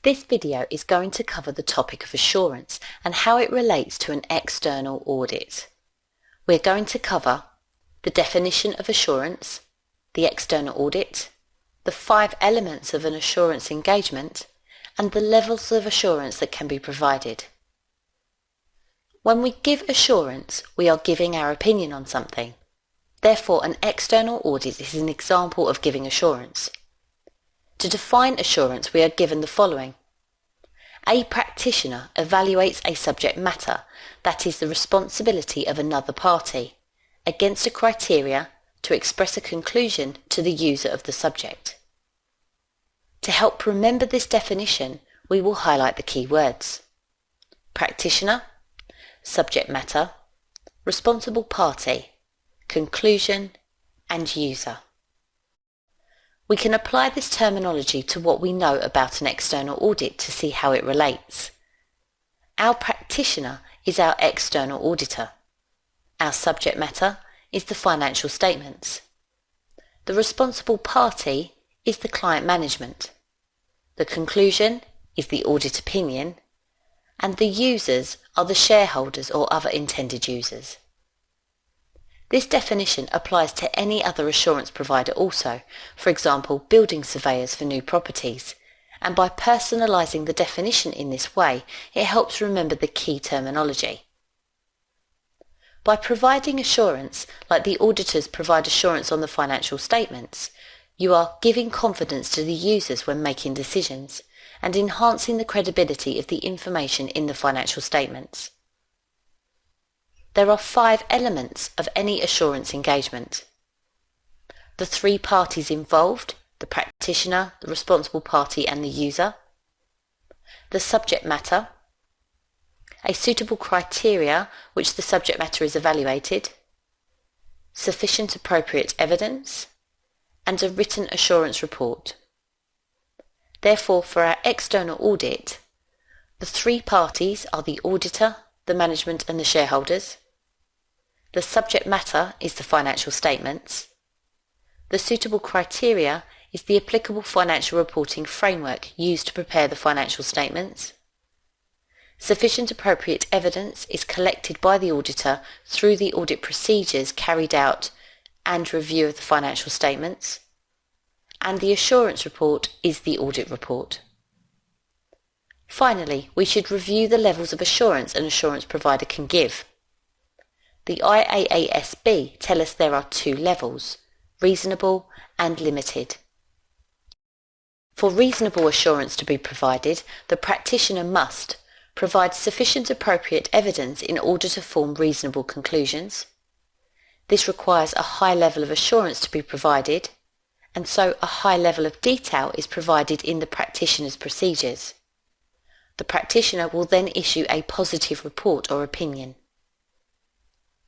This video is going to cover the topic of assurance and how it relates to an external audit. We're going to cover the definition of assurance, the external audit, the 5 elements of an assurance engagement, and the levels of assurance that can be provided. When we give assurance, we are giving our opinion on something. Therefore, an external audit is an example of giving assurance. To define assurance, we are given the following. A practitioner evaluates a subject matter, that is the responsibility of another party, against a criteria to express a conclusion to the user of the subject. To help remember this definition, we will highlight the key words: practitioner, subject matter, responsible party, conclusion, and user. We can apply this terminology to what we know about an external audit to see how it relates. Our practitioner is our external auditor. Our subject matter is the financial statements. The responsible party is the client management. The conclusion is the audit opinion, and the users are the shareholders or other intended users. This definition applies to any other assurance provider also, for example, building surveyors for new properties, and by personalising the definition in this way, it helps remember the key terminology. By providing assurance, like the auditors provide assurance on the financial statements, you are giving confidence to the users when making decisions, and enhancing the credibility of the information in the financial statements. There are 5 elements of any assurance engagement. The 3 parties involved, the practitioner, the responsible party and the user. The subject matter. A suitable criteria which the subject matter is evaluated. Sufficient appropriate evidence. And a written assurance report. Therefore, for our external audit, the 3 parties are the auditor, the management and the shareholders. The subject matter is the financial statements. The suitable criteria is the applicable financial reporting framework used to prepare the financial statements. Sufficient appropriate evidence is collected by the auditor through the audit procedures carried out and review of the financial statements. And the assurance report is the audit report. Finally, we should review the levels of assurance an assurance provider can give. The IAASB tell us there are 2 levels, reasonable and limited. For reasonable assurance to be provided, the practitioner must provide sufficient appropriate evidence in order to form reasonable conclusions. This requires a high level of assurance to be provided, and so a high level of detail is provided in the practitioner's procedures. The practitioner will then issue a positive report or opinion.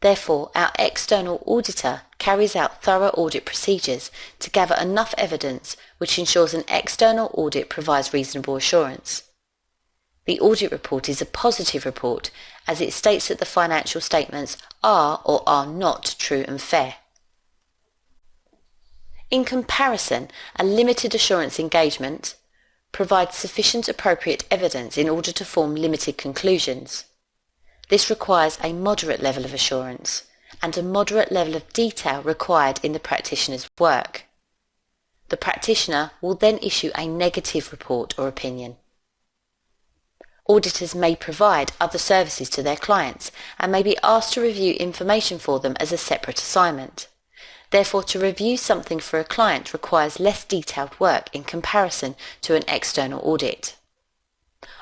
Therefore, our external auditor carries out thorough audit procedures to gather enough evidence which ensures an external audit provides reasonable assurance. The audit report is a positive report as it states that the financial statements are or are not true and fair. In comparison, a limited assurance engagement provides sufficient appropriate evidence in order to form limited conclusions. This requires a moderate level of assurance and a moderate level of detail required in the practitioner's work. The practitioner will then issue a negative report or opinion. Auditors may provide other services to their clients and may be asked to review information for them as a separate assignment. Therefore, to review something for a client requires less detailed work in comparison to an external audit.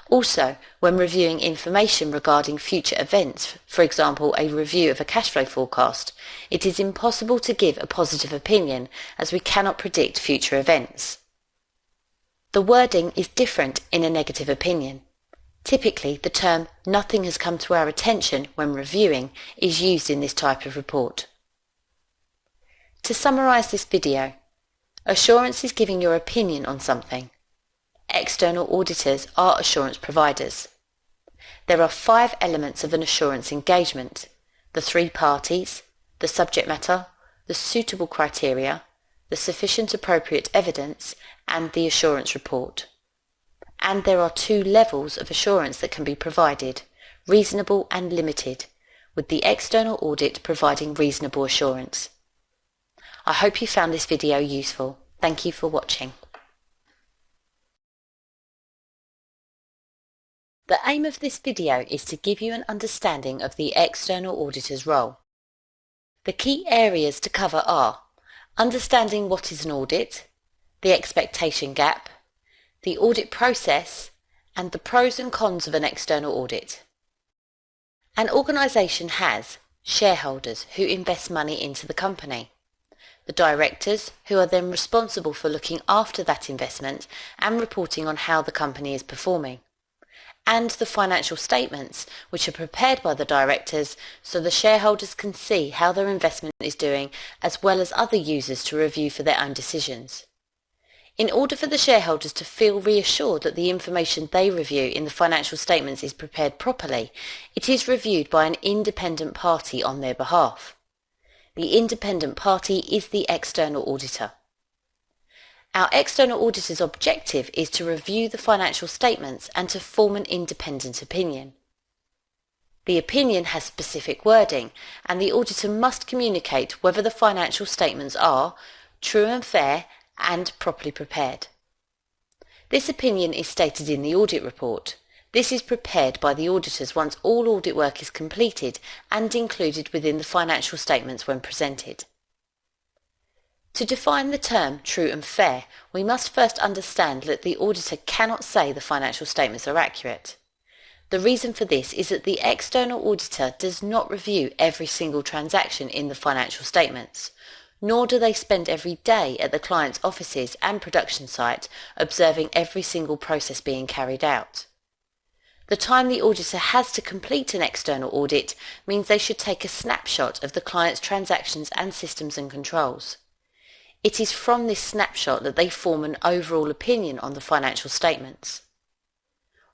Also, when reviewing information regarding future events, for example a review of a cash flow forecast, it is impossible to give a positive opinion as we cannot predict future events. The wording is different in a negative opinion. Typically, the term "nothing has come to our attention" when reviewing is used in this type of report. To summarise this video, assurance is giving your opinion on something. External auditors are assurance providers. There are 5 elements of an assurance engagement: the 3 parties, the subject matter, the suitable criteria, the sufficient appropriate evidence, and the assurance report. and there are two levels of assurance that can be provided, reasonable and limited, with the external audit providing reasonable assurance. I hope you found this video useful. Thank you for watching. The aim of this video is to give you an understanding of the external auditor's role. The key areas to cover are understanding what is an audit, the expectation gap, the audit process, and the pros and cons of an external audit. An organisation has shareholders who invest money into the company, the directors who are then responsible for looking after that investment and reporting on how the company is performing, and the financial statements which are prepared by the directors so the shareholders can see how their investment is doing as well as other users to review for their own decisions. In order for the shareholders to feel reassured that the information they review in the financial statements is prepared properly, it is reviewed by an independent party on their behalf. The independent party is the external auditor. Our external auditor's objective is to review the financial statements and to form an independent opinion. The opinion has specific wording, and the auditor must communicate whether the financial statements are true and fair and properly prepared. This opinion is stated in the audit report. This is prepared by the auditors once all audit work is completed and included within the financial statements when presented. To define the term true and fair, we must first understand that the auditor cannot say the financial statements are accurate. The reason for this is that the external auditor does not review every single transaction in the financial statements, nor do they spend every day at the client's offices and production site observing every single process being carried out. The time the auditor has to complete an external audit means they should take a snapshot of the client's transactions and systems and controls. It is from this snapshot that they form an overall opinion on the financial statements.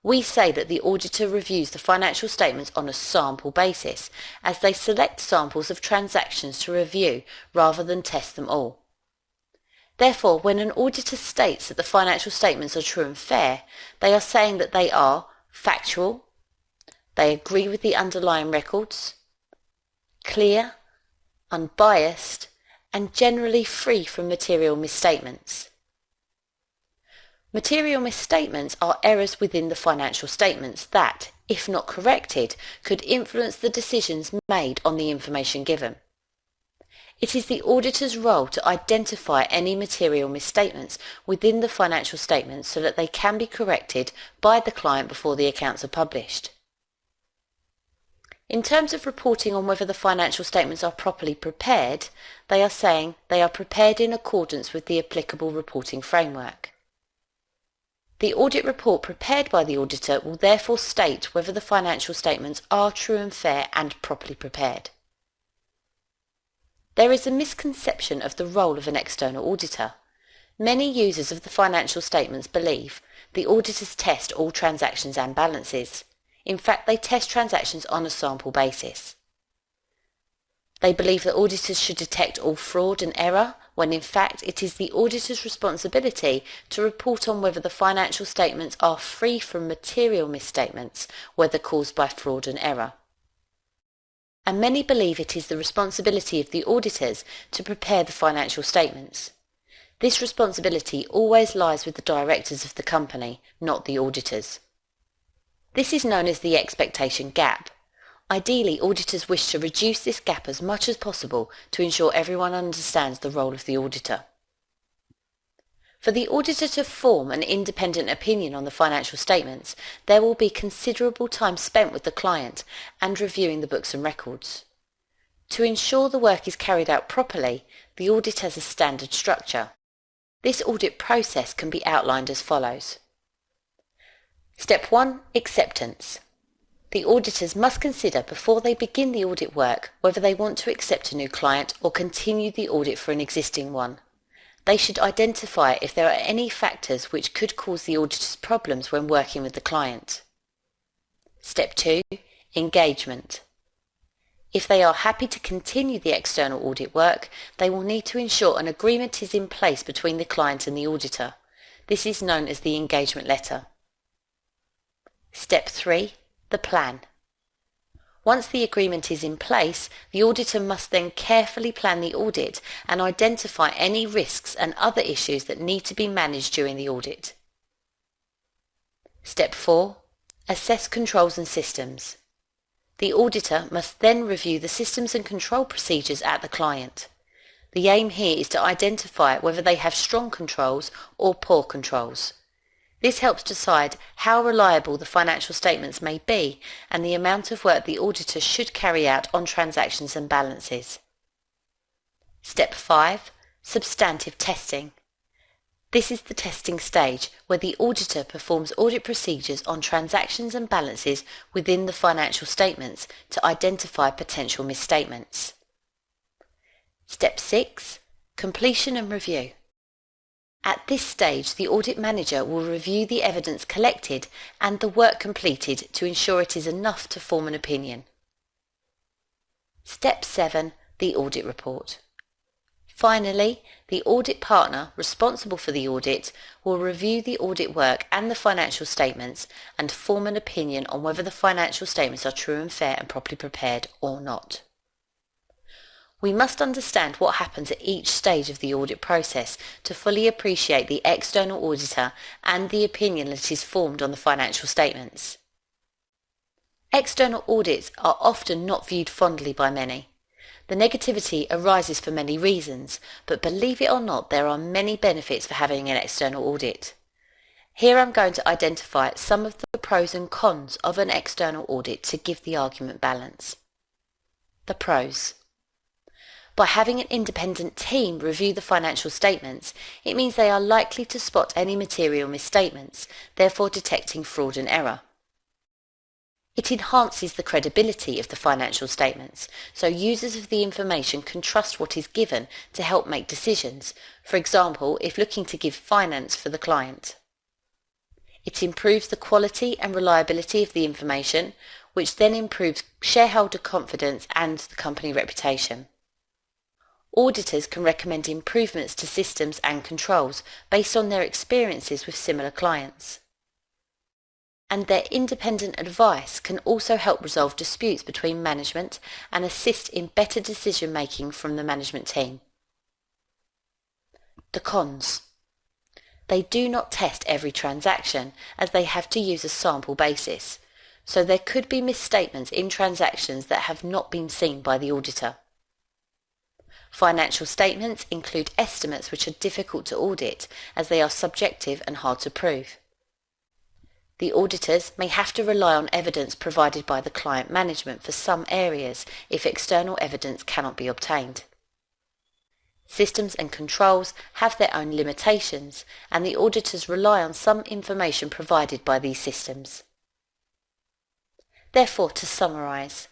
We say that the auditor reviews the financial statements on a sample basis, as they select samples of transactions to review rather than test them all. Therefore, when an auditor states that the financial statements are true and fair, they are saying that they are factual, they agree with the underlying records, clear, unbiased, and generally free from material misstatements. Material misstatements are errors within the financial statements that, if not corrected, could influence the decisions made on the information given. It is the auditor's role to identify any material misstatements within the financial statements so that they can be corrected by the client before the accounts are published. In terms of reporting on whether the financial statements are properly prepared, they are saying they are prepared in accordance with the applicable reporting framework. The audit report prepared by the auditor will therefore state whether the financial statements are true and fair and properly prepared. There is a misconception of the role of an external auditor. Many users of the financial statements believe the auditors test all transactions and balances. In fact, they test transactions on a sample basis. They believe that auditors should detect all fraud and error, when in fact it is the auditor's responsibility to report on whether the financial statements are free from material misstatements, whether caused by fraud and error. And many believe it is the responsibility of the auditors to prepare the financial statements. This responsibility always lies with the directors of the company, not the auditors. This is known as the expectation gap. Ideally, auditors wish to reduce this gap as much as possible to ensure everyone understands the role of the auditor. For the auditor to form an independent opinion on the financial statements, there will be considerable time spent with the client and reviewing the books and records. To ensure the work is carried out properly, the audit has a standard structure. This audit process can be outlined as follows. Step 1. Acceptance. The auditors must consider before they begin the audit work whether they want to accept a new client or continue the audit for an existing one. They should identify if there are any factors which could cause the auditors problems when working with the client. Step 2. Engagement. If they are happy to continue the external audit work, they will need to ensure an agreement is in place between the client and the auditor. This is known as the engagement letter. Step 3. The plan. Once the agreement is in place, the auditor must then carefully plan the audit and identify any risks and other issues that need to be managed during the audit. Step 4. Assess controls and systems. The auditor must then review the systems and control procedures at the client. The aim here is to identify whether they have strong controls or poor controls. This helps decide how reliable the financial statements may be and the amount of work the auditor should carry out on transactions and balances. Step 5. Substantive testing. This is the testing stage where the auditor performs audit procedures on transactions and balances within the financial statements to identify potential misstatements. Step 6. Completion and review. At this stage, the audit manager will review the evidence collected and the work completed to ensure it is enough to form an opinion. Step 7. The audit report. Finally, the audit partner responsible for the audit will review the audit work and the financial statements and form an opinion on whether the financial statements are true and fair and properly prepared or not. We must understand what happens at each stage of the audit process to fully appreciate the external auditor and the opinion that is formed on the financial statements. External audits are often not viewed fondly by many. The negativity arises for many reasons, but believe it or not, there are many benefits for having an external audit. Here I'm going to identify some of the pros and cons of an external audit to give the argument balance. The pros. By having an independent team review the financial statements, it means they are likely to spot any material misstatements, therefore detecting fraud and error. It enhances the credibility of the financial statements, so users of the information can trust what is given to help make decisions, for example, if looking to give finance for the client. It improves the quality and reliability of the information, which then improves shareholder confidence and the company reputation. Auditors can recommend improvements to systems and controls based on their experiences with similar clients. And their independent advice can also help resolve disputes between management and assist in better decision making from the management team. The cons. They do not test every transaction as they have to use a sample basis, so there could be misstatements in transactions that have not been seen by the auditor. Financial statements include estimates which are difficult to audit as they are subjective and hard to prove. The auditors may have to rely on evidence provided by the client management for some areas if external evidence cannot be obtained. Systems and controls have their own limitations, and the auditors rely on some information provided by these systems. Therefore, to summarise,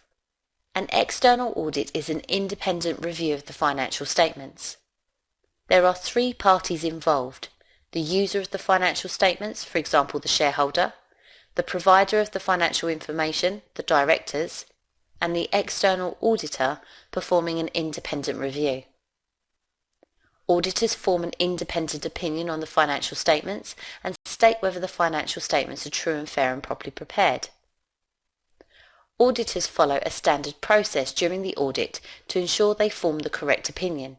an external audit is an independent review of the financial statements. There are 3 parties involved: the user of the financial statements, for example the shareholder, the provider of the financial information, the directors, and the external auditor performing an independent review. Auditors form an independent opinion on the financial statements and state whether the financial statements are true and fair and properly prepared. Auditors follow a standard process during the audit to ensure they form the correct opinion.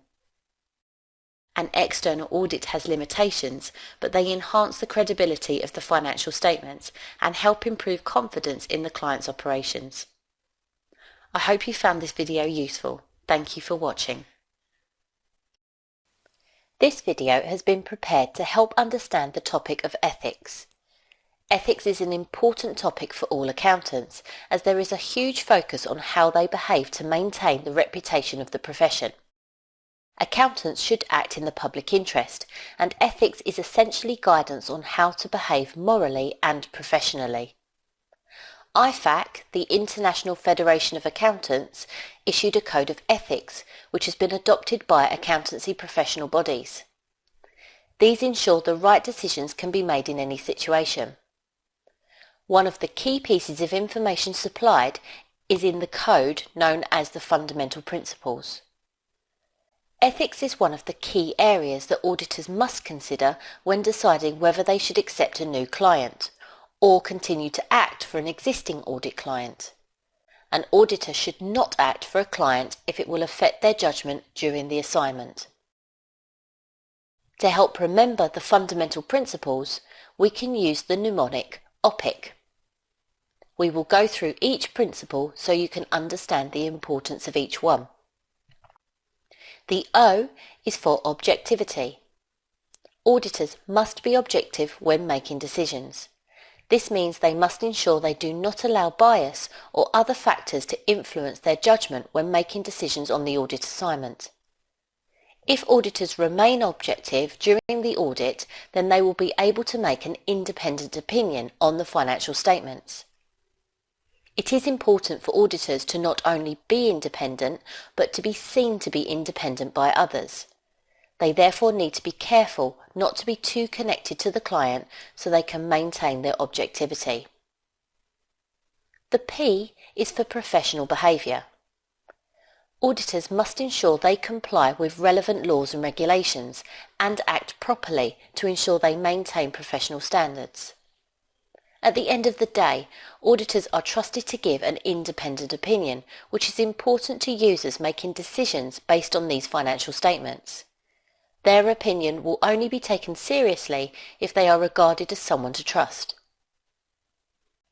An external audit has limitations, but they enhance the credibility of the financial statements and help improve confidence in the client's operations. I hope you found this video useful. Thank you for watching. This video has been prepared to help understand the topic of ethics. Ethics is an important topic for all accountants, as there is a huge focus on how they behave to maintain the reputation of the profession. Accountants should act in the public interest, and ethics is essentially guidance on how to behave morally and professionally. IFAC, the International Federation of Accountants, issued a code of ethics, which has been adopted by accountancy professional bodies. These ensure the right decisions can be made in any situation. One of the key pieces of information supplied is in the code known as the fundamental principles. Ethics is one of the key areas that auditors must consider when deciding whether they should accept a new client, or continue to act for an existing audit client. An auditor should not act for a client if it will affect their judgment during the assignment. To help remember the fundamental principles, we can use the mnemonic OPIC. We will go through each principle so you can understand the importance of each one. The O is for objectivity. Auditors must be objective when making decisions. This means they must ensure they do not allow bias or other factors to influence their judgment when making decisions on the audit assignment. If auditors remain objective during the audit, then they will be able to make an independent opinion on the financial statements. It is important for auditors to not only be independent, but to be seen to be independent by others. They therefore need to be careful not to be too connected to the client so they can maintain their objectivity. The P is for professional behaviour. Auditors must ensure they comply with relevant laws and regulations and act properly to ensure they maintain professional standards. At the end of the day, auditors are trusted to give an independent opinion, which is important to users making decisions based on these financial statements. Their opinion will only be taken seriously if they are regarded as someone to trust.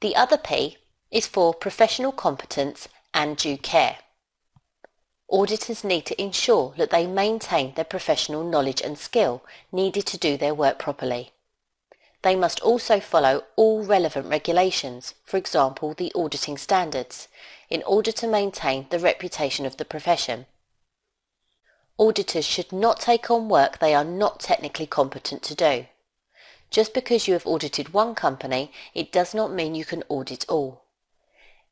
The other P is for professional competence and due care. Auditors need to ensure that they maintain their professional knowledge and skill needed to do their work properly. They must also follow all relevant regulations, for example the auditing standards, in order to maintain the reputation of the profession. Auditors should not take on work they are not technically competent to do. Just because you have audited one company, it does not mean you can audit all.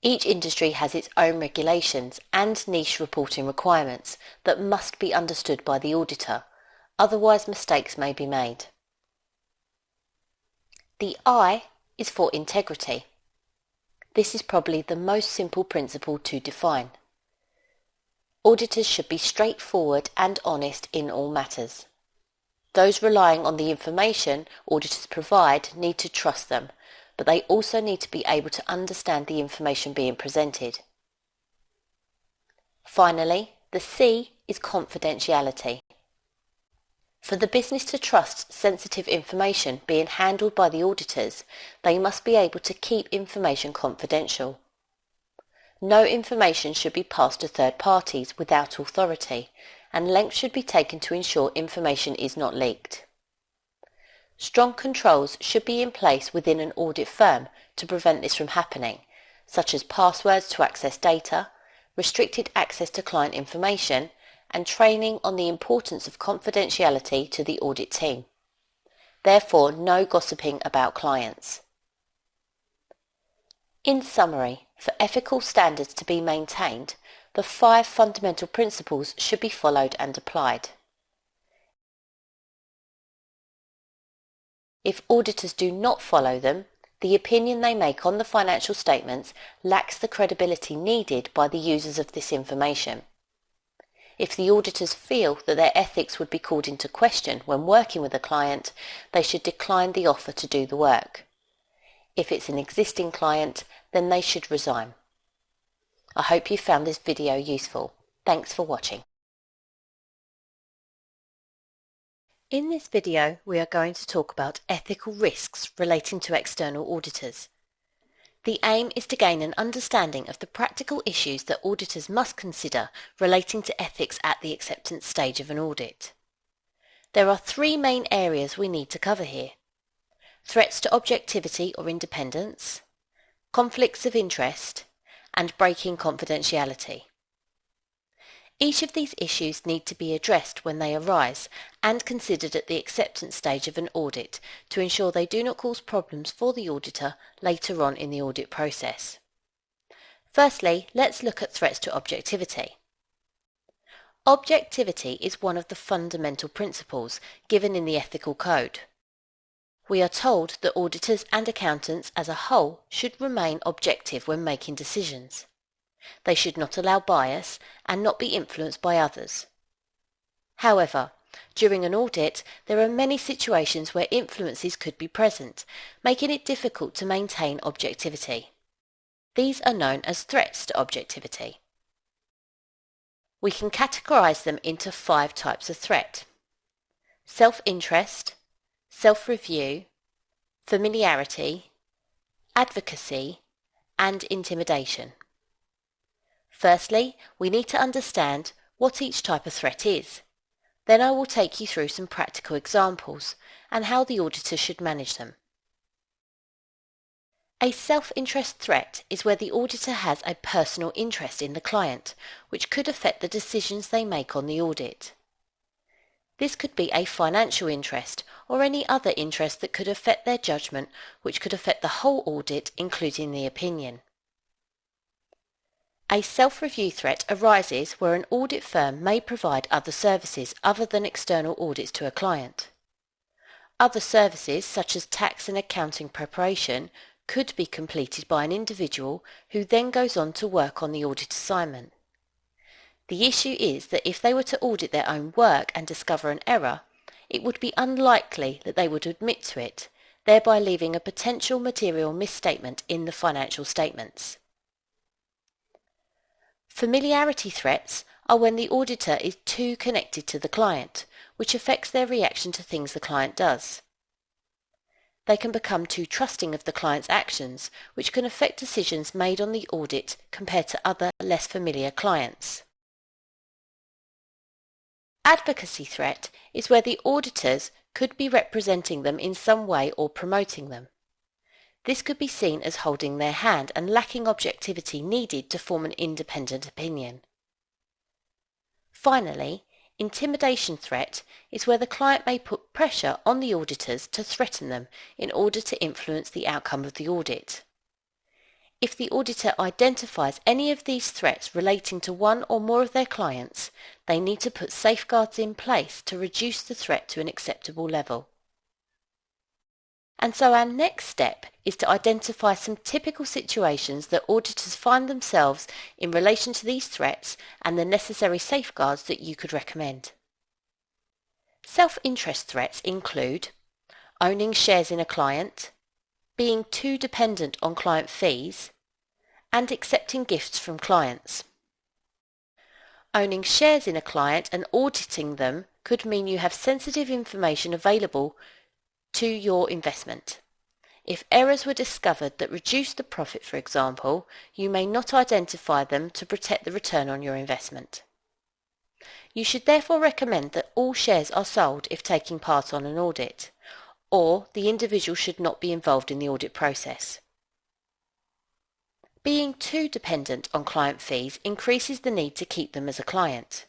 Each industry has its own regulations and niche reporting requirements that must be understood by the auditor, otherwise mistakes may be made. The I is for integrity. This is probably the most simple principle to define. Auditors should be straightforward and honest in all matters. Those relying on the information auditors provide need to trust them, but they also need to be able to understand the information being presented. Finally, the C is confidentiality. For the business to trust sensitive information being handled by the auditors, they must be able to keep information confidential. No information should be passed to third parties without authority, and lengths should be taken to ensure information is not leaked. Strong controls should be in place within an audit firm to prevent this from happening, such as passwords to access data, restricted access to client information, and training on the importance of confidentiality to the audit team. Therefore, no gossiping about clients. In summary, for ethical standards to be maintained, the 5 fundamental principles should be followed and applied. If auditors do not follow them, the opinion they make on the financial statements lacks the credibility needed by the users of this information. If the auditors feel that their ethics would be called into question when working with a client, they should decline the offer to do the work. If it's an existing client, then they should resign. I hope you found this video useful. Thanks for watching. In this video, we are going to talk about ethical risks relating to external auditors. The aim is to gain an understanding of the practical issues that auditors must consider relating to ethics at the acceptance stage of an audit. There are 3 main areas we need to cover here: threats to objectivity or independence, conflicts of interest, and breaking confidentiality. Each of these issues need to be addressed when they arise and considered at the acceptance stage of an audit to ensure they do not cause problems for the auditor later on in the audit process. Firstly, let's look at threats to objectivity. Objectivity is one of the fundamental principles given in the Ethical Code. We are told that auditors and accountants as a whole should remain objective when making decisions. They should not allow bias and not be influenced by others. However, During an audit, there are many situations where influences could be present, making it difficult to maintain objectivity. These are known as threats to objectivity. We can categorise them into 5 types of threat: self-interest, self-review, familiarity, advocacy, and intimidation. Firstly, we need to understand what each type of threat is. Then I will take you through some practical examples and how the auditor should manage them. A self-interest threat is where the auditor has a personal interest in the client, which could affect the decisions they make on the audit. This could be a financial interest or any other interest that could affect their judgment, which could affect the whole audit, including the opinion. A self-review threat arises where an audit firm may provide other services other than external audits to a client. Other services, such as tax and accounting preparation, could be completed by an individual who then goes on to work on the audit assignment. The issue is that if they were to audit their own work and discover an error, it would be unlikely that they would admit to it, thereby leaving a potential material misstatement in the financial statements. Familiarity threats are when the auditor is too connected to the client, which affects their reaction to things the client does. They can become too trusting of the client's actions, which can affect decisions made on the audit compared to other less familiar clients. Advocacy threat is where the auditors could be representing them in some way or promoting them. This could be seen as holding their hand and lacking objectivity needed to form an independent opinion. Finally, intimidation threat is where the client may put pressure on the auditors to threaten them in order to influence the outcome of the audit. If the auditor identifies any of these threats relating to one or more of their clients, they need to put safeguards in place to reduce the threat to an acceptable level. And so our next step is to identify some typical situations that auditors find themselves in relation to these threats and the necessary safeguards that you could recommend. Self-interest threats include owning shares in a client, being too dependent on client fees, and accepting gifts from clients. Owning shares in a client and auditing them could mean you have sensitive information available to your investment. If errors were discovered that reduced the profit, for example, you may not identify them to protect the return on your investment. You should therefore recommend that all shares are sold if taking part on an audit, or the individual should not be involved in the audit process. Being too dependent on client fees increases the need to keep them as a client.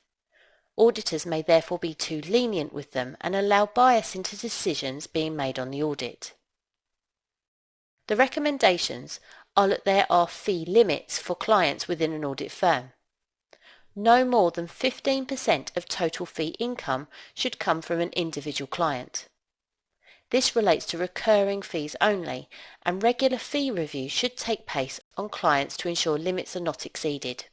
Auditors may therefore be too lenient with them and allow bias into decisions being made on the audit. The recommendations are that there are fee limits for clients within an audit firm. No more than 15% of total fee income should come from an individual client. This relates to recurring fees only, and regular fee reviews should take place on clients to ensure limits are not exceeded.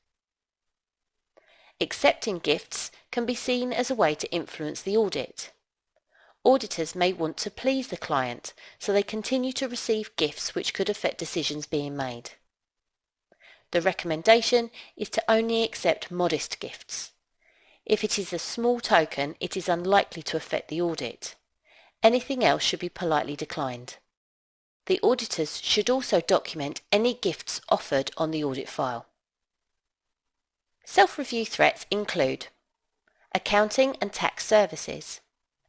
Accepting gifts can be seen as a way to influence the audit. Auditors may want to please the client, so they continue to receive gifts which could affect decisions being made. The recommendation is to only accept modest gifts. If it is a small token, it is unlikely to affect the audit. Anything else should be politely declined. The auditors should also document any gifts offered on the audit file. Self-review threats include accounting and tax services,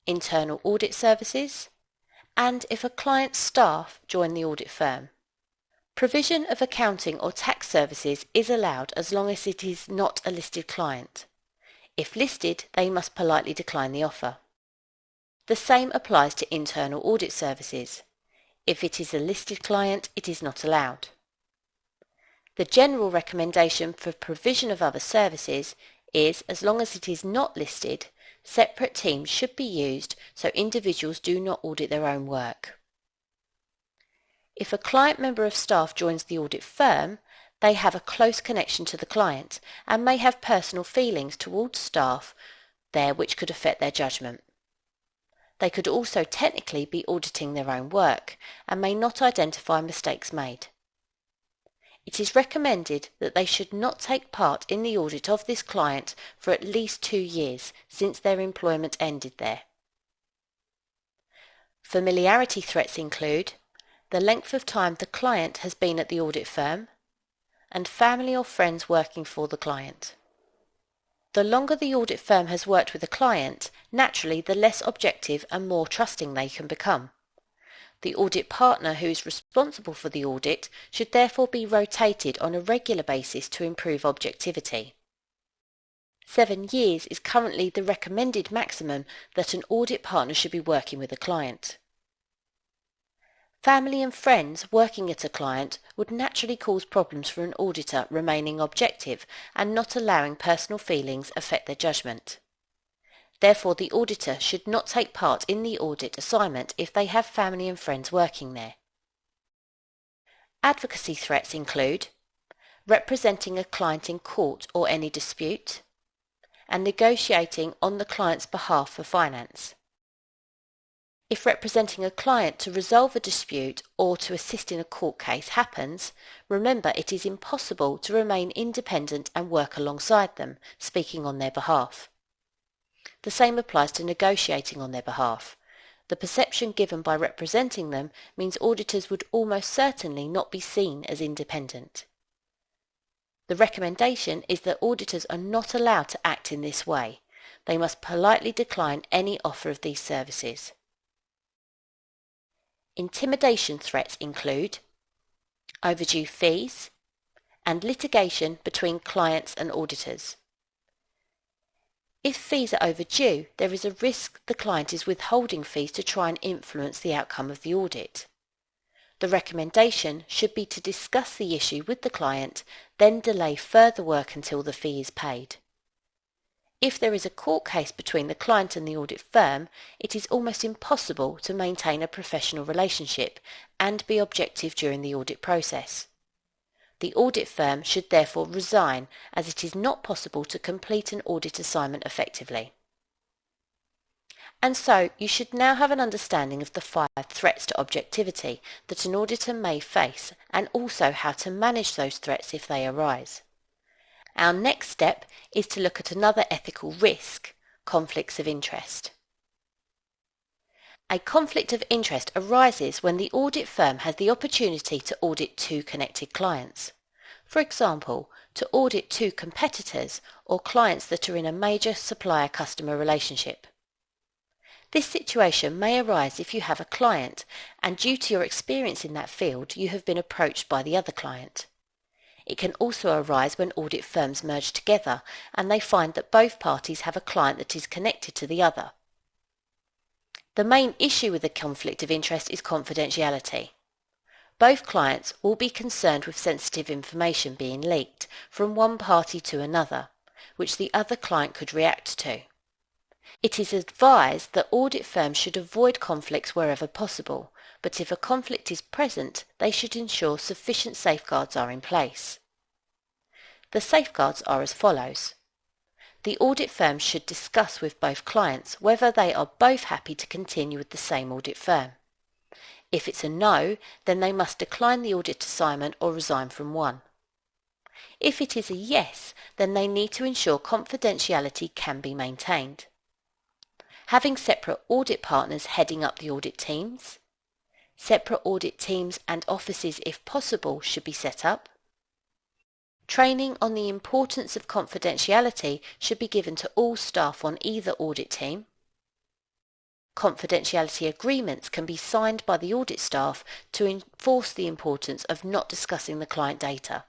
internal audit services, and if a client's staff join the audit firm. Provision of accounting or tax services is allowed as long as it is not a listed client. If listed, they must politely decline the offer. The same applies to internal audit services. If it is a listed client, it is not allowed. The general recommendation for provision of other services is, as long as it is not listed, separate teams should be used so individuals do not audit their own work. If a client member of staff joins the audit firm, they have a close connection to the client and may have personal feelings towards staff there which could affect their judgment. They could also technically be auditing their own work and may not identify mistakes made. It is recommended that they should not take part in the audit of this client for at least 2 years since their employment ended there. Familiarity threats include the length of time the client has been at the audit firm and family or friends working for the client. The longer the audit firm has worked with a client, naturally the less objective and more trusting they can become. The audit partner who is responsible for the audit should therefore be rotated on a regular basis to improve objectivity. 7 years is currently the recommended maximum that an audit partner should be working with a client. Family and friends working at a client would naturally cause problems for an auditor remaining objective and not allowing personal feelings affect their judgment. Therefore, the auditor should not take part in the audit assignment if they have family and friends working there. Advocacy threats include representing a client in court or any dispute, and negotiating on the client's behalf for finance. If representing a client to resolve a dispute or to assist in a court case happens, remember it is impossible to remain independent and work alongside them, speaking on their behalf. The same applies to negotiating on their behalf. The perception given by representing them means auditors would almost certainly not be seen as independent. The recommendation is that auditors are not allowed to act in this way. They must politely decline any offer of these services. Intimidation threats include overdue fees and litigation between clients and auditors. If fees are overdue, there is a risk the client is withholding fees to try and influence the outcome of the audit. The recommendation should be to discuss the issue with the client, then delay further work until the fee is paid. If there is a court case between the client and the audit firm, it is almost impossible to maintain a professional relationship and be objective during the audit process. The audit firm should therefore resign, as it is not possible to complete an audit assignment effectively. And so you should now have an understanding of the 5 threats to objectivity that an auditor may face, and also how to manage those threats if they arise. Our next step is to look at another ethical risk, conflicts of interest. A conflict of interest arises when the audit firm has the opportunity to audit 2 connected clients. For example, to audit 2 competitors or clients that are in a major supplier-customer relationship. This situation may arise if you have a client and due to your experience in that field you have been approached by the other client. It can also arise when audit firms merge together and they find that both parties have a client that is connected to the other. The main issue with a conflict of interest is confidentiality. Both clients will be concerned with sensitive information being leaked from one party to another, which the other client could react to. It is advised that audit firms should avoid conflicts wherever possible, but if a conflict is present, they should ensure sufficient safeguards are in place. The safeguards are as follows. The audit firm should discuss with both clients whether they are both happy to continue with the same audit firm. If it's a no, then they must decline the audit assignment or resign from one. If it is a yes, then they need to ensure confidentiality can be maintained. Having separate audit partners heading up the audit teams. Separate audit teams and offices, if possible, should be set up. Training on the importance of confidentiality should be given to all staff on either audit team. Confidentiality agreements can be signed by the audit staff to enforce the importance of not discussing the client data.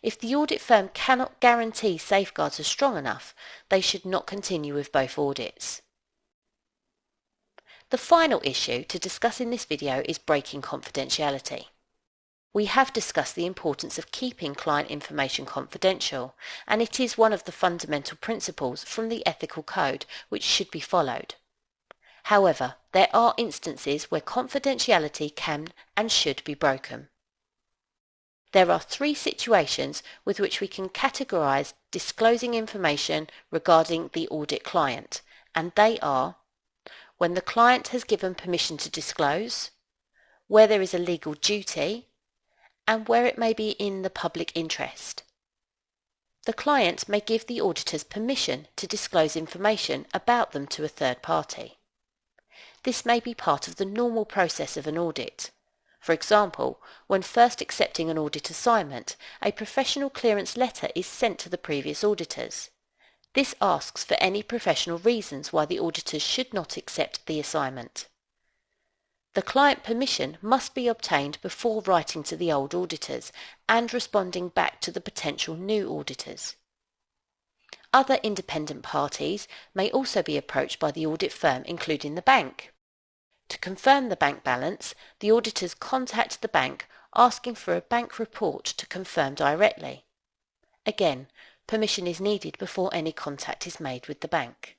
If the audit firm cannot guarantee safeguards are strong enough, they should not continue with both audits. The final issue to discuss in this video is breaking confidentiality. We have discussed the importance of keeping client information confidential, and it is one of the fundamental principles from the ethical code which should be followed. However, there are instances where confidentiality can and should be broken. There are three situations with which we can categorise disclosing information regarding the audit client, and they are when the client has given permission to disclose, where there is a legal duty, and where it may be in the public interest. The client may give the auditors permission to disclose information about them to a third party. This may be part of the normal process of an audit. For example, when first accepting an audit assignment, a professional clearance letter is sent to the previous auditors. This asks for any professional reasons why the auditors should not accept the assignment. The client permission must be obtained before writing to the old auditors and responding back to the potential new auditors. Other independent parties may also be approached by the audit firm, including the bank. To confirm the bank balance, the auditors contact the bank asking for a bank report to confirm directly. Again, permission is needed before any contact is made with the bank.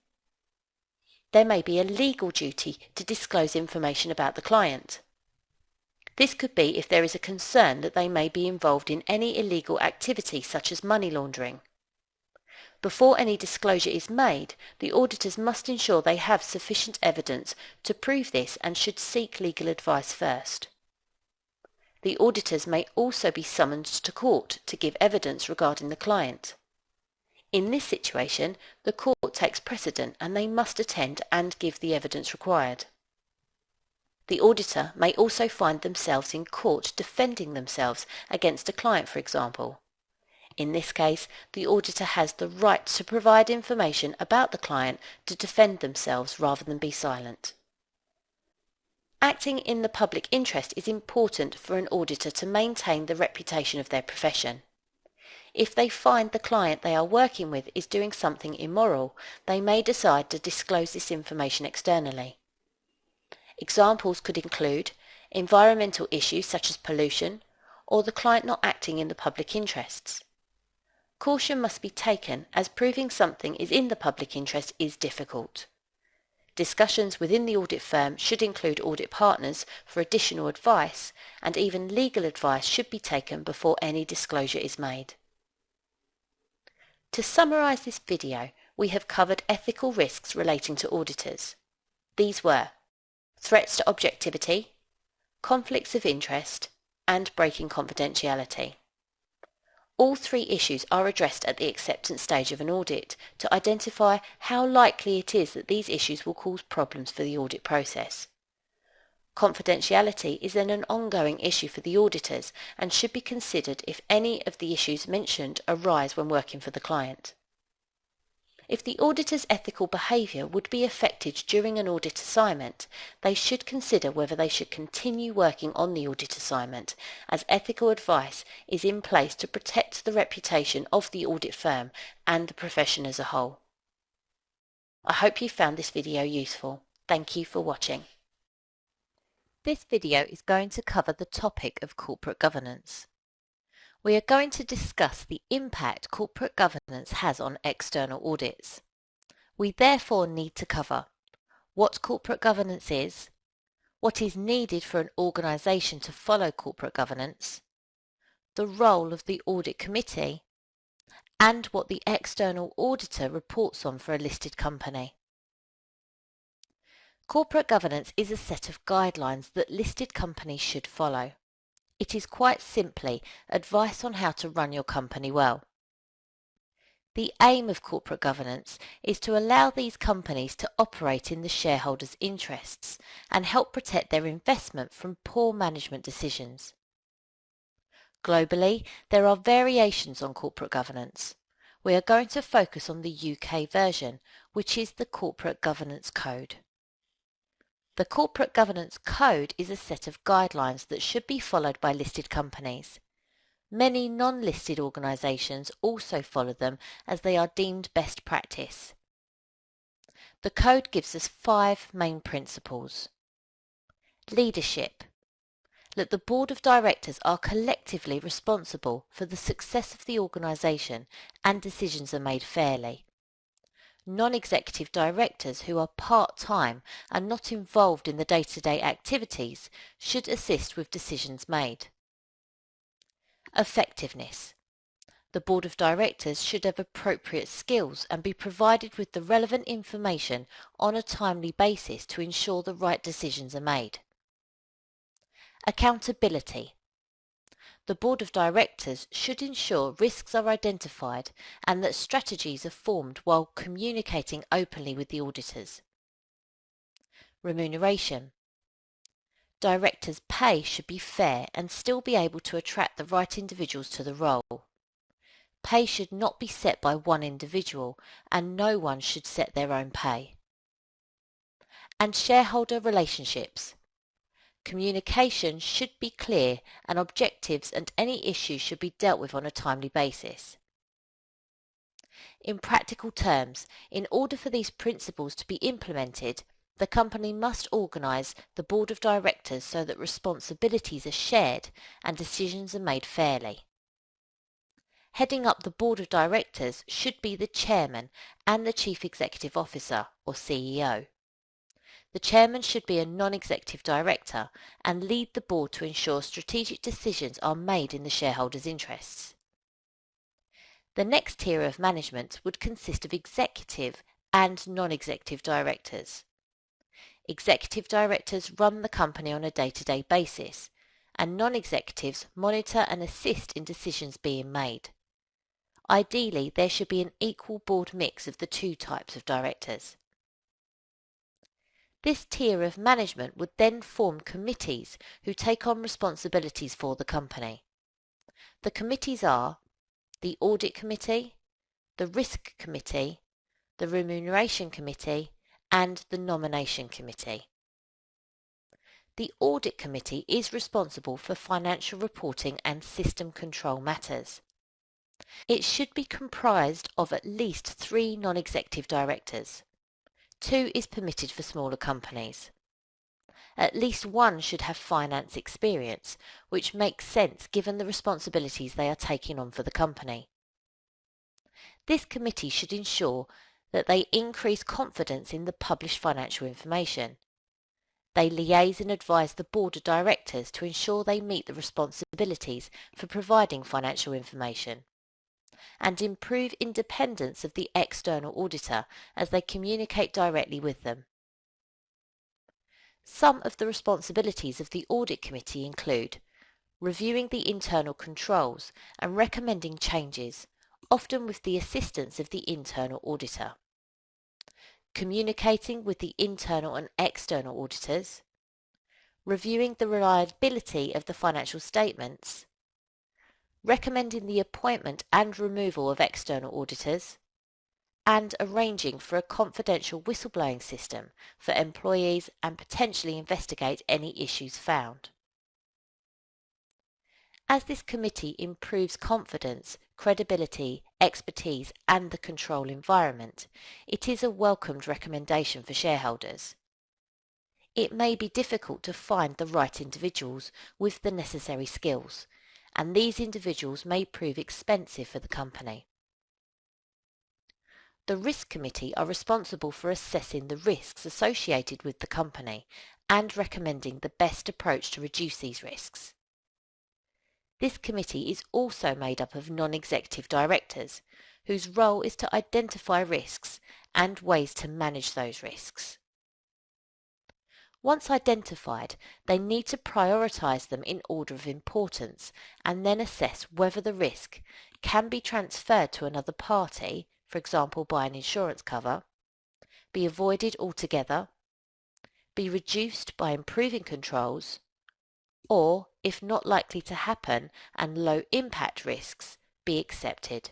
There may be a legal duty to disclose information about the client. This could be if there is a concern that they may be involved in any illegal activity such as money laundering. Before any disclosure is made, the auditors must ensure they have sufficient evidence to prove this and should seek legal advice first. The auditors may also be summoned to court to give evidence regarding the client. In this situation, the court takes precedent and they must attend and give the evidence required. The auditor may also find themselves in court defending themselves against a client, for example. In this case, the auditor has the right to provide information about the client to defend themselves rather than be silent. Acting in the public interest is important for an auditor to maintain the reputation of their profession. If they find the client they are working with is doing something immoral, they may decide to disclose this information externally. Examples could include environmental issues such as pollution, or the client not acting in the public interests. Caution must be taken as proving something is in the public interest is difficult. Discussions within the audit firm should include audit partners for additional advice, and even legal advice should be taken before any disclosure is made. To summarise this video, we have covered ethical risks relating to auditors. These were threats to objectivity, conflicts of interest, and breaking confidentiality. All three issues are addressed at the acceptance stage of an audit to identify how likely it is that these issues will cause problems for the audit process. Confidentiality is then an ongoing issue for the auditors and should be considered if any of the issues mentioned arise when working for the client. If the auditor's ethical behaviour would be affected during an audit assignment, they should consider whether they should continue working on the audit assignment, as ethical advice is in place to protect the reputation of the audit firm and the profession as a whole. I hope you found this video useful. Thank you for watching. This video is going to cover the topic of corporate governance. We are going to discuss the impact corporate governance has on external audits. We therefore need to cover what corporate governance is, what is needed for an organisation to follow corporate governance, the role of the audit committee, and what the external auditor reports on for a listed company. Corporate governance is a set of guidelines that listed companies should follow. It is quite simply advice on how to run your company well. The aim of corporate governance is to allow these companies to operate in the shareholders' interests and help protect their investment from poor management decisions. Globally, there are variations on corporate governance. We are going to focus on the UK version, which is the Corporate Governance Code. The Corporate Governance Code is a set of guidelines that should be followed by listed companies. Many non-listed organisations also follow them as they are deemed best practice. The code gives us 5 main principles. Leadership. That the board of directors are collectively responsible for the success of the organisation and decisions are made fairly. Non-executive directors who are part-time and not involved in the day-to-day activities should assist with decisions made. Effectiveness. The Board of Directors should have appropriate skills and be provided with the relevant information on a timely basis to ensure the right decisions are made. Accountability. The Board of Directors should ensure risks are identified and that strategies are formed while communicating openly with the auditors. Remuneration. Directors' pay should be fair and still be able to attract the right individuals to the role. Pay should not be set by one individual, and no one should set their own pay. And shareholder relationships. Communication should be clear and objectives and any issues should be dealt with on a timely basis. In practical terms, in order for these principles to be implemented, the company must organise the Board of Directors so that responsibilities are shared and decisions are made fairly. Heading up the Board of Directors should be the Chairman and the Chief Executive Officer, or CEO. The Chairman should be a non-executive director and lead the Board to ensure strategic decisions are made in the shareholders' interests. The next tier of management would consist of executive and non-executive directors. Executive directors run the company on a day-to-day basis, and non-executives monitor and assist in decisions being made. Ideally, there should be an equal board mix of the two types of directors. This tier of management would then form committees who take on responsibilities for the company. The committees are the Audit Committee, the Risk Committee, the Remuneration Committee, and the Nomination Committee. The Audit Committee is responsible for financial reporting and system control matters. It should be comprised of at least 3 non-executive directors. 2 is permitted for smaller companies. At least 1 should have finance experience, which makes sense given the responsibilities they are taking on for the company. This committee should ensure that they increase confidence in the published financial information. They liaise and advise the Board of Directors to ensure they meet the responsibilities for providing financial information, and improve independence of the external auditor as they communicate directly with them. Some of the responsibilities of the Audit Committee include reviewing the internal controls and recommending changes, often with the assistance of the internal auditor, communicating with the internal and external auditors, reviewing the reliability of the financial statements, recommending the appointment and removal of external auditors, and arranging for a confidential whistleblowing system for employees and potentially investigate any issues found. As this committee improves confidence, credibility, expertise and the control environment, it is a welcomed recommendation for shareholders. It may be difficult to find the right individuals with the necessary skills, and these individuals may prove expensive for the company. The Risk Committee are responsible for assessing the risks associated with the company and recommending the best approach to reduce these risks. This committee is also made up of non-executive directors, whose role is to identify risks and ways to manage those risks. Once identified, they need to prioritise them in order of importance and then assess whether the risk can be transferred to another party, for example by an insurance cover, be avoided altogether, be reduced by improving controls, or, if not likely to happen and low impact risks, be accepted.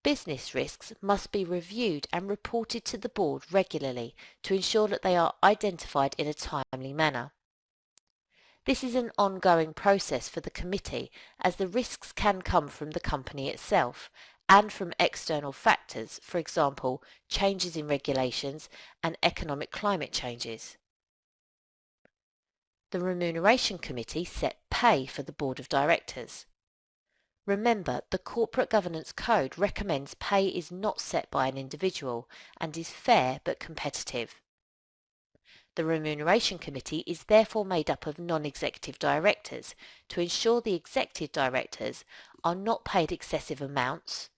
Business risks must be reviewed and reported to the board regularly to ensure that they are identified in a timely manner. This is an ongoing process for the committee, as the risks can come from the company itself and from external factors, for example, changes in regulations and economic climate changes. The Remuneration Committee set pay for the Board of Directors. Remember, the Corporate Governance Code recommends pay is not set by an individual and is fair but competitive. The Remuneration Committee is therefore made up of non-executive directors to ensure the executive directors are not paid excessive amounts,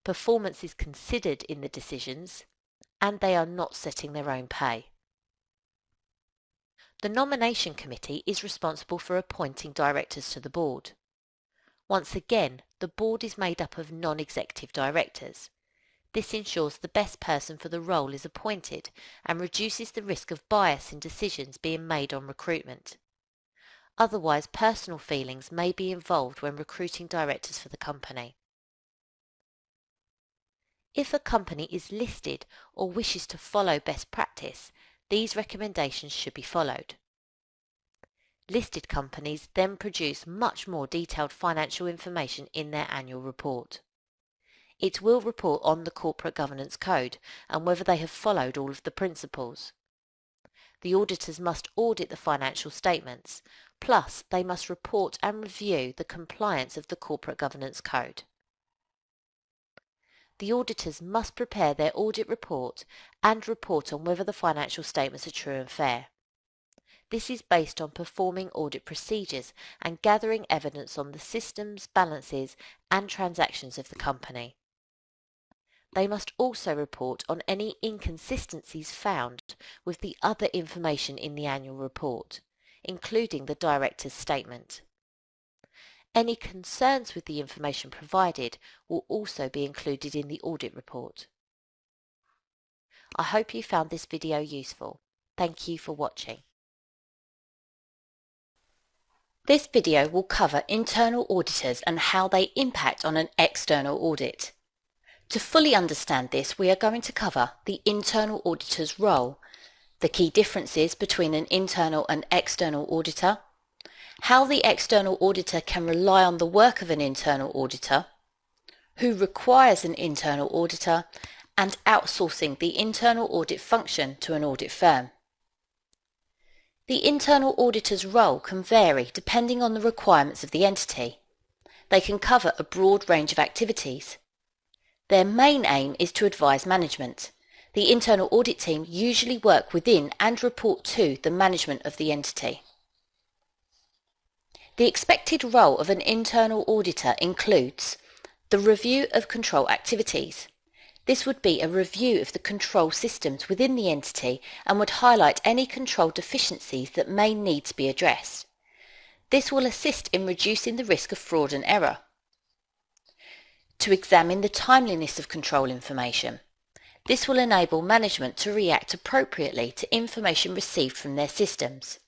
performance is considered in the decisions, and they are not setting their own pay. The Nomination Committee is responsible for appointing directors to the board. Once again, the board is made up of non-executive directors. This ensures the best person for the role is appointed and reduces the risk of bias in decisions being made on recruitment. Otherwise, personal feelings may be involved when recruiting directors for the company. If a company is listed or wishes to follow best practice, these recommendations should be followed. Listed companies then produce much more detailed financial information in their annual report. It will report on the Corporate Governance Code and whether they have followed all of the principles. The auditors must audit the financial statements, plus they must report and review the compliance of the Corporate Governance Code. The auditors must prepare their audit report and report on whether the financial statements are true and fair. This is based on performing audit procedures and gathering evidence on the systems, balances and transactions of the company. They must also report on any inconsistencies found with the other information in the annual report, including the director's statement. Any concerns with the information provided will also be included in the audit report. I hope you found this video useful. Thank you for watching. This video will cover internal auditors and how they impact on an external audit. To fully understand this, we are going to cover the internal auditor's role, the key differences between an internal and external auditor, how the external auditor can rely on the work of an internal auditor, who requires an internal auditor, and outsourcing the internal audit function to an audit firm. The internal auditor's role can vary depending on the requirements of the entity. They can cover a broad range of activities. Their main aim is to advise management. The internal audit team usually work within and report to the management of the entity. The expected role of an internal auditor includes the review of control activities. This would be a review of the control systems within the entity and would highlight any control deficiencies that may need to be addressed. This will assist in reducing the risk of fraud and error. To examine the timeliness of control information. This will enable management to react appropriately to information received from their systems.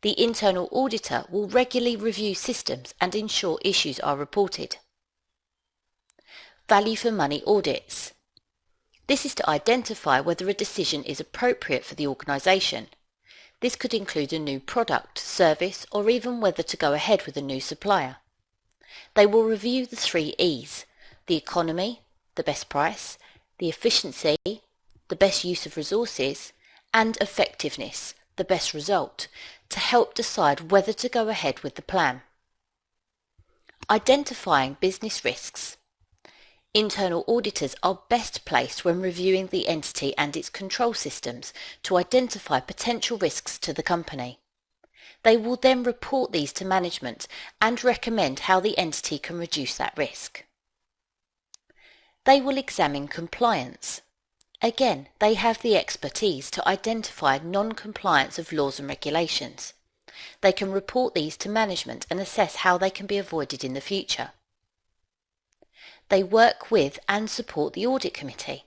The internal auditor will regularly review systems and ensure issues are reported. Value for money audits. This is to identify whether a decision is appropriate for the organisation. This could include a new product, service, or even whether to go ahead with a new supplier. They will review the 3 E's: the economy, the best price, the efficiency, the best use of resources, and effectiveness, the best result, to help decide whether to go ahead with the plan. Identifying business risks. Internal auditors are best placed when reviewing the entity and its control systems to identify potential risks to the company. They will then report these to management and recommend how the entity can reduce that risk. They will examine compliance. Again, they have the expertise to identify non-compliance of laws and regulations. They can report these to management and assess how they can be avoided in the future. They work with and support the Audit Committee.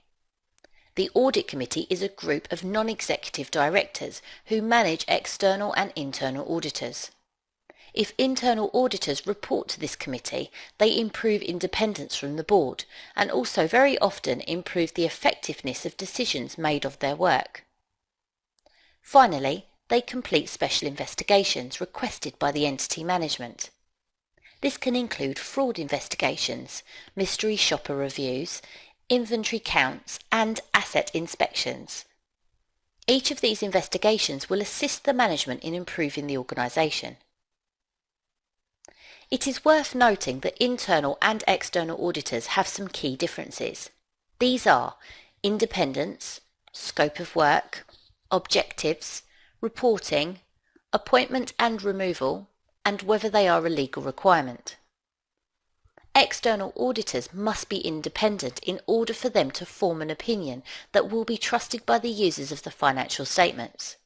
The Audit Committee is a group of non-executive directors who manage external and internal auditors. If internal auditors report to this committee, they improve independence from the board and also very often improve the effectiveness of decisions made of their work. Finally, they complete special investigations requested by the entity management. This can include fraud investigations, mystery shopper reviews, inventory counts, and asset inspections. Each of these investigations will assist the management in improving the organisation. It is worth noting that internal and external auditors have some key differences. These are independence, scope of work, objectives, reporting, appointment and removal, and whether they are a legal requirement. External auditors must be independent in order for them to form an opinion that will be trusted by the users of the financial statements.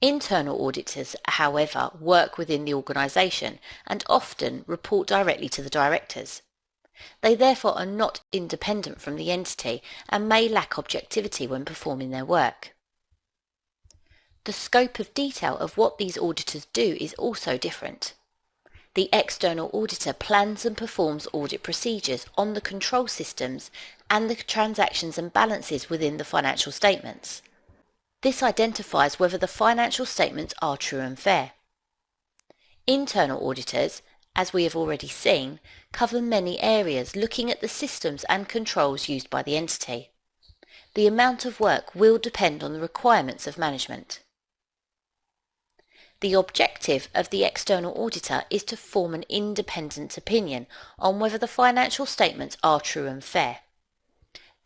Internal auditors, however, work within the organisation and often report directly to the directors. They therefore are not independent from the entity and may lack objectivity when performing their work. The scope of detail of what these auditors do is also different. The external auditor plans and performs audit procedures on the control systems and the transactions and balances within the financial statements. This identifies whether the financial statements are true and fair. Internal auditors, as we have already seen, cover many areas looking at the systems and controls used by the entity. The amount of work will depend on the requirements of management. The objective of the external auditor is to form an independent opinion on whether the financial statements are true and fair.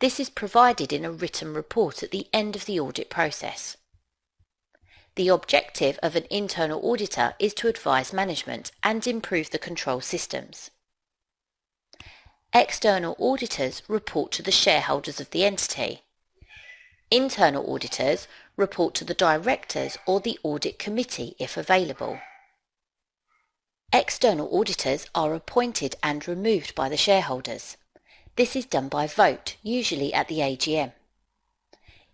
This is provided in a written report at the end of the audit process. The objective of an internal auditor is to advise management and improve the control systems. External auditors report to the shareholders of the entity. Internal auditors report to the directors or the audit committee if available. External auditors are appointed and removed by the shareholders. This is done by vote, usually at the AGM.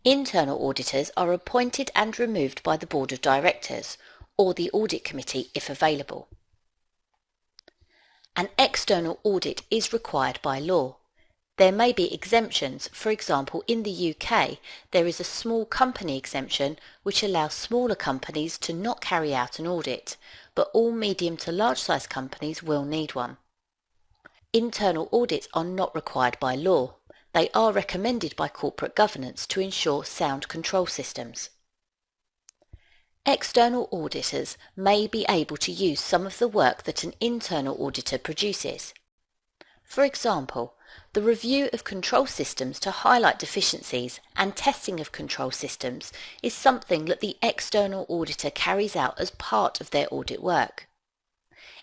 Internal auditors are appointed and removed by the board of directors or the audit committee if available. An external audit is required by law. There may be exemptions. For example, in the UK, there is a small company exemption which allows smaller companies to not carry out an audit, but all medium to large size companies will need one. Internal audits are not required by law. They are recommended by corporate governance to ensure sound control systems. External auditors may be able to use some of the work that an internal auditor produces. For example, the review of control systems to highlight deficiencies and testing of control systems is something that the external auditor carries out as part of their audit work.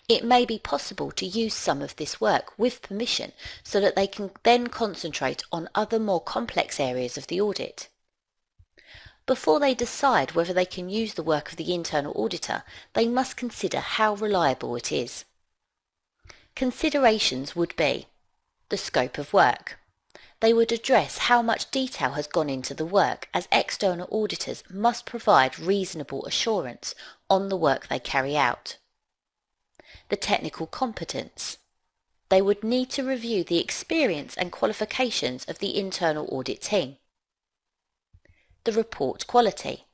It may be possible to use some of this work with permission so that they can then concentrate on other more complex areas of the audit. Before they decide whether they can use the work of the internal auditor, they must consider how reliable it is. Considerations would be the scope of work. They would address how much detail has gone into the work, as external auditors must provide reasonable assurance on the work they carry out. The technical competence. They would need to review the experience and qualifications of the internal audit team. The report quality.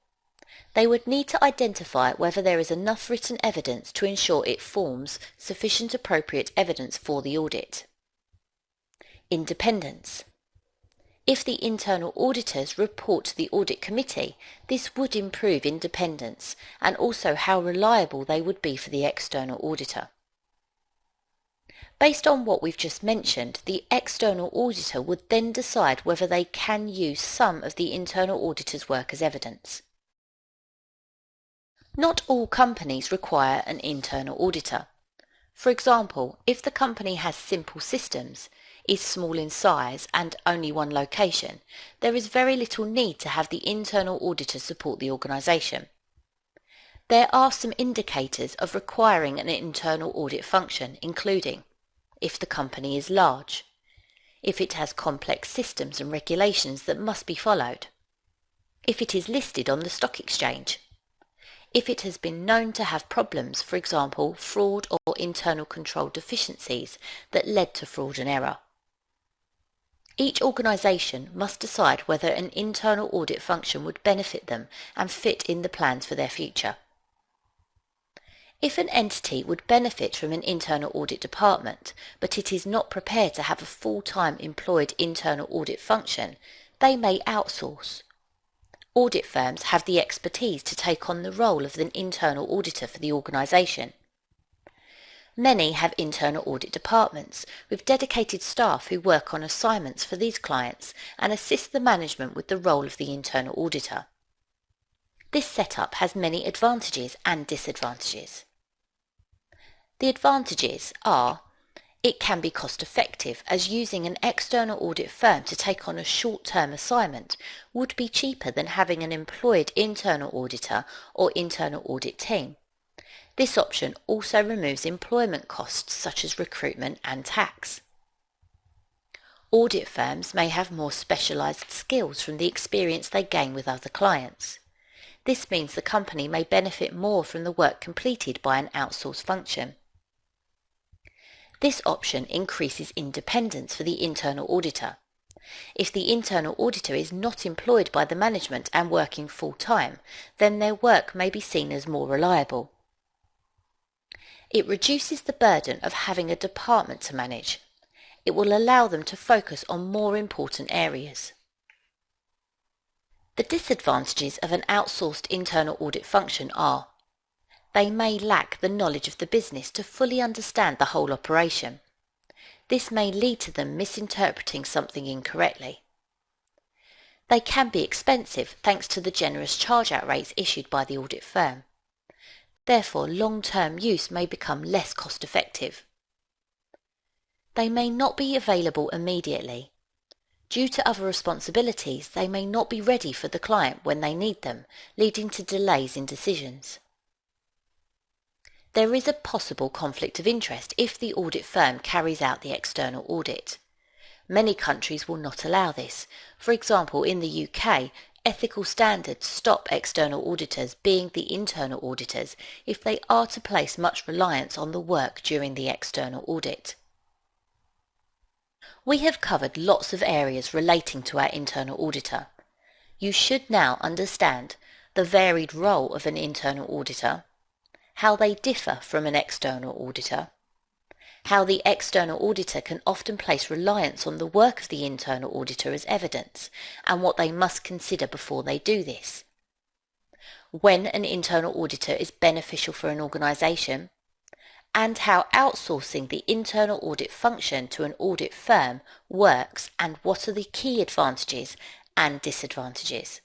They would need to identify whether there is enough written evidence to ensure it forms sufficient appropriate evidence for the audit. Independence. If the internal auditors report to the audit committee, this would improve independence and also how reliable they would be for the external auditor. Based on what we've just mentioned, the external auditor would then decide whether they can use some of the internal auditor's work as evidence. Not all companies require an internal auditor. For example, if the company has simple systems, is small in size and only one location, there is very little need to have the internal auditor support the organisation. There are some indicators of requiring an internal audit function, including if the company is large, if it has complex systems and regulations that must be followed, if it is listed on the stock exchange, if it has been known to have problems, for example, fraud or internal control deficiencies that led to fraud and error. Each organisation must decide whether an internal audit function would benefit them and fit in the plans for their future. If an entity would benefit from an internal audit department, but it is not prepared to have a full-time employed internal audit function, they may outsource. Audit firms have the expertise to take on the role of an internal auditor for the organisation. Many have internal audit departments with dedicated staff who work on assignments for these clients and assist the management with the role of the internal auditor. This setup has many advantages and disadvantages. The advantages are: it can be cost effective, as using an external audit firm to take on a short-term assignment would be cheaper than having an employed internal auditor or internal audit team. This option also removes employment costs such as recruitment and tax. Audit firms may have more specialised skills from the experience they gain with other clients. This means the company may benefit more from the work completed by an outsourced function. This option increases independence for the internal auditor. If the internal auditor is not employed by the management and working full-time, then their work may be seen as more reliable. It reduces the burden of having a department to manage. It will allow them to focus on more important areas. The disadvantages of an outsourced internal audit function are: they may lack the knowledge of the business to fully understand the whole operation. This may lead to them misinterpreting something incorrectly. They can be expensive thanks to the generous charge-out rates issued by the audit firm. Therefore, long-term use may become less cost-effective. They may not be available immediately. Due to other responsibilities, they may not be ready for the client when they need them, leading to delays in decisions. There is a possible conflict of interest if the audit firm carries out the external audit. Many countries will not allow this. For example, in the UK, ethical standards stop external auditors being the internal auditors if they are to place much reliance on the work during the external audit. We have covered lots of areas relating to our internal auditor. You should now understand the varied role of an internal auditor, how they differ from an external auditor, how the external auditor can often place reliance on the work of the internal auditor as evidence, and what they must consider before they do this, when an internal auditor is beneficial for an organisation, and how outsourcing the internal audit function to an audit firm works and what are the key advantages and disadvantages.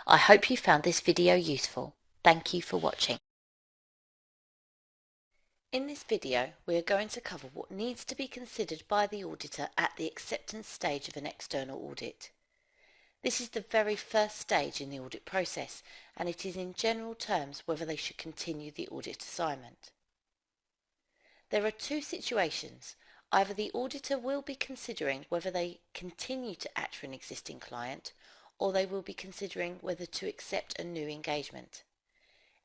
I hope you found this video useful. Thank you for watching. In this video, we are going to cover what needs to be considered by the auditor at the acceptance stage of an external audit. This is the very first stage in the audit process, and it is in general terms whether they should continue the audit assignment. There are two situations. Either the auditor will be considering whether they continue to act for an existing client, or they will be considering whether to accept a new engagement.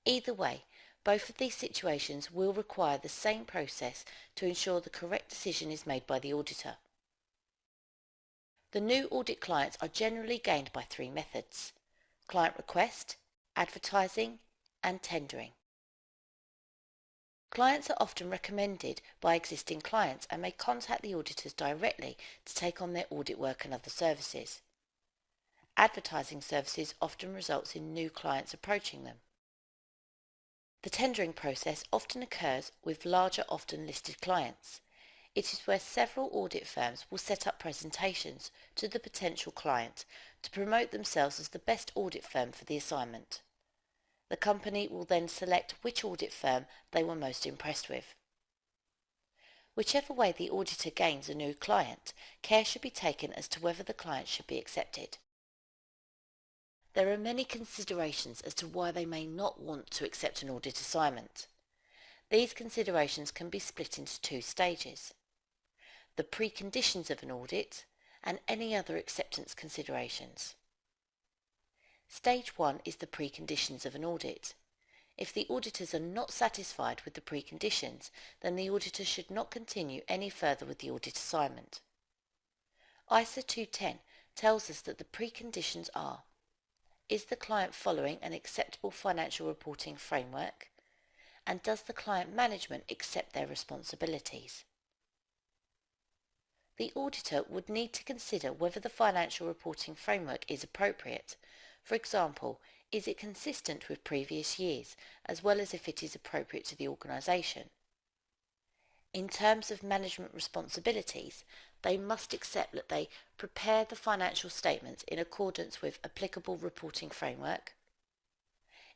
Either way, both of these situations will require the same process to ensure the correct decision is made by the auditor. The new audit clients are generally gained by three methods: client request, advertising, and tendering. Clients are often recommended by existing clients and may contact the auditors directly to take on their audit work and other services. Advertising services often results in new clients approaching them. The tendering process often occurs with larger, often listed clients. It is where several audit firms will set up presentations to the potential client to promote themselves as the best audit firm for the assignment. The company will then select which audit firm they were most impressed with. Whichever way the auditor gains a new client, care should be taken as to whether the client should be accepted. There are many considerations as to why they may not want to accept an audit assignment. These considerations can be split into two stages: the preconditions of an audit and any other acceptance considerations. Stage 1 is the preconditions of an audit. If the auditors are not satisfied with the preconditions, then the auditor should not continue any further with the audit assignment. ISA 210 tells us that the preconditions are: is the client following an acceptable financial reporting framework? And does the client management accept their responsibilities? The auditor would need to consider whether the financial reporting framework is appropriate. For example, is it consistent with previous years, as well as if it is appropriate to the organisation? In terms of management responsibilities, they must accept that they prepare the financial statements in accordance with applicable reporting framework,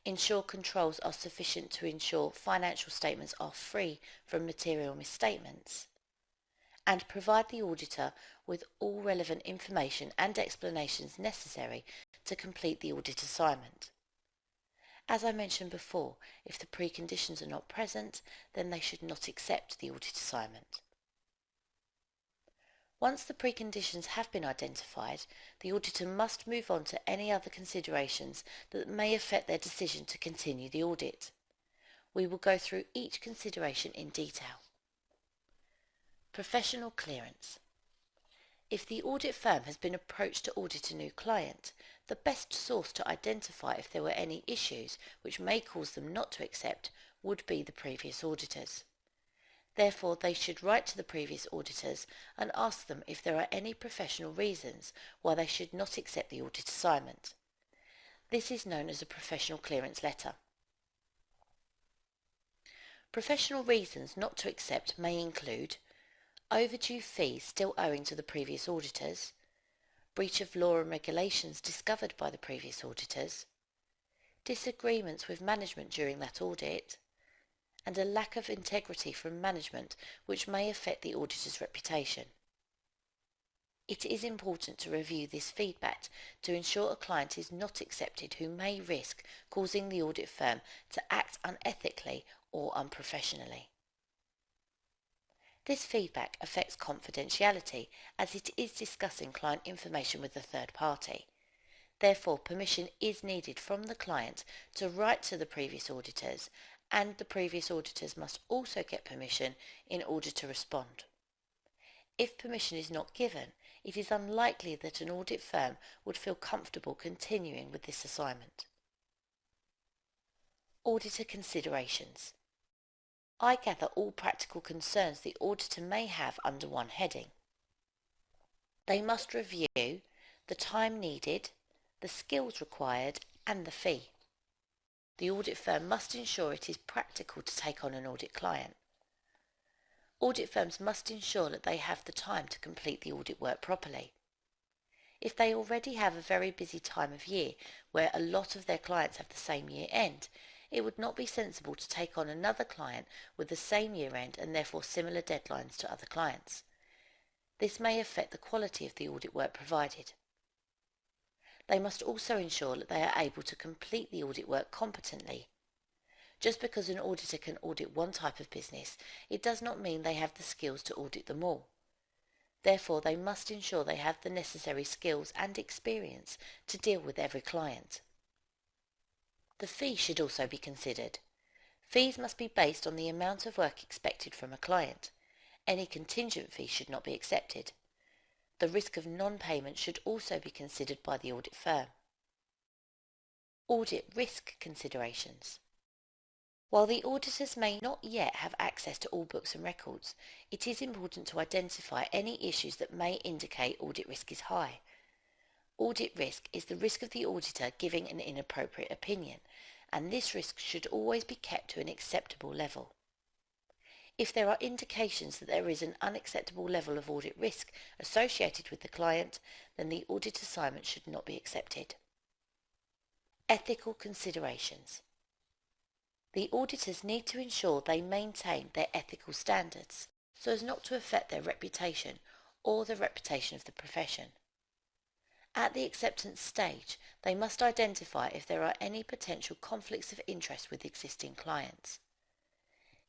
ensure controls are sufficient to ensure financial statements are free from material misstatements, and provide the auditor with all relevant information and explanations necessary to complete the audit assignment. As I mentioned before, if the preconditions are not present, then they should not accept the audit assignment. Once the preconditions have been identified, the auditor must move on to any other considerations that may affect their decision to continue the audit. We will go through each consideration in detail. Professional clearance. If the audit firm has been approached to audit a new client, the best source to identify if there were any issues which may cause them not to accept would be the previous auditors. Therefore, they should write to the previous auditors and ask them if there are any professional reasons why they should not accept the audit assignment. This is known as a professional clearance letter. Professional reasons not to accept may include overdue fees still owing to the previous auditors, breach of law and regulations discovered by the previous auditors, disagreements with management during that audit, and a lack of integrity from management which may affect the auditor's reputation. It is important to review this feedback to ensure a client is not accepted who may risk causing the audit firm to act unethically or unprofessionally. This feedback affects confidentiality as it is discussing client information with a third party. Therefore, permission is needed from the client to write to the previous auditors, and the previous auditors must also get permission in order to respond. If permission is not given, it is unlikely that an audit firm would feel comfortable continuing with this assignment. Auditor considerations. I gather all practical concerns the auditor may have under one heading. They must review the time needed, the skills required, and the fee. The audit firm must ensure it is practical to take on an audit client. Audit firms must ensure that they have the time to complete the audit work properly. If they already have a very busy time of year where a lot of their clients have the same year end, it would not be sensible to take on another client with the same year end and therefore similar deadlines to other clients. This may affect the quality of the audit work provided. They must also ensure that they are able to complete the audit work competently. Just because an auditor can audit one type of business, it does not mean they have the skills to audit them all. Therefore, they must ensure they have the necessary skills and experience to deal with every client. The fee should also be considered. Fees must be based on the amount of work expected from a client. Any contingent fee should not be accepted. The risk of non-payment should also be considered by the audit firm. Audit risk considerations. While the auditors may not yet have access to all books and records, it is important to identify any issues that may indicate audit risk is high. Audit risk is the risk of the auditor giving an inappropriate opinion, and this risk should always be kept to an acceptable level. If there are indications that there is an unacceptable level of audit risk associated with the client, then the audit assignment should not be accepted. Ethical considerations. The auditors need to ensure they maintain their ethical standards so as not to affect their reputation or the reputation of the profession. At the acceptance stage, they must identify if there are any potential conflicts of interest with existing clients.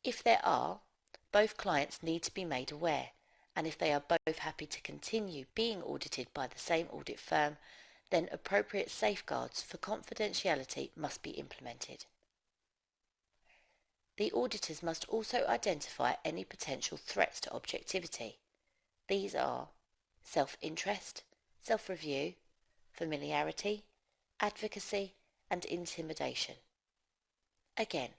If there are, both clients need to be made aware, and if they are both happy to continue being audited by the same audit firm, then appropriate safeguards for confidentiality must be implemented. The auditors must also identify any potential threats to objectivity. These are self-interest, self-review, familiarity, advocacy, and intimidation. Again,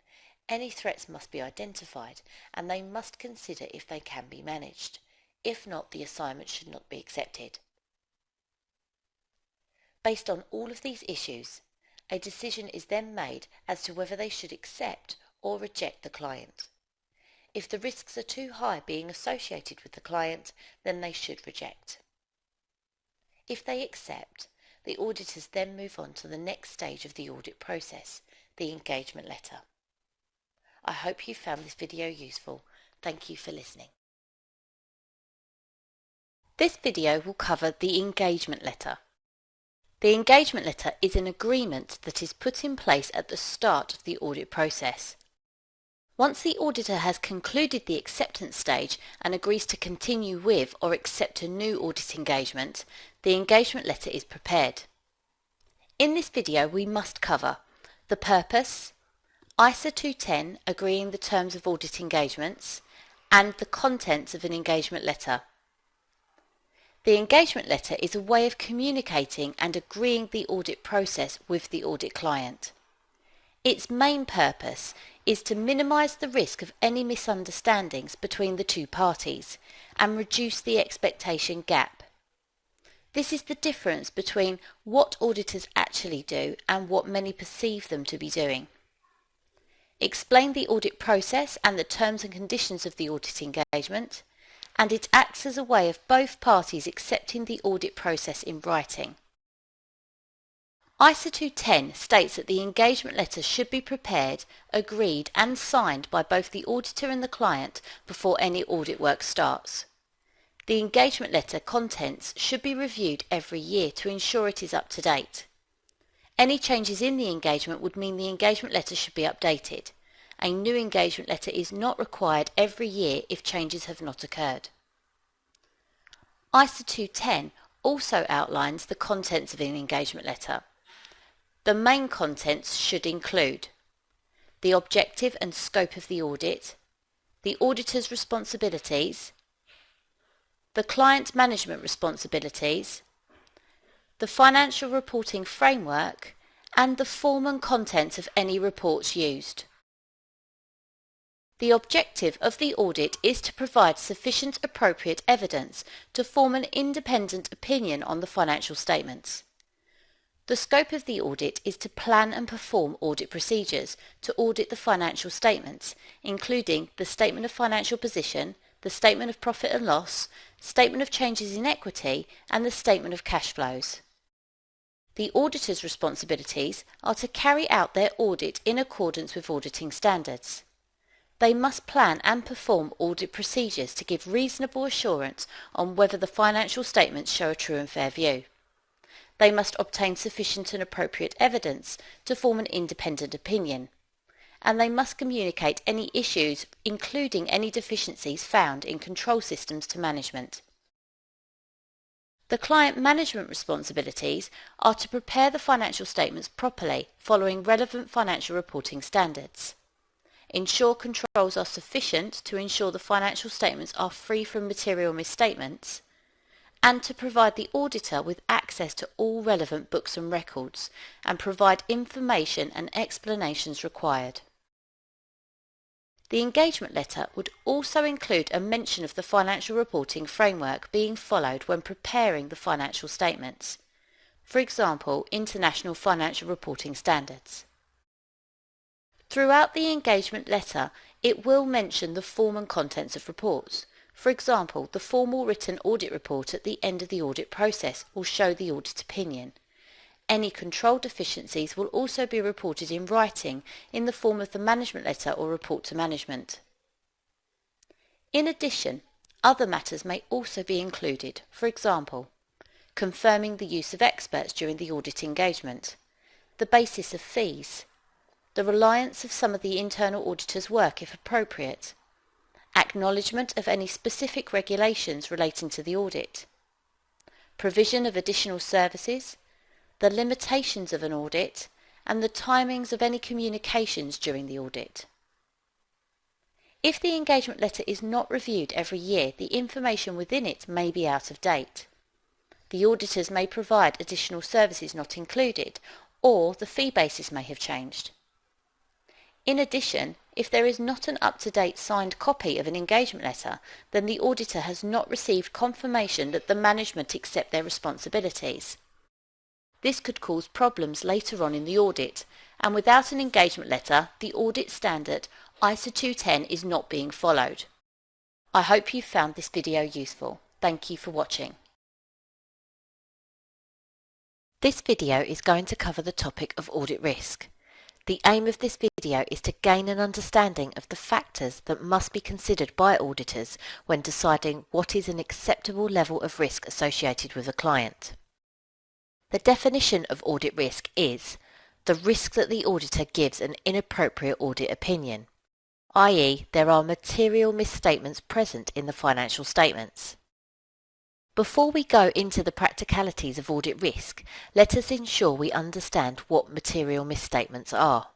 any threats must be identified and they must consider if they can be managed. If not, the assignment should not be accepted. Based on all of these issues, a decision is then made as to whether they should accept or reject the client. If the risks are too high being associated with the client, then they should reject. If they accept, the auditors then move on to the next stage of the audit process, the engagement letter. I hope you found this video useful. Thank you for listening. This video will cover the engagement letter. The engagement letter is an agreement that is put in place at the start of the audit process. Once the auditor has concluded the acceptance stage and agrees to continue with or accept a new audit engagement, the engagement letter is prepared. In this video we must cover the purpose, ISA 210 agreeing the terms of audit engagements, and the contents of an engagement letter. The engagement letter is a way of communicating and agreeing the audit process with the audit client. Its main purpose is to minimise the risk of any misunderstandings between the two parties and reduce the expectation gap. This is the difference between what auditors actually do and what many perceive them to be doing. Explain the audit process and the terms and conditions of the audit engagement, and it acts as a way of both parties accepting the audit process in writing. ISA 210 states that the engagement letter should be prepared, agreed and signed by both the auditor and the client before any audit work starts. The engagement letter contents should be reviewed every year to ensure it is up to date. Any changes in the engagement would mean the engagement letter should be updated. A new engagement letter is not required every year if changes have not occurred. ISA 210 also outlines the contents of an engagement letter. The main contents should include the objective and scope of the audit, the auditor's responsibilities, the client management responsibilities, the financial reporting framework, and the form and contents of any reports used. The objective of the audit is to provide sufficient appropriate evidence to form an independent opinion on the financial statements. The scope of the audit is to plan and perform audit procedures to audit the financial statements, including the Statement of Financial Position, the Statement of Profit and Loss, Statement of Changes in Equity, and the Statement of Cash Flows. The auditor's responsibilities are to carry out their audit in accordance with auditing standards. They must plan and perform audit procedures to give reasonable assurance on whether the financial statements show a true and fair view. They must obtain sufficient and appropriate evidence to form an independent opinion, and they must communicate any issues, including any deficiencies found in control systems, to management. The client management responsibilities are to prepare the financial statements properly following relevant financial reporting standards. Ensure controls are sufficient to ensure the financial statements are free from material misstatements, and to provide the auditor with access to all relevant books and records, and provide information and explanations required. The engagement letter would also include a mention of the financial reporting framework being followed when preparing the financial statements. For example, International Financial Reporting Standards. Throughout the engagement letter, it will mention the form and contents of reports. For example, the formal written audit report at the end of the audit process will show the audit opinion. Any control deficiencies will also be reported in writing in the form of the management letter or report to management. In addition, other matters may also be included, for example, confirming the use of experts during the audit engagement, the basis of fees, the reliance of some of the internal auditor's work if appropriate, acknowledgement of any specific regulations relating to the audit, provision of additional services, the limitations of an audit, and the timings of any communications during the audit. If the engagement letter is not reviewed every year, the information within it may be out of date. The auditors may provide additional services not included, or the fee basis may have changed. In addition, if there is not an up-to-date signed copy of an engagement letter, then the auditor has not received confirmation that the management accept their responsibilities. This could cause problems later on in the audit, and without an engagement letter, the audit standard ISA 210 is not being followed. I hope you found this video useful. Thank you for watching. This video is going to cover the topic of audit risk. The aim of this video is to gain an understanding of the factors that must be considered by auditors when deciding what is an acceptable level of risk associated with a client. The definition of audit risk is the risk that the auditor gives an inappropriate audit opinion, i.e. there are material misstatements present in the financial statements. Before we go into the practicalities of audit risk, let us ensure we understand what material misstatements are.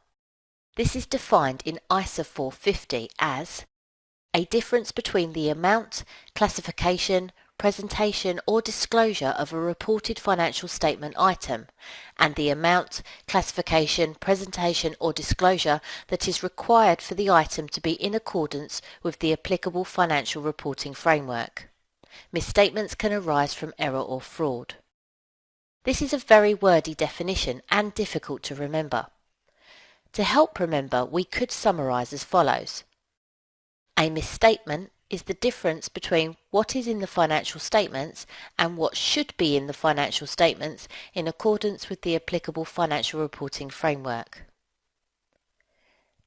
This is defined in ISA 450 as a difference between the amount, classification, presentation or disclosure of a reported financial statement item and the amount, classification, presentation or disclosure that is required for the item to be in accordance with the applicable financial reporting framework. Misstatements can arise from error or fraud. This is a very wordy definition and difficult to remember. To help remember, we could summarize as follows. A misstatement is the difference between what is in the financial statements and what should be in the financial statements in accordance with the applicable financial reporting framework.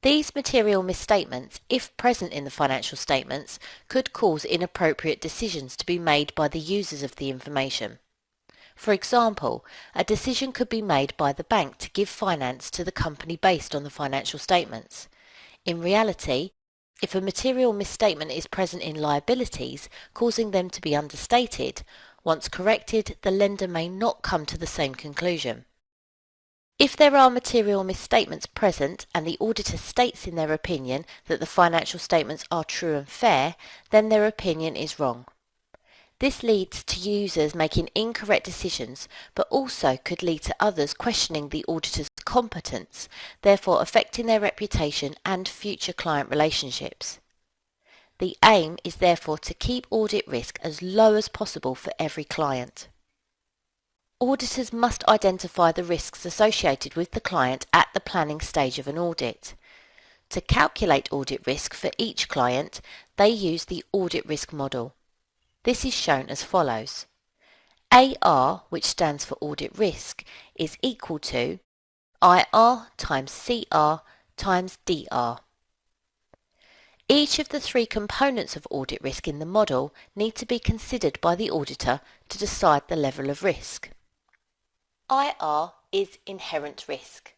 These material misstatements, if present in the financial statements, could cause inappropriate decisions to be made by the users of the information. For example, a decision could be made by the bank to give finance to the company based on the financial statements. In reality, if a material misstatement is present in liabilities, causing them to be understated, once corrected, the lender may not come to the same conclusion. If there are material misstatements present and the auditor states in their opinion that the financial statements are true and fair, then their opinion is wrong. This leads to users making incorrect decisions, but also could lead to others questioning the auditor's competence, therefore affecting their reputation and future client relationships. The aim is therefore to keep audit risk as low as possible for every client. Auditors must identify the risks associated with the client at the planning stage of an audit. To calculate audit risk for each client, they use the audit risk model. This is shown as follows. AR, which stands for audit risk, is equal to IR times CR times DR. Each of the three components of audit risk in the model need to be considered by the auditor to decide the level of risk. IR is inherent risk.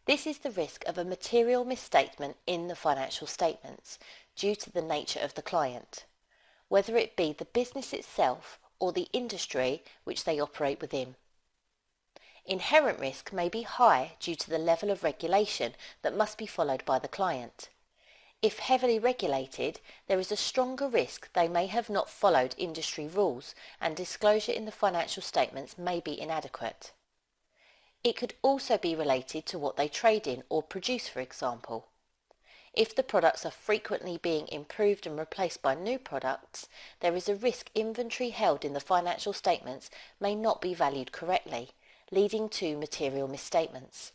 This is the risk of a material misstatement in the financial statements due to the nature of the client, whether it be the business itself or the industry which they operate within. Inherent risk may be high due to the level of regulation that must be followed by the client. If heavily regulated, there is a stronger risk they may have not followed industry rules and disclosure in the financial statements may be inadequate. It could also be related to what they trade in or produce, for example. If the products are frequently being improved and replaced by new products, there is a risk inventory held in the financial statements may not be valued correctly, leading to material misstatements.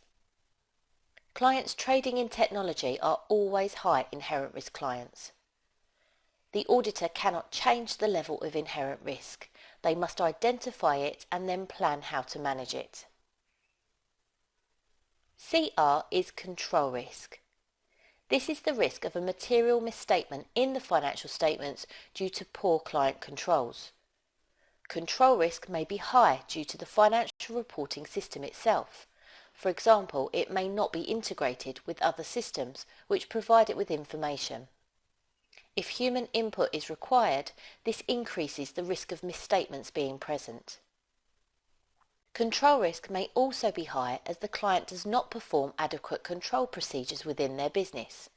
Clients trading in technology are always high inherent risk clients. The auditor cannot change the level of inherent risk. They must identify it and then plan how to manage it. CR is control risk. This is the risk of a material misstatement in the financial statements due to poor client controls. Control risk may be high due to the financial reporting system itself. For example, it may not be integrated with other systems which provide it with information. If human input is required, this increases the risk of misstatements being present. Control risk may also be high as the client does not perform adequate control procedures within their business.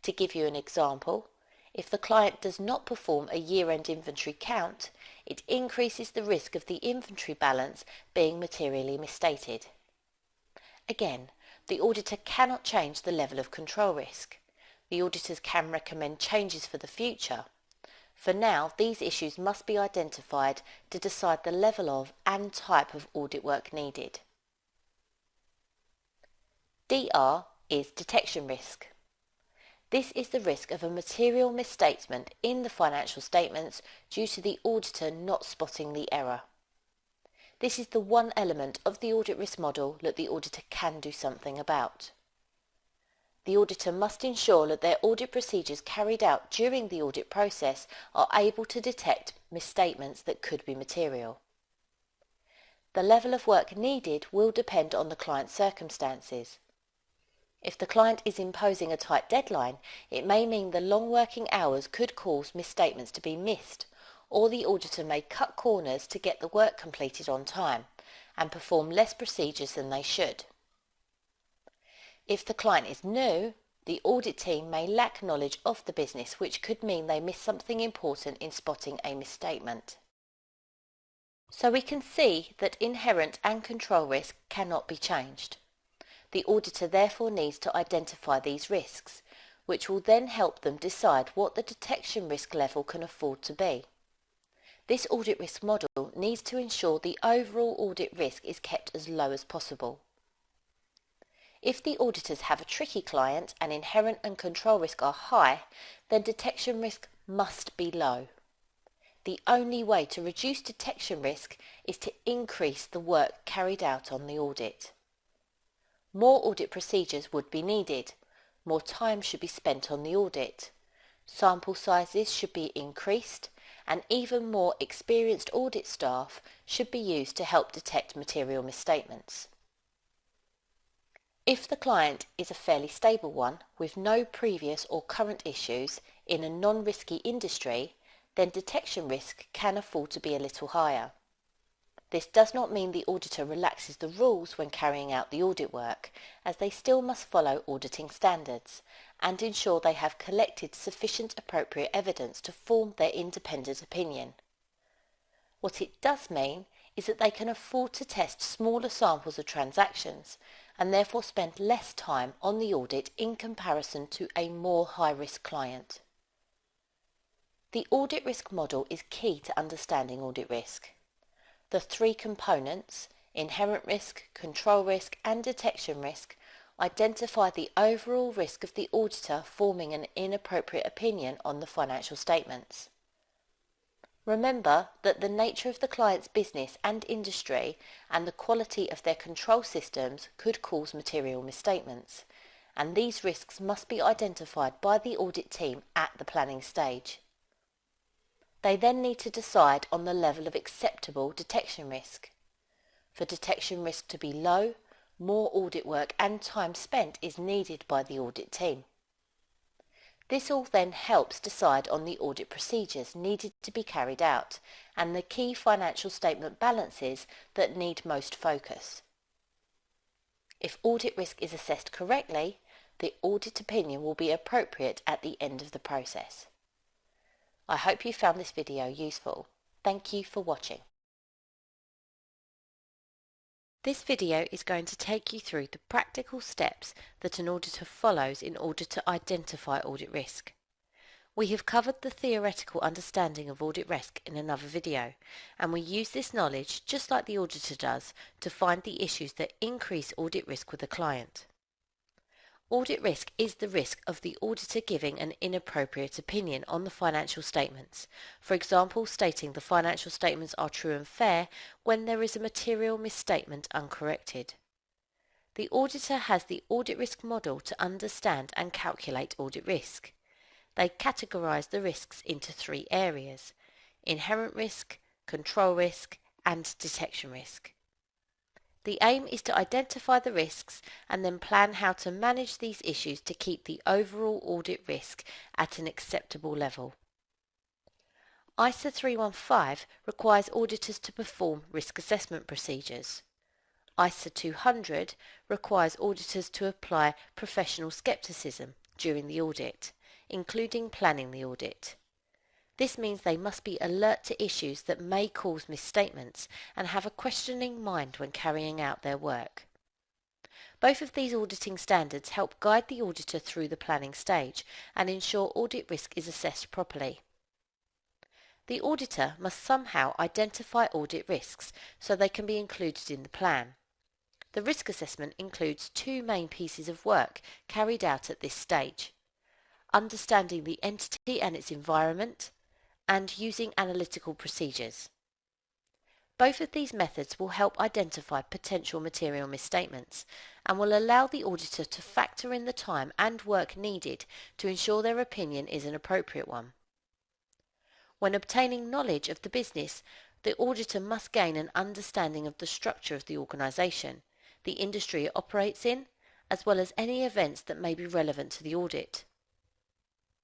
To give you an example, if the client does not perform a year-end inventory count, it increases the risk of the inventory balance being materially misstated. Again, the auditor cannot change the level of control risk. The auditors can recommend changes for the future. For now, these issues must be identified to decide the level of and type of audit work needed. DR is detection risk. This is the risk of a material misstatement in the financial statements due to the auditor not spotting the error. This is the one element of the audit risk model that the auditor can do something about. The auditor must ensure that their audit procedures carried out during the audit process are able to detect misstatements that could be material. The level of work needed will depend on the client's circumstances. If the client is imposing a tight deadline, it may mean the long working hours could cause misstatements to be missed, or the auditor may cut corners to get the work completed on time and perform less procedures than they should. If the client is new, the audit team may lack knowledge of the business, which could mean they miss something important in spotting a misstatement. So we can see that inherent and control risk cannot be changed. The auditor therefore needs to identify these risks, which will then help them decide what the detection risk level can afford to be. This audit risk model needs to ensure the overall audit risk is kept as low as possible. If the auditors have a tricky client and inherent and control risk are high, then detection risk must be low. The only way to reduce detection risk is to increase the work carried out on the audit. More audit procedures would be needed. More time should be spent on the audit. Sample sizes should be increased, and even more experienced audit staff should be used to help detect material misstatements. If the client is a fairly stable one with no previous or current issues in a non-risky industry, then detection risk can afford to be a little higher. This does not mean the auditor relaxes the rules when carrying out the audit work, as they still must follow auditing standards and ensure they have collected sufficient appropriate evidence to form their independent opinion. What it does mean is that they can afford to test smaller samples of transactions and therefore spend less time on the audit in comparison to a more high-risk client. The audit risk model is key to understanding audit risk. The three components, inherent risk, control risk and detection risk, identify the overall risk of the auditor forming an inappropriate opinion on the financial statements. Remember that the nature of the client's business and industry and the quality of their control systems could cause material misstatements, and these risks must be identified by the audit team at the planning stage. They then need to decide on the level of acceptable detection risk. For detection risk to be low, more audit work and time spent is needed by the audit team. This all then helps decide on the audit procedures needed to be carried out and the key financial statement balances that need most focus. If audit risk is assessed correctly, the audit opinion will be appropriate at the end of the process. I hope you found this video useful. Thank you for watching. This video is going to take you through the practical steps that an auditor follows in order to identify audit risk. We have covered the theoretical understanding of audit risk in another video, and we use this knowledge, just like the auditor does, to find the issues that increase audit risk with a client. Audit risk is the risk of the auditor giving an inappropriate opinion on the financial statements, for example stating the financial statements are true and fair when there is a material misstatement uncorrected. The auditor has the audit risk model to understand and calculate audit risk. They categorise the risks into three areas: inherent risk, control risk and detection risk. The aim is to identify the risks and then plan how to manage these issues to keep the overall audit risk at an acceptable level. ISA 315 requires auditors to perform risk assessment procedures. ISA 200 requires auditors to apply professional skepticism during the audit, including planning the audit. This means they must be alert to issues that may cause misstatements and have a questioning mind when carrying out their work. Both of these auditing standards help guide the auditor through the planning stage and ensure audit risk is assessed properly. The auditor must somehow identify audit risks so they can be included in the plan. The risk assessment includes two main pieces of work carried out at this stage: understanding the entity and its environment, and using analytical procedures. Both of these methods will help identify potential material misstatements and will allow the auditor to factor in the time and work needed to ensure their opinion is an appropriate one. When obtaining knowledge of the business, the auditor must gain an understanding of the structure of the organisation, the industry it operates in, as well as any events that may be relevant to the audit.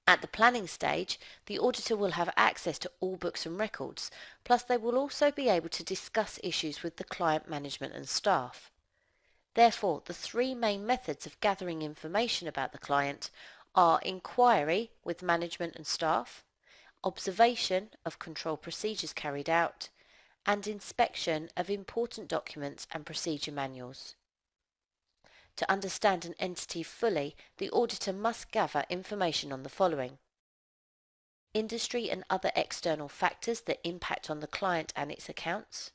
At the planning stage, the auditor will have access to all books and records, plus they will also be able to discuss issues with the client management and staff. Therefore, the three main methods of gathering information about the client are inquiry with management and staff, observation of control procedures carried out, and inspection of important documents and procedure manuals. To understand an entity fully, the auditor must gather information on the following: industry and other external factors that impact on the client and its accounts,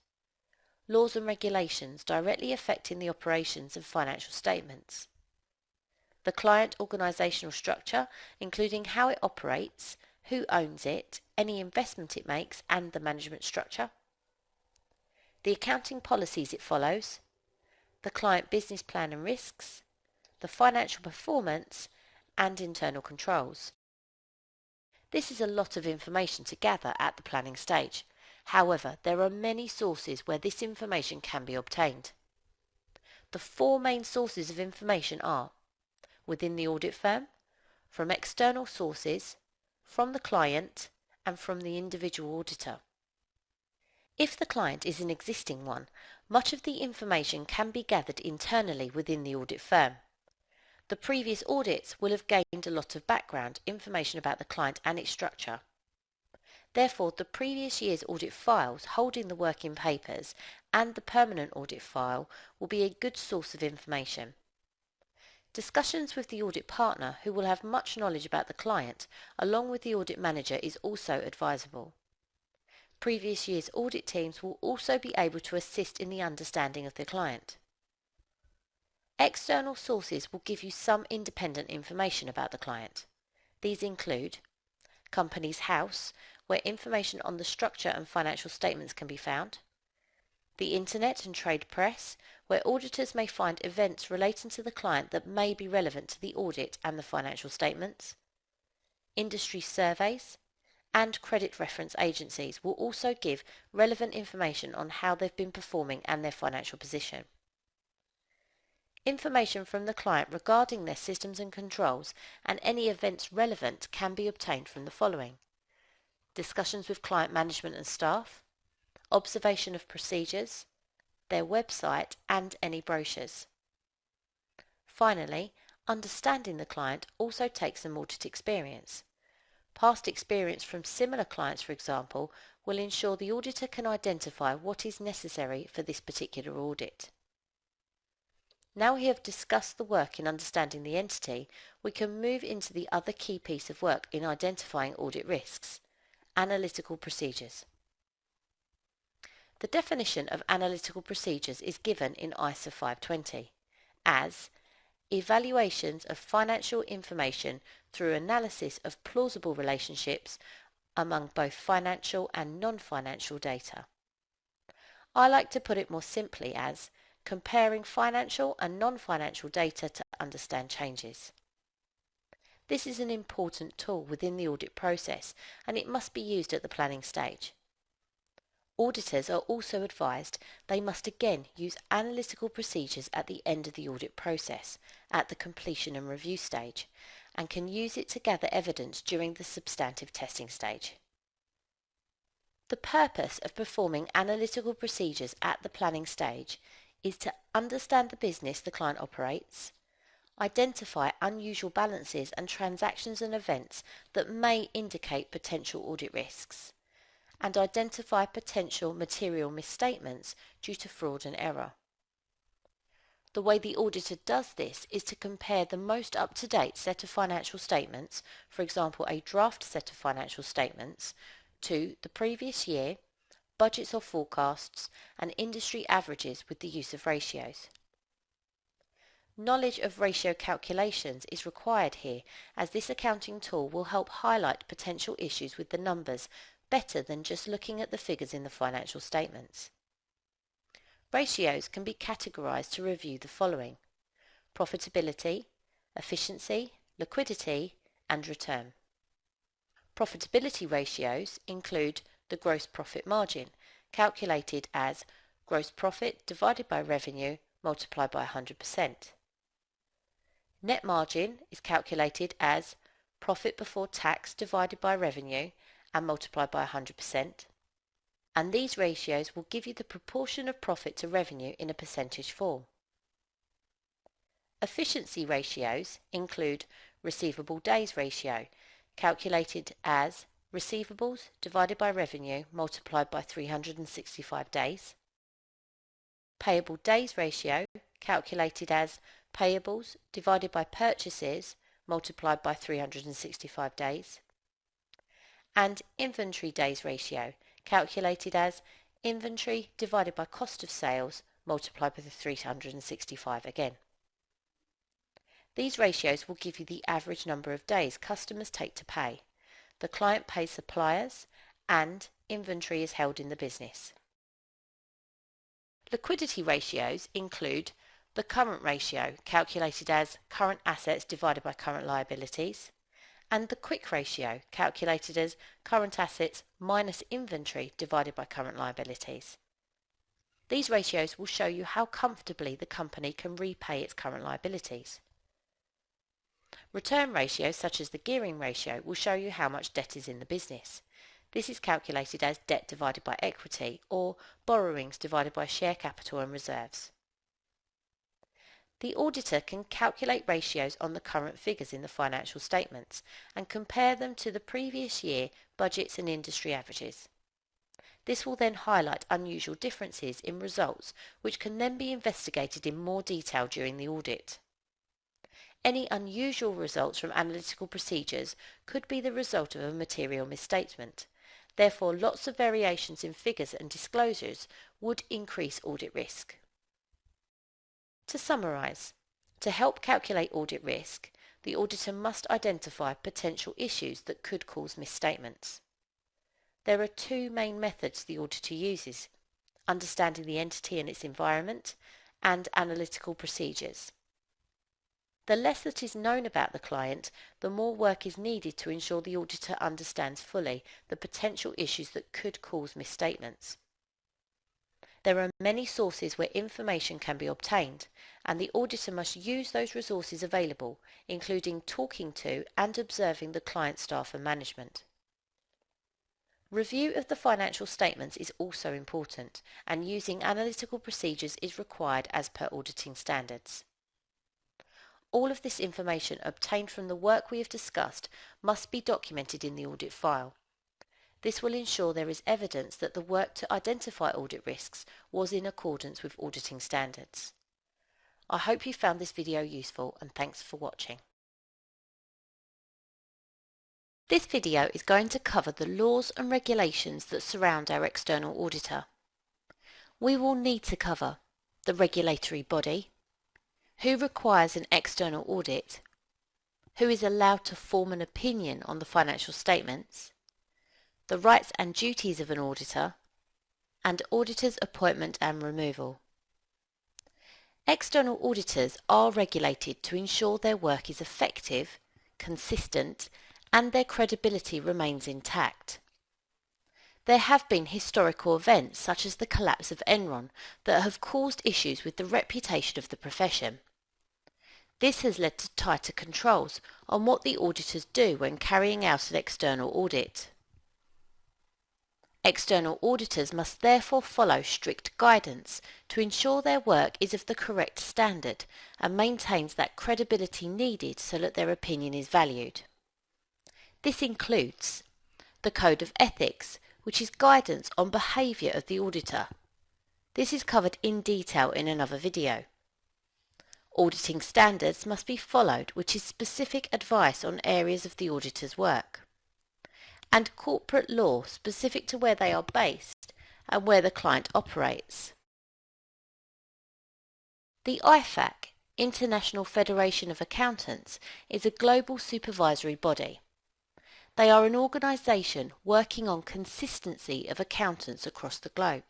laws and regulations directly affecting the operations and financial statements, the client organisational structure, including how it operates, who owns it, any investment it makes, and the management structure, the accounting policies it follows, the client business plan and risks, the financial performance, and internal controls. This is a lot of information to gather at the planning stage. However, there are many sources where this information can be obtained. The four main sources of information are within the audit firm, from external sources, from the client, and from the individual auditor. If the client is an existing one, much of the information can be gathered internally within the audit firm. The previous audits will have gained a lot of background information about the client and its structure. Therefore, the previous year's audit files holding the working papers and the permanent audit file will be a good source of information. Discussions with the audit partner, who will have much knowledge about the client, along with the audit manager, is also advisable. Previous year's audit teams will also be able to assist in the understanding of the client. External sources will give you some independent information about the client. These include Companies House, where information on the structure and financial statements can be found, the Internet and trade press, where auditors may find events relating to the client that may be relevant to the audit and the financial statements, industry surveys, and credit reference agencies will also give relevant information on how they've been performing and their financial position. Information from the client regarding their systems and controls and any events relevant can be obtained from the following: discussions with client management and staff, observation of procedures, their website and any brochures. Finally, understanding the client also takes some audit experience. Past experience from similar clients, for example, will ensure the auditor can identify what is necessary for this particular audit. Now we have discussed the work in understanding the entity, we can move into the other key piece of work in identifying audit risks: analytical procedures. The definition of analytical procedures is given in ISA 520 as evaluations of financial information through analysis of plausible relationships among both financial and non-financial data. I like to put it more simply as comparing financial and non-financial data to understand changes. This is an important tool within the audit process and it must be used at the planning stage. Auditors are also advised they must again use analytical procedures at the end of the audit process, at the completion and review stage, and can use it to gather evidence during the substantive testing stage. The purpose of performing analytical procedures at the planning stage is to understand the business the client operates, identify unusual balances and transactions and events that may indicate potential audit risks, and identify potential material misstatements due to fraud and error. The way the auditor does this is to compare the most up-to-date set of financial statements, for example a draft set of financial statements, to the previous year, budgets or forecasts, and industry averages with the use of ratios. Knowledge of ratio calculations is required here, as this accounting tool will help highlight potential issues with the numbers better than just looking at the figures in the financial statements. Ratios can be categorized to review the following: profitability, efficiency, liquidity, and return. Profitability ratios include the gross profit margin, calculated as gross profit divided by revenue multiplied by 100%. Net margin is calculated as profit before tax divided by revenue and multiplied by 100%. And these ratios will give you the proportion of profit to revenue in a percentage form. Efficiency ratios include receivable days ratio, calculated as receivables divided by revenue multiplied by 365 days. Payable days ratio, calculated as payables divided by purchases multiplied by 365 days. And inventory days ratio, calculated as inventory divided by cost of sales multiplied by the 365 again. These ratios will give you the average number of days customers take to pay, the client pays suppliers, and inventory is held in the business. Liquidity ratios include the current ratio, calculated as current assets divided by current liabilities, and the quick ratio, calculated as current assets minus inventory divided by current liabilities. These ratios will show you how comfortably the company can repay its current liabilities. Return ratios, such as the gearing ratio, will show you how much debt is in the business. This is calculated as debt divided by equity, or borrowings divided by share capital and reserves. The auditor can calculate ratios on the current figures in the financial statements and compare them to the previous year budgets and industry averages. This will then highlight unusual differences in results, which can then be investigated in more detail during the audit. Any unusual results from analytical procedures could be the result of a material misstatement. Therefore, lots of variations in figures and disclosures would increase audit risk. To summarise, to help calculate audit risk, the auditor must identify potential issues that could cause misstatements. There are two main methods the auditor uses: understanding the entity and its environment, and analytical procedures. The less that is known about the client, the more work is needed to ensure the auditor understands fully the potential issues that could cause misstatements. There are many sources where information can be obtained, and the auditor must use those resources available, including talking to and observing the client, staff and management. Review of the financial statements is also important, and using analytical procedures is required as per auditing standards. All of this information obtained from the work we have discussed must be documented in the audit file. This will ensure there is evidence that the work to identify audit risks was in accordance with auditing standards. I hope you found this video useful, and thanks for watching. This video is going to cover the laws and regulations that surround our external auditor. We will need to cover the regulatory body, who requires an external audit, who is allowed to form an opinion on the financial statements, the rights and duties of an auditor, and auditor's appointment and removal. External auditors are regulated to ensure their work is effective, consistent, and their credibility remains intact. There have been historical events such as the collapse of Enron that have caused issues with the reputation of the profession. This has led to tighter controls on what the auditors do when carrying out an external audit. External auditors must therefore follow strict guidance to ensure their work is of the correct standard and maintains that credibility needed so that their opinion is valued. This includes the Code of Ethics, which is guidance on behaviour of the auditor. This is covered in detail in another video. Auditing standards must be followed, which is specific advice on areas of the auditor's work. And corporate law, specific to where they are based and where the client operates. The IFAC, International Federation of Accountants, is a global supervisory body. They are an organisation working on consistency of accountants across the globe.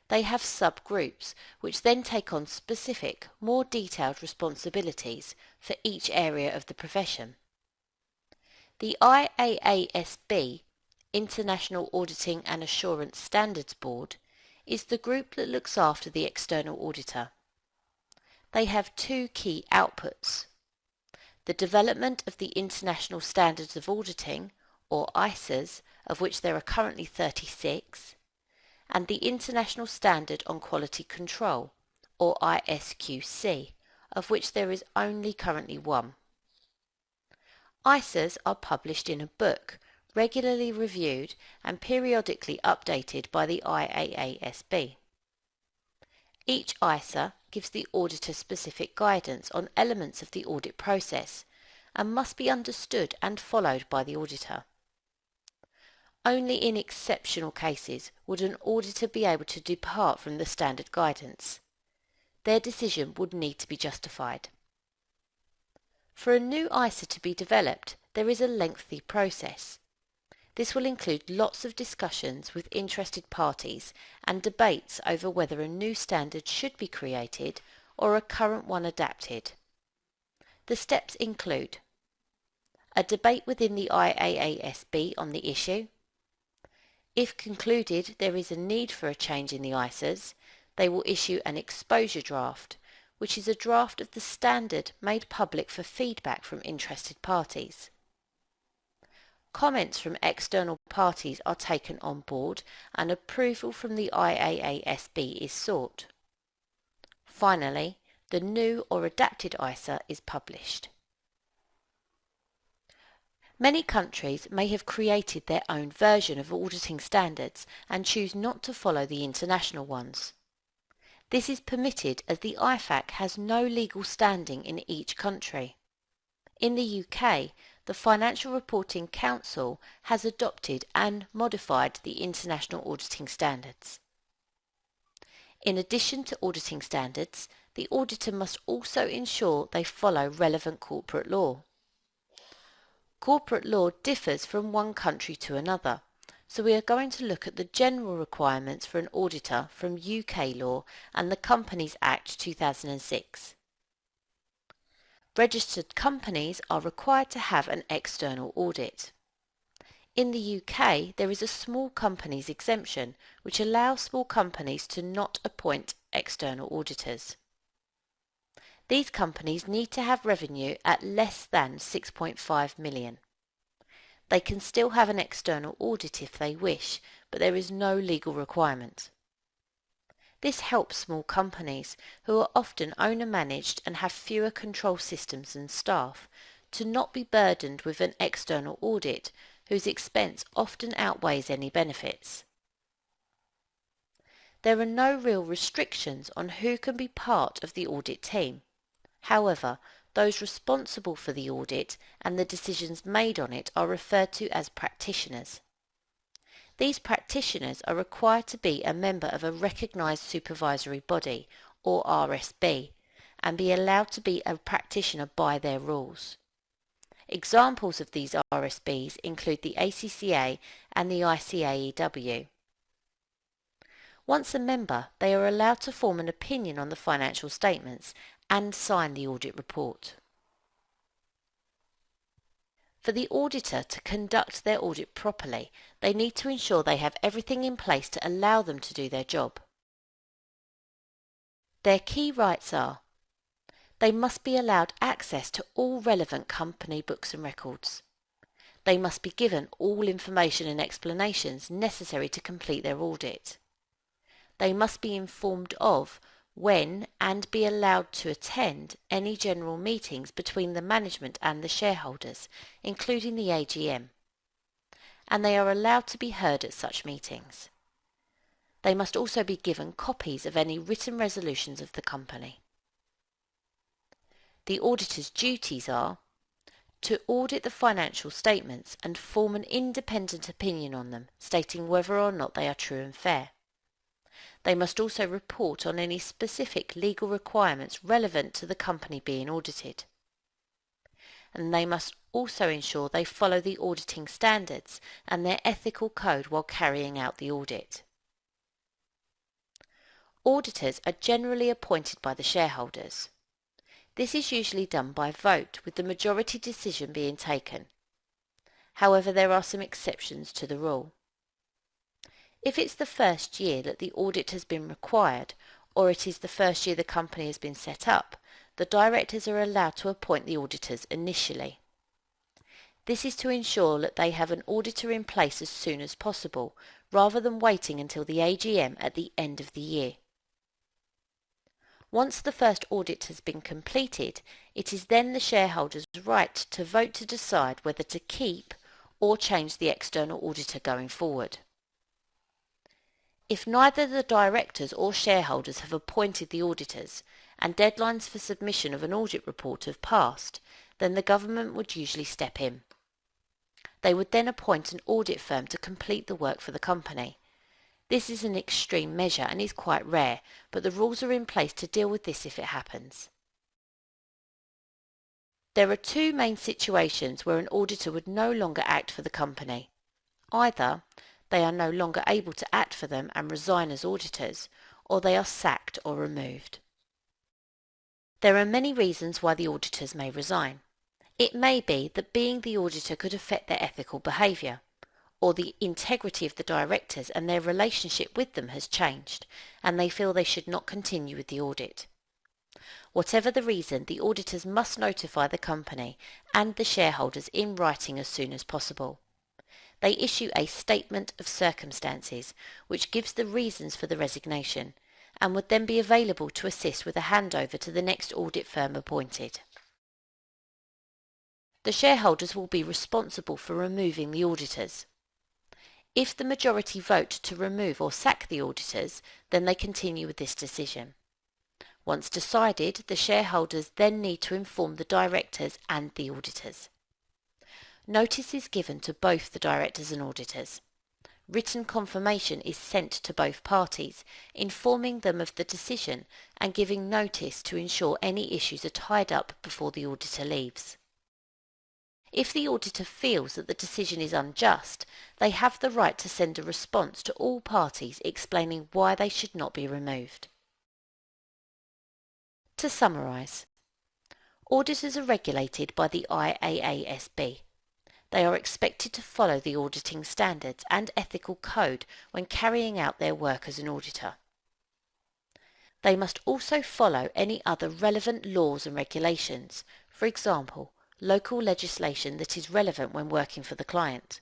They have subgroups which then take on specific, more detailed responsibilities for each area of the profession. The IAASB, International Auditing and Assurance Standards Board, is the group that looks after the external auditor. They have two key outputs: the development of the International Standards of Auditing, or ISAs, of which there are currently 36, and the International Standard on Quality Control, or ISQC, of which there is only currently one. ISAs are published in a book, regularly reviewed and periodically updated by the IAASB. Each ISA gives the auditor specific guidance on elements of the audit process and must be understood and followed by the auditor. Only in exceptional cases would an auditor be able to depart from the standard guidance. Their decision would need to be justified. For a new ISA to be developed, there is a lengthy process. This will include lots of discussions with interested parties and debates over whether a new standard should be created or a current one adapted. The steps include a debate within the IAASB on the issue. If concluded there is a need for a change in the ISAs, they will issue an exposure draft, which is a draft of the standard made public for feedback from interested parties. Comments from external parties are taken on board and approval from the IAASB is sought. Finally, the new or adapted ISA is published. Many countries may have created their own version of auditing standards and choose not to follow the international ones. This is permitted as the IFAC has no legal standing in each country. In the UK, the Financial Reporting Council has adopted and modified the International Auditing Standards. In addition to auditing standards, the auditor must also ensure they follow relevant corporate law. Corporate law differs from one country to another, so we are going to look at the general requirements for an auditor from UK law and the Companies Act 2006. Registered companies are required to have an external audit. In the UK, there is a small companies exemption, which allows small companies to not appoint external auditors. These companies need to have revenue at less than 6.5 million. They can still have an external audit if they wish, but there is no legal requirement. This helps small companies, who are often owner-managed and have fewer control systems and staff, to not be burdened with an external audit whose expense often outweighs any benefits. There are no real restrictions on who can be part of the audit team. However, those responsible for the audit and the decisions made on it are referred to as practitioners. These practitioners are required to be a member of a recognised supervisory body, or RSB, and be allowed to be a practitioner by their rules. Examples of these RSBs include the ACCA and the ICAEW. Once a member, they are allowed to form an opinion on the financial statements and sign the audit report. For the auditor to conduct their audit properly, they need to ensure they have everything in place to allow them to do their job. Their key rights are: they must be allowed access to all relevant company books and records. They must be given all information and explanations necessary to complete their audit. They must be informed of when and be allowed to attend any general meetings between the management and the shareholders, including the AGM, and they are allowed to be heard at such meetings. They must also be given copies of any written resolutions of the company. The auditor's duties are to audit the financial statements and form an independent opinion on them, stating whether or not they are true and fair. They must also report on any specific legal requirements relevant to the company being audited. And they must also ensure they follow the auditing standards and their ethical code while carrying out the audit. Auditors are generally appointed by the shareholders. This is usually done by vote, with the majority decision being taken. However, there are some exceptions to the rule. If it's the first year that the audit has been required, or it is the first year the company has been set up, the directors are allowed to appoint the auditors initially. This is to ensure that they have an auditor in place as soon as possible, rather than waiting until the AGM at the end of the year. Once the first audit has been completed, it is then the shareholders' right to vote to decide whether to keep or change the external auditor going forward. If neither the directors or shareholders have appointed the auditors, and deadlines for submission of an audit report have passed, then the government would usually step in. They would then appoint an audit firm to complete the work for the company. This is an extreme measure and is quite rare, but the rules are in place to deal with this if it happens. There are two main situations where an auditor would no longer act for the company. Either they are no longer able to act for them and resign as auditors, or they are sacked or removed. There are many reasons why the auditors may resign. It may be that being the auditor could affect their ethical behaviour, or the integrity of the directors and their relationship with them has changed, and they feel they should not continue with the audit. Whatever the reason, the auditors must notify the company and the shareholders in writing as soon as possible. They issue a statement of circumstances, which gives the reasons for the resignation, and would then be available to assist with a handover to the next audit firm appointed. The shareholders will be responsible for removing the auditors. If the majority vote to remove or sack the auditors, then they continue with this decision. Once decided, the shareholders then need to inform the directors and the auditors. Notice is given to both the directors and auditors. Written confirmation is sent to both parties, informing them of the decision and giving notice to ensure any issues are tied up before the auditor leaves. If the auditor feels that the decision is unjust, they have the right to send a response to all parties explaining why they should not be removed. To summarise, auditors are regulated by the IAASB. They are expected to follow the auditing standards and ethical code when carrying out their work as an auditor. They must also follow any other relevant laws and regulations, for example, local legislation that is relevant when working for the client.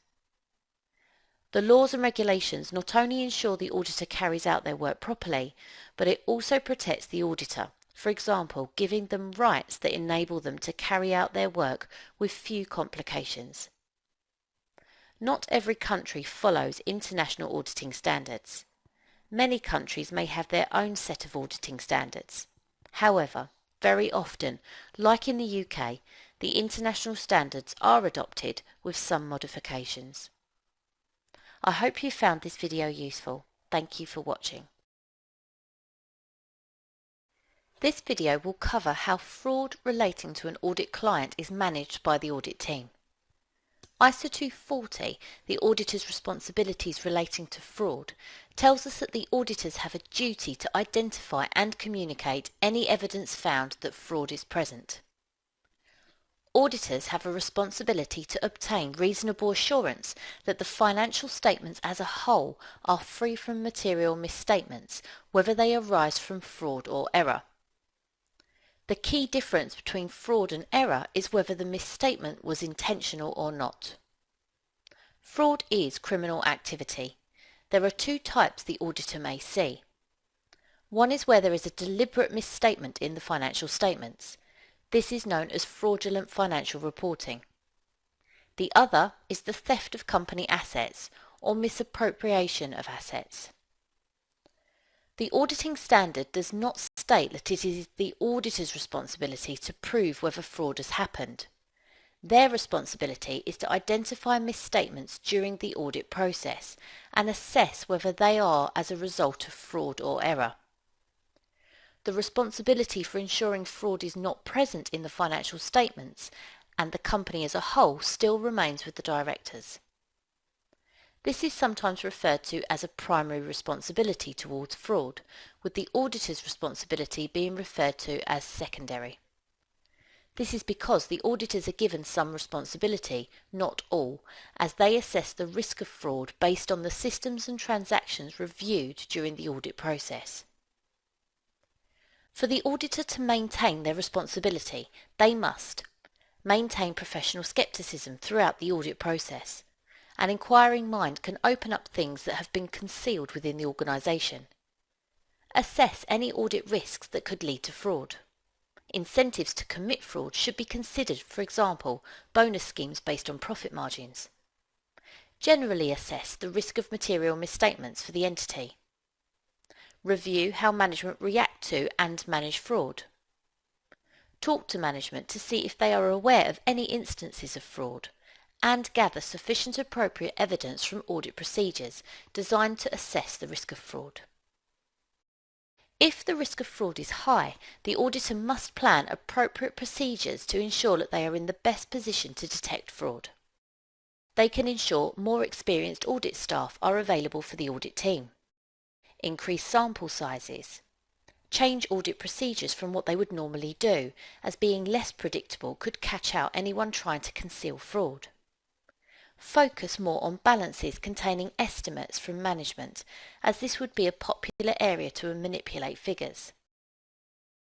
The laws and regulations not only ensure the auditor carries out their work properly, but it also protects the auditor, for example, giving them rights that enable them to carry out their work with few complications. Not every country follows international auditing standards. Many countries may have their own set of auditing standards. However, very often, like in the UK, the international standards are adopted with some modifications. I hope you found this video useful. Thank you for watching. This video will cover how fraud relating to an audit client is managed by the audit team. ISO 240, the auditor's responsibilities relating to fraud, tells us that the auditors have a duty to identify and communicate any evidence found that fraud is present. Auditors have a responsibility to obtain reasonable assurance that the financial statements as a whole are free from material misstatements, whether they arise from fraud or error. The key difference between fraud and error is whether the misstatement was intentional or not. Fraud is criminal activity. There are two types the auditor may see. One is where there is a deliberate misstatement in the financial statements. This is known as fraudulent financial reporting. The other is the theft of company assets or misappropriation of assets. The auditing standard does not state that it is the auditor's responsibility to prove whether fraud has happened. Their responsibility is to identify misstatements during the audit process and assess whether they are as a result of fraud or error. The responsibility for ensuring fraud is not present in the financial statements and the company as a whole still remains with the directors. This is sometimes referred to as a primary responsibility towards fraud, with the auditor's responsibility being referred to as secondary. This is because the auditors are given some responsibility, not all, as they assess the risk of fraud based on the systems and transactions reviewed during the audit process. For the auditor to maintain their responsibility, they must maintain professional skepticism throughout the audit process. An inquiring mind can open up things that have been concealed within the organisation. Assess any audit risks that could lead to fraud. Incentives to commit fraud should be considered, for example, bonus schemes based on profit margins. Generally assess the risk of material misstatements for the entity. Review how management react to and manage fraud. Talk to management to see if they are aware of any instances of fraud, and gather sufficient appropriate evidence from audit procedures designed to assess the risk of fraud. If the risk of fraud is high, the auditor must plan appropriate procedures to ensure that they are in the best position to detect fraud. They can ensure more experienced audit staff are available for the audit team. Increase sample sizes. Change audit procedures from what they would normally do, as being less predictable could catch out anyone trying to conceal fraud. Focus more on balances containing estimates from management, as this would be a popular area to manipulate figures.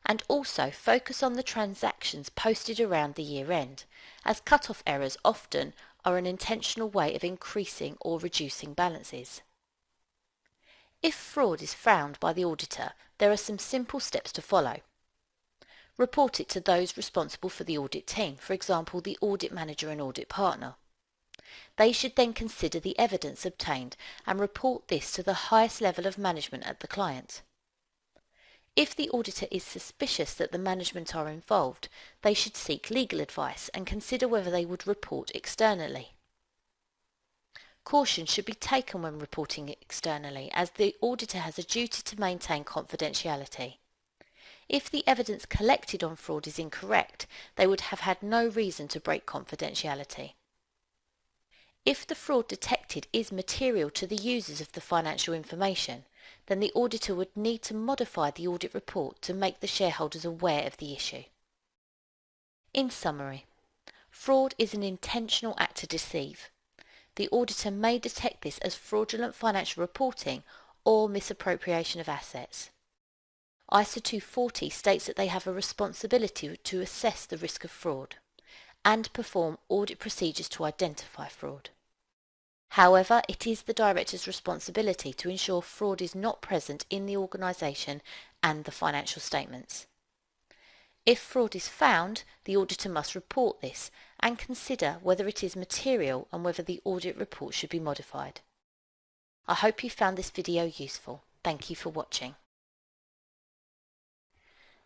And also focus on the transactions posted around the year end, as cut-off errors often are an intentional way of increasing or reducing balances. If fraud is found by the auditor, there are some simple steps to follow. Report it to those responsible for the audit team, for example the audit manager and audit partner. They should then consider the evidence obtained and report this to the highest level of management at the client. If the auditor is suspicious that the management are involved, they should seek legal advice and consider whether they would report externally. Caution should be taken when reporting externally, as the auditor has a duty to maintain confidentiality. If the evidence collected on fraud is incorrect, they would have had no reason to break confidentiality. If the fraud detected is material to the users of the financial information, then the auditor would need to modify the audit report to make the shareholders aware of the issue. In summary, fraud is an intentional act to deceive. The auditor may detect this as fraudulent financial reporting or misappropriation of assets. ISO 240 states that they have a responsibility to assess the risk of fraud and perform audit procedures to identify fraud. However, it is the director's responsibility to ensure fraud is not present in the organisation and the financial statements. If fraud is found, the auditor must report this and consider whether it is material and whether the audit report should be modified. I hope you found this video useful. Thank you for watching.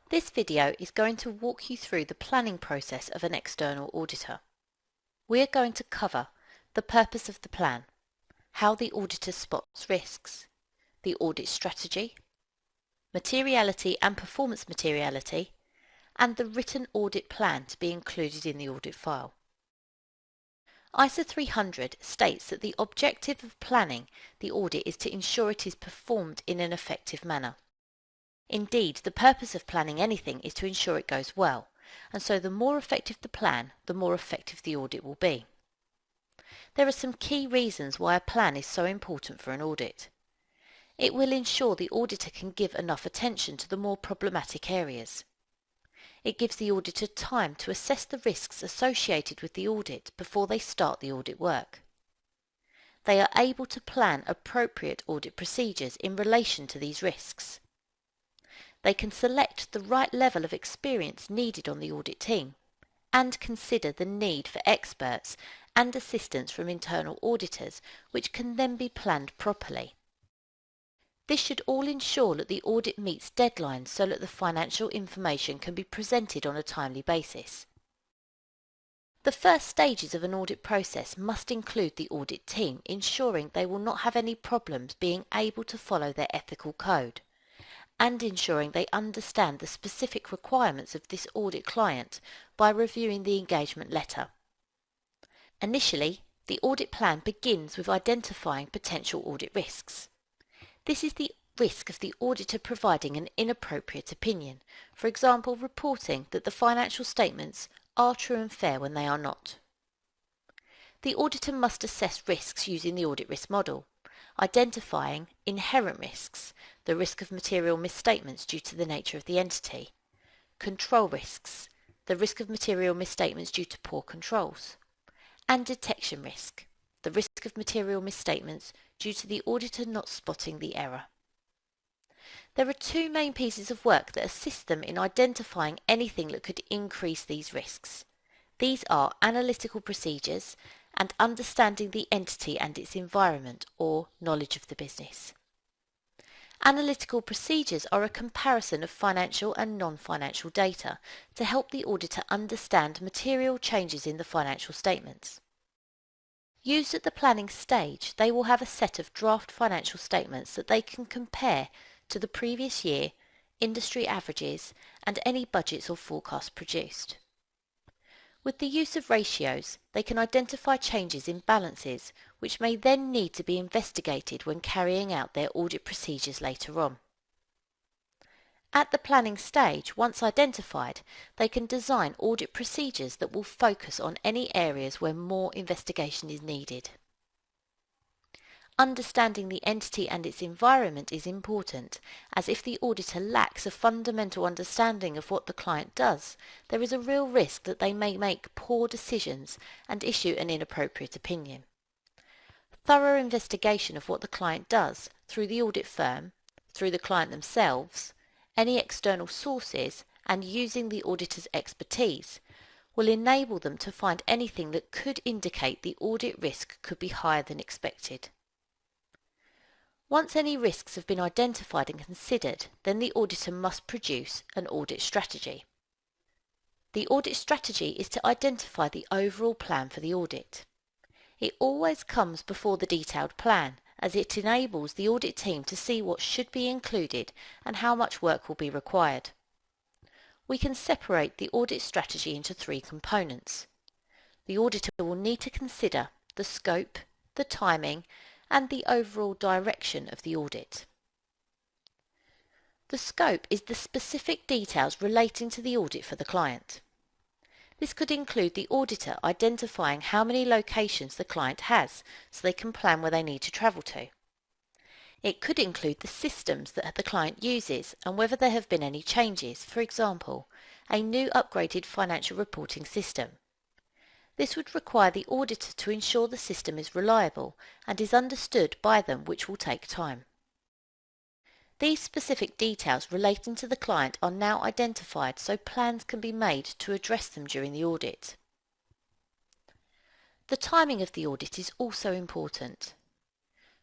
This video is going to walk you through the planning process of an external auditor. We are going to cover the purpose of the plan, how the auditor spots risks, the audit strategy, materiality and performance materiality, and the written audit plan to be included in the audit file. ISO 300 states that the objective of planning the audit is to ensure it is performed in an effective manner. Indeed, the purpose of planning anything is to ensure it goes well, and so the more effective the plan, the more effective the audit will be. There are some key reasons why a plan is so important for an audit. It will ensure the auditor can give enough attention to the more problematic areas. It gives the auditor time to assess the risks associated with the audit before they start the audit work. They are able to plan appropriate audit procedures in relation to these risks. They can select the right level of experience needed on the audit team and consider the need for experts and assistance from internal auditors, which can then be planned properly. This should all ensure that the audit meets deadlines so that the financial information can be presented on a timely basis. The first stages of an audit process must include the audit team, ensuring they will not have any problems being able to follow their ethical code, and ensuring they understand the specific requirements of this audit client by reviewing the engagement letter. Initially, the audit plan begins with identifying potential audit risks. This is the risk of the auditor providing an inappropriate opinion, for example reporting that the financial statements are true and fair when they are not. The auditor must assess risks using the audit risk model, identifying inherent risks, the risk of material misstatements due to the nature of the entity, control risks, the risk of material misstatements due to poor controls, and detection risk, the risk of material misstatements due to the auditor not spotting the error. There are two main pieces of work that assist them in identifying anything that could increase these risks. These are analytical procedures and understanding the entity and its environment, or knowledge of the business. Analytical procedures are a comparison of financial and non-financial data to help the auditor understand material changes in the financial statements. Used at the planning stage, they will have a set of draft financial statements that they can compare to the previous year, industry averages, and any budgets or forecasts produced. With the use of ratios, they can identify changes in balances, which may then need to be investigated when carrying out their audit procedures later on. At the planning stage, once identified, they can design audit procedures that will focus on any areas where more investigation is needed. Understanding the entity and its environment is important, as if the auditor lacks a fundamental understanding of what the client does, there is a real risk that they may make poor decisions and issue an inappropriate opinion. Thorough investigation of what the client does through the audit firm, through the client themselves, any external sources, and using the auditor's expertise will enable them to find anything that could indicate the audit risk could be higher than expected. Once any risks have been identified and considered, then the auditor must produce an audit strategy. The audit strategy is to identify the overall plan for the audit. It always comes before the detailed plan, as it enables the audit team to see what should be included and how much work will be required. We can separate the audit strategy into three components. The auditor will need to consider the scope, the timing, and the overall direction of the audit. The scope is the specific details relating to the audit for the client. This could include the auditor identifying how many locations the client has so they can plan where they need to travel to. It could include the systems that the client uses and whether there have been any changes, for example, a new upgraded financial reporting system. This would require the auditor to ensure the system is reliable and is understood by them, which will take time. These specific details relating to the client are now identified so plans can be made to address them during the audit. The timing of the audit is also important.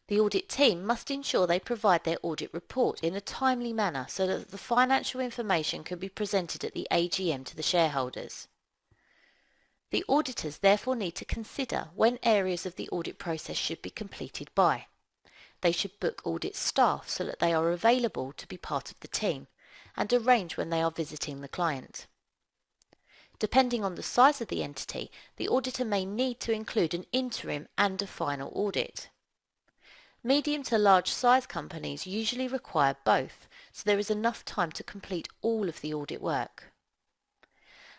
The audit team must ensure they provide their audit report in a timely manner so that the financial information can be presented at the AGM to the shareholders. The auditors therefore need to consider when areas of the audit process should be completed by. They should book audit staff so that they are available to be part of the team and arrange when they are visiting the client. Depending on the size of the entity, the auditor may need to include an interim and a final audit. Medium to large size companies usually require both, so there is enough time to complete all of the audit work.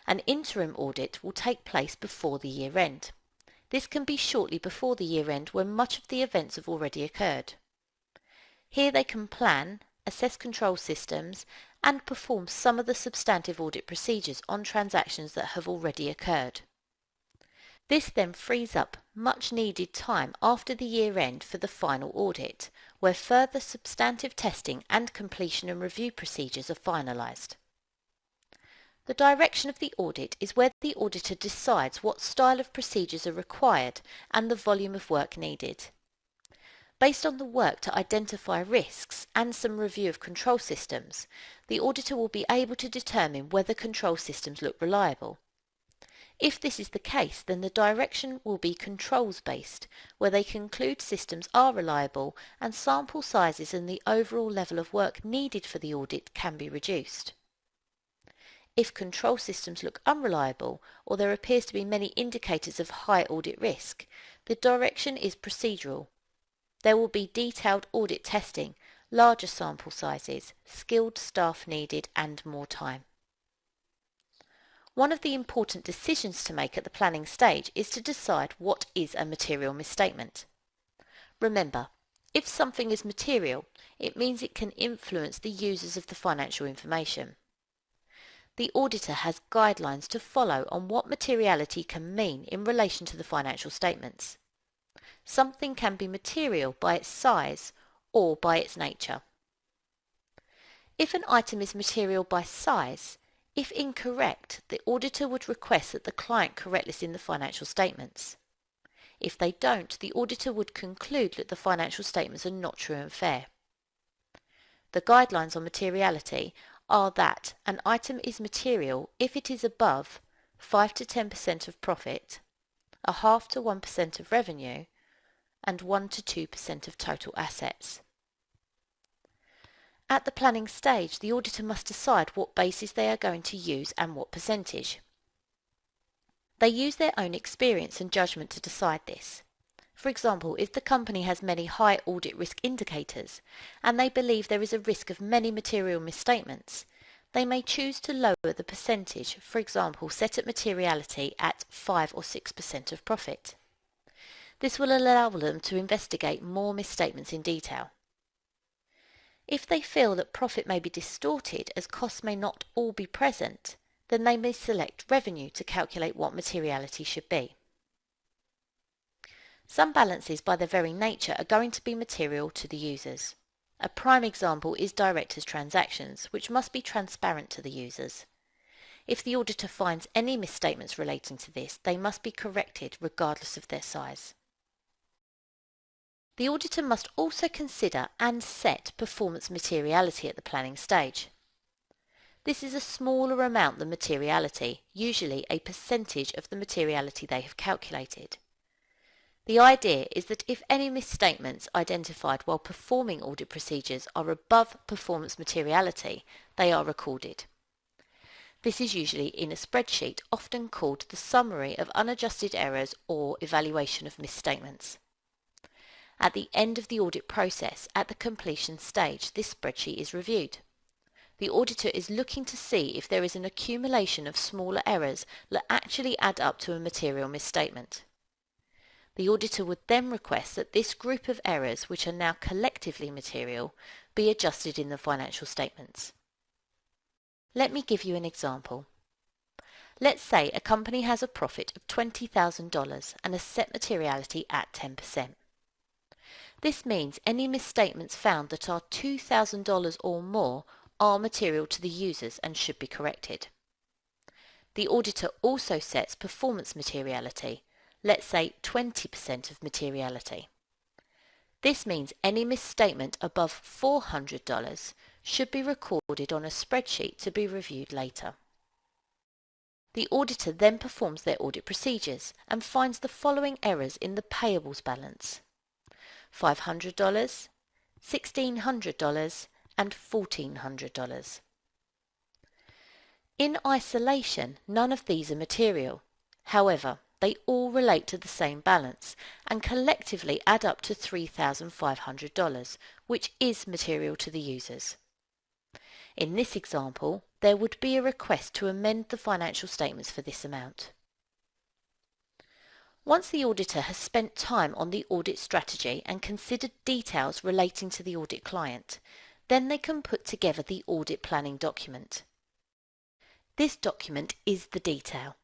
An interim audit will take place before the year end. This can be shortly before the year end when much of the events have already occurred. Here they can plan, assess control systems, and perform some of the substantive audit procedures on transactions that have already occurred. This then frees up much needed time after the year end for the final audit, where further substantive testing and completion and review procedures are finalised. The direction of the audit is where the auditor decides what style of procedures are required and the volume of work needed. Based on the work to identify risks and some review of control systems, the auditor will be able to determine whether control systems look reliable. If this is the case, then the direction will be controls-based, where they conclude systems are reliable and sample sizes and the overall level of work needed for the audit can be reduced. If control systems look unreliable or there appears to be many indicators of high audit risk, The direction is procedural. There will be detailed audit testing, larger sample sizes, skilled staff needed, and more time. One of the important decisions to make at the planning stage is to decide what is a material misstatement. Remember, if something is material, it means it can influence the users of the financial information. The auditor has guidelines to follow on what materiality can mean in relation to the financial statements. Something can be material by its size or by its nature. If an item is material by size, if incorrect, the auditor would request that the client correct this in the financial statements. If they don't, the auditor would conclude that the financial statements are not true and fair. The guidelines on materiality are that an item is material if it is above 5 to 10% of profit, 0.5 to 1% of revenue, and 1 to 2% of total assets. At the planning stage, the auditor must decide what basis they are going to use and what percentage. They use their own experience and judgment to decide this. For example, if the company has many high audit risk indicators and they believe there is a risk of many material misstatements, they may choose to lower the percentage, for example, set at materiality at 5 or 6% of profit. This will allow them to investigate more misstatements in detail. If they feel that profit may be distorted as costs may not all be present, then they may select revenue to calculate what materiality should be. Some balances by their very nature are going to be material to the users. A prime example is directors' transactions, which must be transparent to the users. If the auditor finds any misstatements relating to this, they must be corrected regardless of their size. The auditor must also consider and set performance materiality at the planning stage. This is a smaller amount than materiality, usually a percentage of the materiality they have calculated. The idea is that if any misstatements identified while performing audit procedures are above performance materiality, they are recorded. This is usually in a spreadsheet, often called the Summary of Unadjusted Errors or Evaluation of Misstatements. At the end of the audit process, at the completion stage, this spreadsheet is reviewed. The auditor is looking to see if there is an accumulation of smaller errors that actually add up to a material misstatement. The auditor would then request that this group of errors, which are now collectively material, be adjusted in the financial statements. Let me give you an example. Let's say a company has a profit of $20,000 and a set materiality at 10%. This means any misstatements found that are $2,000 or more are material to the users and should be corrected. The auditor also sets performance materiality, let's say 20% of materiality. This means any misstatement above $400 should be recorded on a spreadsheet to be reviewed later. The auditor then performs their audit procedures and finds the following errors in the payables balance: $500, $1,600 and $1,400. In isolation, none of these are material. However, they all relate to the same balance and collectively add up to $3,500, which is material to the users. In this example, there would be a request to amend the financial statements for this amount. Once the auditor has spent time on the audit strategy and considered details relating to the audit client, then they can put together the audit planning document. This document is the detail.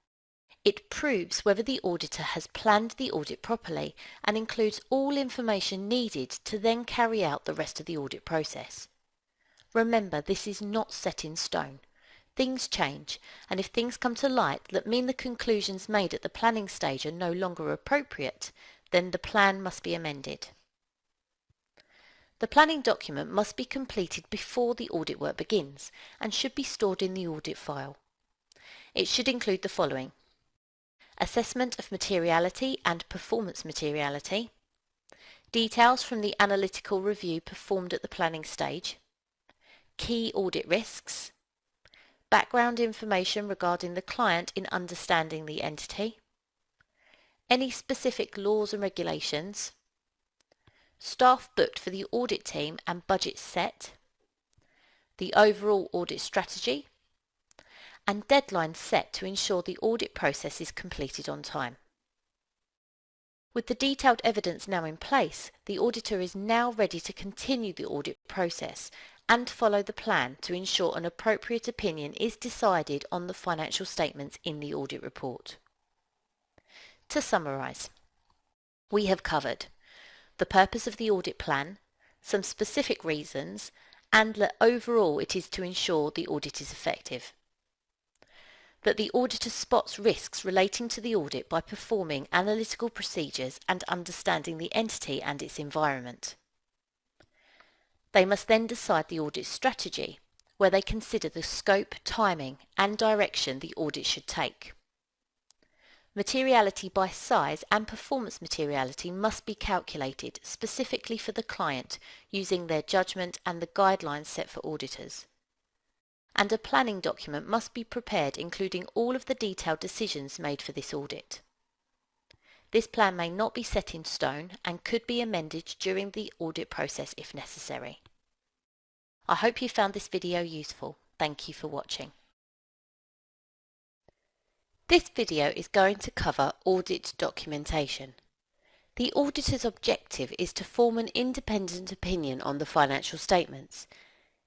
It proves whether the auditor has planned the audit properly and includes all information needed to then carry out the rest of the audit process. Remember, this is not set in stone. Things change, and if things come to light that mean the conclusions made at the planning stage are no longer appropriate, then the plan must be amended. The planning document must be completed before the audit work begins and should be stored in the audit file. It should include the following: assessment of materiality and performance materiality, details from the analytical review performed at the planning stage, key audit risks, background information regarding the client in understanding the entity, any specific laws and regulations, staff booked for the audit team and budget set, the overall audit strategy, and deadlines set to ensure the audit process is completed on time. With the detailed evidence now in place, the auditor is now ready to continue the audit process and follow the plan to ensure an appropriate opinion is decided on the financial statements in the audit report. To summarise, we have covered the purpose of the audit plan, some specific reasons, and that overall it is to ensure the audit is effective. That the auditor spots risks relating to the audit by performing analytical procedures and understanding the entity and its environment. They must then decide the audit strategy, where they consider the scope, timing, and direction the audit should take. Materiality by size and performance materiality must be calculated specifically for the client using their judgment and the guidelines set for auditors. And a planning document must be prepared including all of the detailed decisions made for this audit. This plan may not be set in stone and could be amended during the audit process if necessary. I hope you found this video useful. Thank you for watching. This video is going to cover audit documentation. The auditor's objective is to form an independent opinion on the financial statements.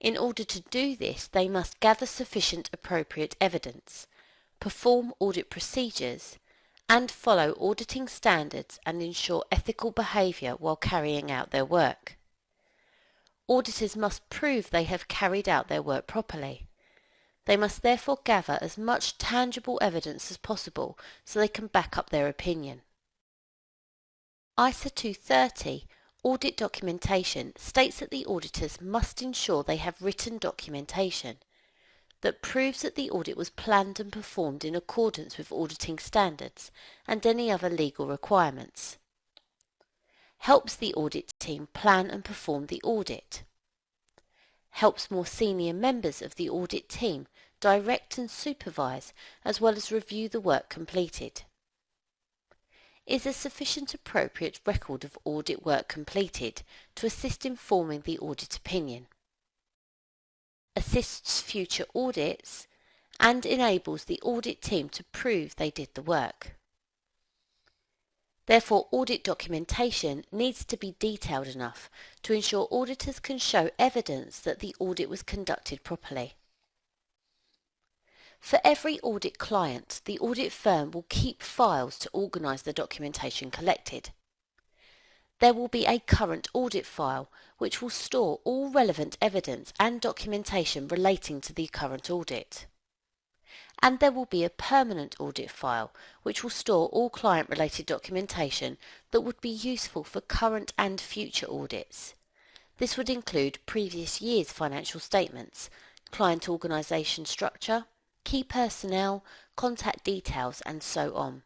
In order to do this, they must gather sufficient appropriate evidence, perform audit procedures, and follow auditing standards and ensure ethical behaviour while carrying out their work. Auditors must prove they have carried out their work properly. They must therefore gather as much tangible evidence as possible so they can back up their opinion. ISA 230, Audit Documentation, states that the auditors must ensure they have written documentation that proves that the audit was planned and performed in accordance with auditing standards and any other legal requirements. Helps the audit team plan and perform the audit. Helps more senior members of the audit team direct and supervise as well as review the work completed. Is a sufficient appropriate record of audit work completed to assist in forming the audit opinion. Assists future audits and enables the audit team to prove they did the work. Therefore, audit documentation needs to be detailed enough to ensure auditors can show evidence that the audit was conducted properly. For every audit client, the audit firm will keep files to organise the documentation collected. There will be a current audit file which will store all relevant evidence and documentation relating to the current audit. And there will be a permanent audit file which will store all client-related documentation that would be useful for current and future audits. This would include previous year's financial statements, client organisation structure, key personnel, contact details, and so on.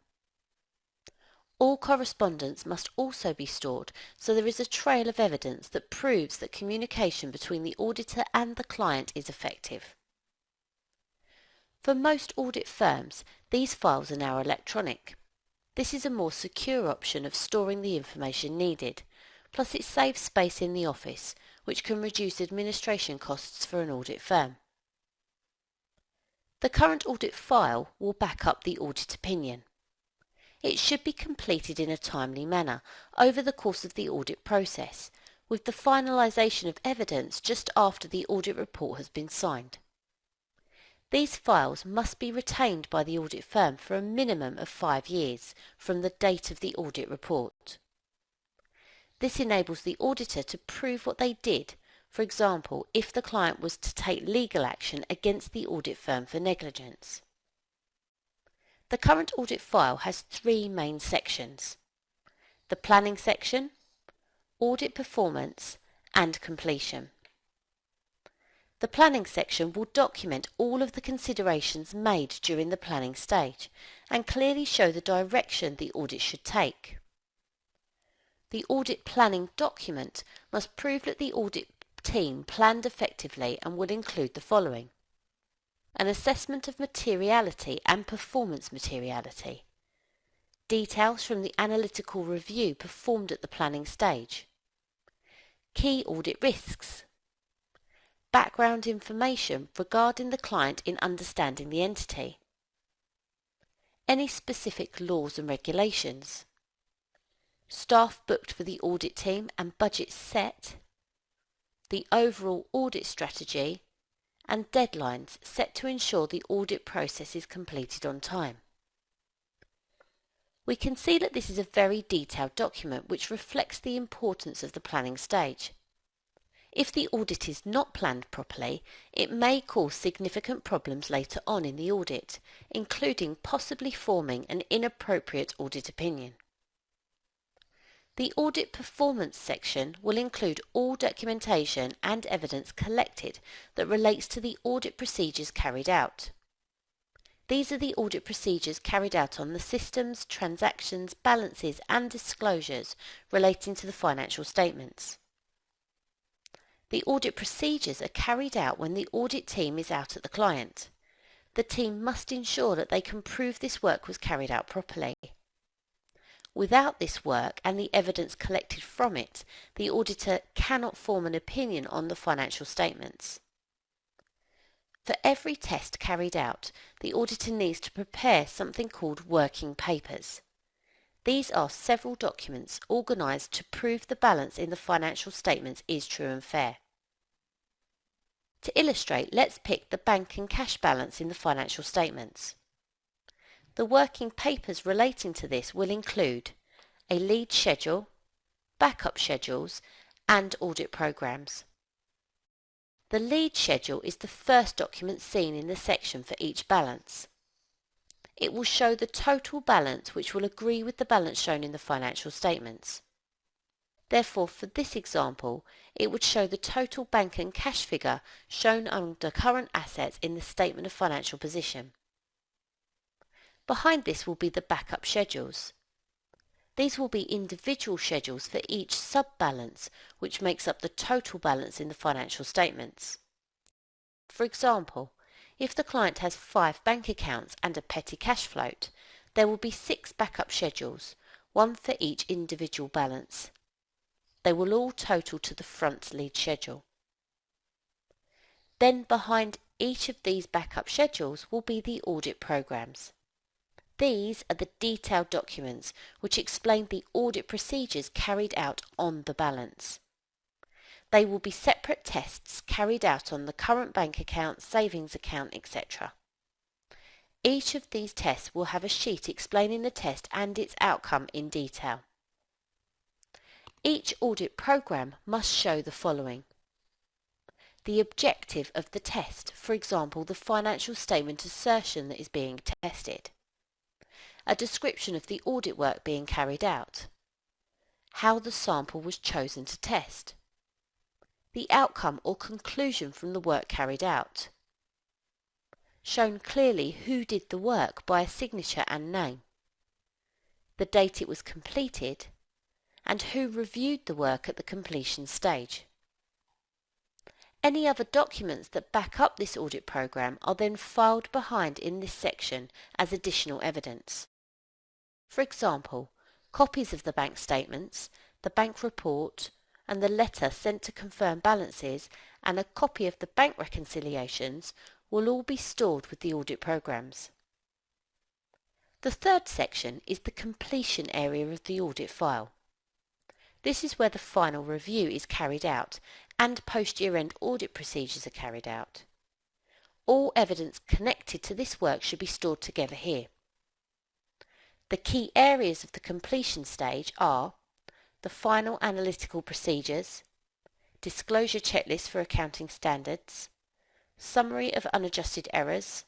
All correspondence must also be stored so there is a trail of evidence that proves that communication between the auditor and the client is effective. For most audit firms, these files are now electronic. This is a more secure option of storing the information needed, plus it saves space in the office, which can reduce administration costs for an audit firm. The current audit file will back up the audit opinion. It should be completed in a timely manner over the course of the audit process, with the finalisation of evidence just after the audit report has been signed. These files must be retained by the audit firm for a minimum of 5 years from the date of the audit report. This enables the auditor to prove what they did. For example, if the client was to take legal action against the audit firm for negligence. The current audit file has 3 main sections: the planning section, audit performance, and completion. The planning section will document all of the considerations made during the planning stage and clearly show the direction the audit should take. The audit planning document must prove that the audit team planned effectively and will include the following: an assessment of materiality and performance materiality, details from the analytical review performed at the planning stage, key audit risks, background information regarding the client in understanding the entity, any specific laws and regulations, staff booked for the audit team and budgets set, the overall audit strategy, and deadlines set to ensure the audit process is completed on time. We can see that this is a very detailed document which reflects the importance of the planning stage. If the audit is not planned properly, it may cause significant problems later on in the audit, including possibly forming an inappropriate audit opinion. The audit performance section will include all documentation and evidence collected that relates to the audit procedures carried out. These are the audit procedures carried out on the systems, transactions, balances and disclosures relating to the financial statements. The audit procedures are carried out when the audit team is out at the client. The team must ensure that they can prove this work was carried out properly. Without this work and the evidence collected from it, the auditor cannot form an opinion on the financial statements. For every test carried out, the auditor needs to prepare something called working papers. These are several documents organised to prove the balance in the financial statements is true and fair. To illustrate, let's pick the bank and cash balance in the financial statements. The working papers relating to this will include a lead schedule, backup schedules, and audit programs. The lead schedule is the first document seen in the section for each balance. It will show the total balance which will agree with the balance shown in the financial statements. Therefore, for this example, it would show the total bank and cash figure shown under current assets in the statement of financial position. Behind this will be the backup schedules. These will be individual schedules for each sub-balance, which makes up the total balance in the financial statements. For example, if the client has 5 bank accounts and a petty cash float, there will be 6 backup schedules, one for each individual balance. They will all total to the front lead schedule. Then behind each of these backup schedules will be the audit programs. These are the detailed documents which explain the audit procedures carried out on the balance. They will be separate tests carried out on the current bank account, savings account, etc. Each of these tests will have a sheet explaining the test and its outcome in detail. Each audit program must show the following: the objective of the test, for example, the financial statement assertion that is being tested, a description of the audit work being carried out, how the sample was chosen to test, the outcome or conclusion from the work carried out, shown clearly who did the work by a signature and name, the date it was completed, and who reviewed the work at the completion stage. Any other documents that back up this audit program are then filed behind in this section as additional evidence. For example, copies of the bank statements, the bank report, and the letter sent to confirm balances, and a copy of the bank reconciliations will all be stored with the audit programs. The third section is the completion area of the audit file. This is where the final review is carried out and post-year-end audit procedures are carried out. All evidence connected to this work should be stored together here. The key areas of the completion stage are the final analytical procedures, disclosure checklist for accounting standards, summary of unadjusted errors,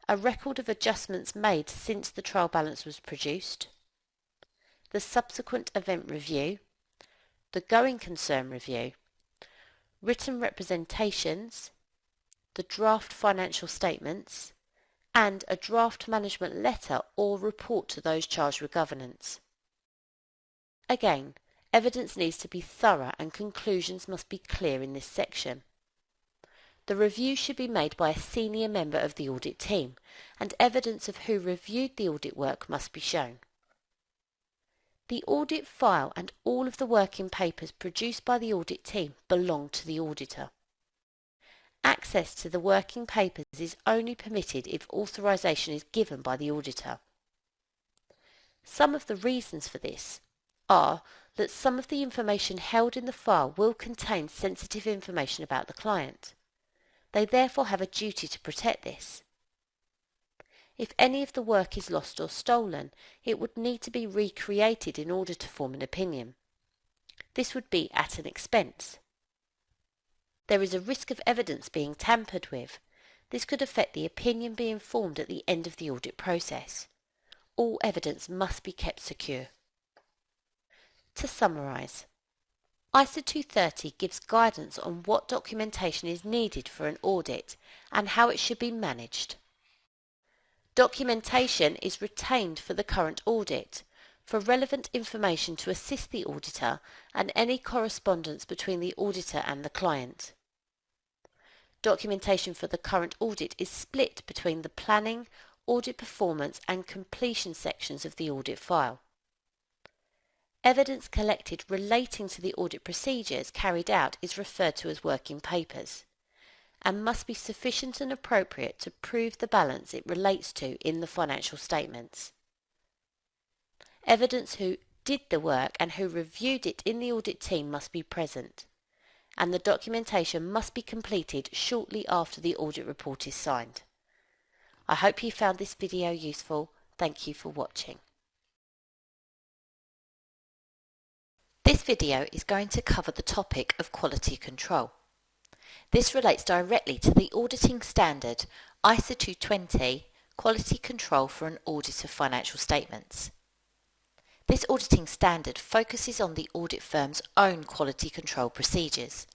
a record of adjustments made since the trial balance was produced, the subsequent event review, the going concern review, written representations, the draft financial statements, and a draft management letter or report to those charged with governance. Again, evidence needs to be thorough and conclusions must be clear in this section. The review should be made by a senior member of the audit team, and evidence of who reviewed the audit work must be shown. The audit file and all of the working papers produced by the audit team belong to the auditor. Access to the working papers is only permitted if authorization is given by the auditor. Some of the reasons for this are that some of the information held in the file will contain sensitive information about the client. They therefore have a duty to protect this. If any of the work is lost or stolen, it would need to be recreated in order to form an opinion. This would be at an expense. There is a risk of evidence being tampered with. This could affect the opinion being formed at the end of the audit process. All evidence must be kept secure. To summarise, ISO 230 gives guidance on what documentation is needed for an audit and how it should be managed. Documentation is retained for the current audit, for relevant information to assist the auditor and any correspondence between the auditor and the client. Documentation for the current audit is split between the planning, audit performance and completion sections of the audit file. Evidence collected relating to the audit procedures carried out is referred to as working papers and must be sufficient and appropriate to prove the balance it relates to in the financial statements. Evidence who did the work and who reviewed it in the audit team must be present, and the documentation must be completed shortly after the audit report is signed. I hope you found this video useful. Thank you for watching. This video is going to cover the topic of quality control. This relates directly to the auditing standard ISO 220 Quality Control for an Audit of Financial Statements. This auditing standard focuses on the audit firm's own quality control procedures.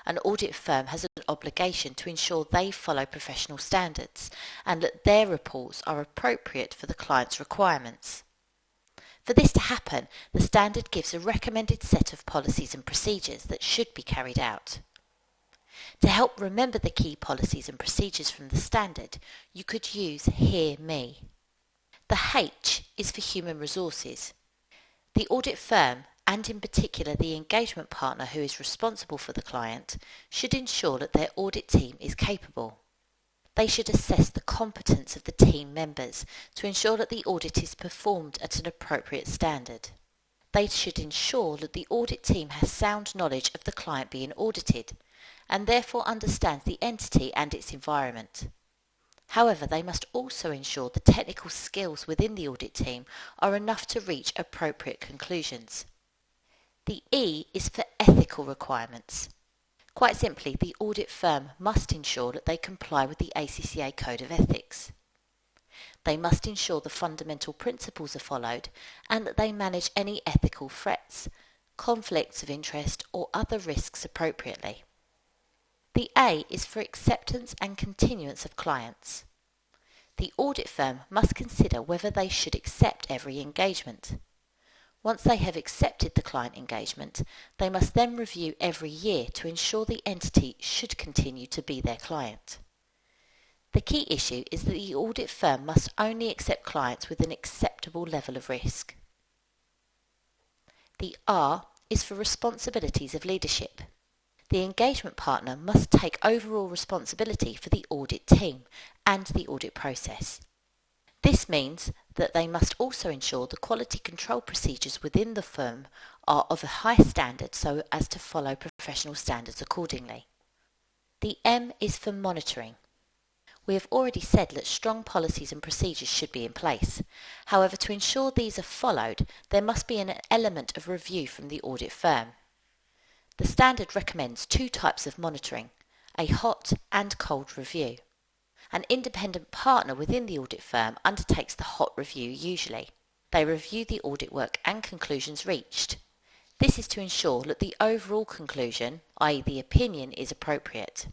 An audit firm has an obligation to ensure they follow professional standards and that their reports are appropriate for the client's requirements. For this to happen, the standard gives a recommended set of policies and procedures that should be carried out. To help remember the key policies and procedures from the standard, you could use Hear Me. The H is for human resources. The audit firm, and in particular the engagement partner who is responsible for the client, should ensure that their audit team is capable. They should assess the competence of the team members to ensure that the audit is performed at an appropriate standard. They should ensure that the audit team has sound knowledge of the client being audited and therefore understands the entity and its environment. However, they must also ensure the technical skills within the audit team are enough to reach appropriate conclusions. The E is for ethical requirements. Quite simply, the audit firm must ensure that they comply with the ACCA Code of Ethics. They must ensure the fundamental principles are followed and that they manage any ethical threats, conflicts of interest or other risks appropriately. The A is for acceptance and continuance of clients. The audit firm must consider whether they should accept every engagement. Once they have accepted the client engagement, they must then review every year to ensure the entity should continue to be their client. The key issue is that the audit firm must only accept clients with an acceptable level of risk. The R is for responsibilities of leadership. The engagement partner must take overall responsibility for the audit team and the audit process. This means that they must also ensure the quality control procedures within the firm are of a high standard so as to follow professional standards accordingly. The M is for monitoring. We have already said that strong policies and procedures should be in place. However, to ensure these are followed, there must be an element of review from the audit firm. The standard recommends two types of monitoring, a hot and cold review. An independent partner within the audit firm undertakes the hot review usually. They review the audit work and conclusions reached. This is to ensure that the overall conclusion, i.e. the opinion, is appropriate.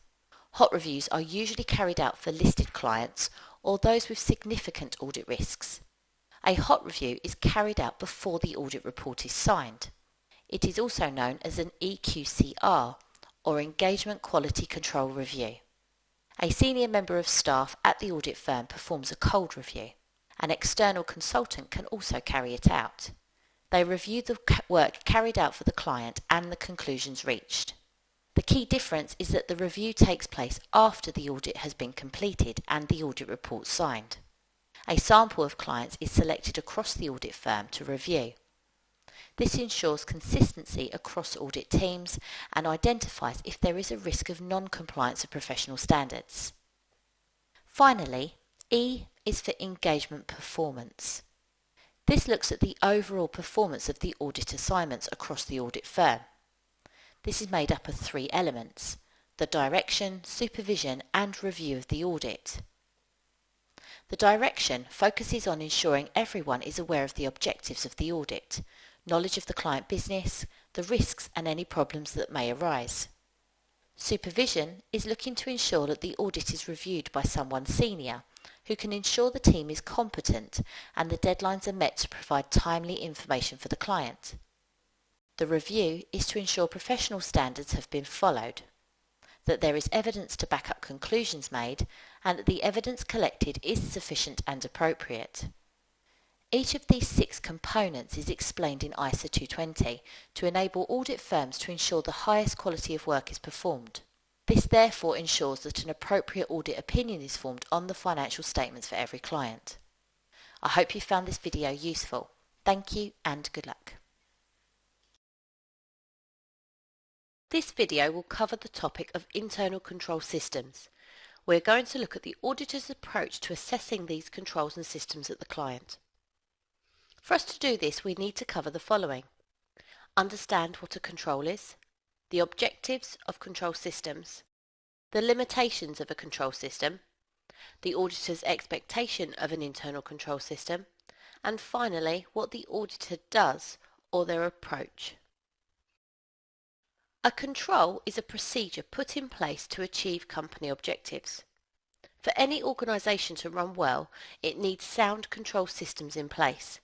Hot reviews are usually carried out for listed clients or those with significant audit risks. A hot review is carried out before the audit report is signed. It is also known as an EQCR, or Engagement Quality Control Review. A senior member of staff at the audit firm performs a cold review. An external consultant can also carry it out. They review the work carried out for the client and the conclusions reached. The key difference is that the review takes place after the audit has been completed and the audit report signed. A sample of clients is selected across the audit firm to review. This ensures consistency across audit teams and identifies if there is a risk of non-compliance of professional standards. Finally, E is for engagement performance. This looks at the overall performance of the audit assignments across the audit firm. This is made up of 3 elements: the direction, supervision and review of the audit. The direction focuses on ensuring everyone is aware of the objectives of the audit, knowledge of the client business, the risks and any problems that may arise. Supervision is looking to ensure that the audit is reviewed by someone senior, who can ensure the team is competent and the deadlines are met to provide timely information for the client. The review is to ensure professional standards have been followed, that there is evidence to back up conclusions made, and that the evidence collected is sufficient and appropriate. Each of these 6 components is explained in ISA 220 to enable audit firms to ensure the highest quality of work is performed. This therefore ensures that an appropriate audit opinion is formed on the financial statements for every client. I hope you found this video useful. Thank you and good luck. This video will cover the topic of internal control systems. We're going to look at the auditor's approach to assessing these controls and systems at the client. For us to do this, we need to cover the following: understand what a control is, the objectives of control systems, the limitations of a control system, the auditor's expectation of an internal control system, and finally, what the auditor does or their approach. A control is a procedure put in place to achieve company objectives. For any organisation to run well, it needs sound control systems in place.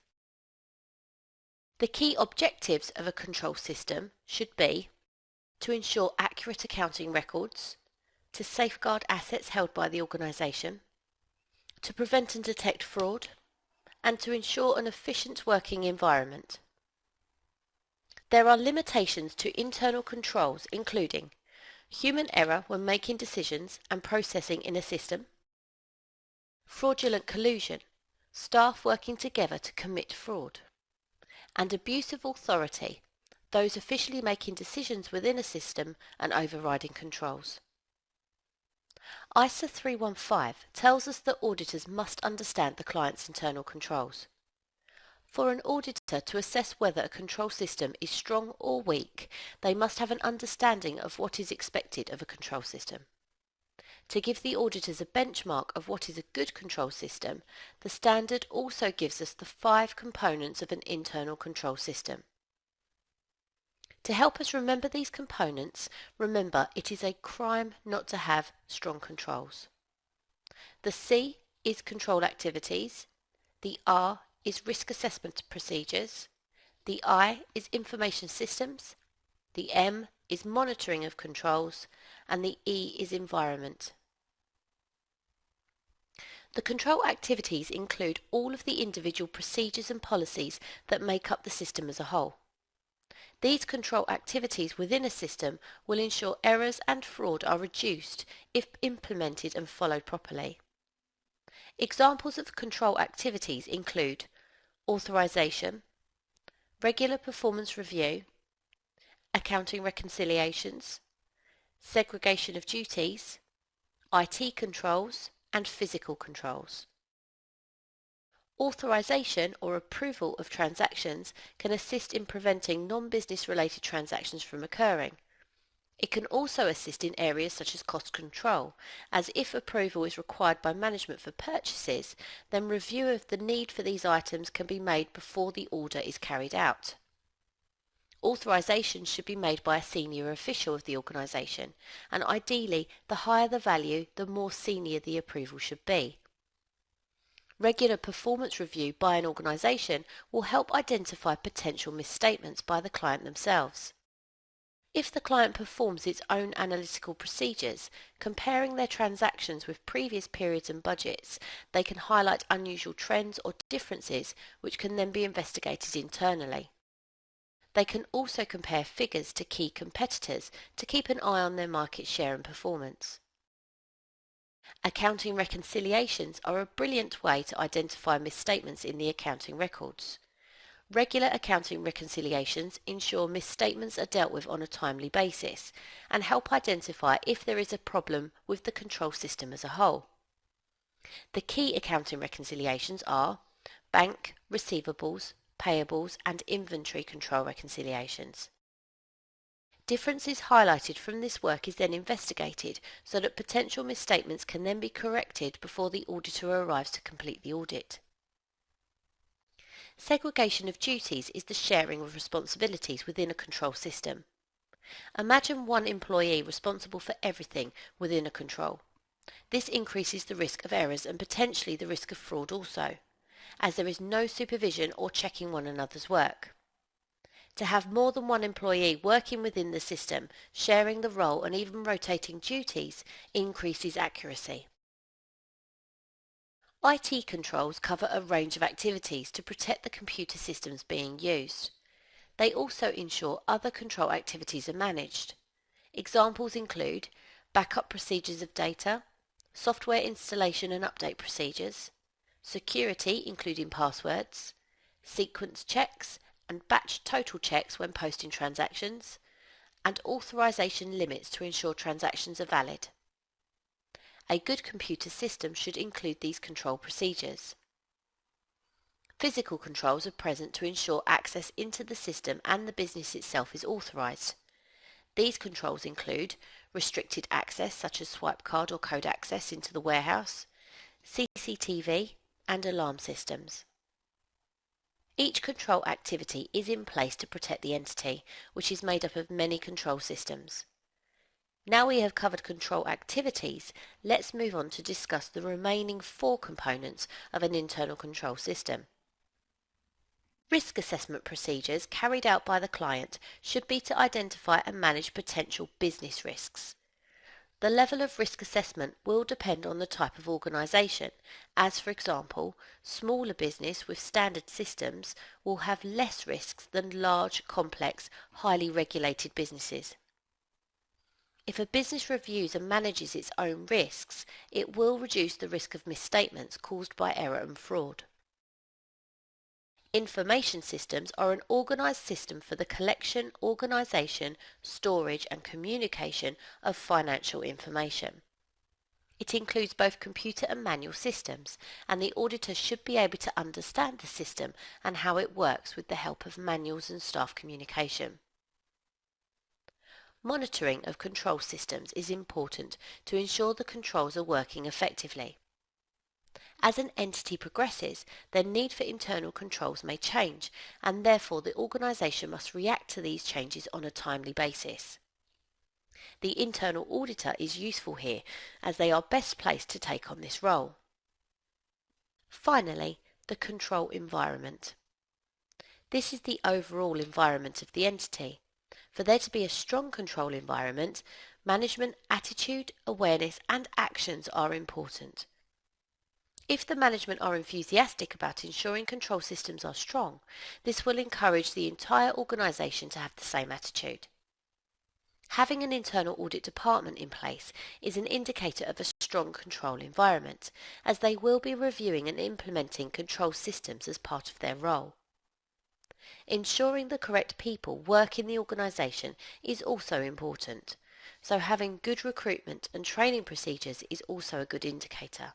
The key objectives of a control system should be to ensure accurate accounting records, to safeguard assets held by the organisation, to prevent and detect fraud, and to ensure an efficient working environment. There are limitations to internal controls, including human error when making decisions and processing in a system, fraudulent collusion, staff working together to commit fraud, and abuse of authority, those officially making decisions within a system and overriding controls. ISA 315 tells us that auditors must understand the client's internal controls. For an auditor to assess whether a control system is strong or weak, they must have an understanding of what is expected of a control system. To give the auditors a benchmark of what is a good control system, the standard also gives us the 5 components of an internal control system. To help us remember these components, remember it is a crime not to have strong controls. The C is control activities, the R is risk assessment procedures, the I is information systems, the M is monitoring of controls, and the E is environment. The control activities include all of the individual procedures and policies that make up the system as a whole. These control activities within a system will ensure errors and fraud are reduced if implemented and followed properly. Examples of control activities include authorization, regular performance review, accounting reconciliations, segregation of duties, IT controls, and physical controls. Authorization or approval of transactions can assist in preventing non-business related transactions from occurring. It can also assist in areas such as cost control, as if approval is required by management for purchases, then review of the need for these items can be made before the order is carried out. Authorization should be made by a senior official of the organisation, and ideally, the higher the value, the more senior the approval should be. Regular performance review by an organisation will help identify potential misstatements by the client themselves. If the client performs its own analytical procedures, comparing their transactions with previous periods and budgets, they can highlight unusual trends or differences which can then be investigated internally. They can also compare figures to key competitors to keep an eye on their market share and performance. Accounting reconciliations are a brilliant way to identify misstatements in the accounting records. Regular accounting reconciliations ensure misstatements are dealt with on a timely basis and help identify if there is a problem with the control system as a whole. The key accounting reconciliations are bank, receivables, payables and inventory control reconciliations. Differences highlighted from this work is then investigated so that potential misstatements can then be corrected before the auditor arrives to complete the audit. Segregation of duties is the sharing of responsibilities within a control system. Imagine one employee responsible for everything within a control. This increases the risk of errors and potentially the risk of fraud also, as there is no supervision or checking one another's work. To have more than one employee working within the system, sharing the role and even rotating duties increases accuracy. IT controls cover a range of activities to protect the computer systems being used. They also ensure other control activities are managed. Examples include backup procedures of data, software installation and update procedures, security including passwords, sequence checks and batch total checks when posting transactions, and authorization limits to ensure transactions are valid. A good computer system should include these control procedures. Physical controls are present to ensure access into the system and the business itself is authorized. These controls include restricted access such as swipe card or code access into the warehouse, CCTV and alarm systems. Each control activity is in place to protect the entity, which is made up of many control systems. Now we have covered control activities, let's move on to discuss the remaining 4 components of an internal control system. Risk assessment procedures carried out by the client should be to identify and manage potential business risks. The level of risk assessment will depend on the type of organisation, as for example, smaller business with standard systems will have less risks than large, complex, highly regulated businesses. If a business reviews and manages its own risks, it will reduce the risk of misstatements caused by error and fraud. Information systems are an organised system for the collection, organisation, storage and communication of financial information. It includes both computer and manual systems, and the auditor should be able to understand the system and how it works with the help of manuals and staff communication. Monitoring of control systems is important to ensure the controls are working effectively. As an entity progresses, their need for internal controls may change, and therefore the organisation must react to these changes on a timely basis. The internal auditor is useful here, as they are best placed to take on this role. Finally, the control environment. This is the overall environment of the entity. For there to be a strong control environment, management attitude, awareness and actions are important. If the management are enthusiastic about ensuring control systems are strong, this will encourage the entire organisation to have the same attitude. Having an internal audit department in place is an indicator of a strong control environment, as they will be reviewing and implementing control systems as part of their role. Ensuring the correct people work in the organisation is also important, so having good recruitment and training procedures is also a good indicator.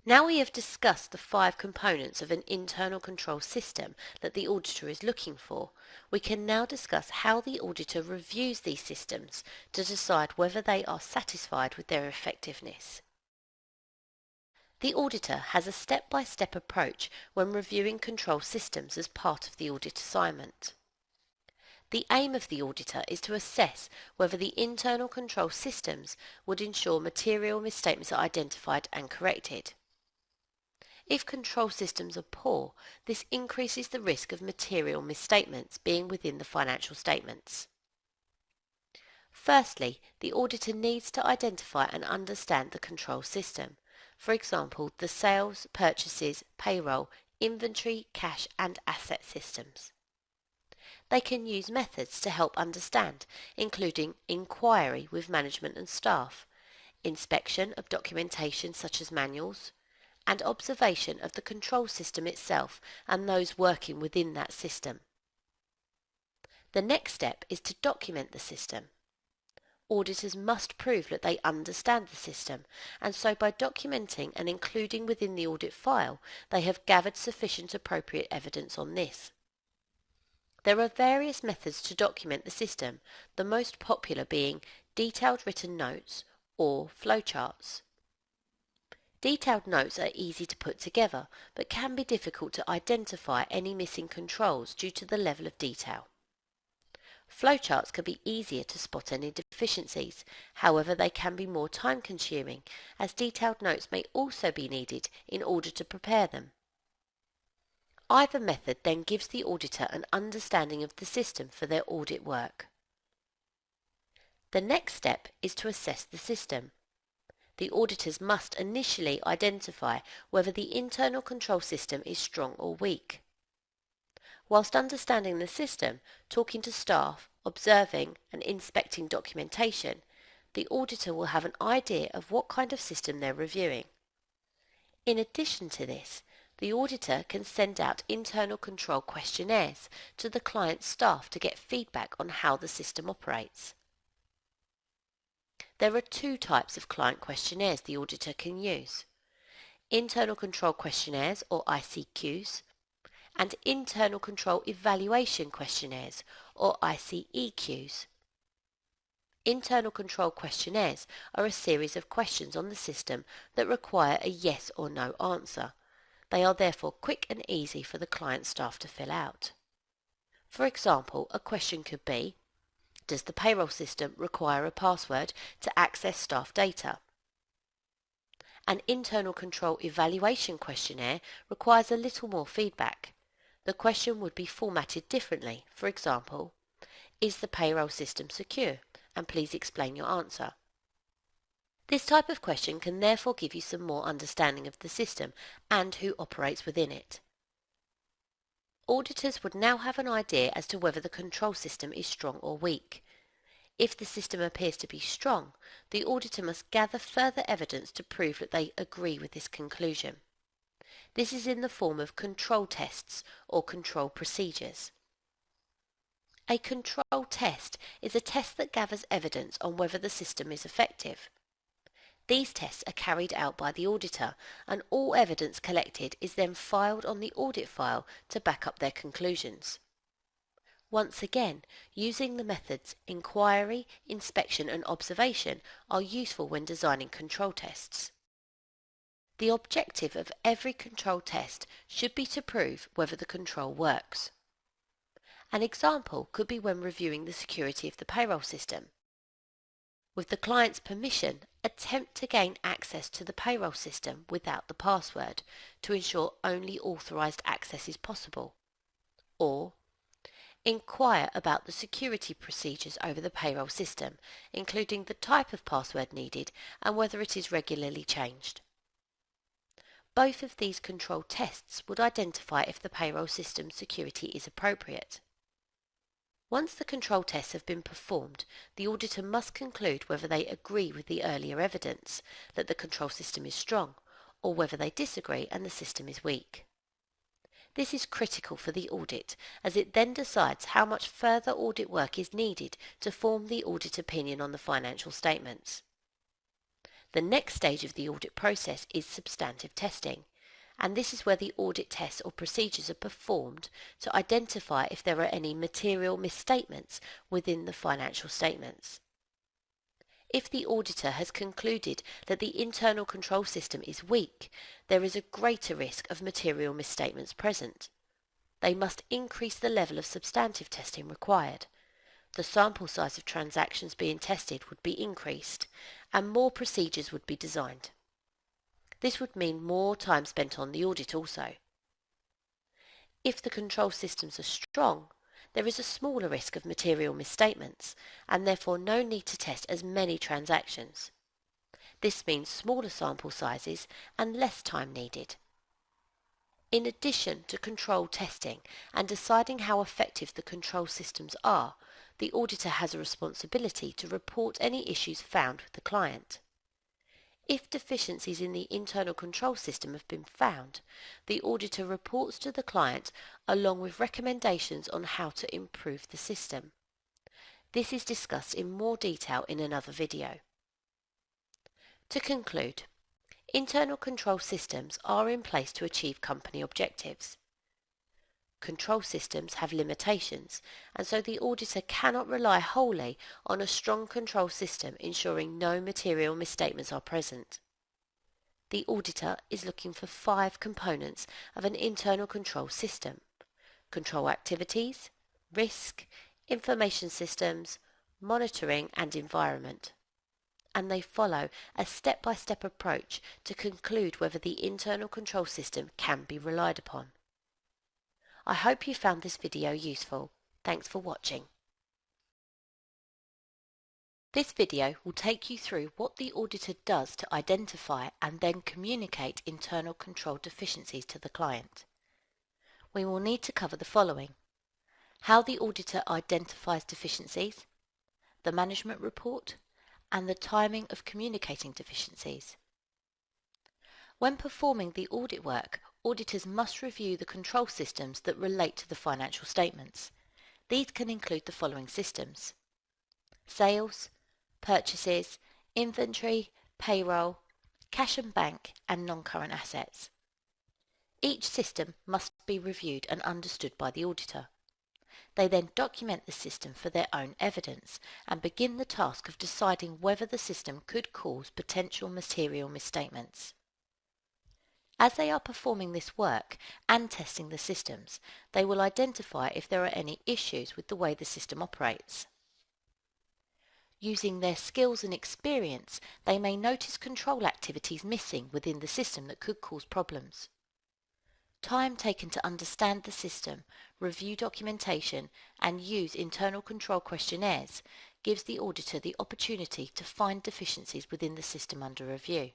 Now we have discussed the 5 components of an internal control system that the auditor is looking for, we can now discuss how the auditor reviews these systems to decide whether they are satisfied with their effectiveness. The auditor has a step-by-step approach when reviewing control systems as part of the audit assignment. The aim of the auditor is to assess whether the internal control systems would ensure material misstatements are identified and corrected. If control systems are poor, this increases the risk of material misstatements being within the financial statements. Firstly, the auditor needs to identify and understand the control system, for example, the sales, purchases, payroll, inventory, cash and asset systems. they can use methods to help understand, including inquiry with management and staff, inspection of documentation such as manuals, and observation of the control system itself and those working within that system. The next step is to document the system. Auditors must prove that they understand the system, and so by documenting and including within the audit file, they have gathered sufficient appropriate evidence on this. There are various methods to document the system, the most popular being detailed written notes or flowcharts. Detailed notes are easy to put together, but can be difficult to identify any missing controls due to the level of detail. Flowcharts can be easier to spot any deficiencies, however they can be more time-consuming, as detailed notes may also be needed in order to prepare them. Either method then gives the auditor an understanding of the system for their audit work. The next step is to assess the system. The auditors must initially identify whether the internal control system is strong or weak. Whilst understanding the system, talking to staff, observing and inspecting documentation, the auditor will have an idea of what kind of system they're reviewing. In addition to this, the auditor can send out internal control questionnaires to the client's staff to get feedback on how the system operates. There are two types of client questionnaires the auditor can use: internal control questionnaires or ICQs, and internal control evaluation questionnaires or ICEQs. Internal control questionnaires are a series of questions on the system that require a yes or no answer. They are therefore quick and easy for the client staff to fill out. For example, a question could be, does the payroll system require a password to access staff data? An internal control evaluation questionnaire requires a little more feedback. The question would be formatted differently. For example, is the payroll system secure? And please explain your answer. This type of question can therefore give you some more understanding of the system and who operates within it. Auditors would now have an idea as to whether the control system is strong or weak. If the system appears to be strong, the auditor must gather further evidence to prove that they agree with this conclusion. This is in the form of control tests or control procedures. A control test is a test that gathers evidence on whether the system is effective. These tests are carried out by the auditor, and all evidence collected is then filed on the audit file to back up their conclusions. Once again, using the methods inquiry, inspection and observation are useful when designing control tests. The objective of every control test should be to prove whether the control works. An example could be when reviewing the security of the payroll system. With the client's permission, attempt to gain access to the payroll system without the password to ensure only authorized access is possible. Or, inquire about the security procedures over the payroll system, including the type of password needed and whether it is regularly changed. Both of these control tests would identify if the payroll system's security is appropriate. Once the control tests have been performed, the auditor must conclude whether they agree with the earlier evidence that the control system is strong, or whether they disagree and the system is weak. This is critical for the audit, as it then decides how much further audit work is needed to form the audit opinion on the financial statements. The next stage of the audit process is substantive testing, and this is where the audit tests or procedures are performed to identify if there are any material misstatements within the financial statements. If the auditor has concluded that the internal control system is weak, there is a greater risk of material misstatements present. They must increase the level of substantive testing required. The sample size of transactions being tested would be increased, and more procedures would be designed. This would mean more time spent on the audit also. If the control systems are strong, there is a smaller risk of material misstatements, and therefore no need to test as many transactions. This means smaller sample sizes and less time needed. In addition to control testing and deciding how effective the control systems are, the auditor has a responsibility to report any issues found with the client. If deficiencies in the internal control system have been found, the auditor reports to the client along with recommendations on how to improve the system. This is discussed in more detail in another video. To conclude, internal control systems are in place to achieve company objectives. Control systems have limitations, and so the auditor cannot rely wholly on a strong control system ensuring no material misstatements are present. The auditor is looking for 5 components of an internal control system: control activities, risk, information systems, monitoring and environment. And they follow a step-by-step approach to conclude whether the internal control system can be relied upon. I hope you found this video useful. Thanks for watching. This video will take you through what the auditor does to identify and then communicate internal control deficiencies to the client. We will need to cover the following: how the auditor identifies deficiencies, the management report, and the timing of communicating deficiencies. When performing the audit work, auditors must review the control systems that relate to the financial statements. These can include the following systems: sales, purchases, inventory, payroll, cash and bank, and non-current assets. Each system must be reviewed and understood by the auditor. They then document the system for their own evidence and begin the task of deciding whether the system could cause potential material misstatements. As they are performing this work and testing the systems, they will identify if there are any issues with the way the system operates. Using their skills and experience, they may notice control activities missing within the system that could cause problems. Time taken to understand the system, review documentation, and use internal control questionnaires gives the auditor the opportunity to find deficiencies within the system under review.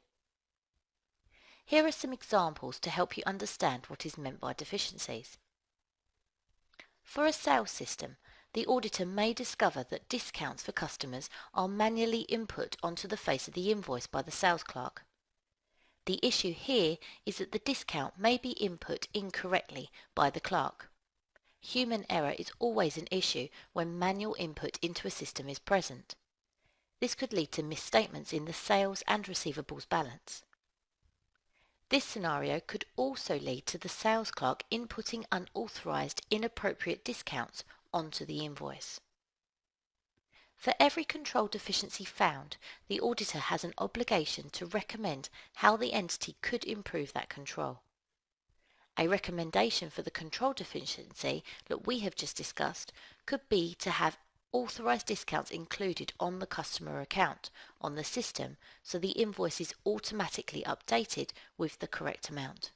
Here are some examples to help you understand what is meant by deficiencies. For a sales system, the auditor may discover that discounts for customers are manually input onto the face of the invoice by the sales clerk. The issue here is that the discount may be input incorrectly by the clerk. Human error is always an issue when manual input into a system is present. This could lead to misstatements in the sales and receivables balance. This scenario could also lead to the sales clerk inputting unauthorized, inappropriate discounts onto the invoice. For every control deficiency found, the auditor has an obligation to recommend how the entity could improve that control. A recommendation for the control deficiency that we have just discussed could be to have authorized discounts included on the customer account on the system so the invoice is automatically updated with the correct amount.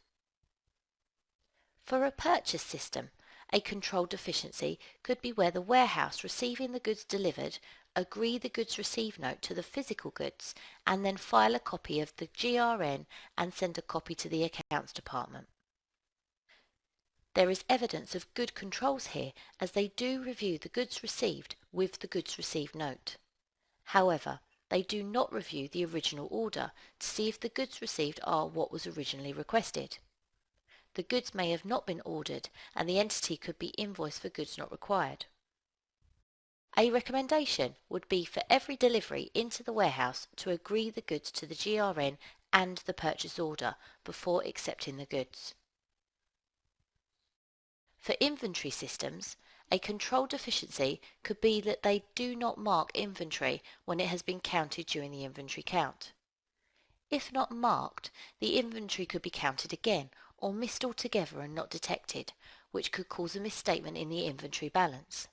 For a purchase system, a control deficiency could be where the warehouse receiving the goods delivered agree the goods received note to the physical goods and then file a copy of the GRN and send a copy to the accounts department. There is evidence of good controls here as they do review the goods received with the goods received note. However, they do not review the original order to see if the goods received are what was originally requested. The goods may have not been ordered and the entity could be invoiced for goods not required. A recommendation would be for every delivery into the warehouse to agree the goods to the GRN and the purchase order before accepting the goods. For inventory systems, a control deficiency could be that they do not mark inventory when it has been counted during the inventory count. If not marked, the inventory could be counted again or missed altogether and not detected, which could cause a misstatement in the inventory balance.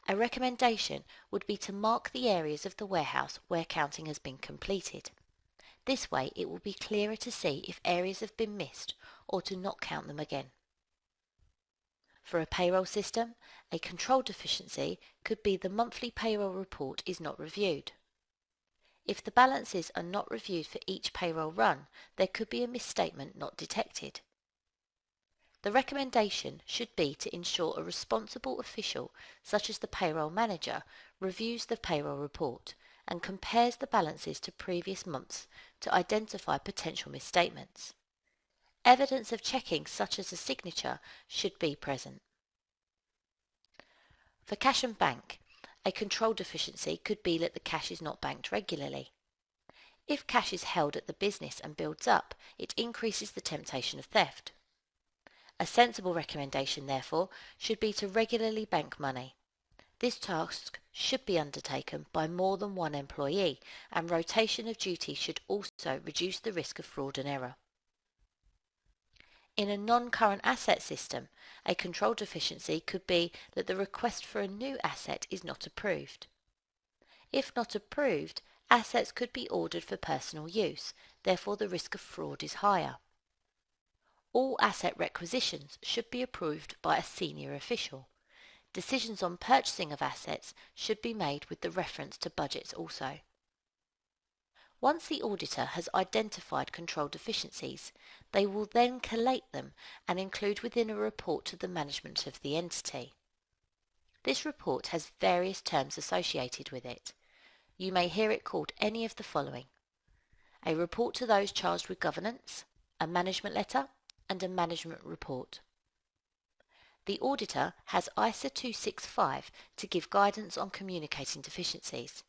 A recommendation would be to mark the areas of the warehouse where counting has been completed. This way it will be clearer to see if areas have been missed or to not count them again. For a payroll system, a control deficiency could be the monthly payroll report is not reviewed. If the balances are not reviewed for each payroll run, there could be a misstatement not detected. The recommendation should be to ensure a responsible official, such as the payroll manager, reviews the payroll report and compares the balances to previous months to identify potential misstatements. Evidence of checking, such as a signature, should be present. For cash and bank, a control deficiency could be that the cash is not banked regularly. If cash is held at the business and builds up, it increases the temptation of theft. A sensible recommendation, therefore, should be to regularly bank money. This task should be undertaken by more than one employee, and rotation of duty should also reduce the risk of fraud and error. In a non-current asset system, a control deficiency could be that the request for a new asset is not approved. If not approved, assets could be ordered for personal use, therefore the risk of fraud is higher. All asset requisitions should be approved by a senior official. Decisions on purchasing of assets should be made with the reference to budgets also. Once the auditor has identified control deficiencies, they will then collate them and include within a report to the management of the entity. This report has various terms associated with it. You may hear it called any of the following: a report to those charged with governance, a management letter, and a management report. The auditor has ISA 265 to give guidance on communicating deficiencies.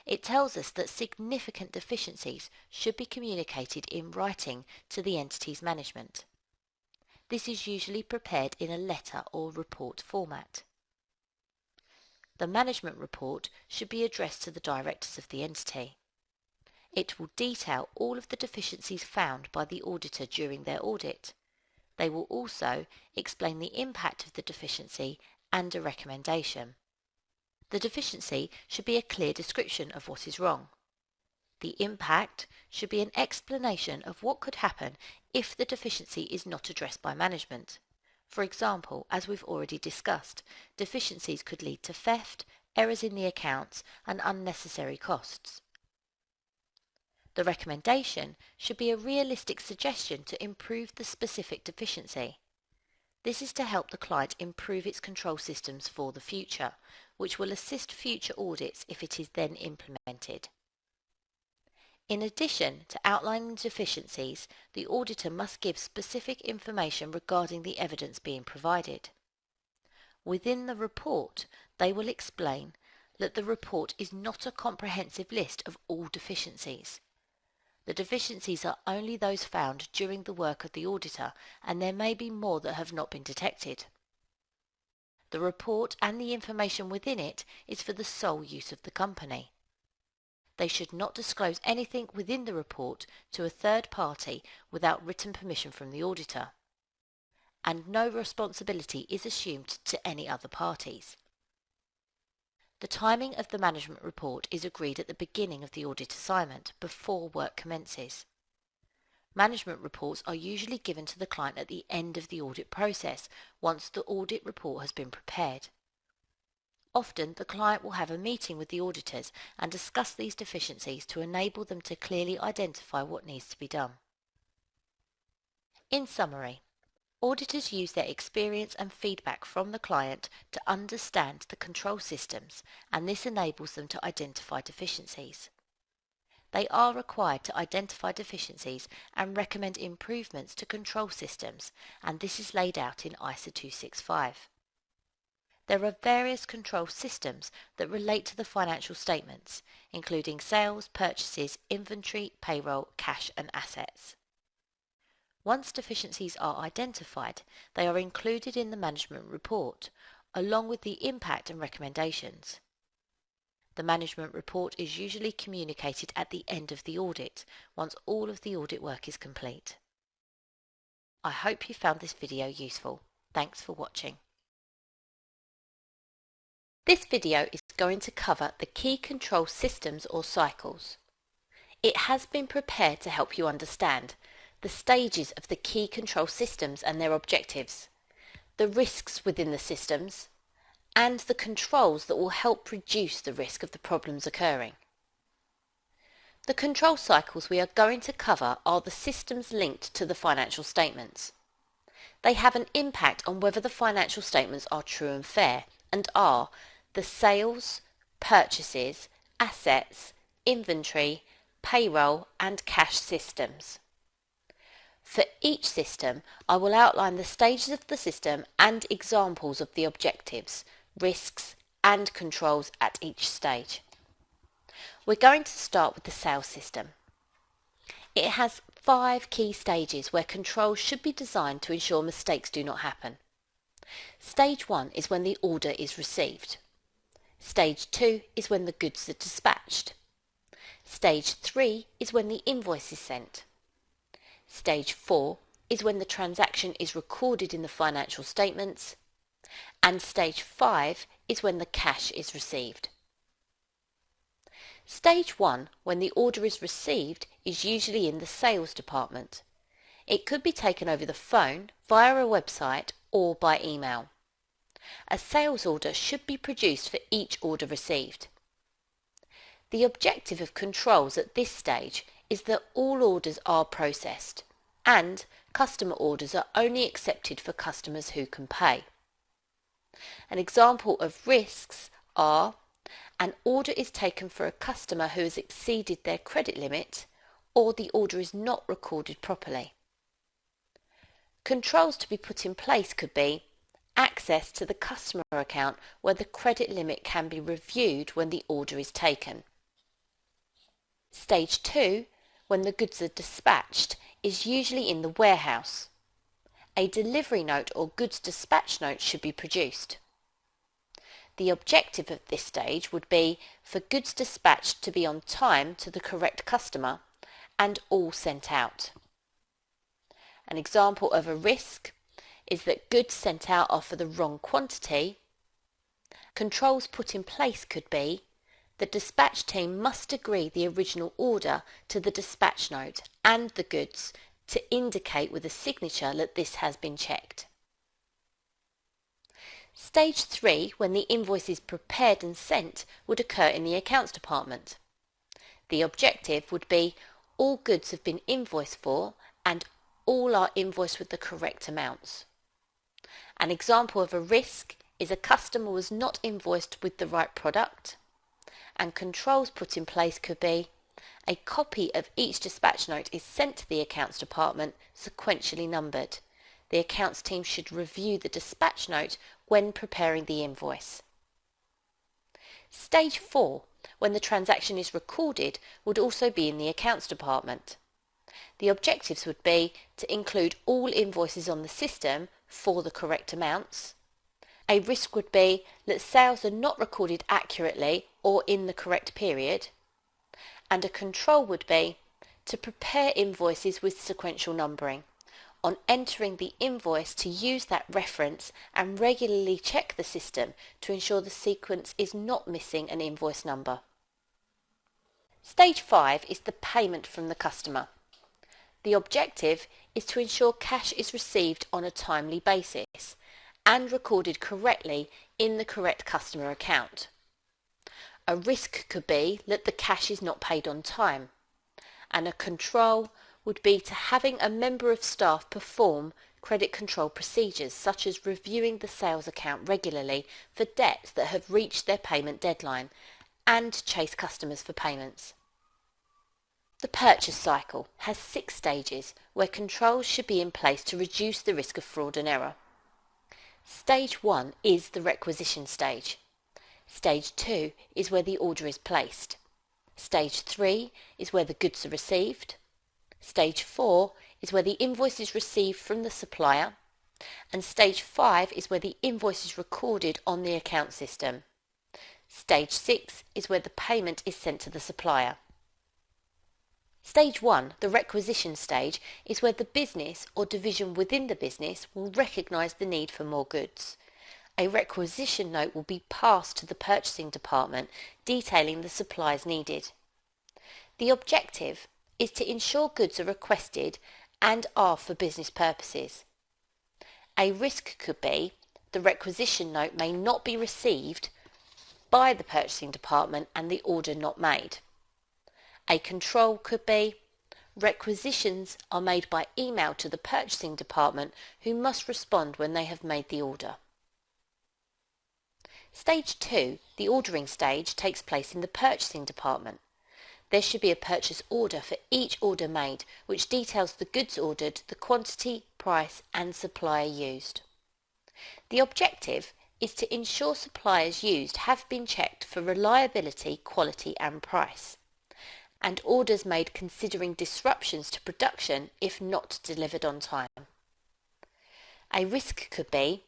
It tells us that significant deficiencies should be communicated in writing to the entity's management. This is usually prepared in a letter or report format. The management report should be addressed to the directors of the entity. It will detail all of the deficiencies found by the auditor during their audit. They will also explain the impact of the deficiency and a recommendation. The deficiency should be a clear description of what is wrong. The impact should be an explanation of what could happen if the deficiency is not addressed by management. For example, as we've already discussed, deficiencies could lead to theft, errors in the accounts, and unnecessary costs. The recommendation should be a realistic suggestion to improve the specific deficiency. This is to help the client improve its control systems for the future, which will assist future audits if it is then implemented. In addition to outlining deficiencies, the auditor must give specific information regarding the evidence being provided. Within the report, they will explain that the report is not a comprehensive list of all deficiencies. The deficiencies are only those found during the work of the auditor, and there may be more that have not been detected. The report and the information within it is for the sole use of the company. They should not disclose anything within the report to a third party without written permission from the auditor, and no responsibility is assumed to any other parties. The timing of the management report is agreed at the beginning of the audit assignment, before work commences. Management reports are usually given to the client at the end of the audit process, once the audit report has been prepared. Often, the client will have a meeting with the auditors and discuss these deficiencies to enable them to clearly identify what needs to be done. In summary, auditors use their experience and feedback from the client to understand the control systems, and this enables them to identify deficiencies. They are required to identify deficiencies and recommend improvements to control systems, and this is laid out in ISA 265. There are various control systems that relate to the financial statements, including sales, purchases, inventory, payroll, cash, and assets. Once deficiencies are identified, they are included in the management report, along with the impact and recommendations. The management report is usually communicated at the end of the audit, once all of the audit work is complete. I hope you found this video useful. Thanks for watching. This video is going to cover the key control systems or cycles. It has been prepared to help you understand the stages of the key control systems and their objectives, the risks within the systems, and the controls that will help reduce the risk of the problems occurring. The control cycles we are going to cover are the systems linked to the financial statements. They have an impact on whether the financial statements are true and fair and are the sales, purchases, assets, inventory, payroll and cash systems. For each system, I will outline the stages of the system and examples of the objectives, risks and controls at each stage. We're going to start with the sales system. It has 5 key stages where controls should be designed to ensure mistakes do not happen. Stage 1 is when the order is received. Stage 2 is when the goods are dispatched. Stage 3 is when the invoice is sent. Stage 4 is when the transaction is recorded in the financial statements. And Stage 5 is when the cash is received. Stage 1, when the order is received, is usually in the sales department. It could be taken over the phone, via a website or by email. A sales order should be produced for each order received. The objective of controls at this stage is that all orders are processed and customer orders are only accepted for customers who can pay. An example of risks are an order is taken for a customer who has exceeded their credit limit or the order is not recorded properly. Controls to be put in place could be access to the customer account where the credit limit can be reviewed when the order is taken. Stage 2, when the goods are dispatched, is usually in the warehouse. A delivery note or goods dispatch note should be produced. The objective of this stage would be for goods dispatched to be on time to the correct customer and all sent out. An example of a risk is that goods sent out are for the wrong quantity. Controls put in place could be the dispatch team must agree the original order to the dispatch note and the goods to indicate with a signature that this has been checked. Stage 3, when the invoice is prepared and sent, would occur in the accounts department. The objective would be all goods have been invoiced for and all are invoiced with the correct amounts. An example of a risk is a customer was not invoiced with the right product, and controls put in place could be a copy of each dispatch note is sent to the accounts department sequentially numbered. The accounts team should review the dispatch note when preparing the invoice. Stage 4, when the transaction is recorded, would also be in the accounts department. The objectives would be to include all invoices on the system for the correct amounts. A risk would be that sales are not recorded accurately or in the correct period. And a control would be to prepare invoices with sequential numbering. On entering the invoice to use that reference and regularly check the system to ensure the sequence is not missing an invoice number. Stage 5 is the payment from the customer. The objective is to ensure cash is received on a timely basis and recorded correctly in the correct customer account. A risk could be that the cash is not paid on time, and a control would be to having a member of staff perform credit control procedures such as reviewing the sales account regularly for debts that have reached their payment deadline and chase customers for payments. The purchase cycle has 6 stages where controls should be in place to reduce the risk of fraud and error. Stage 1 is the requisition stage. Stage 2 is where the order is placed. Stage 3 is where the goods are received. Stage 4 is where the invoice is received from the supplier. And Stage 5 is where the invoice is recorded on the account system. Stage 6 is where the payment is sent to the supplier. Stage 1, the requisition stage, is where the business or division within the business will recognise the need for more goods. A requisition note will be passed to the purchasing department detailing the supplies needed. The objective is to ensure goods are requested and are for business purposes. A risk could be the requisition note may not be received by the purchasing department and the order not made. A control could be Requisitions are made by email to the purchasing department, who must respond when they have made the order. Stage 2, the ordering stage, takes place in the purchasing department. There should be a purchase order for each order made, which details the goods ordered, the quantity, price and supplier used. The objective is to ensure suppliers used have been checked for reliability, quality and price, and orders made considering disruptions to production if not delivered on time. A risk could be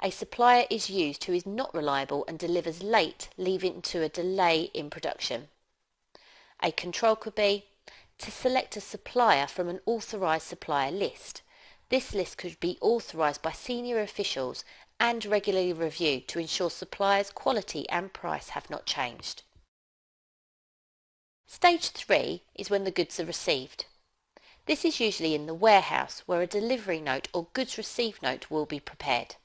a supplier is used who is not reliable and delivers late, leading to a delay in production. A control could be to select a supplier from an authorised supplier list. This list could be authorised by senior officials and regularly reviewed to ensure suppliers' quality and price have not changed. Stage 3 is when the goods are received. This is usually in the warehouse, where a delivery note or goods received note will be prepared.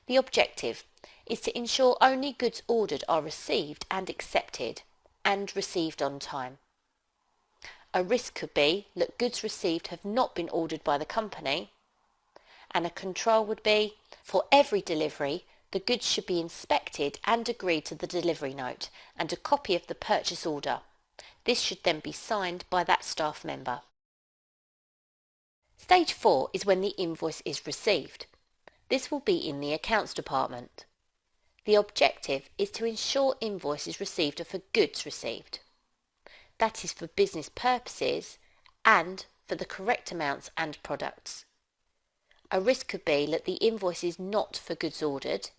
The objective is to ensure only goods ordered are received and accepted and received on time. A risk could be that goods received have not been ordered by the company, and a control would be for every delivery the goods should be inspected and agreed to the delivery note and a copy of the purchase order. This should then be signed by that staff member. Stage 4 is when the invoice is received. This will be in the accounts department. The objective is to ensure invoices received are for goods received. That is for business purposes and for the correct amounts and products. A risk could be that the invoice is not for goods ordered,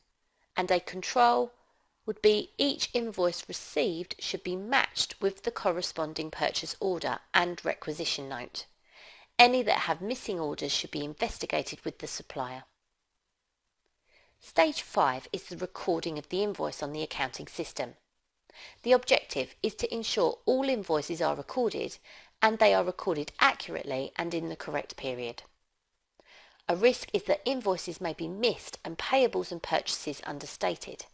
and a control would be each invoice received should be matched with the corresponding purchase order and requisition note. Any that have missing orders should be investigated with the supplier. Stage 5 is the recording of the invoice on the accounting system. The objective is to ensure all invoices are recorded and they are recorded accurately and in the correct period. A risk is that invoices may be missed and payables and purchases understated.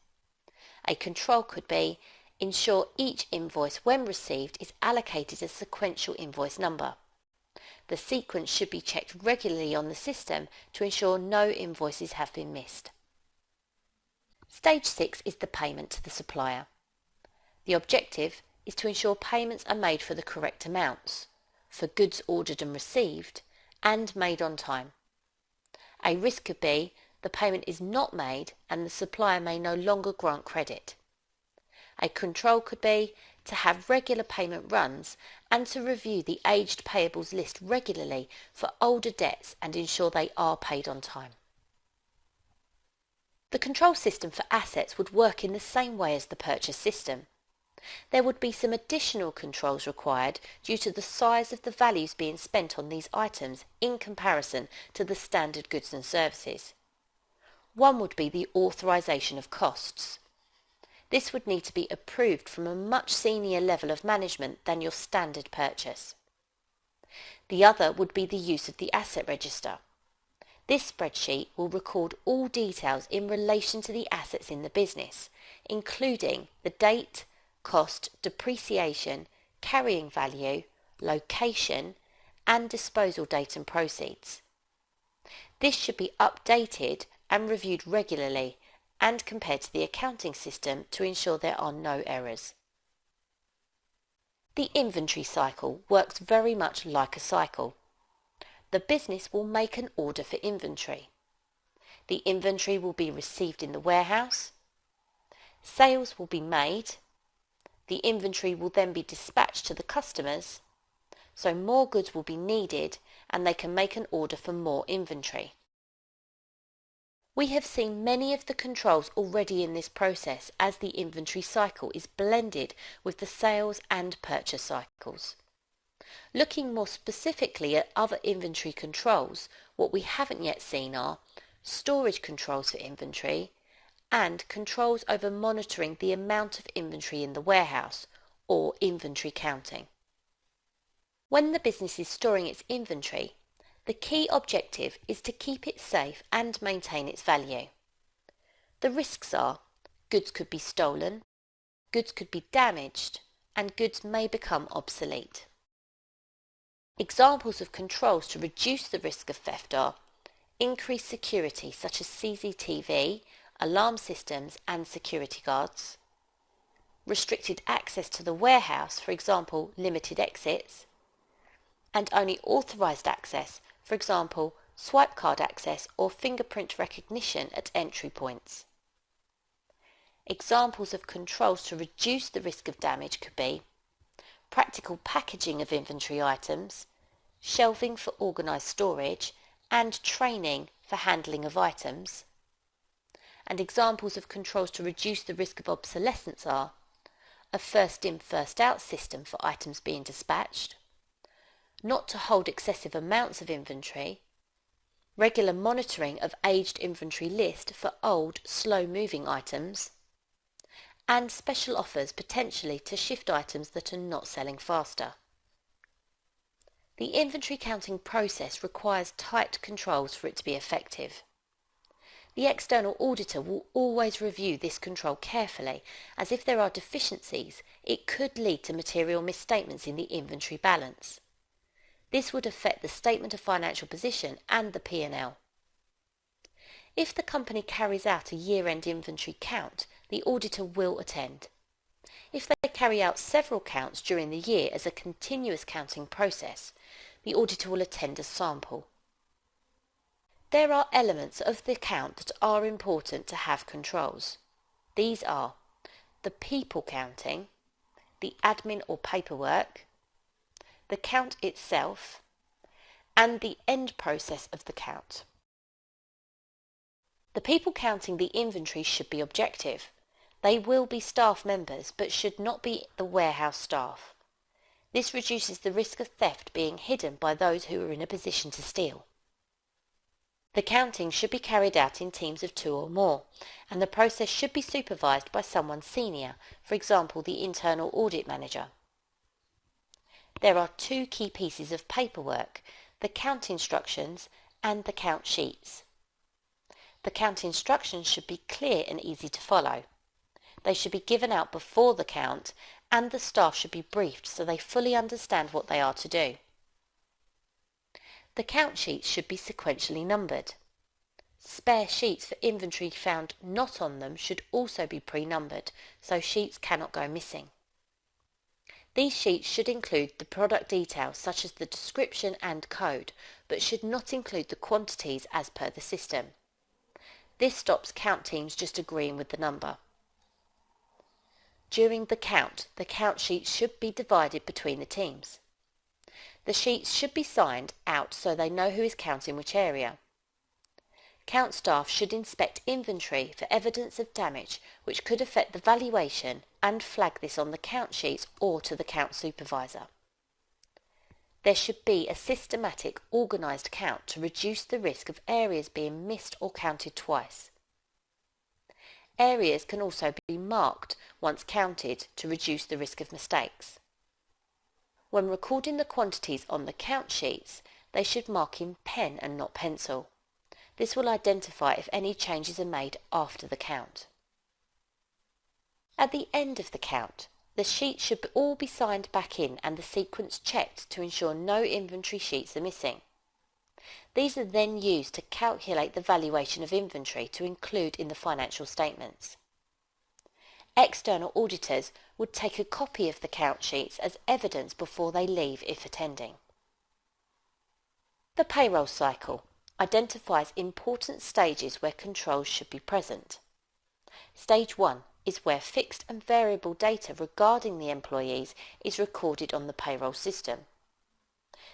A control could be ensure each invoice when received is allocated a sequential invoice number. The sequence should be checked regularly on the system to ensure no invoices have been missed. Stage 6 is the payment to the supplier. The objective is to ensure payments are made for the correct amounts, for goods ordered and received, and made on time. A risk could be the payment is not made and the supplier may no longer grant credit. A control could be to have regular payment runs and to review the aged payables list regularly for older debts and ensure they are paid on time. The control system for assets would work in the same way as the purchase system. There would be some additional controls required due to the size of the values being spent on these items in comparison to the standard goods and services. One would be the authorisation of costs. This would need to be approved from a much senior level of management than your standard purchase. The other would be the use of the asset register. This spreadsheet will record all details in relation to the assets in the business, including the date, cost, depreciation, carrying value, location, and disposal date and proceeds. This should be updated and reviewed regularly and compared to the accounting system to ensure there are no errors. The inventory cycle works very much like a cycle. The business will make an order for inventory. The inventory will be received in the warehouse. Sales will be made. The inventory will then be dispatched to the customers, so more goods will be needed and they can make an order for more inventory. We have seen many of the controls already in this process as the inventory cycle is blended with the sales and purchase cycles. Looking more specifically at other inventory controls, what we haven't yet seen are storage controls for inventory and controls over monitoring the amount of inventory in the warehouse, or inventory counting. When the business is storing its inventory, the key objective is to keep it safe and maintain its value. The risks are goods could be stolen, goods could be damaged, and goods may become obsolete. Examples of controls to reduce the risk of theft are increased security such as CCTV, alarm systems and security guards, restricted access to the warehouse, for example limited exits, and only authorised access, for example swipe card access or fingerprint recognition at entry points. Examples of controls to reduce the risk of damage could be practical packaging of inventory items, shelving for organised storage, and training for handling of items. And examples of controls to reduce the risk of obsolescence are a first in first out system for items being dispatched, not to hold excessive amounts of inventory, regular monitoring of aged inventory list for old slow moving items, and special offers potentially to shift items that are not selling faster. The inventory counting process requires tight controls for it to be effective. The external auditor will always review this control carefully, as if there are deficiencies, it could lead to material misstatements in the inventory balance. This would affect the statement of financial position and the P&L. If the company carries out a year-end inventory count, the auditor will attend. If they carry out several counts during the year as a continuous counting process, the auditor will attend a sample. There are elements of the account that are important to have controls. These are the people counting, the admin or paperwork, the count itself, and the end process of the count. The people counting the inventory should be objective. They will be staff members but should not be the warehouse staff. This reduces the risk of theft being hidden by those who are in a position to steal. The counting should be carried out in teams of 2 or more, and the process should be supervised by someone senior, for example the internal audit manager. There are 2 key pieces of paperwork, the count instructions and the count sheets. The count instructions should be clear and easy to follow. They should be given out before the count, and the staff should be briefed so they fully understand what they are to do. The count sheets should be sequentially numbered. Spare sheets for inventory found not on them should also be pre-numbered, so sheets cannot go missing. These sheets should include the product details such as the description and code, but should not include the quantities as per the system. This stops count teams just agreeing with the number. During the count sheets should be divided between the teams. The sheets should be signed out so they know who is counting which area. Count staff should inspect inventory for evidence of damage which could affect the valuation and flag this on the count sheets or to the count supervisor. There should be a systematic, organised count to reduce the risk of areas being missed or counted twice. Areas can also be marked once counted to reduce the risk of mistakes. When recording the quantities on the count sheets, they should mark in pen and not pencil. This will identify if any changes are made after the count. At the end of the count, the sheets should all be signed back in and the sequence checked to ensure no inventory sheets are missing. These are then used to calculate the valuation of inventory to include in the financial statements. External auditors would take a copy of the count sheets as evidence before they leave if attending. The payroll cycle identifies important stages where controls should be present. Stage 1 is where fixed and variable data regarding the employees is recorded on the payroll system.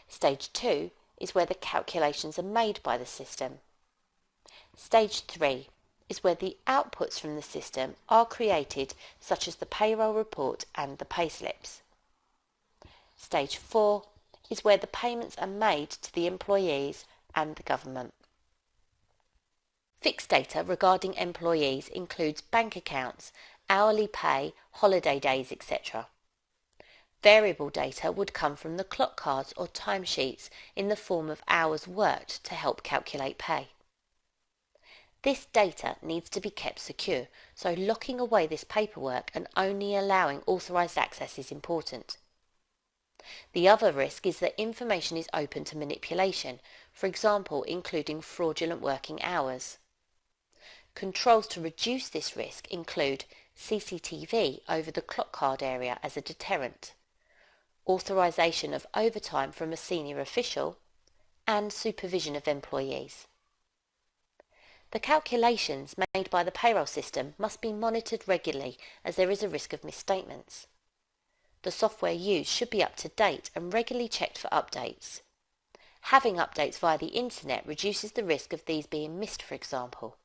Stage 2 is where the calculations are made by the system. Stage 3 is where the outputs from the system are created, such as the payroll report and the payslips. Stage 4 is where the payments are made to the employees and the government. Fixed data regarding employees includes bank accounts, hourly pay, holiday days, etc. Variable data would come from the clock cards or timesheets in the form of hours worked to help calculate pay. This data needs to be kept secure, so locking away this paperwork and only allowing authorised access is important. The other risk is that information is open to manipulation, for example, including fraudulent working hours. Controls to reduce this risk include CCTV over the clock card area as a deterrent, authorization of overtime from a senior official, and supervision of employees. The calculations made by the payroll system must be monitored regularly as there is a risk of misstatements. The software used should be up to date and regularly checked for updates. Having updates via the internet reduces the risk of these being missed, for example.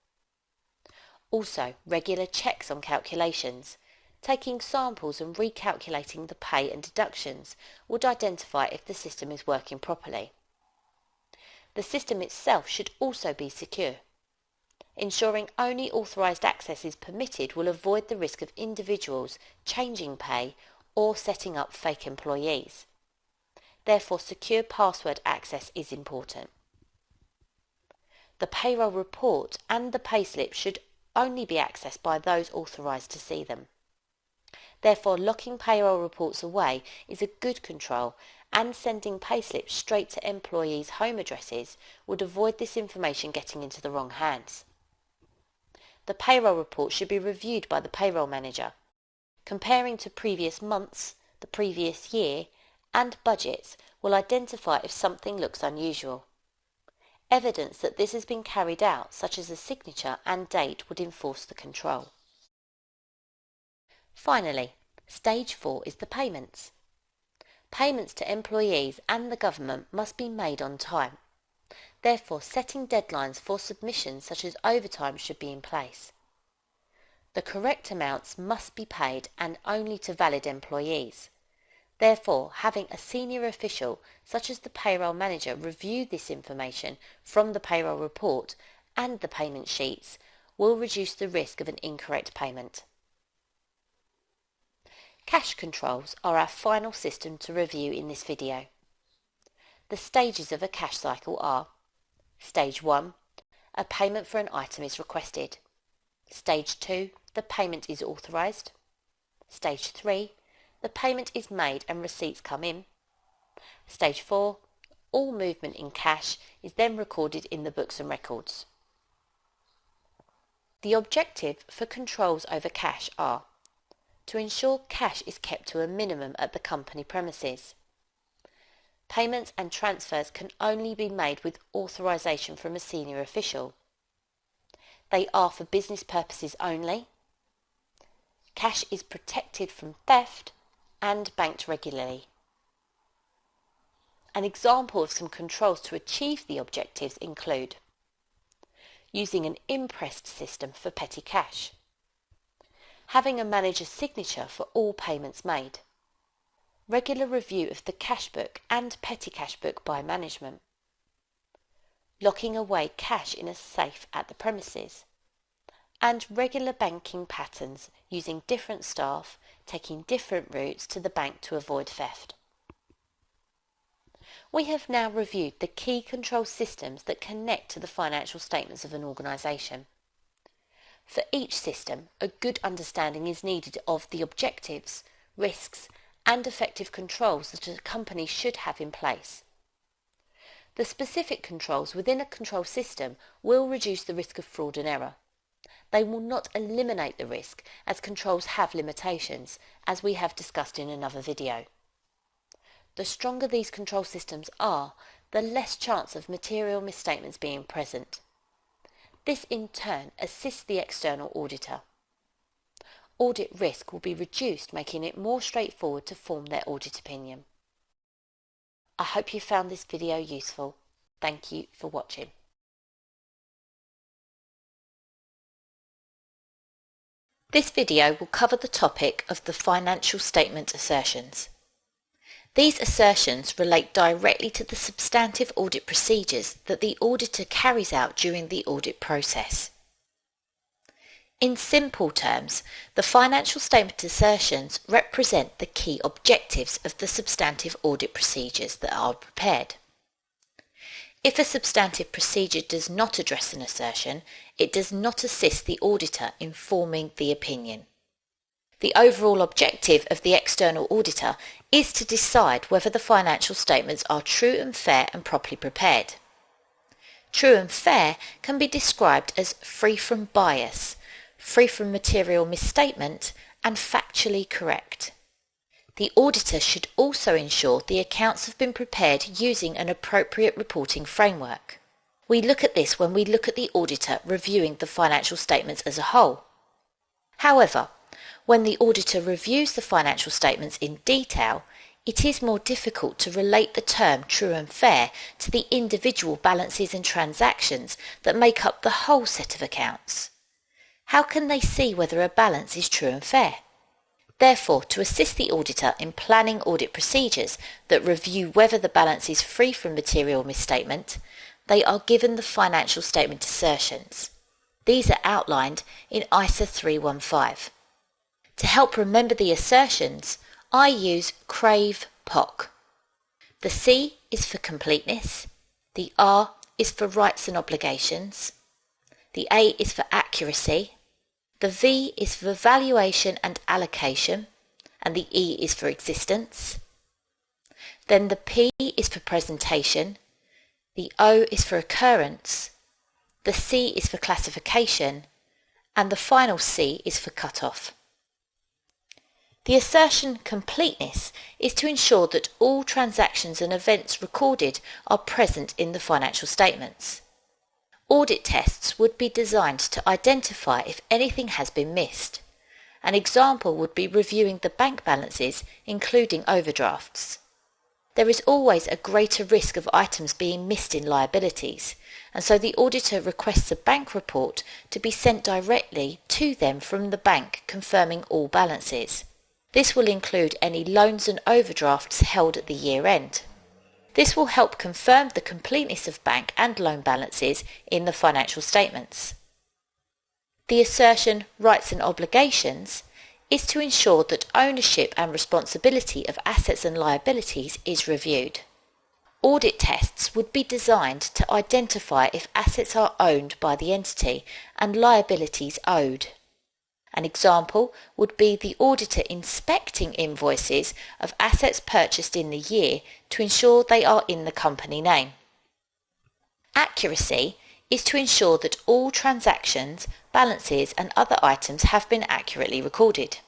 Also, regular checks on calculations. Taking samples and recalculating the pay and deductions would identify if the system is working properly. The system itself should also be secure. Ensuring only authorised access is permitted will avoid the risk of individuals changing pay or setting up fake employees. Therefore, secure password access is important. The payroll report and the payslip should only be accessed by those authorised to see them. Therefore, locking payroll reports away is a good control, and sending payslips straight to employees' home addresses would avoid this information getting into the wrong hands. The payroll report should be reviewed by the payroll manager. Comparing to previous months, the previous year, and budgets will identify if something looks unusual. Evidence that this has been carried out, such as a signature and date, would enforce the control. Finally, Stage 4 is the payments. Payments to employees and the government must be made on time. Therefore, setting deadlines for submissions such as overtime should be in place. The correct amounts must be paid and only to valid employees. Therefore, having a senior official, such as the payroll manager, review this information from the payroll report and the payment sheets will reduce the risk of an incorrect payment. Cash controls are our final system to review in this video. The stages of a cash cycle are: Stage 1, a payment for an item is requested. Stage 2, the payment is authorised. Stage 3, the payment is made and receipts come in. Stage 4, all movement in cash is then recorded in the books and records. The objective for controls over cash are: to ensure cash is kept to a minimum at the company premises. Payments and transfers can only be made with authorisation from a senior official. They are for business purposes only. Cash is protected from theft and banked regularly. An example of some controls to achieve the objectives include: using an impressed system for petty cash, having a manager's signature for all payments made, regular review of the cash book and petty cash book by management, locking away cash in a safe at the premises, and regular banking patterns using different staff, taking different routes to the bank to avoid theft. We have now reviewed the key control systems that connect to the financial statements of an organisation. For each system, a good understanding is needed of the objectives, risks, and effective controls that a company should have in place. The specific controls within a control system will reduce the risk of fraud and error. They will not eliminate the risk, as controls have limitations, as we have discussed in another video. The stronger these control systems are, the less chance of material misstatements being present. This in turn assists the external auditor. Audit risk will be reduced, making it more straightforward to form their audit opinion. I hope you found this video useful. Thank you for watching. This video will cover the topic of the financial statement assertions. These assertions relate directly to the substantive audit procedures that the auditor carries out during the audit process. In simple terms, the financial statement assertions represent the key objectives of the substantive audit procedures that are prepared. If a substantive procedure does not address an assertion, it does not assist the auditor in forming the opinion. The overall objective of the external auditor is to decide whether the financial statements are true and fair and properly prepared. True and fair can be described as free from bias, free from material misstatement, and factually correct. The auditor should also ensure the accounts have been prepared using an appropriate reporting framework. We look at this when we look at the auditor reviewing the financial statements as a whole. However, when the auditor reviews the financial statements in detail, it is more difficult to relate the term true and fair to the individual balances and transactions that make up the whole set of accounts. How can they see whether a balance is true and fair? Therefore, to assist the auditor in planning audit procedures that review whether the balance is free from material misstatement, they are given the financial statement assertions. These are outlined in ISA 315. To help remember the assertions, I use CRAVE POC. The C is for completeness, the R is for rights and obligations, the A is for accuracy, the V is for valuation and allocation, and the E is for existence. Then the P is for presentation, the O is for occurrence, the C is for classification, and the final C is for cut-off. The assertion completeness is to ensure that all transactions and events recorded are present in the financial statements. Audit tests would be designed to identify if anything has been missed. An example would be reviewing the bank balances, including overdrafts. There is always a greater risk of items being missed in liabilities, and so the auditor requests a bank report to be sent directly to them from the bank confirming all balances. This will include any loans and overdrafts held at the year end. This will help confirm the completeness of bank and loan balances in the financial statements. The assertion rights and obligations is to ensure that ownership and responsibility of assets and liabilities is reviewed. Audit tests would be designed to identify if assets are owned by the entity and liabilities owed. An example would be the auditor inspecting invoices of assets purchased in the year to ensure they are in the company name. Accuracy is to ensure that all transactions, balances and other items have been accurately recorded.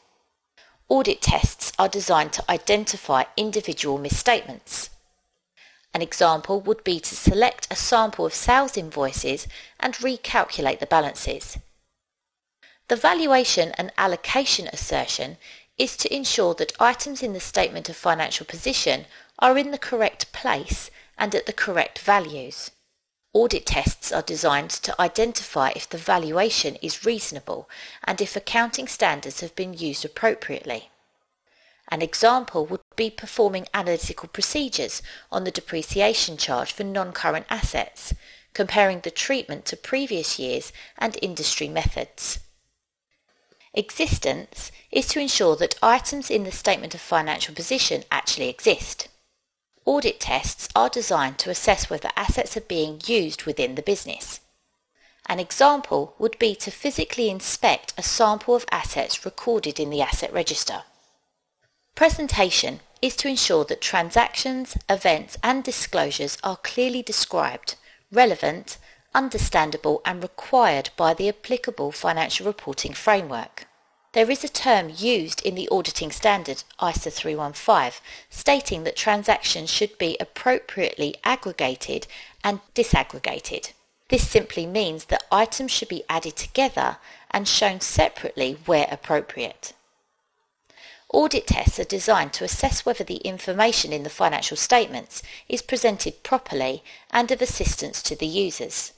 Audit tests are designed to identify individual misstatements. An example would be to select a sample of sales invoices and recalculate the balances. The valuation and allocation assertion is to ensure that items in the statement of financial position are in the correct place and at the correct values. Audit tests are designed to identify if the valuation is reasonable and if accounting standards have been used appropriately. An example would be performing analytical procedures on the depreciation charge for non-current assets, comparing the treatment to previous years and industry methods. Existence is to ensure that items in the statement of financial position actually exist. Audit tests are designed to assess whether assets are being used within the business. An example would be to physically inspect a sample of assets recorded in the asset register. Presentation is to ensure that transactions, events and disclosures are clearly described, relevant, understandable and required by the applicable financial reporting framework. There is a term used in the auditing standard ISA 315 stating that transactions should be appropriately aggregated and disaggregated. This simply means that items should be added together and shown separately where appropriate. Audit tests are designed to assess whether the information in the financial statements is presented properly and of assistance to the users.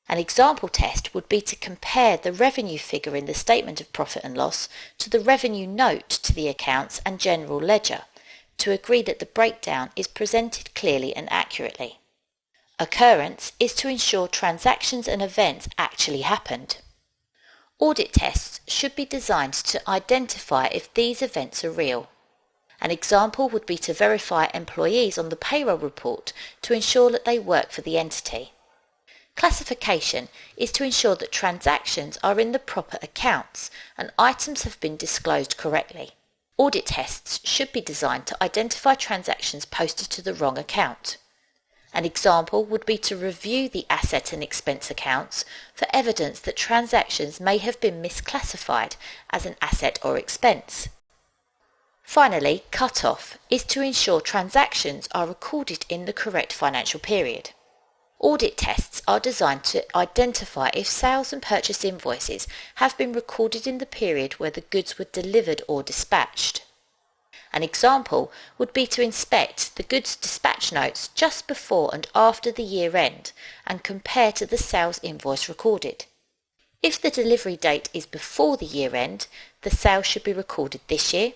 An example test would be to compare the revenue figure in the statement of profit and loss to the revenue note to the accounts and general ledger to agree that the breakdown is presented clearly and accurately. Occurrence is to ensure transactions and events actually happened. Audit tests should be designed to identify if these events are real. An example would be to verify employees on the payroll report to ensure that they work for the entity. Classification is to ensure that transactions are in the proper accounts and items have been disclosed correctly. Audit tests should be designed to identify transactions posted to the wrong account. An example would be to review the asset and expense accounts for evidence that transactions may have been misclassified as an asset or expense. Finally, cut-off is to ensure transactions are recorded in the correct financial period. Audit tests are designed to identify if sales and purchase invoices have been recorded in the period where the goods were delivered or dispatched. An example would be to inspect the goods dispatch notes just before and after the year end and compare to the sales invoice recorded. If the delivery date is before the year end, the sale should be recorded this year.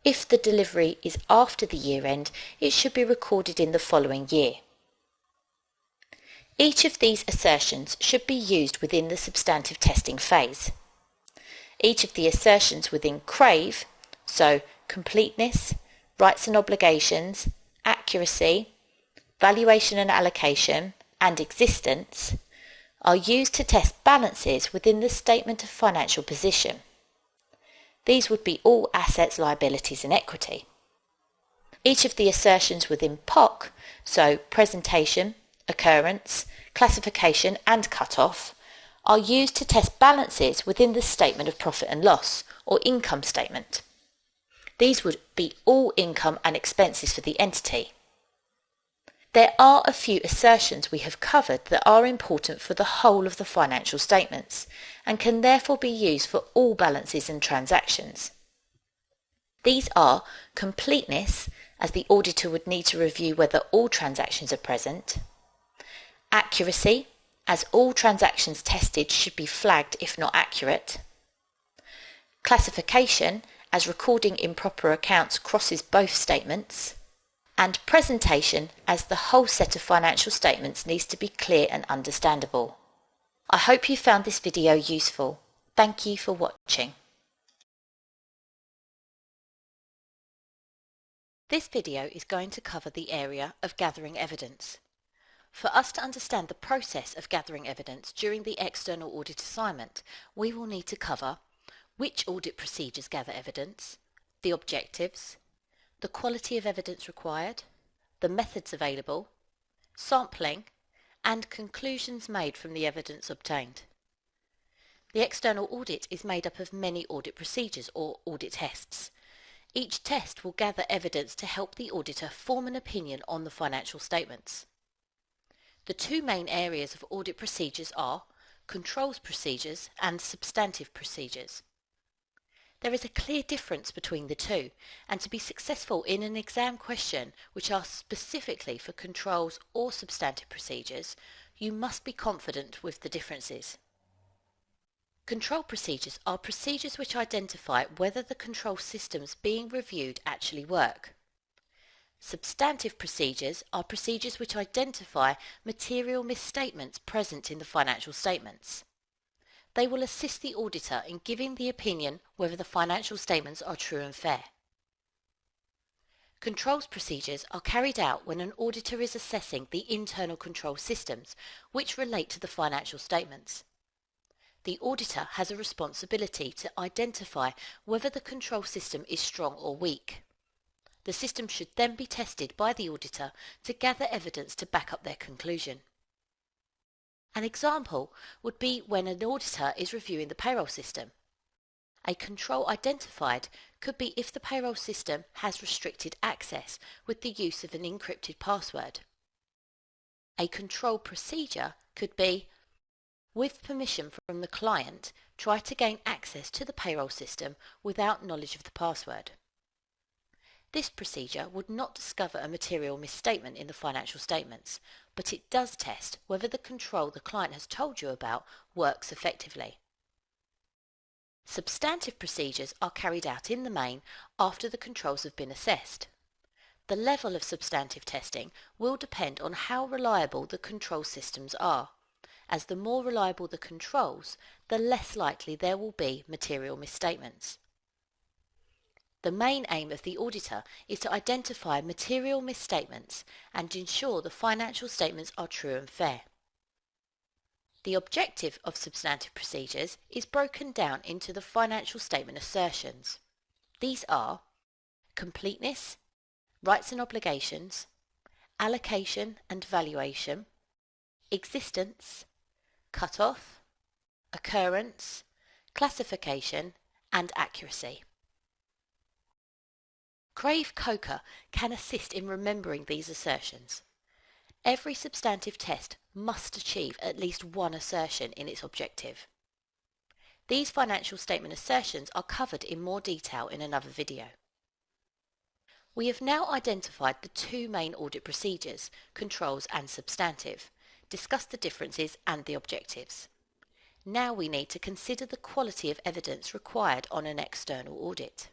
If the delivery is after the year end, it should be recorded in the following year. Each of these assertions should be used within the substantive testing phase. Each of the assertions within CRAVE, so completeness, rights and obligations, accuracy, valuation and allocation, and existence, are used to test balances within the statement of financial position. These would be all assets, liabilities and equity. Each of the assertions within POC, so presentation, occurrence, classification and cut-off, are used to test balances within the statement of profit and loss or income statement. These would be all income and expenses for the entity. There are a few assertions we have covered that are important for the whole of the financial statements and can therefore be used for all balances and transactions. These are completeness, as the auditor would need to review whether all transactions are present; accuracy, as all transactions tested should be flagged if not accurate; classification, as recording improper accounts crosses both statements; and presentation, as the whole set of financial statements needs to be clear and understandable. I hope you found this video useful. Thank you for watching. This video is going to cover the area of gathering evidence. For us to understand the process of gathering evidence during the external audit assignment, we will need to cover which audit procedures gather evidence, the objectives, the quality of evidence required, the methods available, sampling, and conclusions made from the evidence obtained. The external audit is made up of many audit procedures or audit tests. Each test will gather evidence to help the auditor form an opinion on the financial statements. The two main areas of audit procedures are controls procedures and substantive procedures. There is a clear difference between the two, and to be successful in an exam question which asks specifically for controls or substantive procedures, you must be confident with the differences. Control procedures are procedures which identify whether the control systems being reviewed actually work. Substantive procedures are procedures which identify material misstatements present in the financial statements. They will assist the auditor in giving the opinion whether the financial statements are true and fair. Controls procedures are carried out when an auditor is assessing the internal control systems which relate to the financial statements. The auditor has a responsibility to identify whether the control system is strong or weak. The system should then be tested by the auditor to gather evidence to back up their conclusion. An example would be when an auditor is reviewing the payroll system. A control identified could be if the payroll system has restricted access with the use of an encrypted password. A control procedure could be, with permission from the client, try to gain access to the payroll system without knowledge of the password. This procedure would not discover a material misstatement in the financial statements, but it does test whether the control the client has told you about works effectively. Substantive procedures are carried out in the main after the controls have been assessed. The level of substantive testing will depend on how reliable the control systems are, as the more reliable the controls, the less likely there will be material misstatements. The main aim of the auditor is to identify material misstatements and ensure the financial statements are true and fair. The objective of substantive procedures is broken down into the financial statement assertions. These are completeness, rights and obligations, allocation and valuation, existence, cut-off, occurrence, classification, and accuracy. Crave Coker can assist in remembering these assertions. Every substantive test must achieve at least one assertion in its objective. These financial statement assertions are covered in more detail in another video. We have now identified the two main audit procedures, controls and substantive, discussed the differences and the objectives. Now we need to consider the quality of evidence required on an external audit.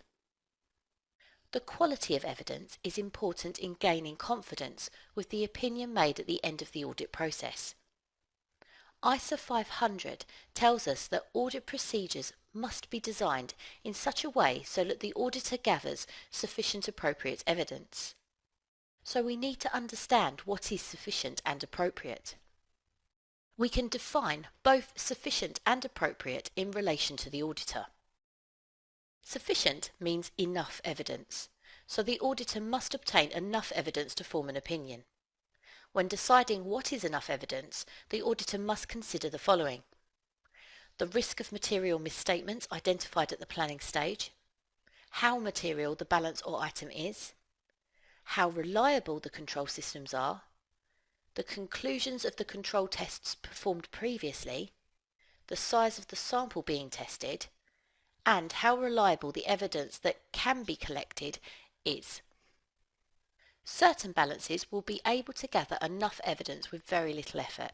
The quality of evidence is important in gaining confidence with the opinion made at the end of the audit process. ISA 500 tells us that audit procedures must be designed in such a way so that the auditor gathers sufficient appropriate evidence. So we need to understand what is sufficient and appropriate. We can define both sufficient and appropriate in relation to the auditor. Sufficient means enough evidence, so the auditor must obtain enough evidence to form an opinion. When deciding what is enough evidence, the auditor must consider the following: the risk of material misstatements identified at the planning stage, how material the balance or item is, how reliable the control systems are, the conclusions of the control tests performed previously, the size of the sample being tested, and how reliable the evidence that can be collected is. Certain balances will be able to gather enough evidence with very little effort.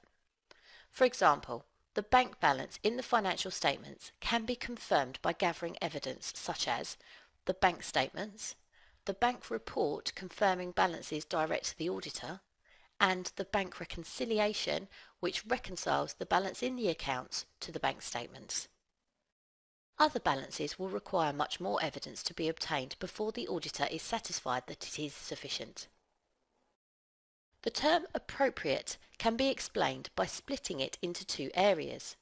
For example, the bank balance in the financial statements can be confirmed by gathering evidence such as the bank statements, the bank report confirming balances direct to the auditor, and the bank reconciliation which reconciles the balance in the accounts to the bank statements. Other balances will require much more evidence to be obtained before the auditor is satisfied that it is sufficient. The term appropriate can be explained by splitting it into two areas.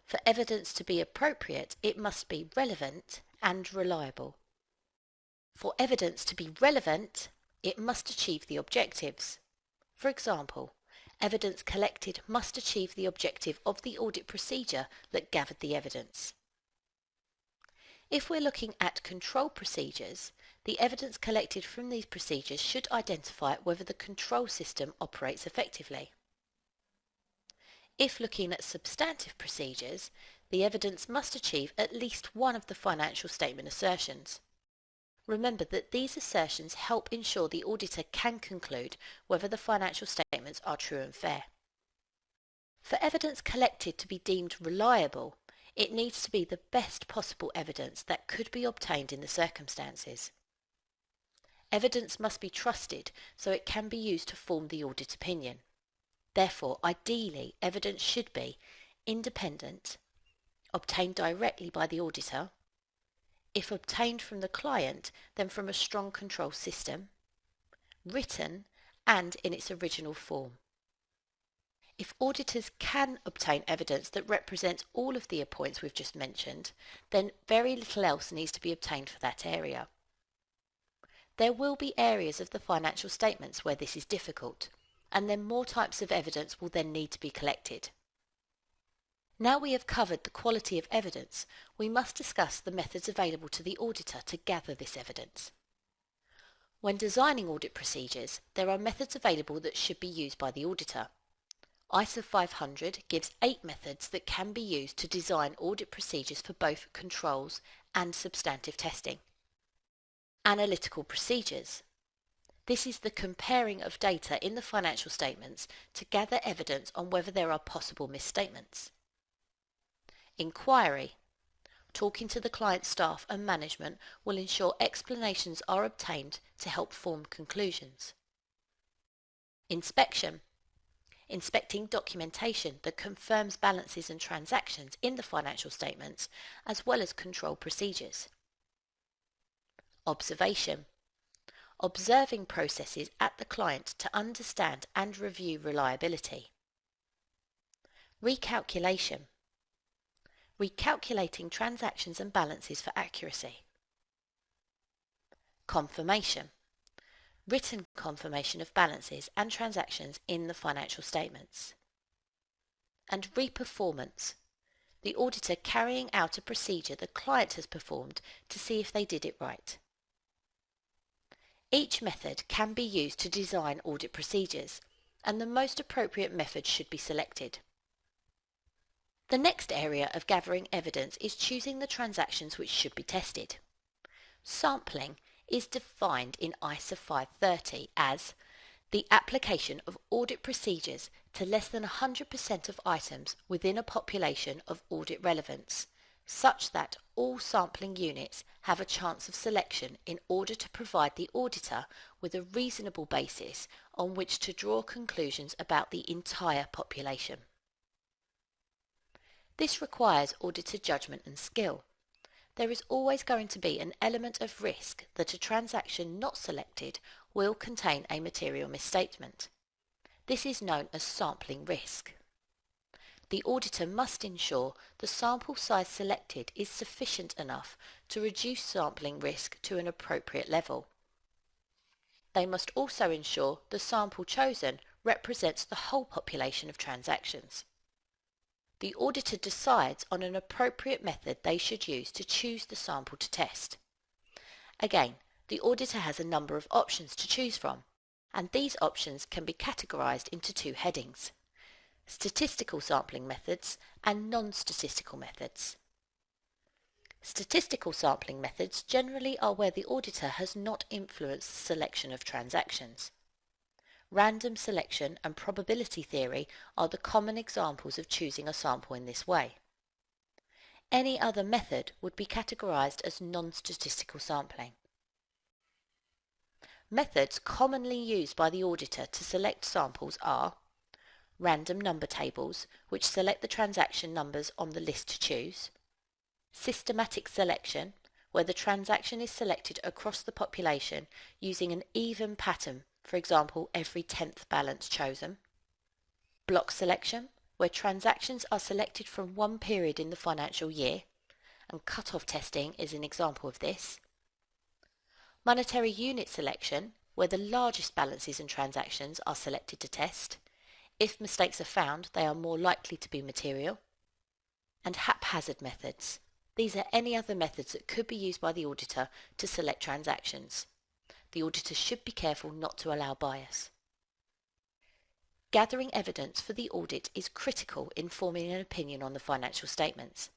For evidence to be appropriate, it must be relevant and reliable. For evidence to be relevant, it must achieve the objectives. For example, evidence collected must achieve the objective of the audit procedure that gathered the evidence. If we're looking at control procedures, the evidence collected from these procedures should identify whether the control system operates effectively. If looking at substantive procedures, the evidence must achieve at least one of the financial statement assertions. Remember that these assertions help ensure the auditor can conclude whether the financial statements are true and fair. For evidence collected to be deemed reliable, it needs to be the best possible evidence that could be obtained in the circumstances. Evidence must be trusted so it can be used to form the audit opinion. Therefore, ideally, evidence should be independent, obtained directly by the auditor, if obtained from the client, then from a strong control system, written and in its original form. If auditors can obtain evidence that represents all of the points we've just mentioned, then very little else needs to be obtained for that area. There will be areas of the financial statements where this is difficult, and then more types of evidence will then need to be collected. Now we have covered the quality of evidence, we must discuss the methods available to the auditor to gather this evidence. When designing audit procedures, there are methods available that should be used by the auditor. ISA 500 gives 8 methods that can be used to design audit procedures for both controls and substantive testing. Analytical procedures. This is the comparing of data in the financial statements to gather evidence on whether there are possible misstatements. Inquiry. Talking to the client staff and management will ensure explanations are obtained to help form conclusions. Inspection. Inspecting documentation that confirms balances and transactions in the financial statements, as well as control procedures. Observation. Observing processes at the client to understand and review reliability. Recalculation. Recalculating transactions and balances for accuracy. Confirmation. Written confirmation of balances and transactions in the financial statements. And reperformance. The auditor carrying out a procedure the client has performed to see if they did it right. Each method can be used to design audit procedures, and the most appropriate method should be selected. The next area of gathering evidence is choosing the transactions which should be tested. Sampling is defined in ISA 530 as the application of audit procedures to less than 100% of items within a population of audit relevance, such that all sampling units have a chance of selection in order to provide the auditor with a reasonable basis on which to draw conclusions about the entire population. This requires auditor judgment and skill. There is always going to be an element of risk that a transaction not selected will contain a material misstatement. This is known as sampling risk. The auditor must ensure the sample size selected is sufficient enough to reduce sampling risk to an appropriate level. They must also ensure the sample chosen represents the whole population of transactions. The auditor decides on an appropriate method they should use to choose the sample to test. Again, the auditor has a number of options to choose from, and these options can be categorized into two headings: statistical sampling methods and non-statistical methods. Statistical sampling methods generally are where the auditor has not influenced the selection of transactions. Random selection and probability theory are the common examples of choosing a sample in this way. Any other method would be categorized as non-statistical sampling. Methods commonly used by the auditor to select samples are random number tables, which select the transaction numbers on the list to choose; systematic selection, where the transaction is selected across the population using an even pattern, for example, every 10th balance chosen; block selection, where transactions are selected from one period in the financial year, and cut-off testing is an example of this; monetary unit selection, where the largest balances and transactions are selected to test. If mistakes are found, they are more likely to be material; and haphazard methods. These are any other methods that could be used by the auditor to select transactions. The auditor should be careful not to allow bias. Gathering evidence for the audit is critical in forming an opinion on the financial statements.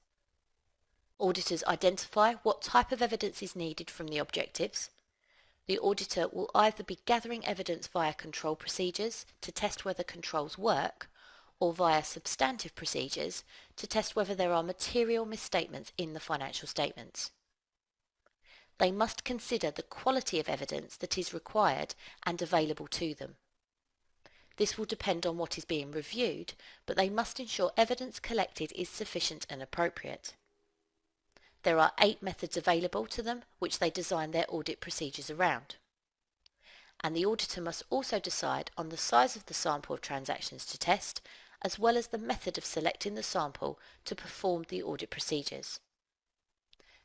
Auditors identify what type of evidence is needed from the objectives. The auditor will either be gathering evidence via control procedures to test whether controls work, or via substantive procedures to test whether there are material misstatements in the financial statements. They must consider the quality of evidence that is required and available to them. This will depend on what is being reviewed, but they must ensure evidence collected is sufficient and appropriate. There are 8 methods available to them which they design their audit procedures around. And the auditor must also decide on the size of the sample of transactions to test, as well as the method of selecting the sample to perform the audit procedures.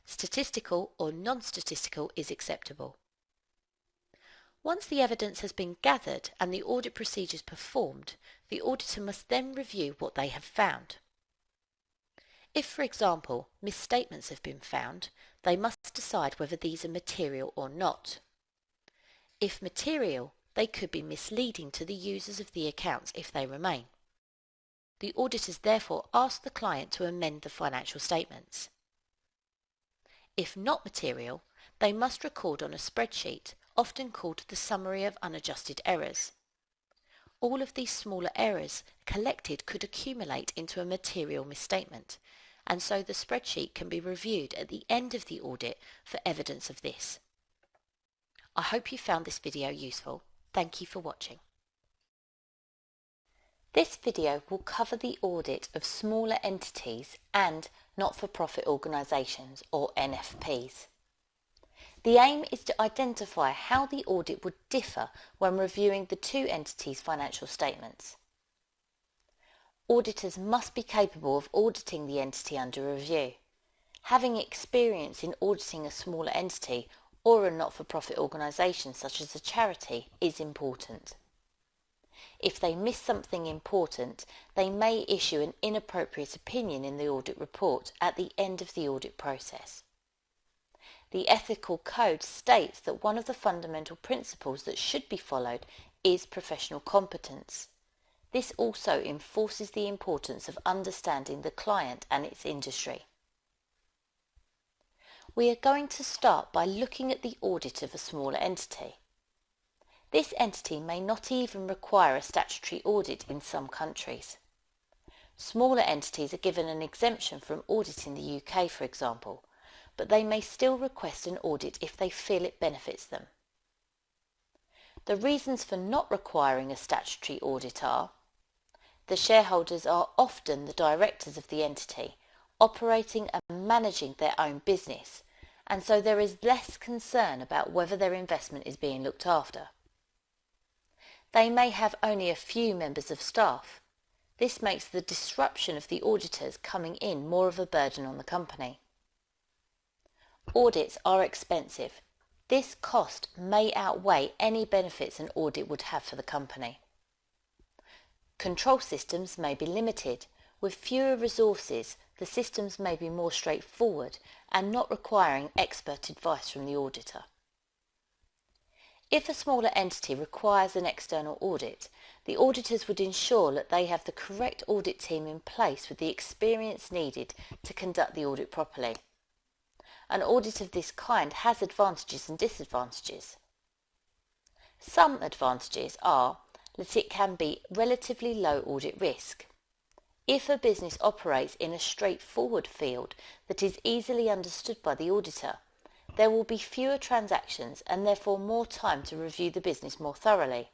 Statistical or non-statistical is acceptable. Once the evidence has been gathered and the audit procedures performed, the auditor must then review what they have found. If, for example, misstatements have been found, they must decide whether these are material or not. If material, they could be misleading to the users of the accounts if they remain. The auditors therefore ask the client to amend the financial statements. If not material, they must record on a spreadsheet, often called the Summary of Unadjusted Errors. All of these smaller errors collected could accumulate into a material misstatement, and so the spreadsheet can be reviewed at the end of the audit for evidence of this. I hope you found this video useful. Thank you for watching. This video will cover the audit of smaller entities and not-for-profit organisations, or NFPs. The aim is to identify how the audit would differ when reviewing the two entities' financial statements. Auditors must be capable of auditing the entity under review. Having experience in auditing a smaller entity or a not-for-profit organisation such as a charity is important. If they miss something important, they may issue an inappropriate opinion in the audit report at the end of the audit process. The ethical code states that one of the fundamental principles that should be followed is professional competence. This also enforces the importance of understanding the client and its industry. We are going to start by looking at the audit of a smaller entity. This entity may not even require a statutory audit in some countries. Smaller entities are given an exemption from audit in the UK, for example, but they may still request an audit if they feel it benefits them. The reasons for not requiring a statutory audit are: the shareholders are often the directors of the entity, operating and managing their own business, and so there is less concern about whether their investment is being looked after. They may have only a few members of staff. This makes the disruption of the auditors coming in more of a burden on the company. Audits are expensive. This cost may outweigh any benefits an audit would have for the company. Control systems may be limited. With fewer resources, the systems may be more straightforward and not requiring expert advice from the auditor. If a smaller entity requires an external audit, the auditors would ensure that they have the correct audit team in place with the experience needed to conduct the audit properly. An audit of this kind has advantages and disadvantages. Some advantages are that it can be relatively low audit risk. If a business operates in a straightforward field that is easily understood by the auditor, there will be fewer transactions and therefore more time to review the business more thoroughly.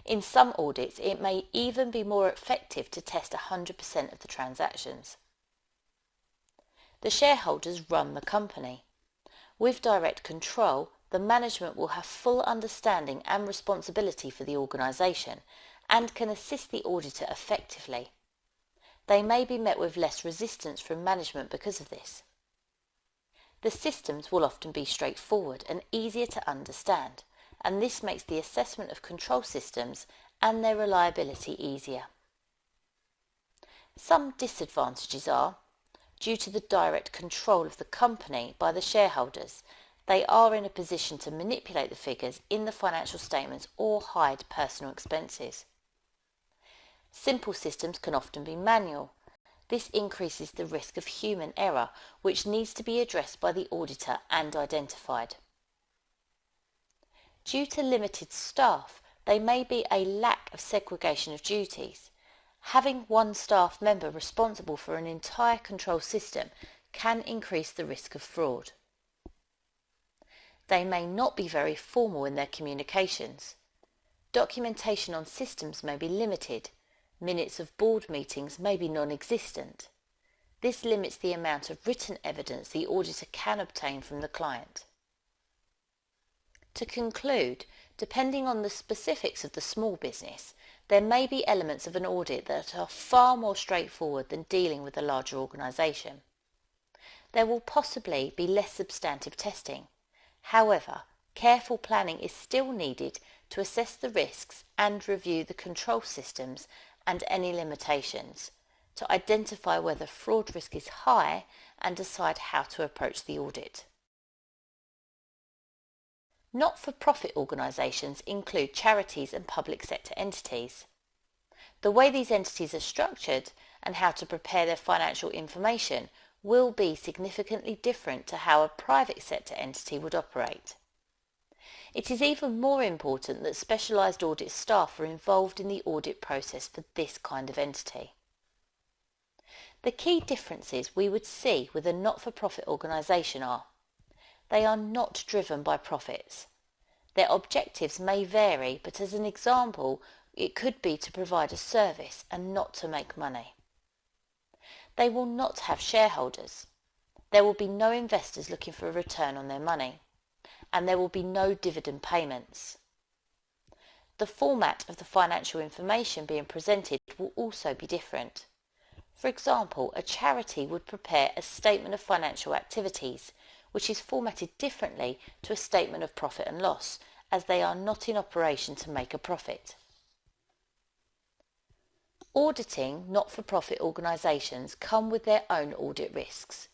In some audits, it may even be more effective to test 100% of the transactions. The shareholders run the company. With direct control, the management will have full understanding and responsibility for the organisation and can assist the auditor effectively. They may be met with less resistance from management because of this. The systems will often be straightforward and easier to understand, and this makes the assessment of control systems and their reliability easier. Some disadvantages are: due to the direct control of the company by the shareholders, they are in a position to manipulate the figures in the financial statements or hide personal expenses. Simple systems can often be manual. This increases the risk of human error, which needs to be addressed by the auditor and identified. Due to limited staff, there may be a lack of segregation of duties. Having one staff member responsible for an entire control system can increase the risk of fraud. They may not be very formal in their communications. Documentation on systems may be limited. Minutes of board meetings may be non-existent. This limits the amount of written evidence the auditor can obtain from the client. To conclude, depending on the specifics of the small business, there may be elements of an audit that are far more straightforward than dealing with a larger organisation. There will possibly be less substantive testing. However, careful planning is still needed to assess the risks and review the control systems and any limitations, to identify whether fraud risk is high and decide how to approach the audit. Not-for-profit organisations include charities and public sector entities. The way these entities are structured and how to prepare their financial information will be significantly different to how a private sector entity would operate. It is even more important that specialised audit staff are involved in the audit process for this kind of entity. The key differences we would see with a not-for-profit organisation are: they are not driven by profits. Their objectives may vary, but as an example, it could be to provide a service and not to make money. They will not have shareholders. There will be no investors looking for a return on their money, and there will be no dividend payments. The format of the financial information being presented will also be different. For example, a charity would prepare a statement of financial activities, which is formatted differently to a statement of profit and loss, as they are not in operation to make a profit. Auditing not-for-profit organisations come with their own audit risks.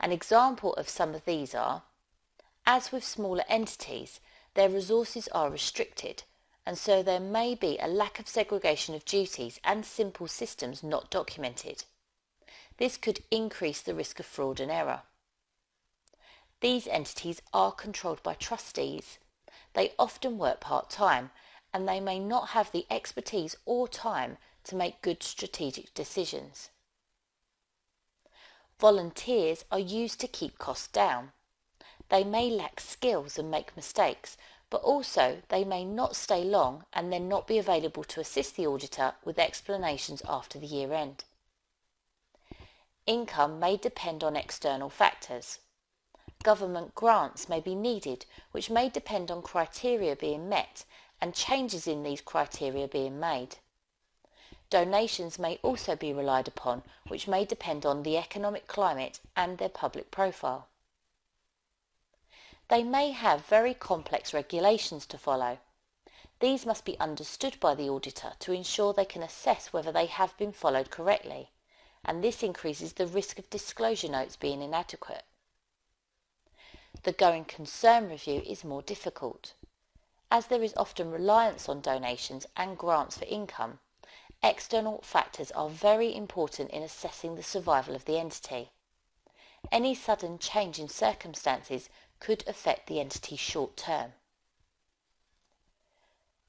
An example of some of these are, as with smaller entities, their resources are restricted, and so there may be a lack of segregation of duties and simple systems not documented. This could increase the risk of fraud and error. These entities are controlled by trustees. They often work part-time, and they may not have the expertise or time to make good strategic decisions. Volunteers are used to keep costs down. They may lack skills and make mistakes, but also they may not stay long and then not be available to assist the auditor with explanations after the year end. Income may depend on external factors. Government grants may be needed, which may depend on criteria being met and changes in these criteria being made. Donations may also be relied upon, which may depend on the economic climate and their public profile. They may have very complex regulations to follow. These must be understood by the auditor to ensure they can assess whether they have been followed correctly, and this increases the risk of disclosure notes being inadequate. The going concern review is more difficult. As there is often reliance on donations and grants for income, external factors are very important in assessing the survival of the entity. Any sudden change in circumstances could affect the entity short term.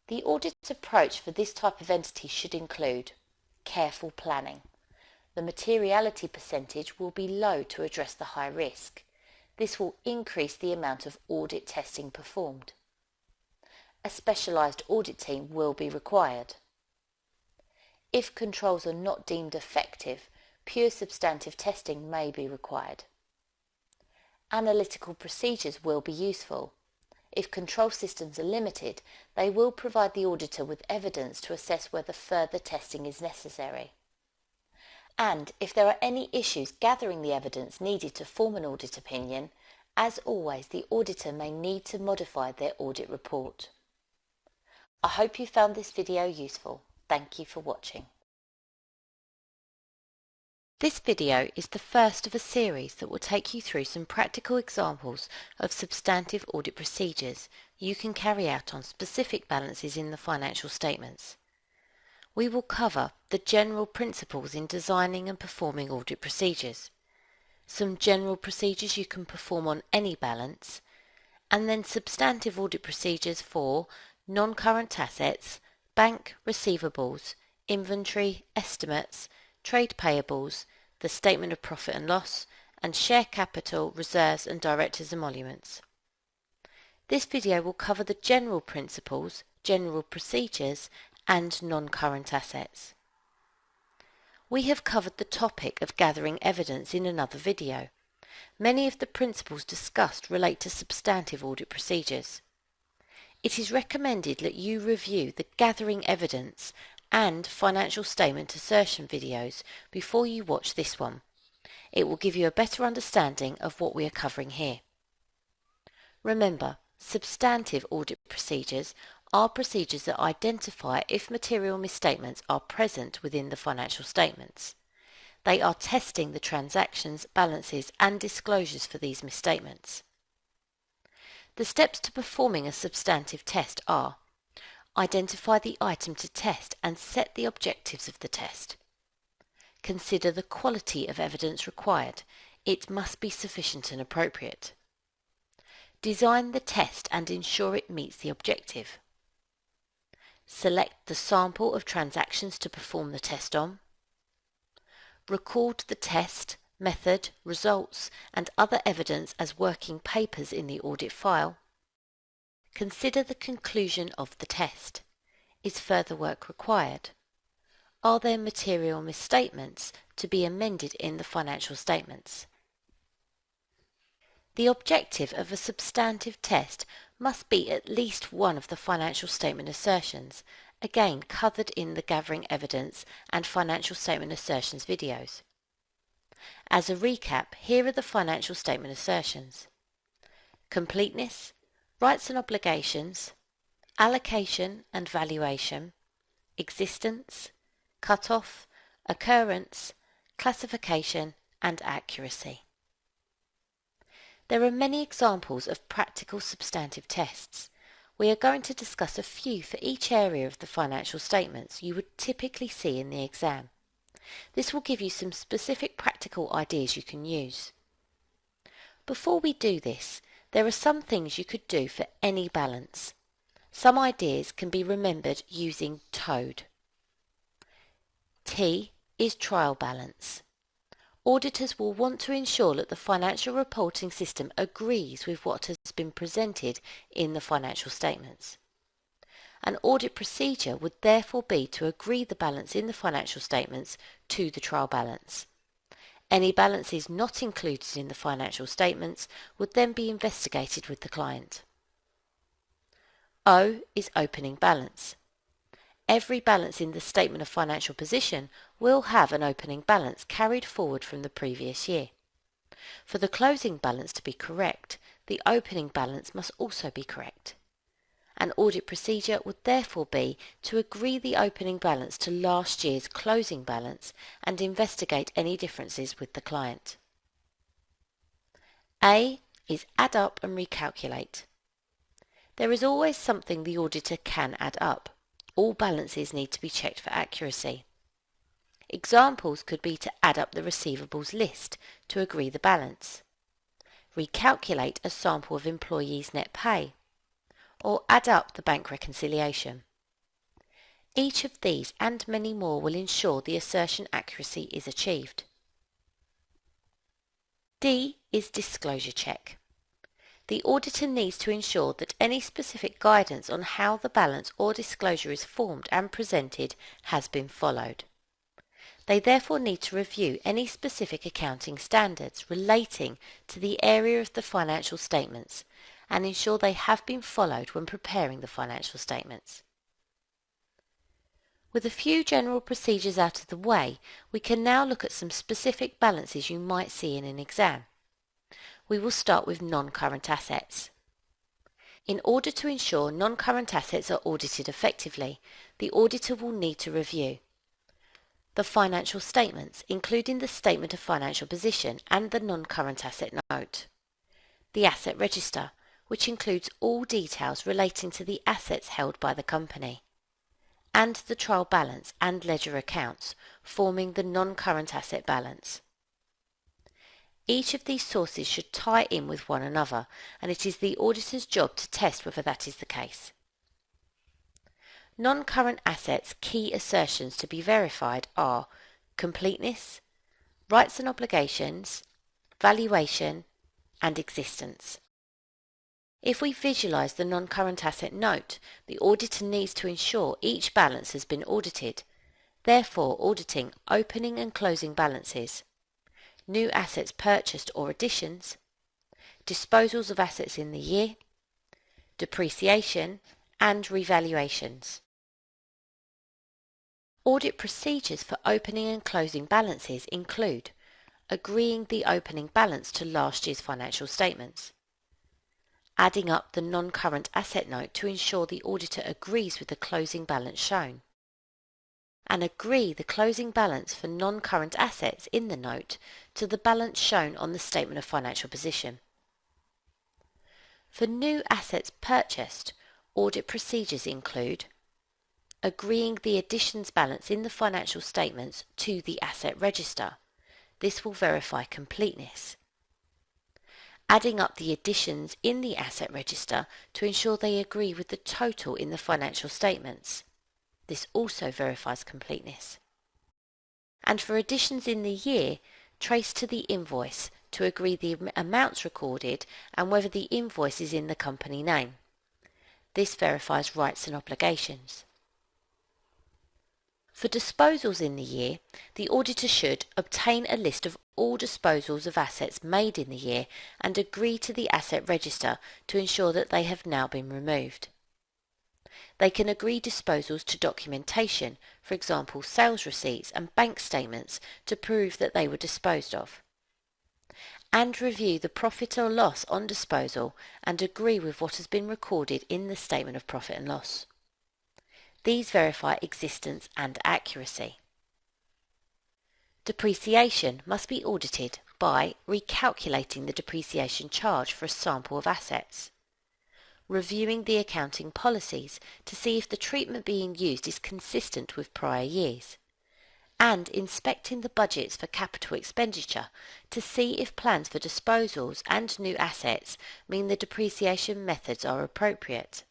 The audit approach for this type of entity should include careful planning. The materiality percentage will be low to address the high risk. This will increase the amount of audit testing performed. A specialised audit team will be required. If controls are not deemed effective, pure substantive testing may be required. Analytical procedures will be useful. If control systems are limited, they will provide the auditor with evidence to assess whether further testing is necessary. And if there are any issues gathering the evidence needed to form an audit opinion, as always, the auditor may need to modify their audit report. I hope you found this video useful. Thank you for watching. This video is the first of a series that will take you through some practical examples of substantive audit procedures you can carry out on specific balances in the financial statements. We will cover the general principles in designing and performing audit procedures, some general procedures you can perform on any balance, and then substantive audit procedures for non-current assets, bank receivables, inventory, estimates, trade payables, the statement of profit and loss, and share capital, reserves and directors' emoluments. This video will cover the general principles, general procedures and non-current assets. We have covered the topic of gathering evidence in another video. Many of the principles discussed relate to substantive audit procedures. It is recommended that you review the gathering evidence and financial statement assertion videos before you watch this one. It will give you a better understanding of what we are covering here. Remember, substantive audit procedures are procedures that identify if material misstatements are present within the financial statements. They are testing the transactions, balances and disclosures for these misstatements. The steps to performing a substantive test are: identify the item to test and set the objectives of the test. Consider the quality of evidence required. It must be sufficient and appropriate. Design the test and ensure it meets the objective. Select the sample of transactions to perform the test on. Record the test, method, results and other evidence as working papers in the audit file. Consider the conclusion of the test. Is further work required? Are there material misstatements to be amended in the financial statements? The objective of a substantive test must be at least one of the financial statement assertions again covered in the Gathering Evidence and Financial Statement Assertions videos. As a recap, here are the financial statement assertions: completeness, rights and obligations, allocation and valuation, existence, cut-off, occurrence, classification and accuracy. There are many examples of practical substantive tests. We are going to discuss a few for each area of the financial statements you would typically see in the exam. This will give you some specific practical ideas you can use. Before we do this, there are some things you could do for any balance. Some ideas can be remembered using TOAD. T is trial balance. Auditors will want to ensure that the financial reporting system agrees with what has been presented in the financial statements. An audit procedure would therefore be to agree the balance in the financial statements to the trial balance. Any balances not included in the financial statements would then be investigated with the client. O is opening balance. Every balance in the statement of financial position will have an opening balance carried forward from the previous year. For the closing balance to be correct, the opening balance must also be correct. An audit procedure would therefore be to agree the opening balance to last year's closing balance and investigate any differences with the client. A is add up and recalculate. There is always something the auditor can add up. All balances need to be checked for accuracy. Examples could be to add up the receivables list to agree the balance, recalculate a sample of employees' net pay, or add up the bank reconciliation. Each of these and many more will ensure the assertion accuracy is achieved. D is disclosure check. The auditor needs to ensure that any specific guidance on how the balance or disclosure is formed and presented has been followed. They therefore need to review any specific accounting standards relating to the area of the financial statements and ensure they have been followed when preparing the financial statements. With a few general procedures out of the way, we can now look at some specific balances you might see in an exam. We will start with non-current assets. In order to ensure non-current assets are audited effectively, the auditor will need to review the financial statements, including the statement of financial position and the non-current asset note, the asset register, which includes all details relating to the assets held by the company, and the trial balance and ledger accounts forming the non-current asset balance. Each of these sources should tie in with one another, and it is the auditor's job to test whether that is the case. Non-current assets key assertions to be verified are completeness, rights and obligations, valuation, and existence. If we visualize the non-current asset note, the auditor needs to ensure each balance has been audited, therefore auditing opening and closing balances, new assets purchased or additions, disposals of assets in the year, depreciation, and revaluations. Audit procedures for opening and closing balances include agreeing the opening balance to last year's financial statements, adding up the non-current asset note to ensure the auditor agrees with the closing balance shown, and agree the closing balance for non-current assets in the note to the balance shown on the statement of financial position. For new assets purchased, audit procedures include agreeing the additions balance in the financial statements to the asset register. This will verify completeness. Adding up the additions in the asset register to ensure they agree with the total in the financial statements. This also verifies completeness. And for additions in the year, trace to the invoice to agree the amounts recorded and whether the invoice is in the company name. This verifies rights and obligations. For disposals in the year, the auditor should obtain a list of all disposals of assets made in the year and agree to the asset register to ensure that they have now been removed. They can agree disposals to documentation, for example sales receipts and bank statements, to prove that they were disposed of, and review the profit or loss on disposal and agree with what has been recorded in the statement of profit and loss. These verify existence and accuracy. Depreciation must be audited by recalculating the depreciation charge for a sample of assets, reviewing the accounting policies to see if the treatment being used is consistent with prior years, and inspecting the budgets for capital expenditure to see if plans for disposals and new assets mean the depreciation methods are appropriate.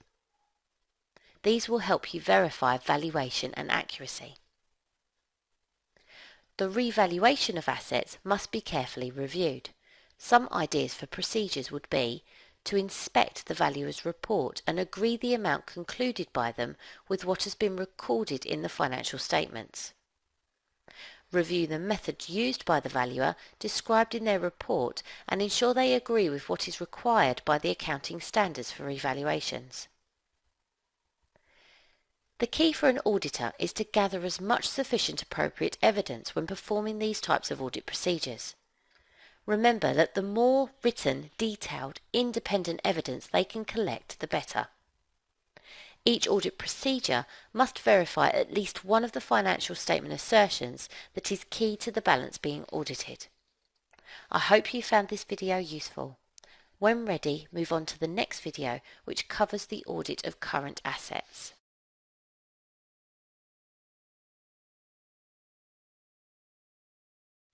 These will help you verify valuation and accuracy. The revaluation of assets must be carefully reviewed. Some ideas for procedures would be to inspect the valuer's report and agree the amount concluded by them with what has been recorded in the financial statements. Review the methods used by the valuer described in their report and ensure they agree with what is required by the accounting standards for revaluations. The key for an auditor is to gather as much sufficient appropriate evidence when performing these types of audit procedures. Remember that the more written, detailed, independent evidence they can collect, the better. Each audit procedure must verify at least one of the financial statement assertions that is key to the balance being audited. I hope you found this video useful. When ready, move on to the next video, which covers the audit of current assets.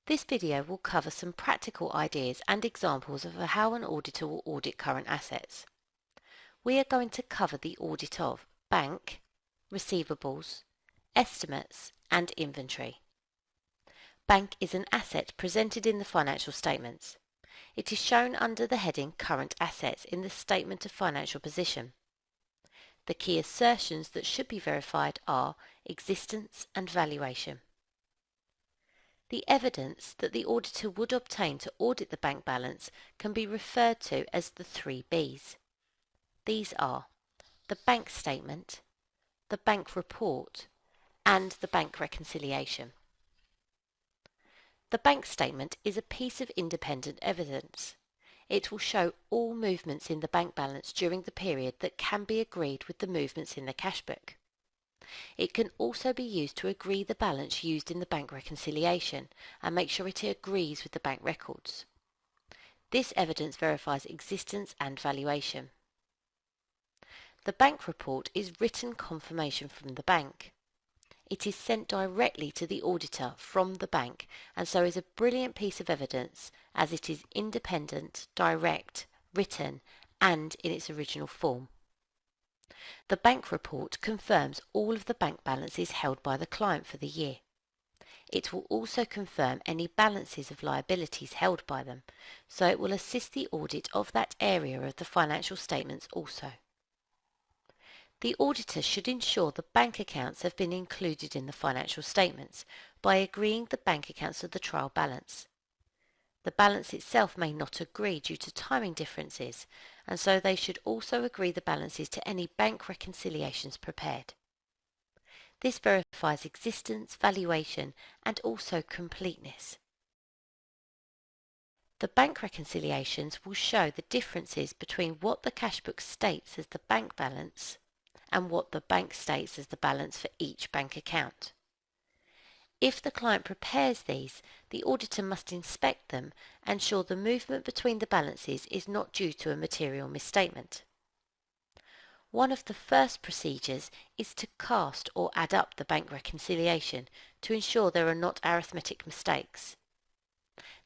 This video will cover some practical ideas and examples of how an auditor will audit current assets. We are going to cover the audit of bank, receivables, estimates and inventory. Bank is an asset presented in the financial statements. It is shown under the heading Current Assets in the Statement of Financial Position. The key assertions that should be verified are existence and valuation. The evidence that the auditor would obtain to audit the bank balance can be referred to as the 3 Bs. These are the bank statement, the bank report, and the bank reconciliation. The bank statement is a piece of independent evidence. It will show all movements in the bank balance during the period that can be agreed with the movements in the cash book. It can also be used to agree the balance used in the bank reconciliation and make sure it agrees with the bank records. This evidence verifies existence and valuation. The bank report is written confirmation from the bank. It is sent directly to the auditor from the bank and so is a brilliant piece of evidence as it is independent, direct, written and in its original form. The bank report confirms all of the bank balances held by the client for the year. It will also confirm any balances of liabilities held by them, so it will assist the audit of that area of the financial statements also. The auditor should ensure the bank accounts have been included in the financial statements by agreeing the bank accounts of the trial balance. The balance itself may not agree due to timing differences, and so they should also agree the balances to any bank reconciliations prepared. This verifies existence, valuation, and also completeness. The bank reconciliations will show the differences between what the cash book states as the bank balance and what the bank states as the balance for each bank account. If the client prepares these, the auditor must inspect them and ensure the movement between the balances is not due to a material misstatement. One of the first procedures is to cast or add up the bank reconciliation to ensure there are not arithmetic mistakes.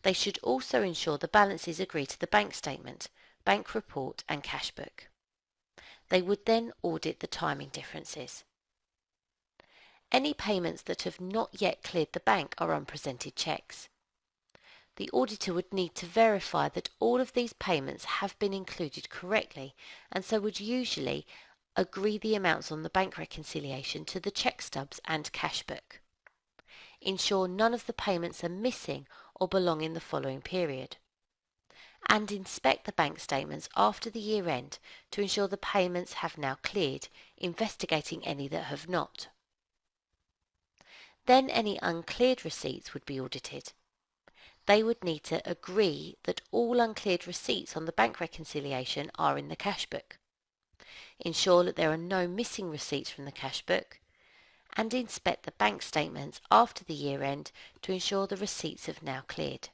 They should also ensure the balances agree to the bank statement, bank report and cash book. They would then audit the timing differences. Any payments that have not yet cleared the bank are unpresented checks. The auditor would need to verify that all of these payments have been included correctly and so would usually agree the amounts on the bank reconciliation to the check stubs and cash book. Ensure none of the payments are missing or belong in the following period. and inspect the bank statements after the year end to ensure the payments have now cleared, investigating any that have not. Then any uncleared receipts would be audited. They would need to agree that all uncleared receipts on the bank reconciliation are in the cash book, ensure that there are no missing receipts from the cash book, and inspect the bank statements after the year end to ensure the receipts have now cleared.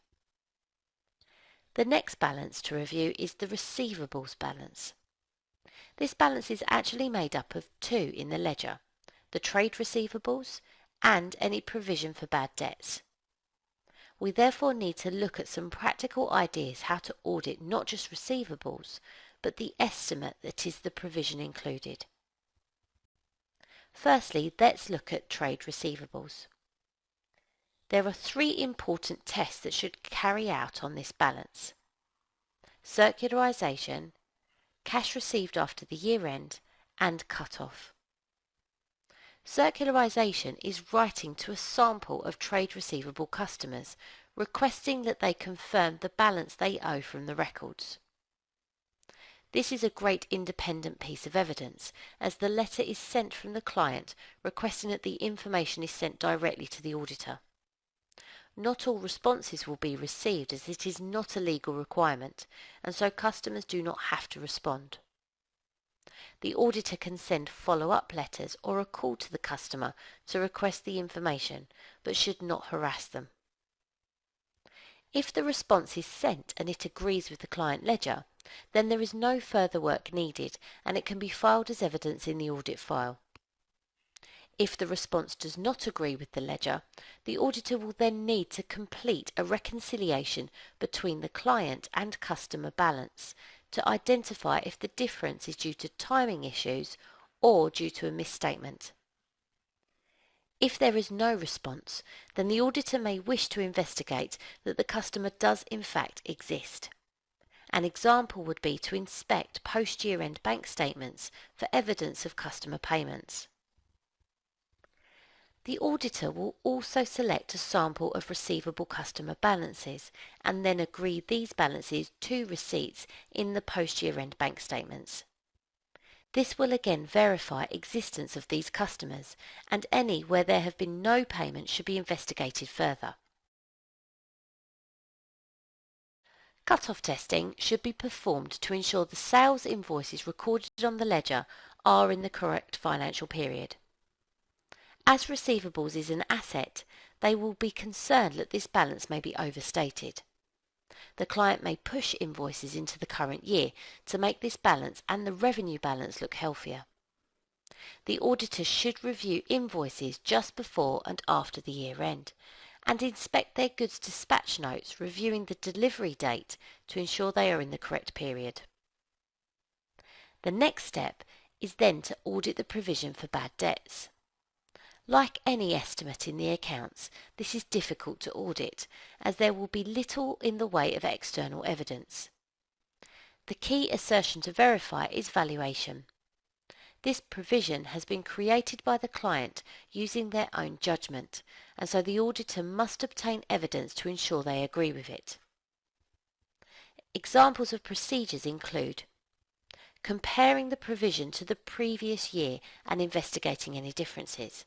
The next balance to review is the receivables balance. This balance is actually made up of two in the ledger, the trade receivables and any provision for bad debts. We therefore need to look at some practical ideas how to audit not just receivables, but the estimate that is the provision included. Firstly, let's look at trade receivables. There are three important tests that should carry out on this balance: circularisation, cash received after the year end, and cut-off. Circularisation is writing to a sample of trade receivable customers, requesting that they confirm the balance they owe from the records. This is a great independent piece of evidence, as the letter is sent from the client requesting that the information is sent directly to the auditor. Not all responses will be received, as it is not a legal requirement, and so customers do not have to respond. The auditor can send follow-up letters or a call to the customer to request the information, but should not harass them. If the response is sent and it agrees with the client ledger, then there is no further work needed and it can be filed as evidence in the audit file. If the response does not agree with the ledger, the auditor will then need to complete a reconciliation between the client and customer balance to identify if the difference is due to timing issues or due to a misstatement. If there is no response, then the auditor may wish to investigate that the customer does in fact exist. An example would be to inspect post-year-end bank statements for evidence of customer payments. The auditor will also select a sample of receivable customer balances and then agree these balances to receipts in the post-year-end bank statements. This will again verify existence of these customers, and any where there have been no payments should be investigated further. Cut-off testing should be performed to ensure the sales invoices recorded on the ledger are in the correct financial period. As receivables is an asset, they will be concerned that this balance may be overstated. The client may push invoices into the current year to make this balance and the revenue balance look healthier. The auditor should review invoices just before and after the year end and inspect their goods dispatch notes, reviewing the delivery date to ensure they are in the correct period. The next step is then to audit the provision for bad debts. Like any estimate in the accounts, this is difficult to audit, as there will be little in the way of external evidence. The key assertion to verify is valuation. This provision has been created by the client using their own judgment, and so the auditor must obtain evidence to ensure they agree with it. Examples of procedures include comparing the provision to the previous year and investigating any differences.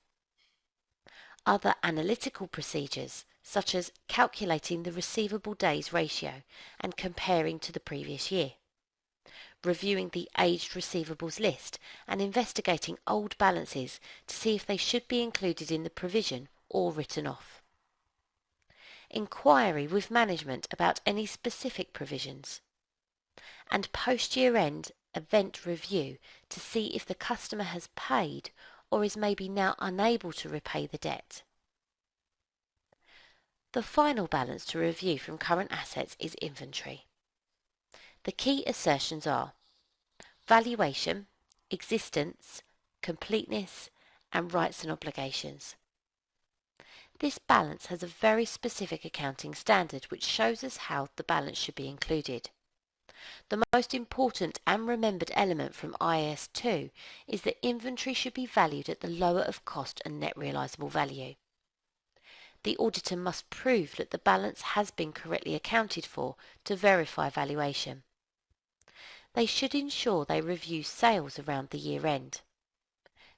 Other analytical procedures, such as calculating the receivable days ratio and comparing to the previous year. Reviewing the aged receivables list and investigating old balances to see if they should be included in the provision or written off. Inquiry with management about any specific provisions. And post-year end event review to see if the customer has paid or is maybe now unable to repay the debt. The final balance to review from current assets is inventory. The key assertions are valuation, existence, completeness, and rights and obligations. This balance has a very specific accounting standard which shows us how the balance should be included. The most important and remembered element from IAS 2 is that inventory should be valued at the lower of cost and net realisable value. the auditor must prove that the balance has been correctly accounted for to verify valuation. They should ensure they review sales around the year end.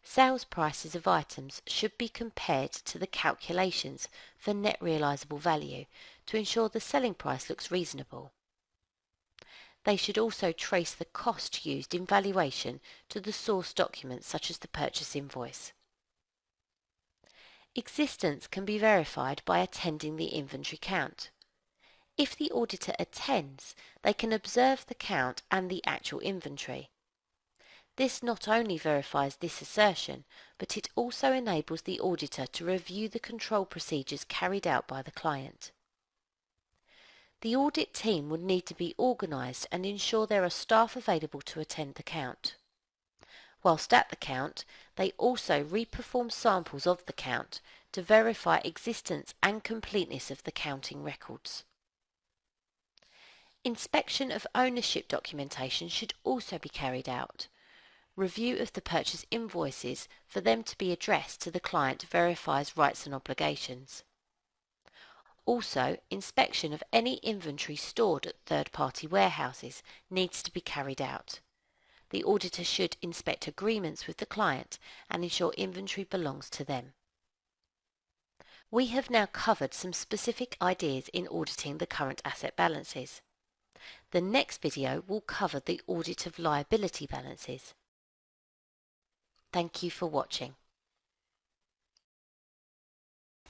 Sales prices of items should be compared to the calculations for net realisable value to ensure the selling price looks reasonable. They should also trace the cost used in valuation to the source documents such as the purchase invoice. Existence can be verified by attending the inventory count. If the auditor attends, they can observe the count and the actual inventory. This not only verifies this assertion, but it also enables the auditor to review the control procedures carried out by the client. The audit team would need to be organised and ensure there are staff available to attend the count. Whilst at the count, they also re-perform samples of the count to verify existence and completeness of the counting records. Inspection of ownership documentation should also be carried out. Review of the purchase invoices for them to be addressed to the client verifies rights and obligations. Also, inspection of any inventory stored at third-party warehouses needs to be carried out. The auditor should inspect agreements with the client and ensure inventory belongs to them. We have now covered some specific ideas in auditing the current asset balances. The next video will cover the audit of liability balances. Thank you for watching.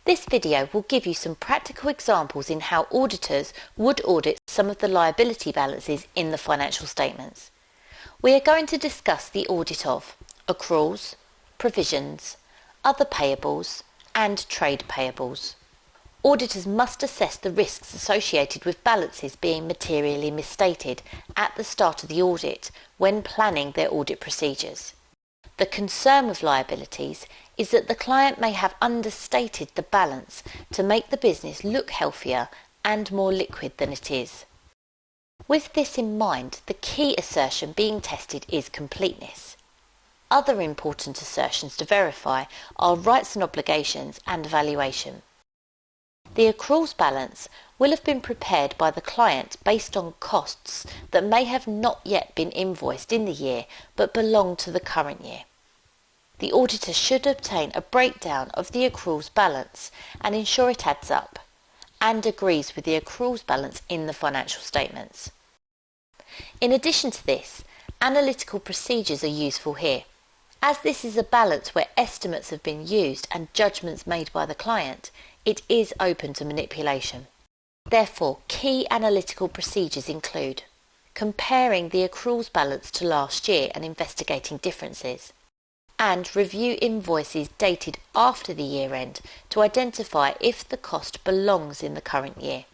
This video will give you some practical examples in how auditors would audit some of the liability balances in the financial statements. We are going to discuss the audit of accruals, provisions, other payables, and trade payables. Auditors must assess the risks associated with balances being materially misstated at the start of the audit when planning their audit procedures. The concern with liabilities is that the client may have understated the balance to make the business look healthier and more liquid than it is. With this in mind, the key assertion being tested is completeness. Other important assertions to verify are rights and obligations and valuation. The accruals balance will have been prepared by the client based on costs that may have not yet been invoiced in the year but belong to the current year. The auditor should obtain a breakdown of the accruals balance and ensure it adds up, and agrees with the accruals balance in the financial statements. In addition to this, analytical procedures are useful here. As this is a balance where estimates have been used and judgments made by the client, it is open to manipulation. Therefore, key analytical procedures include comparing the accruals balance to last year and investigating differences, and review invoices dated after the year end to identify if the cost belongs in the current year.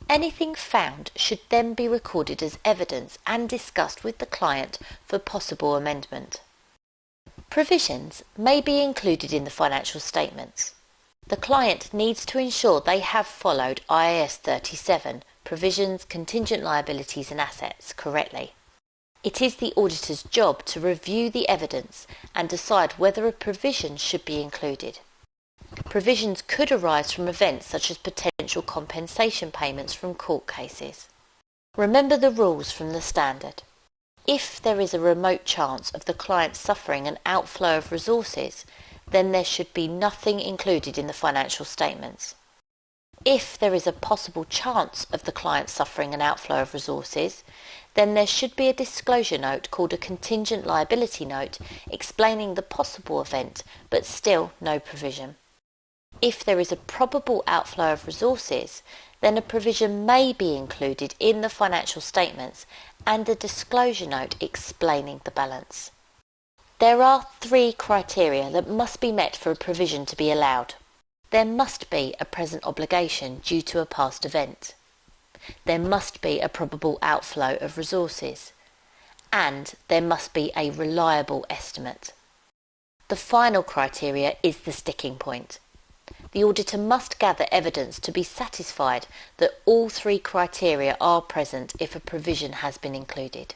Anything found should then be recorded as evidence and discussed with the client for possible amendment. Provisions may be included in the financial statements. The client needs to ensure they have followed IAS 37, Provisions, Contingent Liabilities and Assets, correctly. It is the auditor's job to review the evidence and decide whether a provision should be included. Provisions could arise from events such as potential compensation payments from court cases. Remember the rules from the standard. If there is a remote chance of the client suffering an outflow of resources, then there should be nothing included in the financial statements. If there is a possible chance of the client suffering an outflow of resources, then there should be a disclosure note called a contingent liability note explaining the possible event, but still no provision. If there is a probable outflow of resources, then a provision may be included in the financial statements and a disclosure note explaining the balance. There are 3 criteria that must be met for a provision to be allowed. There must be a present obligation due to a past event. There must be a probable outflow of resources. And there must be a reliable estimate. The final criteria is the sticking point. The auditor must gather evidence to be satisfied that all 3 criteria are present if a provision has been included.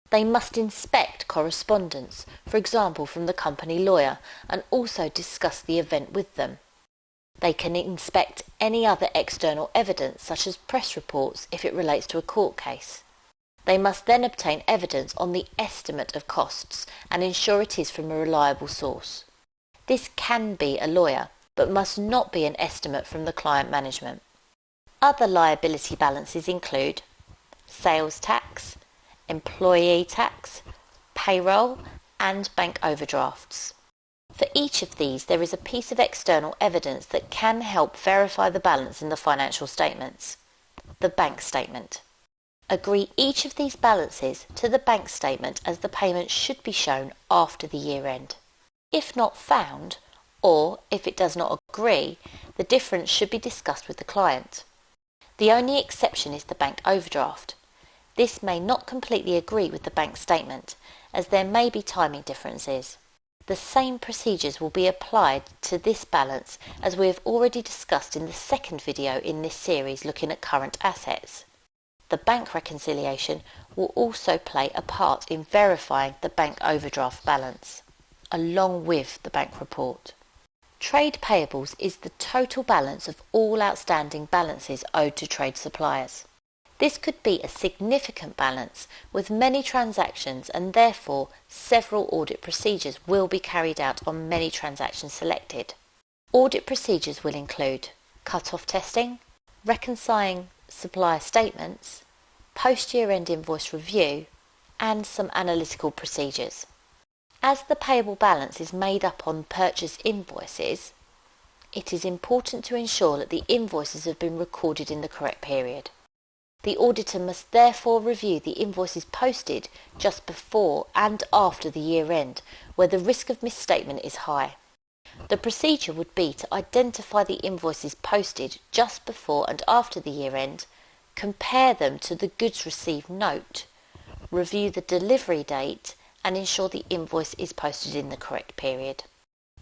They must inspect correspondence, for example from the company lawyer, and also discuss the event with them. They can inspect any other external evidence, such as press reports, if it relates to a court case. They must then obtain evidence on the estimate of costs and ensure it is from a reliable source. This can be a lawyer, but must not be an estimate from the client management. Other liability balances include sales tax, employee tax, payroll, and bank overdrafts. For each of these, there is a piece of external evidence that can help verify the balance in the financial statements. The bank statement. Agree each of these balances to the bank statement as the payment should be shown after the year end. If not found, or if it does not agree, the difference should be discussed with the client. The only exception is the bank overdraft. This may not completely agree with the bank statement, as there may be timing differences. The same procedures will be applied to this balance as we have already discussed in the second video in this series looking at current assets. The bank reconciliation will also play a part in verifying the bank overdraft balance, along with the bank report. Trade payables is the total balance of all outstanding balances owed to trade suppliers. This could be a significant balance with many transactions, and therefore several audit procedures will be carried out on many transactions selected. Audit procedures will include cut-off testing, reconciling supplier statements, post-year-end invoice review, and some analytical procedures. As the payable balance is made up on purchase invoices, it is important to ensure that the invoices have been recorded in the correct period. The auditor must therefore review the invoices posted just before and after the year end, where the risk of misstatement is high. The procedure would be to identify the invoices posted just before and after the year end, compare them to the goods received note, review the delivery date, and ensure the invoice is posted in the correct period.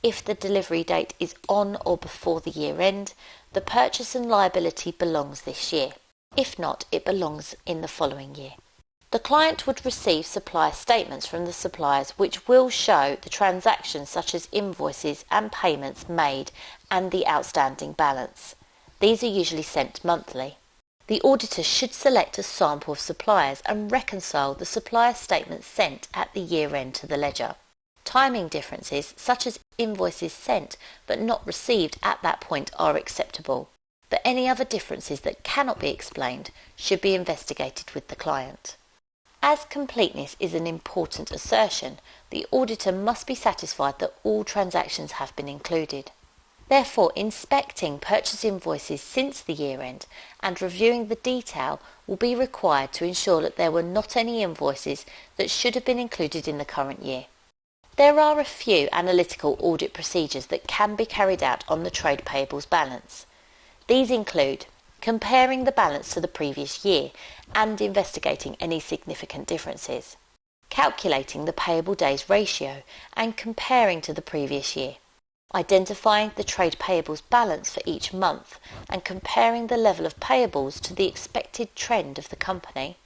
If the delivery date is on or before the year end, the purchase and liability belongs this year. If not, it belongs in the following year. The client would receive supplier statements from the suppliers which will show the transactions such as invoices and payments made and the outstanding balance. These are usually sent monthly. The auditor should select a sample of suppliers and reconcile the supplier statements sent at the year end to the ledger. Timing differences such as invoices sent but not received at that point are acceptable, but any other differences that cannot be explained should be investigated with the client. As completeness is an important assertion, the auditor must be satisfied that all transactions have been included. Therefore, inspecting purchase invoices since the year end and reviewing the detail will be required to ensure that there were not any invoices that should have been included in the current year. There are a few analytical audit procedures that can be carried out on the trade payables balance. These include comparing the balance to the previous year and investigating any significant differences, calculating the payable days ratio and comparing to the previous year, identifying the trade payables balance for each month and comparing the level of payables to the expected trend of the company,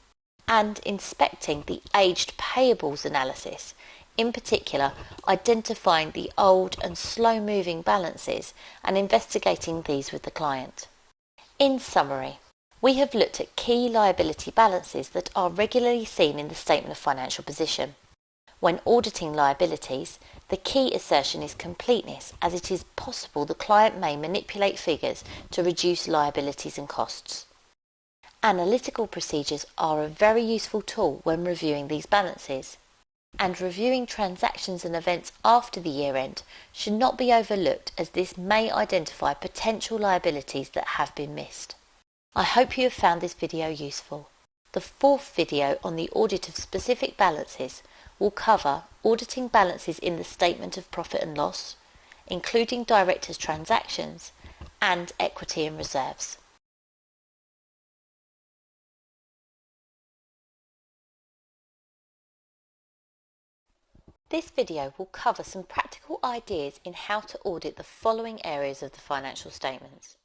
and inspecting the aged payables analysis, in particular identifying the old and slow-moving balances and investigating these with the client. In summary, we have looked at key liability balances that are regularly seen in the Statement of Financial Position. When auditing liabilities, the key assertion is completeness, as it is possible the client may manipulate figures to reduce liabilities and costs. Analytical procedures are a very useful tool when reviewing these balances, and reviewing transactions and events after the year end should not be overlooked, as this may identify potential liabilities that have been missed. I hope you have found this video useful. The fourth video on the audit of specific balances will cover auditing balances in the statement of profit and loss, including directors' transactions and equity and reserves. This video will cover some practical ideas in how to audit the following areas of the financial statements: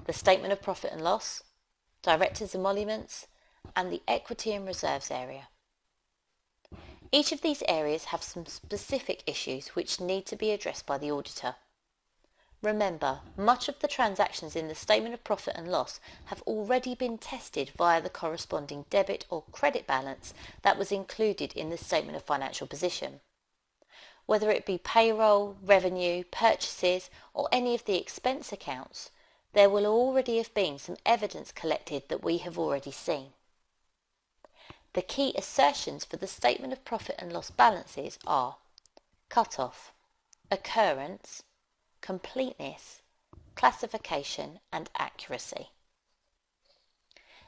the statement of profit and loss, directors' emoluments, and the equity and reserves area. Each of these areas have some specific issues which need to be addressed by the auditor. Remember, much of the transactions in the statement of profit and loss have already been tested via the corresponding debit or credit balance that was included in the statement of financial position. Whether it be payroll, revenue, purchases, or any of the expense accounts, there will already have been some evidence collected that we have already seen. The key assertions for the statement of profit and loss balances are cut-off, occurrence, completeness, classification, and accuracy.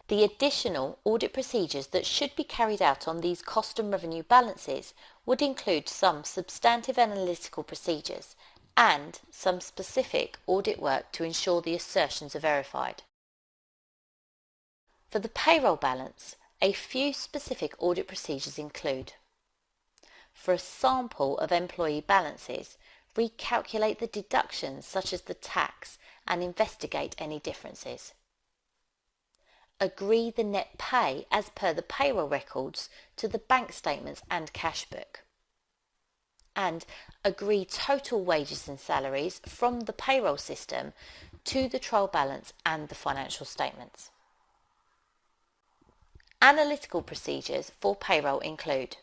The additional audit procedures that should be carried out on these cost and revenue balances would include some substantive analytical procedures and some specific audit work to ensure the assertions are verified. For the payroll balance, a few specific audit procedures include: for a sample of employee balances, recalculate the deductions such as the tax and investigate any differences. Agree the net pay as per the payroll records to the bank statements and cash book. And agree total wages and salaries from the payroll system to the trial balance and the financial statements. Analytical procedures for payroll include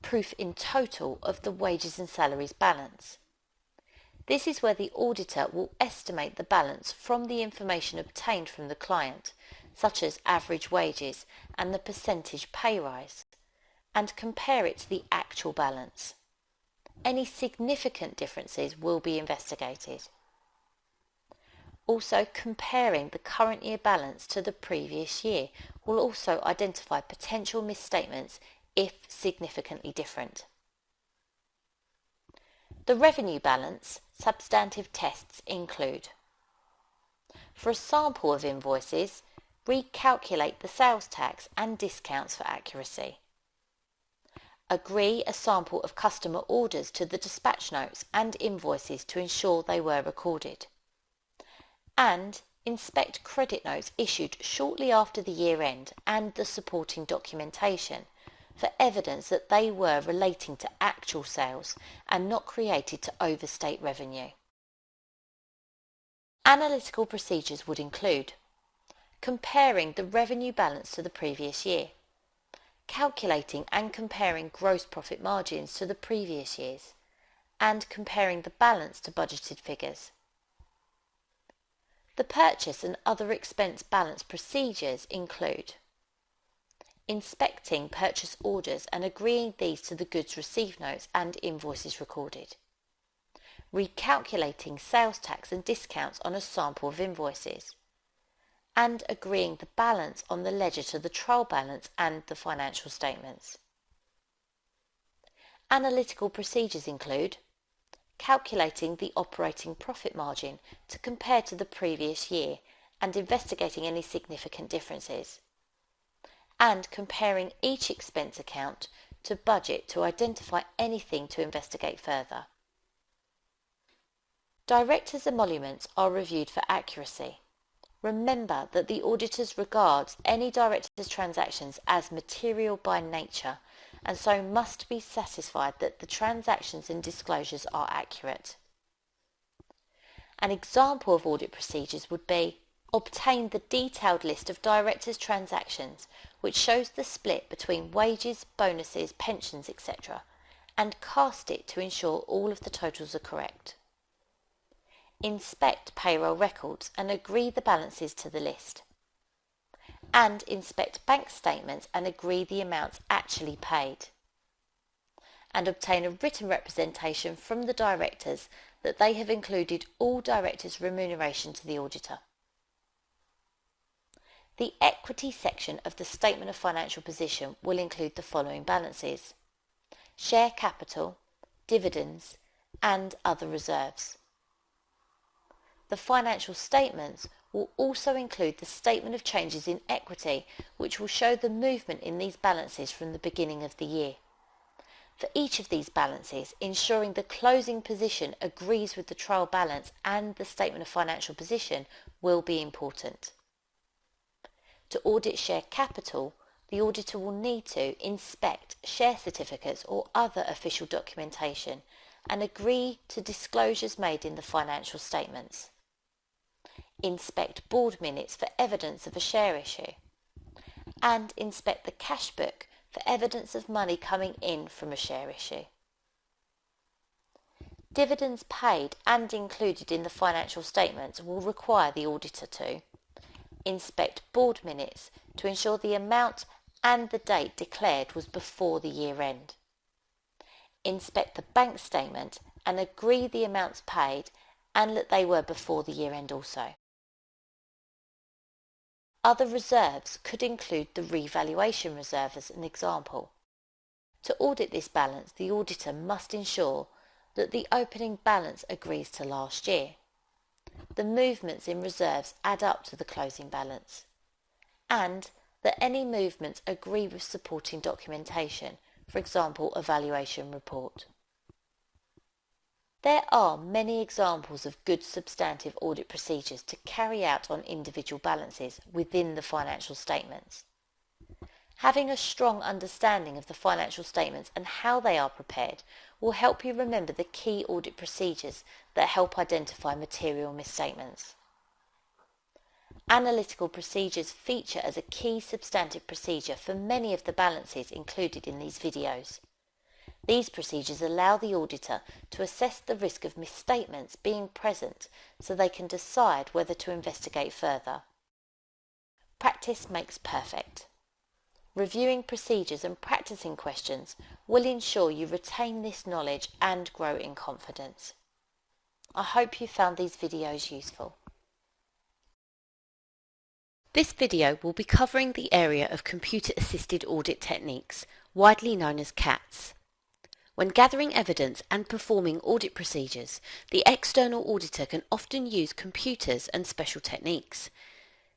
proof in total of the wages and salaries balance. This is where the auditor will estimate the balance from the information obtained from the client, such as average wages and the percentage pay rise, and compare it to the actual balance. Any significant differences will be investigated. Also, comparing the current year balance to the previous year will also identify potential misstatements if significantly different. The revenue balance substantive tests include: for a sample of invoices, recalculate the sales tax and discounts for accuracy. Agree a sample of customer orders to the dispatch notes and invoices to ensure they were recorded. And inspect credit notes issued shortly after the year end and the supporting documentation for evidence that they were relating to actual sales and not created to overstate revenue. Analytical procedures would include comparing the revenue balance to the previous year, calculating and comparing gross profit margins to the previous years, and comparing the balance to budgeted figures. The purchase and other expense balance procedures include inspecting purchase orders and agreeing these to the goods received notes and invoices recorded, recalculating sales tax and discounts on a sample of invoices, and agreeing the balance on the ledger to the trial balance and the financial statements. Analytical procedures include calculating the operating profit margin to compare to the previous year and investigating any significant differences, and comparing each expense account to budget to identify anything to investigate further. Directors' emoluments are reviewed for accuracy. Remember that the auditors regard any directors' transactions as material by nature and so must be satisfied that the transactions and disclosures are accurate. An example of audit procedures would be obtain the detailed list of directors' transactions which shows the split between wages, bonuses, pensions, etc., and cast it to ensure all of the totals are correct. Inspect payroll records and agree the balances to the list. And inspect bank statements and agree the amounts actually paid. And obtain a written representation from the directors that they have included all directors' remuneration to the auditor. The equity section of the Statement of Financial Position will include the following balances: share capital, dividends, and other reserves. The financial statements will also include the statement of changes in equity, which will show the movement in these balances from the beginning of the year. For each of these balances, ensuring the closing position agrees with the trial balance and the statement of financial position will be important. To audit share capital, the auditor will need to inspect share certificates or other official documentation and agree to disclosures made in the financial statements. Inspect board minutes for evidence of a share issue. And inspect the cash book for evidence of money coming in from a share issue. Dividends paid and included in the financial statements will require the auditor to inspect board minutes to ensure the amount and the date declared was before the year end. Inspect the bank statement and agree the amounts paid and that they were before the year end also. Other reserves could include the revaluation reserve as an example. To audit this balance, the auditor must ensure that the opening balance agrees to last year. The movements in reserves add up to the closing balance, and that any movements agree with supporting documentation, for example, a valuation report. There are many examples of good substantive audit procedures to carry out on individual balances within the financial statements. Having a strong understanding of the financial statements and how they are prepared will help you remember the key audit procedures that help identify material misstatements. Analytical procedures feature as a key substantive procedure for many of the balances included in these videos. These procedures allow the auditor to assess the risk of misstatements being present so they can decide whether to investigate further. Practice makes perfect. Reviewing procedures and practicing questions will ensure you retain this knowledge and grow in confidence. I hope you found these videos useful. This video will be covering the area of computer-assisted audit techniques, widely known as CATs. When gathering evidence and performing audit procedures, the external auditor can often use computers and special techniques.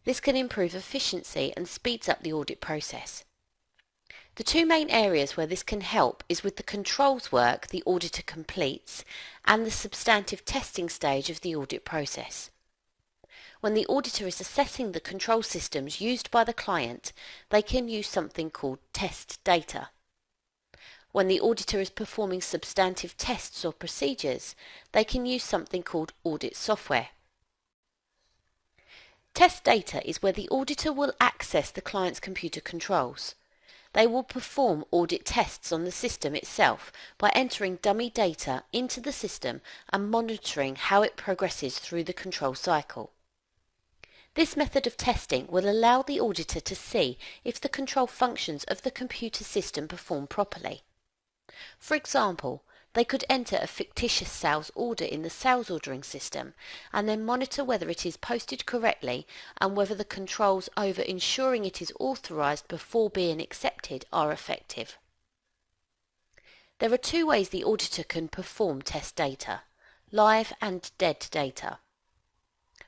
This can improve efficiency and speeds up the audit process. The two main areas where this can help is with the controls work the auditor completes and the substantive testing stage of the audit process. When the auditor is assessing the control systems used by the client, they can use something called test data. When the auditor is performing substantive tests or procedures, they can use something called audit software. Test data is where the auditor will access the client's computer controls. They will perform audit tests on the system itself by entering dummy data into the system and monitoring how it progresses through the control cycle. This method of testing will allow the auditor to see if the control functions of the computer system perform properly. For example, they could enter a fictitious sales order in the sales ordering system and then monitor whether it is posted correctly and whether the controls over ensuring it is authorised before being accepted are effective. There are two ways the auditor can perform test data: live and dead data.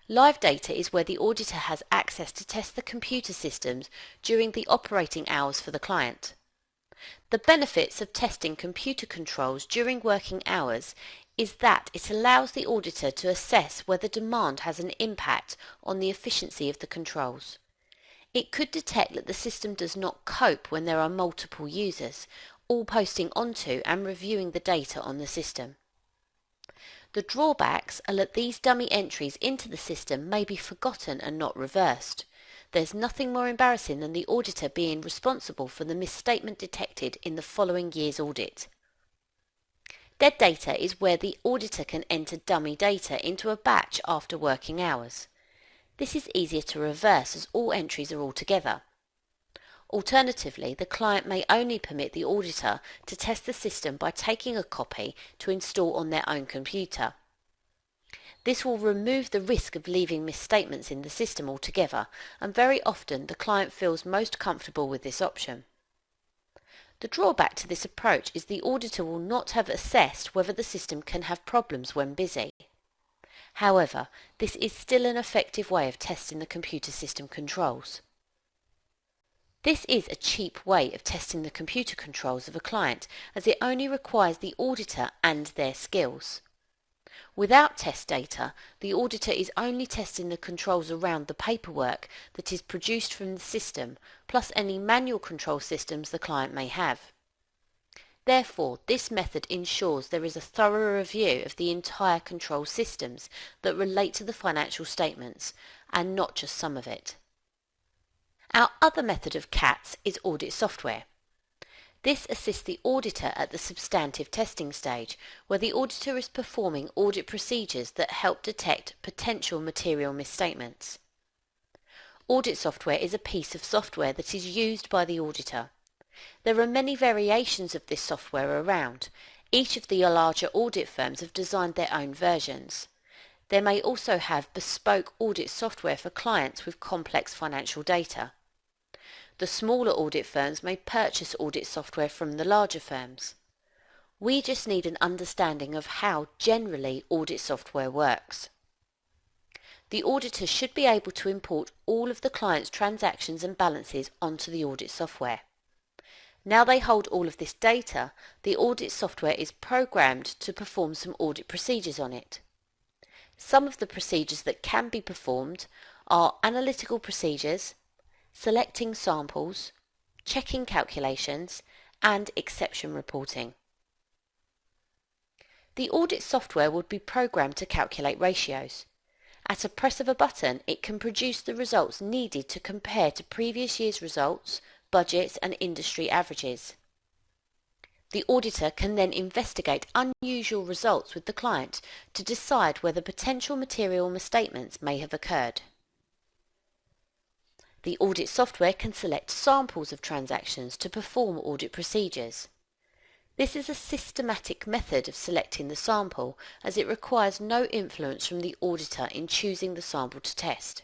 Live data is where the auditor has access to test the computer systems during the operating hours for the client. The benefits of testing computer controls during working hours is that it allows the auditor to assess whether demand has an impact on the efficiency of the controls. It could detect that the system does not cope when there are multiple users, all posting onto and reviewing the data on the system. The drawbacks are that these dummy entries into the system may be forgotten and not reversed. There's nothing more embarrassing than the auditor being responsible for the misstatement detected in the following year's audit. Dead data is where the auditor can enter dummy data into a batch after working hours. This is easier to reverse as all entries are all together. Alternatively, the client may only permit the auditor to test the system by taking a copy to install on their own computer. This will remove the risk of leaving misstatements in the system altogether, and very often the client feels most comfortable with this option. The drawback to this approach is the auditor will not have assessed whether the system can have problems when busy. However, this is still an effective way of testing the computer system controls. This is a cheap way of testing the computer controls of a client, as it only requires the auditor and their skills. Without test data, the auditor is only testing the controls around the paperwork that is produced from the system, plus any manual control systems the client may have. Therefore, this method ensures there is a thorough review of the entire control systems that relate to the financial statements, and not just some of it. Our other method of CATS is audit software. This assists the auditor at the substantive testing stage, where the auditor is performing audit procedures that help detect potential material misstatements. Audit software is a piece of software that is used by the auditor. There are many variations of this software around. Each of the larger audit firms have designed their own versions. They may also have bespoke audit software for clients with complex financial data. The smaller audit firms may purchase audit software from the larger firms. We just need an understanding of how generally audit software works. The auditor should be able to import all of the client's transactions and balances onto the audit software. Now they hold all of this data, the audit software is programmed to perform some audit procedures on it. Some of the procedures that can be performed are analytical procedures, selecting samples, checking calculations, and exception reporting. The audit software would be programmed to calculate ratios. At a press of a button, it can produce the results needed to compare to previous year's results, budgets, and industry averages. The auditor can then investigate unusual results with the client to decide whether potential material misstatements may have occurred. The audit software can select samples of transactions to perform audit procedures. This is a systematic method of selecting the sample, as it requires no influence from the auditor in choosing the sample to test.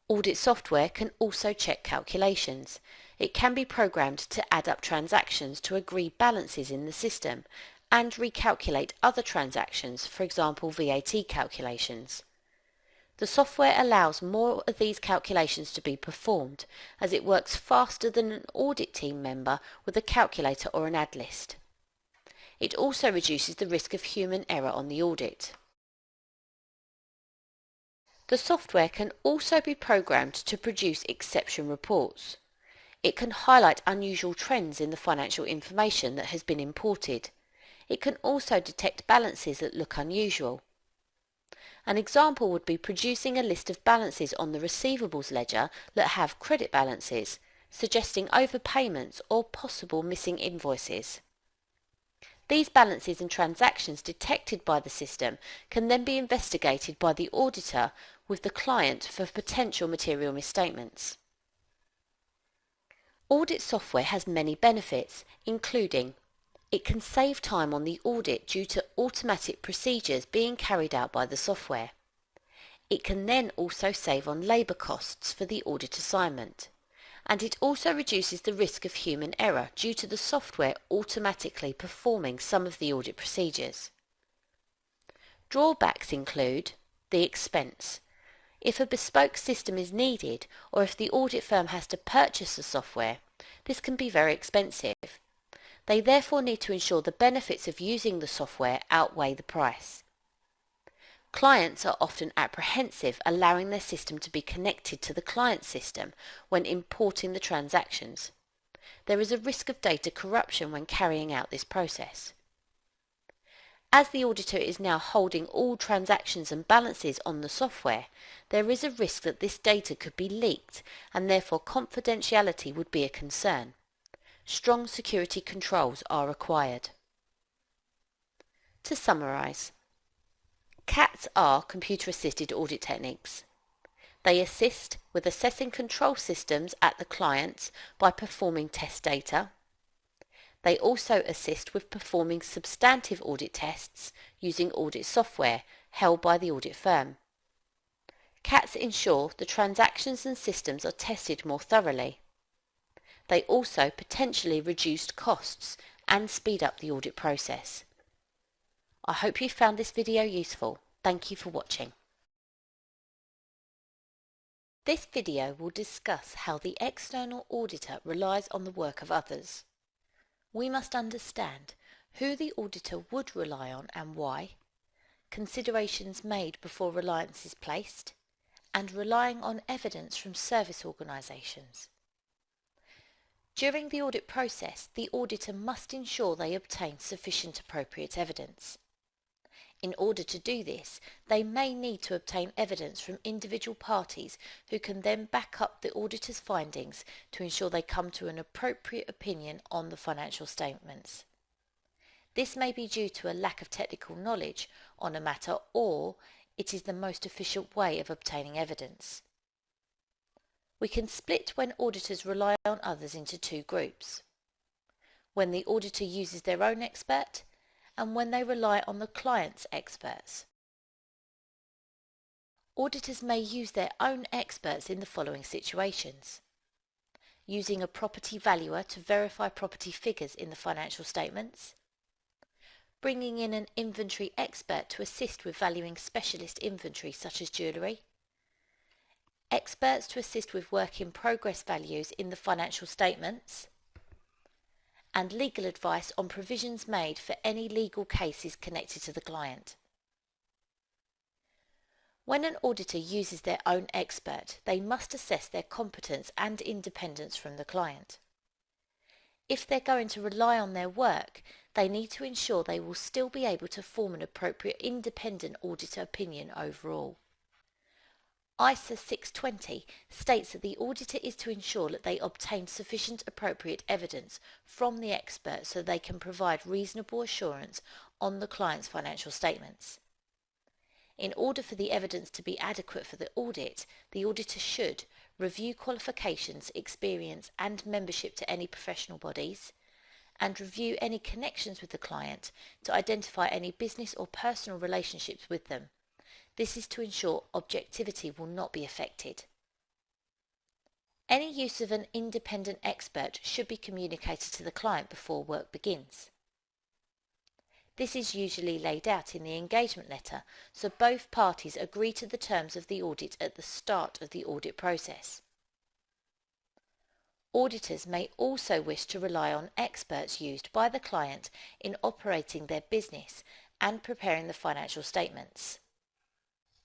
Audit software can also check calculations. It can be programmed to add up transactions to agree balances in the system and recalculate other transactions, for example VAT calculations. The software allows more of these calculations to be performed, as it works faster than an audit team member with a calculator or an add list. It also reduces the risk of human error on the audit. The software can also be programmed to produce exception reports. It can highlight unusual trends in the financial information that has been imported. It can also detect balances that look unusual. An example would be producing a list of balances on the receivables ledger that have credit balances, suggesting overpayments or possible missing invoices. These balances and transactions detected by the system can then be investigated by the auditor with the client for potential material misstatements. Audit software has many benefits, including it can save time on the audit due to automatic procedures being carried out by the software. It can then also save on labour costs for the audit assignment. And it also reduces the risk of human error due to the software automatically performing some of the audit procedures. Drawbacks include the expense. If a bespoke system is needed, or if the audit firm has to purchase the software, this can be very expensive. They therefore need to ensure the benefits of using the software outweigh the price. Clients are often apprehensive allowing their system to be connected to the client's system when importing the transactions. There is a risk of data corruption when carrying out this process. As the auditor is now holding all transactions and balances on the software, there is a risk that this data could be leaked, and therefore confidentiality would be a concern. Strong security controls are required. To summarise, CATs are computer-assisted audit techniques. They assist with assessing control systems at the clients by performing test data. They also assist with performing substantive audit tests using audit software held by the audit firm. CATs ensure the transactions and systems are tested more thoroughly. They also potentially reduce costs and speed up the audit process. I hope you found this video useful. Thank you for watching. This video will discuss how the external auditor relies on the work of others. We must understand who the auditor would rely on and why, considerations made before reliance is placed, and relying on evidence from service organisations. During the audit process, the auditor must ensure they obtain sufficient appropriate evidence. In order to do this, they may need to obtain evidence from individual parties who can then back up the auditor's findings to ensure they come to an appropriate opinion on the financial statements. This may be due to a lack of technical knowledge on a matter, or it is the most efficient way of obtaining evidence. We can split when auditors rely on others into two groups: when the auditor uses their own expert, and when they rely on the client's experts. Auditors may use their own experts in the following situations: using a property valuer to verify property figures in the financial statements, bringing in an inventory expert to assist with valuing specialist inventory such as jewellery, experts to assist with work in progress values in the financial statements, and legal advice on provisions made for any legal cases connected to the client. When an auditor uses their own expert, they must assess their competence and independence from the client. If they're going to rely on their work, they need to ensure they will still be able to form an appropriate independent auditor opinion overall. ISA 620 states that the auditor is to ensure that they obtain sufficient appropriate evidence from the expert so they can provide reasonable assurance on the client's financial statements. In order for the evidence to be adequate for the audit, the auditor should review qualifications, experience and membership to any professional bodies, and review any connections with the client to identify any business or personal relationships with them. This is to ensure objectivity will not be affected. Any use of an independent expert should be communicated to the client before work begins. This is usually laid out in the engagement letter, so both parties agree to the terms of the audit at the start of the audit process. Auditors may also wish to rely on experts used by the client in operating their business and preparing the financial statements.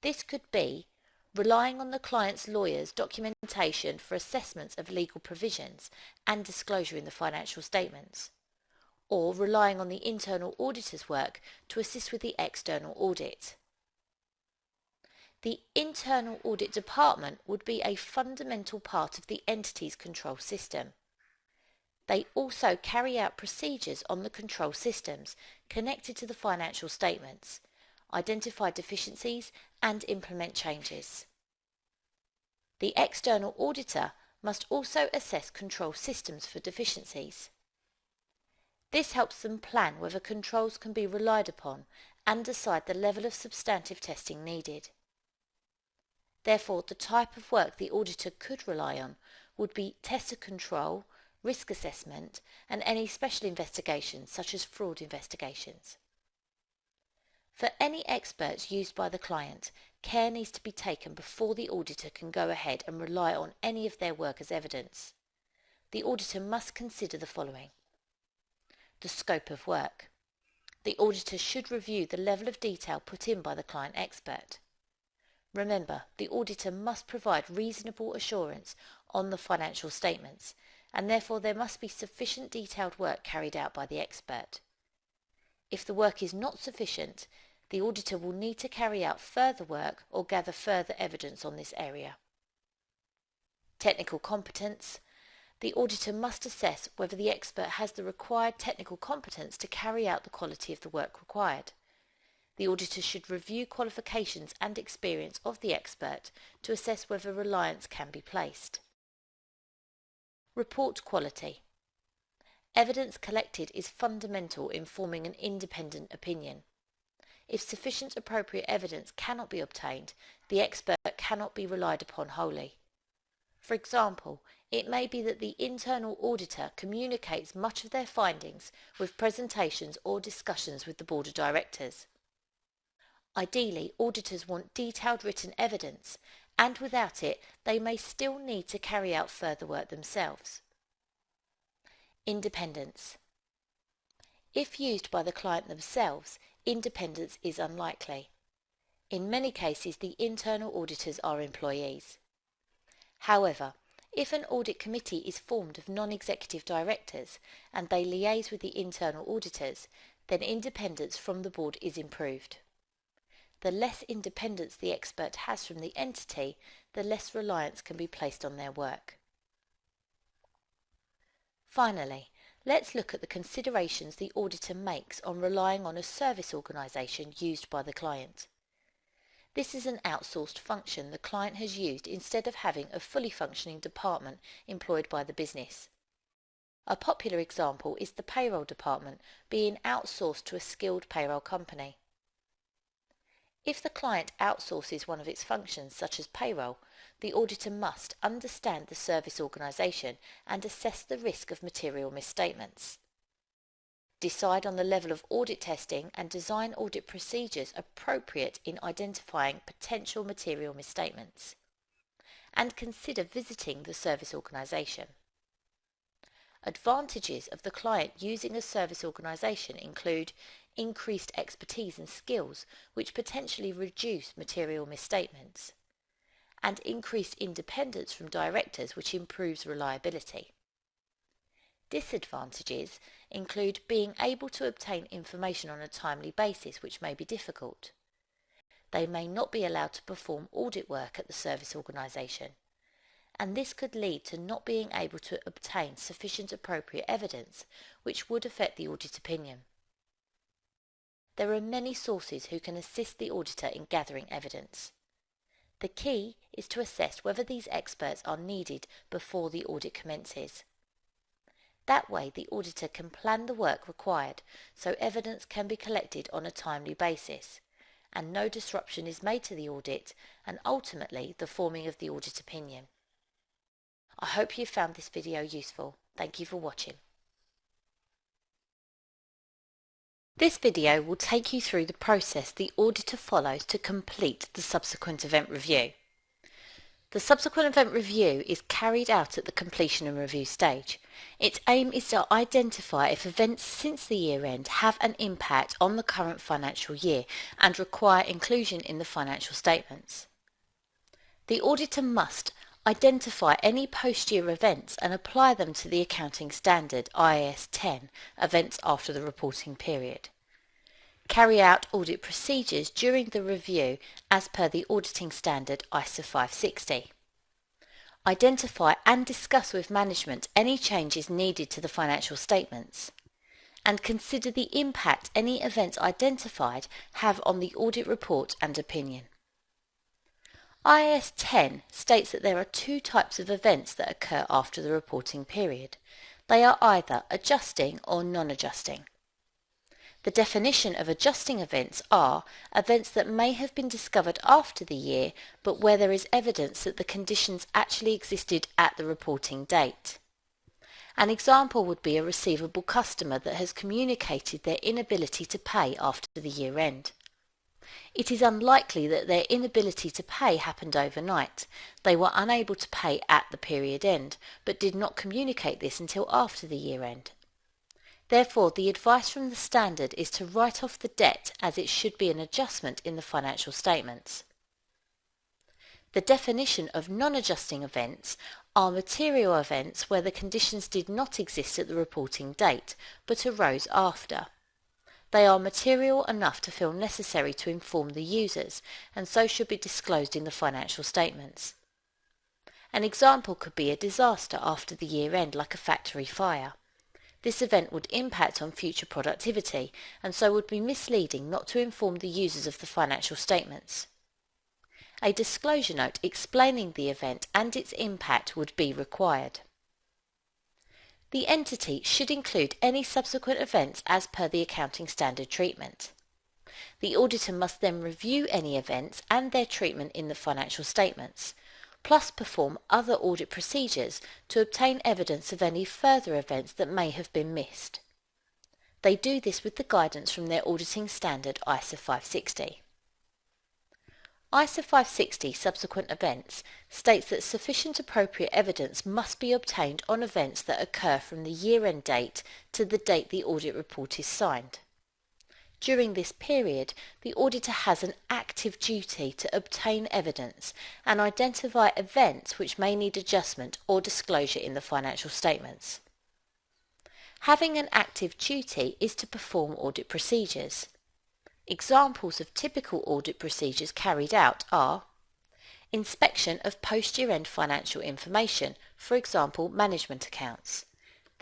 This could be relying on the client's lawyer's documentation for assessments of legal provisions and disclosure in the financial statements, or relying on the internal auditor's work to assist with the external audit. The internal audit department would be a fundamental part of the entity's control system. They also carry out procedures on the control systems connected to the financial statements, identify deficiencies and implement changes. The external auditor must also assess control systems for deficiencies. This helps them plan whether controls can be relied upon and decide the level of substantive testing needed. Therefore, the type of work the auditor could rely on would be tester control, risk assessment, and any special investigations such as fraud investigations. For any experts used by the client, care needs to be taken before the auditor can go ahead and rely on any of their work as evidence. The auditor must consider the following: the scope of work. The auditor should review the level of detail put in by the client expert. Remember, the auditor must provide reasonable assurance on the financial statements, and therefore there must be sufficient detailed work carried out by the expert. If the work is not sufficient, the auditor will need to carry out further work or gather further evidence on this area. Technical competence. The auditor must assess whether the expert has the required technical competence to carry out the quality of the work required. The auditor should review qualifications and experience of the expert to assess whether reliance can be placed. Report quality. Evidence collected is fundamental in forming an independent opinion. If sufficient appropriate evidence cannot be obtained, the expert cannot be relied upon wholly. For example, it may be that the internal auditor communicates much of their findings with presentations or discussions with the Board of Directors. Ideally, auditors want detailed written evidence, and without it, they may still need to carry out further work themselves. Independence. If used by the client themselves, independence is unlikely. In many cases, the internal auditors are employees. However, If an audit committee is formed of non-executive directors and they liaise with the internal auditors, then independence from the board is improved. The less independence the expert has from the entity, the less reliance can be placed on their work. Finally, let's look at the considerations the auditor makes on relying on a service organisation used by the client. This is an outsourced function the client has used instead of having a fully functioning department employed by the business. A popular example is the payroll department being outsourced to a skilled payroll company. If the client outsources one of its functions, such as payroll, the auditor must understand the service organisation and assess the risk of material misstatements, decide on the level of audit testing and design audit procedures appropriate in identifying potential material misstatements, and consider visiting the service organisation. Advantages of the client using a service organisation include increased expertise and skills which potentially reduce material misstatements, and increased independence from directors which improves reliability. Disadvantages include being able to obtain information on a timely basis which may be difficult. They may not be allowed to perform audit work at the service organisation, and this could lead to not being able to obtain sufficient appropriate evidence which would affect the audit opinion. There are many sources who can assist the auditor in gathering evidence. The key is to assess whether these experts are needed before the audit commences. That way the auditor can plan the work required so evidence can be collected on a timely basis and no disruption is made to the audit and ultimately the forming of the audit opinion. I hope you found this video useful. Thank you for watching. This video will take you through the process the auditor follows to complete the subsequent event review. The subsequent event review is carried out at the completion and review stage. Its aim is to identify if events since the year end have an impact on the current financial year and require inclusion in the financial statements. The auditor must identify any post-year events and apply them to the accounting standard IAS 10, events after the reporting period. Carry out audit procedures during the review as per the auditing standard ISO 560. Identify and discuss with management any changes needed to the financial statements, and consider the impact any events identified have on the audit report and opinion. IAS 10 states that there are two types of events that occur after the reporting period. They are either adjusting or non-adjusting. The definition of adjusting events are events that may have been discovered after the year but where there is evidence that the conditions actually existed at the reporting date. An example would be a receivable customer that has communicated their inability to pay after the year end. It is unlikely that their inability to pay happened overnight. They were unable to pay at the period end, but did not communicate this until after the year end. Therefore, the advice from the standard is to write off the debt as it should be an adjustment in the financial statements. The definition of non-adjusting events are material events where the conditions did not exist at the reporting date, but arose after. They are material enough to feel necessary to inform the users, and so should be disclosed in the financial statements. An example could be a disaster after the year end, like a factory fire. This event would impact on future productivity, and so would be misleading not to inform the users of the financial statements. A disclosure note explaining the event and its impact would be required. The entity should include any subsequent events as per the accounting standard treatment. The auditor must then review any events and their treatment in the financial statements, plus perform other audit procedures to obtain evidence of any further events that may have been missed. They do this with the guidance from their auditing standard ISO 560. ISO 560 subsequent events states that sufficient appropriate evidence must be obtained on events that occur from the year-end date to the date the audit report is signed. During this period, the auditor has an active duty to obtain evidence and identify events which may need adjustment or disclosure in the financial statements. Having an active duty is to perform audit procedures. Examples of typical audit procedures carried out are inspection of post-year-end financial information, for example, management accounts.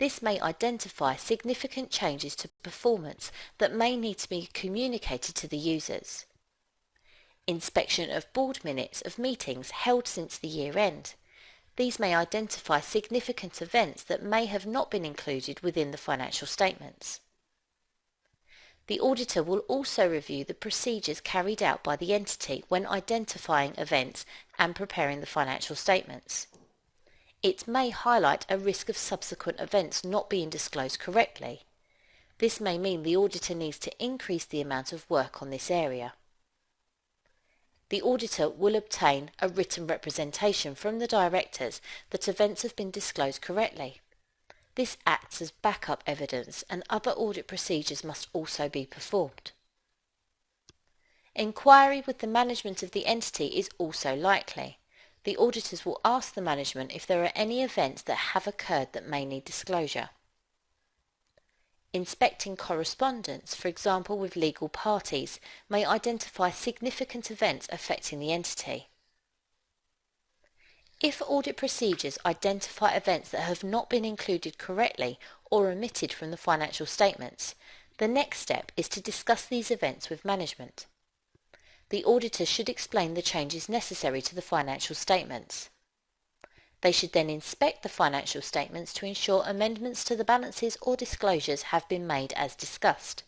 This may identify significant changes to performance that may need to be communicated to the users. Inspection of board minutes of meetings held since the year end. These may identify significant events that may have not been included within the financial statements. The auditor will also review the procedures carried out by the entity when identifying events and preparing the financial statements. It may highlight a risk of subsequent events not being disclosed correctly. This may mean the auditor needs to increase the amount of work on this area. The auditor will obtain a written representation from the directors that events have been disclosed correctly. This acts as backup evidence, and other audit procedures must also be performed. Inquiry with the management of the entity is also likely. The auditors will ask the management if there are any events that have occurred that may need disclosure. Inspecting correspondence, for example with legal parties, may identify significant events affecting the entity. If audit procedures identify events that have not been included correctly or omitted from the financial statements, the next step is to discuss these events with management. The auditor should explain the changes necessary to the financial statements. They should then inspect the financial statements to ensure amendments to the balances or disclosures have been made as discussed.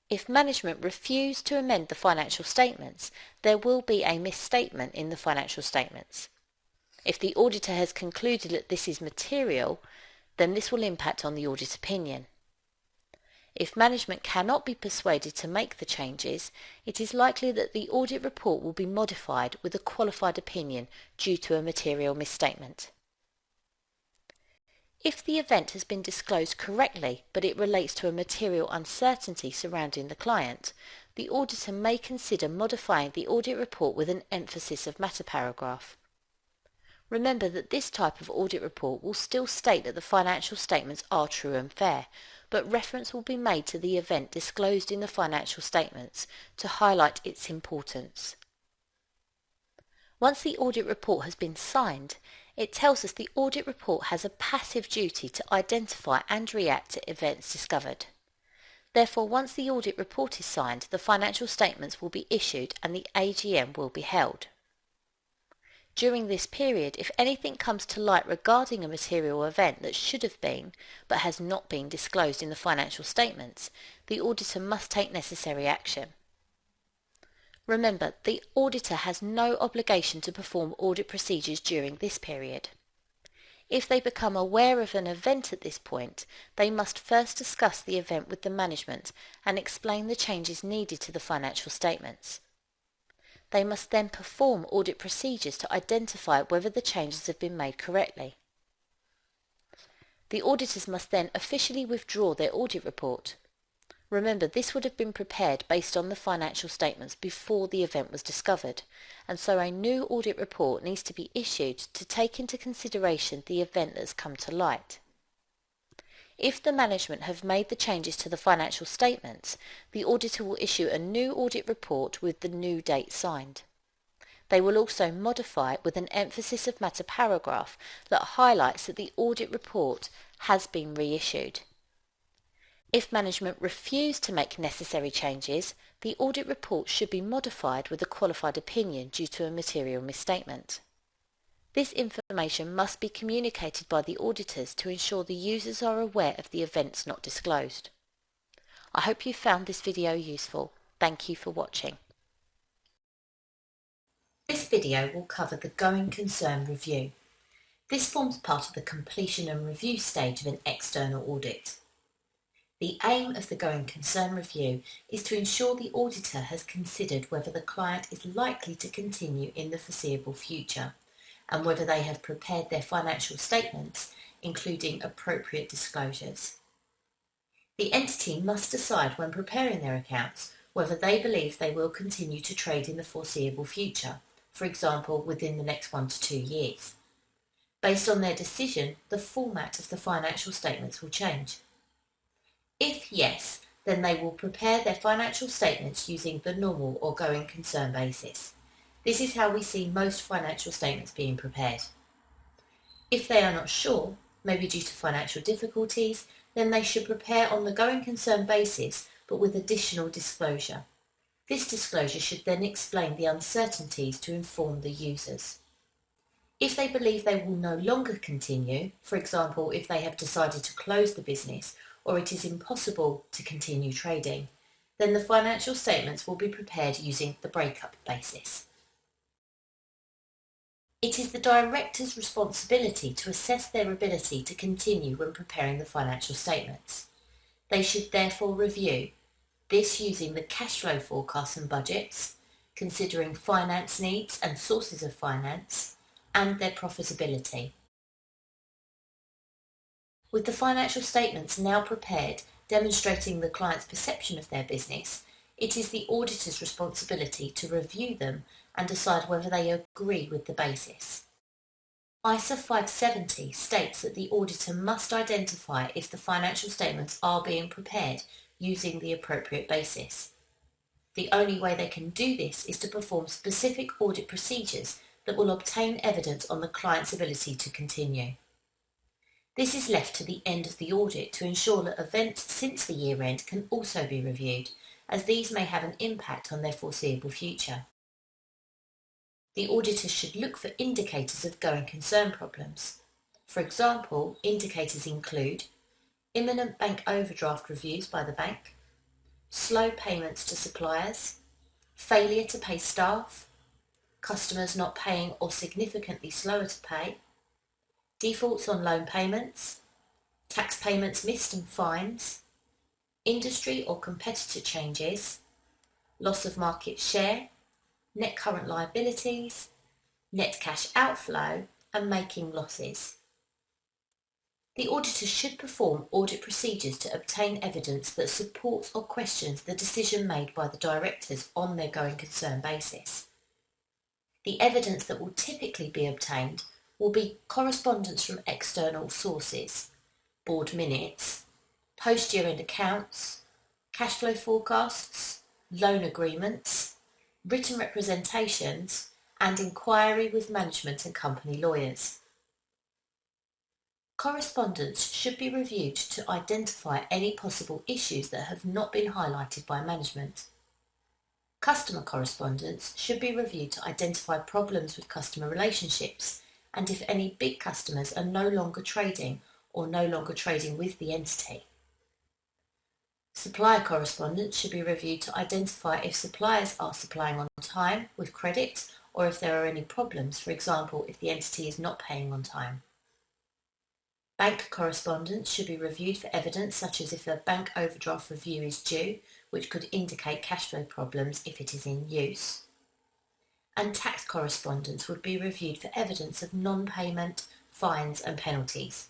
If management refuse to amend the financial statements, there will be a misstatement in the financial statements. If the auditor has concluded that this is material, then this will impact on the audit opinion. If management cannot be persuaded to make the changes, it is likely that the audit report will be modified with a qualified opinion due to a material misstatement. If the event has been disclosed correctly but it relates to a material uncertainty surrounding the client, the auditor may consider modifying the audit report with an emphasis of matter paragraph. Remember that this type of audit report will still state that the financial statements are true and fair, but reference will be made to the event disclosed in the financial statements to highlight its importance. Once the audit report has been signed, it tells us the audit report has a passive duty to identify and react to events discovered. Therefore, once the audit report is signed, the financial statements will be issued and the AGM will be held. During this period, if anything comes to light regarding a material event that should have been, but has not been disclosed in the financial statements, the auditor must take necessary action. Remember, the auditor has no obligation to perform audit procedures during this period. If they become aware of an event at this point, they must first discuss the event with the management and explain the changes needed to the financial statements. They must then perform audit procedures to identify whether the changes have been made correctly. The auditors must then officially withdraw their audit report. Remember, this would have been prepared based on the financial statements before the event was discovered, and so a new audit report needs to be issued to take into consideration the event that has come to light. If the management have made the changes to the financial statements, the auditor will issue a new audit report with the new date signed. They will also modify it with an emphasis of matter paragraph that highlights that the audit report has been reissued. If management refuse to make necessary changes, the audit report should be modified with a qualified opinion due to a material misstatement. This information must be communicated by the auditors to ensure the users are aware of the events not disclosed. I hope you found this video useful. Thank you for watching. This video will cover the going concern review. This forms part of the completion and review stage of an external audit. The aim of the going concern review is to ensure the auditor has considered whether the client is likely to continue in the foreseeable future, and whether they have prepared their financial statements, including appropriate disclosures. The entity must decide when preparing their accounts whether they believe they will continue to trade in the foreseeable future, for example within the next 1 to 2 years. Based on their decision, the format of the financial statements will change. If yes, then they will prepare their financial statements using the normal or going concern basis. This is how we see most financial statements being prepared. If they are not sure, maybe due to financial difficulties, then they should prepare on the going concern basis but with additional disclosure. This disclosure should then explain the uncertainties to inform the users. If they believe they will no longer continue, for example if they have decided to close the business or it is impossible to continue trading, then the financial statements will be prepared using the breakup basis. It is the director's responsibility to assess their ability to continue when preparing the financial statements. They should therefore review this using the cash flow forecasts and budgets, considering finance needs and sources of finance, and their profitability. With the financial statements now prepared demonstrating the client's perception of their business, it is the auditor's responsibility to review them and decide whether they agree with the basis. ISA 570 states that the auditor must identify if the financial statements are being prepared using the appropriate basis. The only way they can do this is to perform specific audit procedures that will obtain evidence on the client's ability to continue. This is left to the end of the audit to ensure that events since the year end can also be reviewed, as these may have an impact on their foreseeable future. The auditor should look for indicators of going concern problems. For example, indicators include imminent bank overdraft reviews by the bank, slow payments to suppliers, failure to pay staff, customers not paying or significantly slower to pay, defaults on loan payments, tax payments missed and fines, industry or competitor changes, loss of market share, net current liabilities, net cash outflow, and making losses. The auditor should perform audit procedures to obtain evidence that supports or questions the decision made by the directors on their going concern basis. The evidence that will typically be obtained will be correspondence from external sources, board minutes, post-year-end accounts, cash flow forecasts, loan agreements, written representations, and inquiry with management and company lawyers. Correspondence should be reviewed to identify any possible issues that have not been highlighted by management. Customer correspondence should be reviewed to identify problems with customer relationships and if any big customers are no longer trading or no longer trading with the entity. Supplier correspondence should be reviewed to identify if suppliers are supplying on time with credit or if there are any problems, for example if the entity is not paying on time. Bank correspondence should be reviewed for evidence such as if a bank overdraft review is due, which could indicate cash flow problems if it is in use. And tax correspondence would be reviewed for evidence of non-payment, fines and penalties.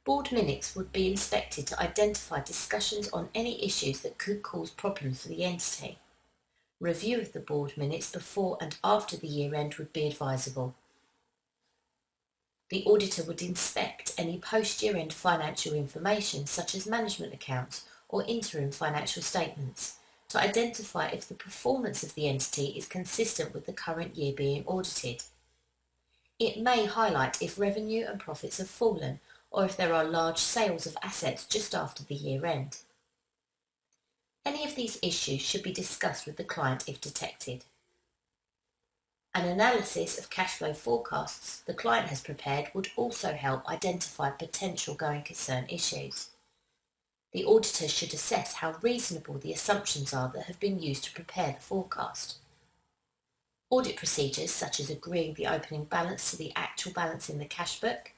Board minutes would be inspected to identify discussions on any issues that could cause problems for the entity. Review of the board minutes before and after the year end would be advisable. The auditor would inspect any post-year end financial information such as management accounts or interim financial statements to identify if the performance of the entity is consistent with the current year being audited. It may highlight if revenue and profits have fallen or if there are large sales of assets just after the year end. Any of these issues should be discussed with the client if detected. An analysis of cash flow forecasts the client has prepared would also help identify potential going concern issues. The auditor should assess how reasonable the assumptions are that have been used to prepare the forecast. Audit procedures such as agreeing the opening balance to the actual balance in the cash book,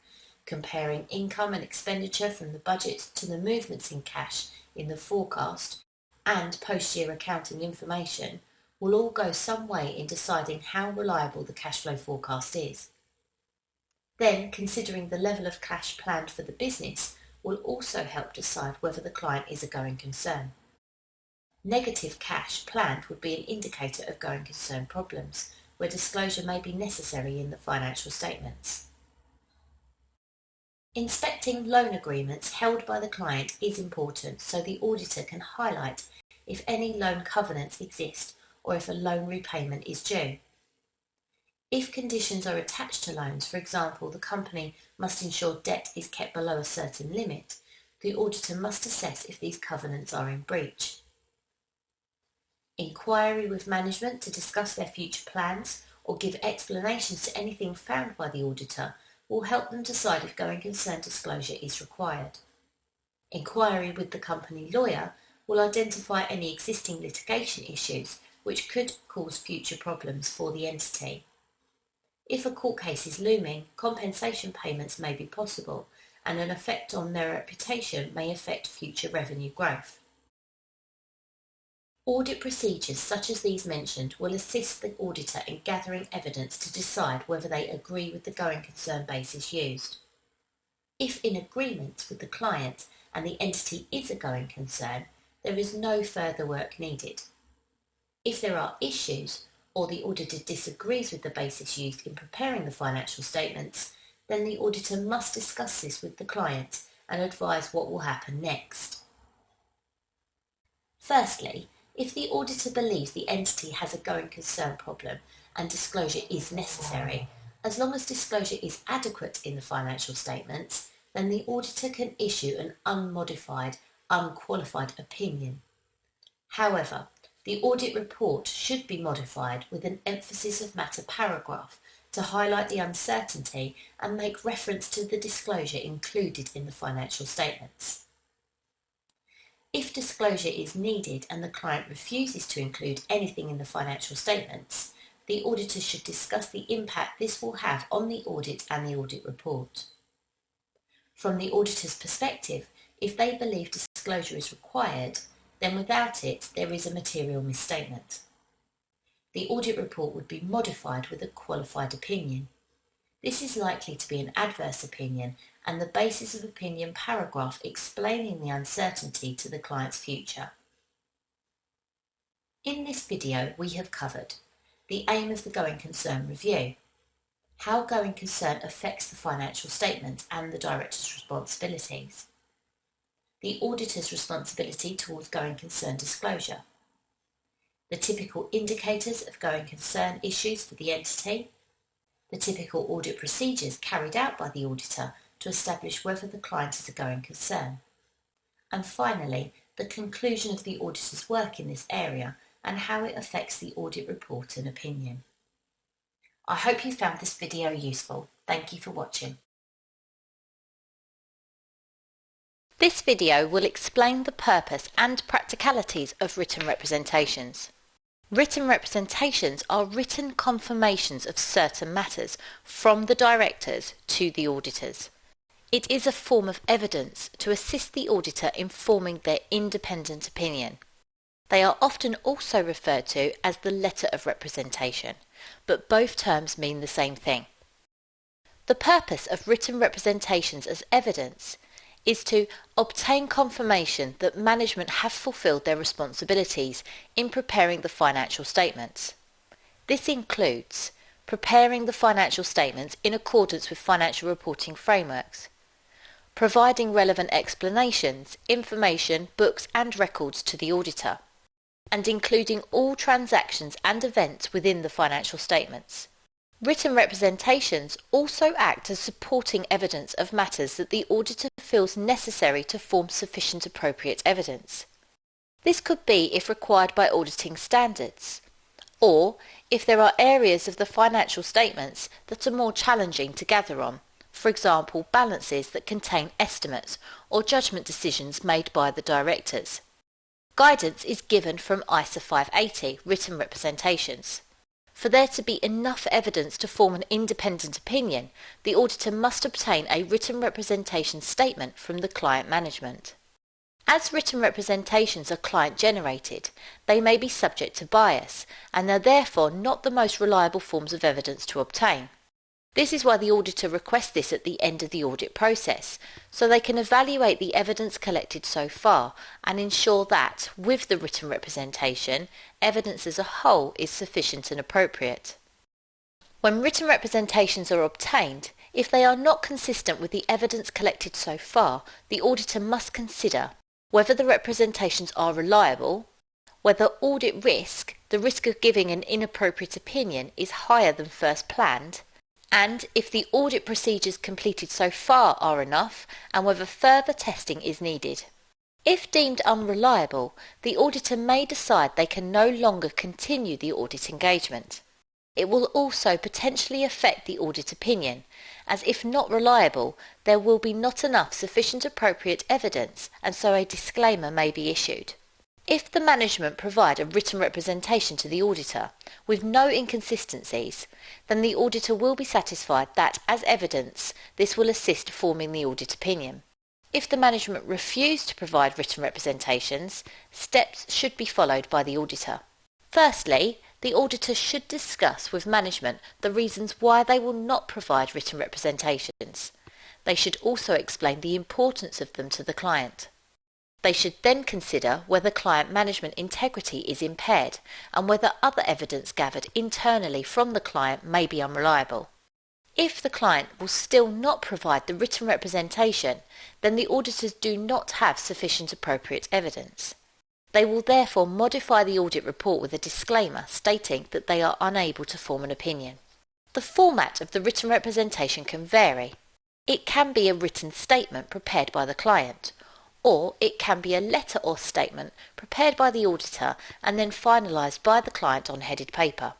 comparing income and expenditure from the budget to the movements in cash in the forecast, and post-year accounting information will all go some way in deciding how reliable the cash flow forecast is. Then, considering the level of cash planned for the business will also help decide whether the client is a going concern. Negative cash planned would be an indicator of going concern problems, where disclosure may be necessary in the financial statements. Inspecting loan agreements held by the client is important so the auditor can highlight if any loan covenants exist or if a loan repayment is due. If conditions are attached to loans, for example, the company must ensure debt is kept below a certain limit, the auditor must assess if these covenants are in breach. Inquiry with management to discuss their future plans or give explanations to anything found by the auditor will help them decide if going concern disclosure is required. Inquiry with the company lawyer will identify any existing litigation issues which could cause future problems for the entity. If a court case is looming, compensation payments may be possible, and an effect on their reputation may affect future revenue growth. Audit procedures such as these mentioned will assist the auditor in gathering evidence to decide whether they agree with the going concern basis used. If in agreement with the client and the entity is a going concern, there is no further work needed. If there are issues or the auditor disagrees with the basis used in preparing the financial statements, then the auditor must discuss this with the client and advise what will happen next. Firstly, if the auditor believes the entity has a going concern problem and disclosure is necessary, as long as disclosure is adequate in the financial statements, then the auditor can issue an unmodified, unqualified opinion. However, the audit report should be modified with an emphasis of matter paragraph to highlight the uncertainty and make reference to the disclosure included in the financial statements. If disclosure is needed and the client refuses to include anything in the financial statements, the auditor should discuss the impact this will have on the audit and the audit report. From the auditor's perspective, if they believe disclosure is required, then without it there is a material misstatement. The audit report would be modified with a qualified opinion. This is likely to be an adverse opinion and the basis of opinion paragraph explaining the uncertainty to the client's future. In this video we have covered the aim of the going concern review, how going concern affects the financial statements and the director's responsibilities, the auditor's responsibility towards going concern disclosure, the typical indicators of going concern issues for the entity, the typical audit procedures carried out by the auditor to establish whether the client is a going concern, and finally, the conclusion of the auditor's work in this area and how it affects the audit report and opinion. I hope you found this video useful. Thank you for watching. This video will explain the purpose and practicalities of written representations. Written representations are written confirmations of certain matters from the directors to the auditors. It is a form of evidence to assist the auditor in forming their independent opinion. They are often also referred to as the letter of representation, but both terms mean the same thing. The purpose of written representations as evidence is to obtain confirmation that management have fulfilled their responsibilities in preparing the financial statements. This includes preparing the financial statements in accordance with financial reporting frameworks, providing relevant explanations, information, books and records to the auditor, and including all transactions and events within the financial statements. Written representations also act as supporting evidence of matters that the auditor feels necessary to form sufficient appropriate evidence. This could be if required by auditing standards, or if there are areas of the financial statements that are more challenging to gather on, for example balances that contain estimates or judgment decisions made by the directors. Guidance is given from ISA 580, written representations. For there to be enough evidence to form an independent opinion, the auditor must obtain a written representation statement from the client management. As written representations are client-generated, they may be subject to bias and are therefore not the most reliable forms of evidence to obtain. This is why the auditor requests this at the end of the audit process, so they can evaluate the evidence collected so far and ensure that, with the written representation, evidence as a whole is sufficient and appropriate. When written representations are obtained, if they are not consistent with the evidence collected so far, the auditor must consider whether the representations are reliable, whether audit risk, the risk of giving an inappropriate opinion, is higher than first planned, and if the audit procedures completed so far are enough, and whether further testing is needed. If deemed unreliable, the auditor may decide they can no longer continue the audit engagement. It will also potentially affect the audit opinion, as if not reliable, there will be not enough sufficient appropriate evidence, and so a disclaimer may be issued. If the management provide a written representation to the auditor with no inconsistencies, then the auditor will be satisfied that, as evidence, this will assist forming the audit opinion. If the management refuse to provide written representations, steps should be followed by the auditor. Firstly, the auditor should discuss with management the reasons why they will not provide written representations. They should also explain the importance of them to the client. They should then consider whether client management integrity is impaired and whether other evidence gathered internally from the client may be unreliable. If the client will still not provide the written representation, then the auditors do not have sufficient appropriate evidence. They will therefore modify the audit report with a disclaimer stating that they are unable to form an opinion. The format of the written representation can vary. It can be a written statement prepared by the client, or it can be a letter or statement prepared by the auditor and then finalised by the client on headed paper.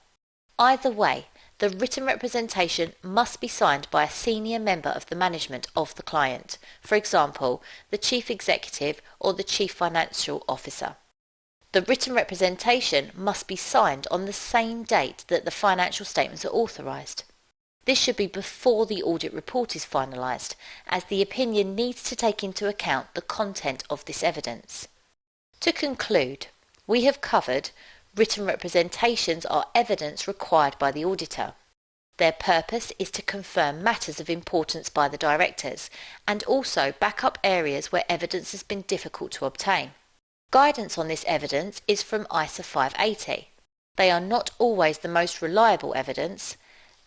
Either way, the written representation must be signed by a senior member of the management of the client, for example, the Chief Executive or the Chief Financial Officer. The written representation must be signed on the same date that the financial statements are authorised. This should be before the audit report is finalised, as the opinion needs to take into account the content of this evidence. To conclude, we have covered written representations are evidence required by the auditor. Their purpose is to confirm matters of importance by the directors and also back up areas where evidence has been difficult to obtain. Guidance on this evidence is from ISA 580. They are not always the most reliable evidence,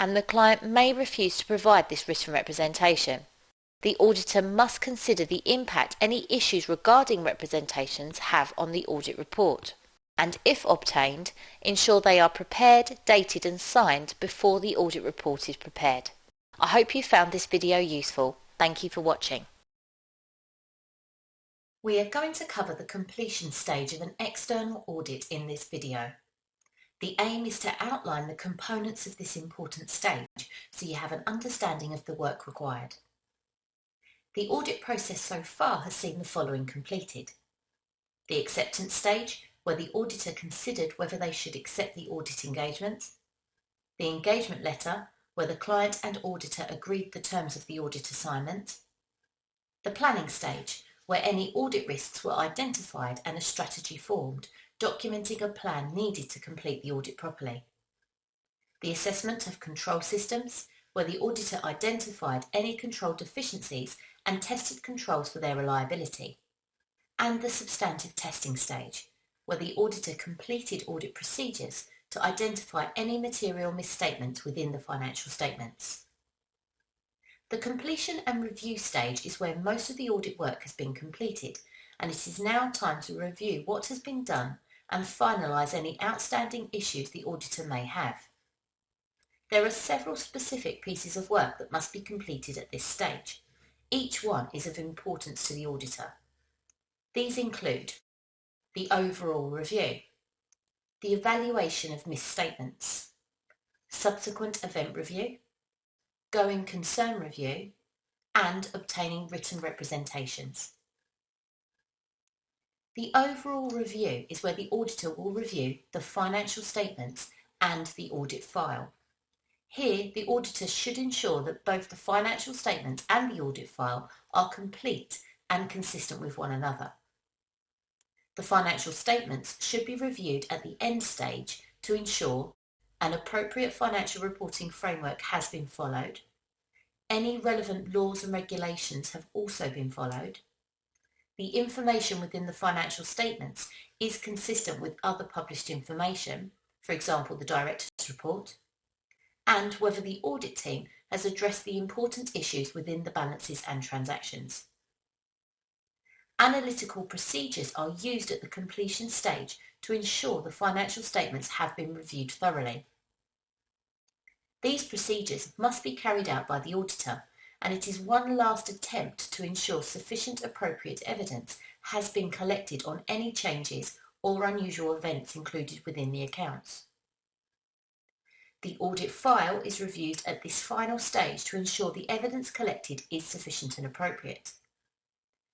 and the client may refuse to provide this written representation. The auditor must consider the impact any issues regarding representations have on the audit report, and if obtained, ensure they are prepared, dated and signed before the audit report is prepared. I hope you found this video useful. Thank you for watching. We are going to cover the completion stage of an external audit in this video. The aim is to outline the components of this important stage so you have an understanding of the work required. The audit process so far has seen the following completed. The acceptance stage, where the auditor considered whether they should accept the audit engagement. The engagement letter, where the client and auditor agreed the terms of the audit assignment. The planning stage, where any audit risks were identified and a strategy formed, documenting a plan needed to complete the audit properly. The assessment of control systems, where the auditor identified any control deficiencies and tested controls for their reliability. And the substantive testing stage, where the auditor completed audit procedures to identify any material misstatements within the financial statements. The completion and review stage is where most of the audit work has been completed, and it is now time to review what has been done and finalise any outstanding issues the auditor may have. There are several specific pieces of work that must be completed at this stage. Each one is of importance to the auditor. These include the overall review, the evaluation of misstatements, subsequent event review, going concern review, and obtaining written representations. The overall review is where the auditor will review the financial statements and the audit file. Here, the auditor should ensure that both the financial statements and the audit file are complete and consistent with one another. The financial statements should be reviewed at the end stage to ensure an appropriate financial reporting framework has been followed, any relevant laws and regulations have also been followed, the information within the financial statements is consistent with other published information, for example the Director's Report, and whether the audit team has addressed the important issues within the balances and transactions. Analytical procedures are used at the completion stage to ensure the financial statements have been reviewed thoroughly. These procedures must be carried out by the auditor, and it is one last attempt to ensure sufficient appropriate evidence has been collected on any changes or unusual events included within the accounts. The audit file is reviewed at this final stage to ensure the evidence collected is sufficient and appropriate.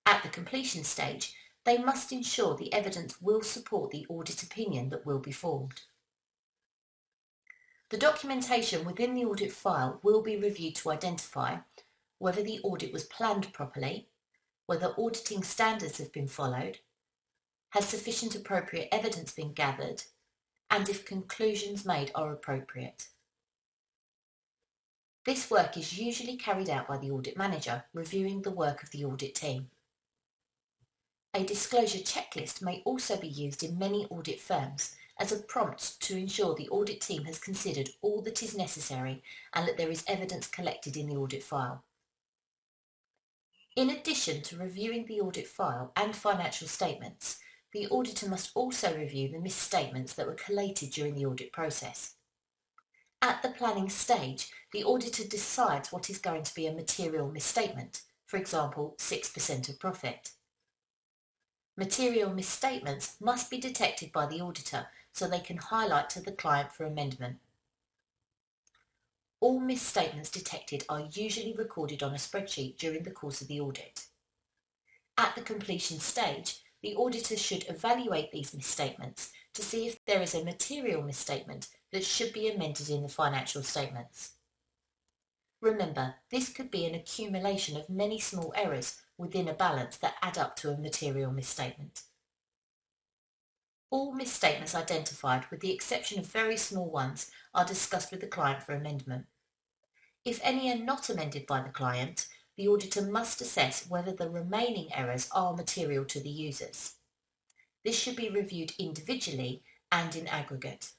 At the completion stage, they must ensure the evidence will support the audit opinion that will be formed. The documentation within the audit file will be reviewed to identify whether the audit was planned properly, whether auditing standards have been followed, has sufficient appropriate evidence been gathered, and if conclusions made are appropriate. This work is usually carried out by the audit manager, reviewing the work of the audit team. A disclosure checklist may also be used in many audit firms as a prompt to ensure the audit team has considered all that is necessary and that there is evidence collected in the audit file. In addition to reviewing the audit file and financial statements, the auditor must also review the misstatements that were collated during the audit process. At the planning stage, the auditor decides what is going to be a material misstatement, for example, 6% of profit. Material misstatements must be detected by the auditor so they can highlight to the client for amendment. All misstatements detected are usually recorded on a spreadsheet during the course of the audit. At the completion stage, the auditor should evaluate these misstatements to see if there is a material misstatement that should be amended in the financial statements. Remember, this could be an accumulation of many small errors within a balance that add up to a material misstatement. All misstatements identified, with the exception of very small ones, are discussed with the client for amendment. If any are not amended by the client, the auditor must assess whether the remaining errors are material to the users. This should be reviewed individually and in aggregate.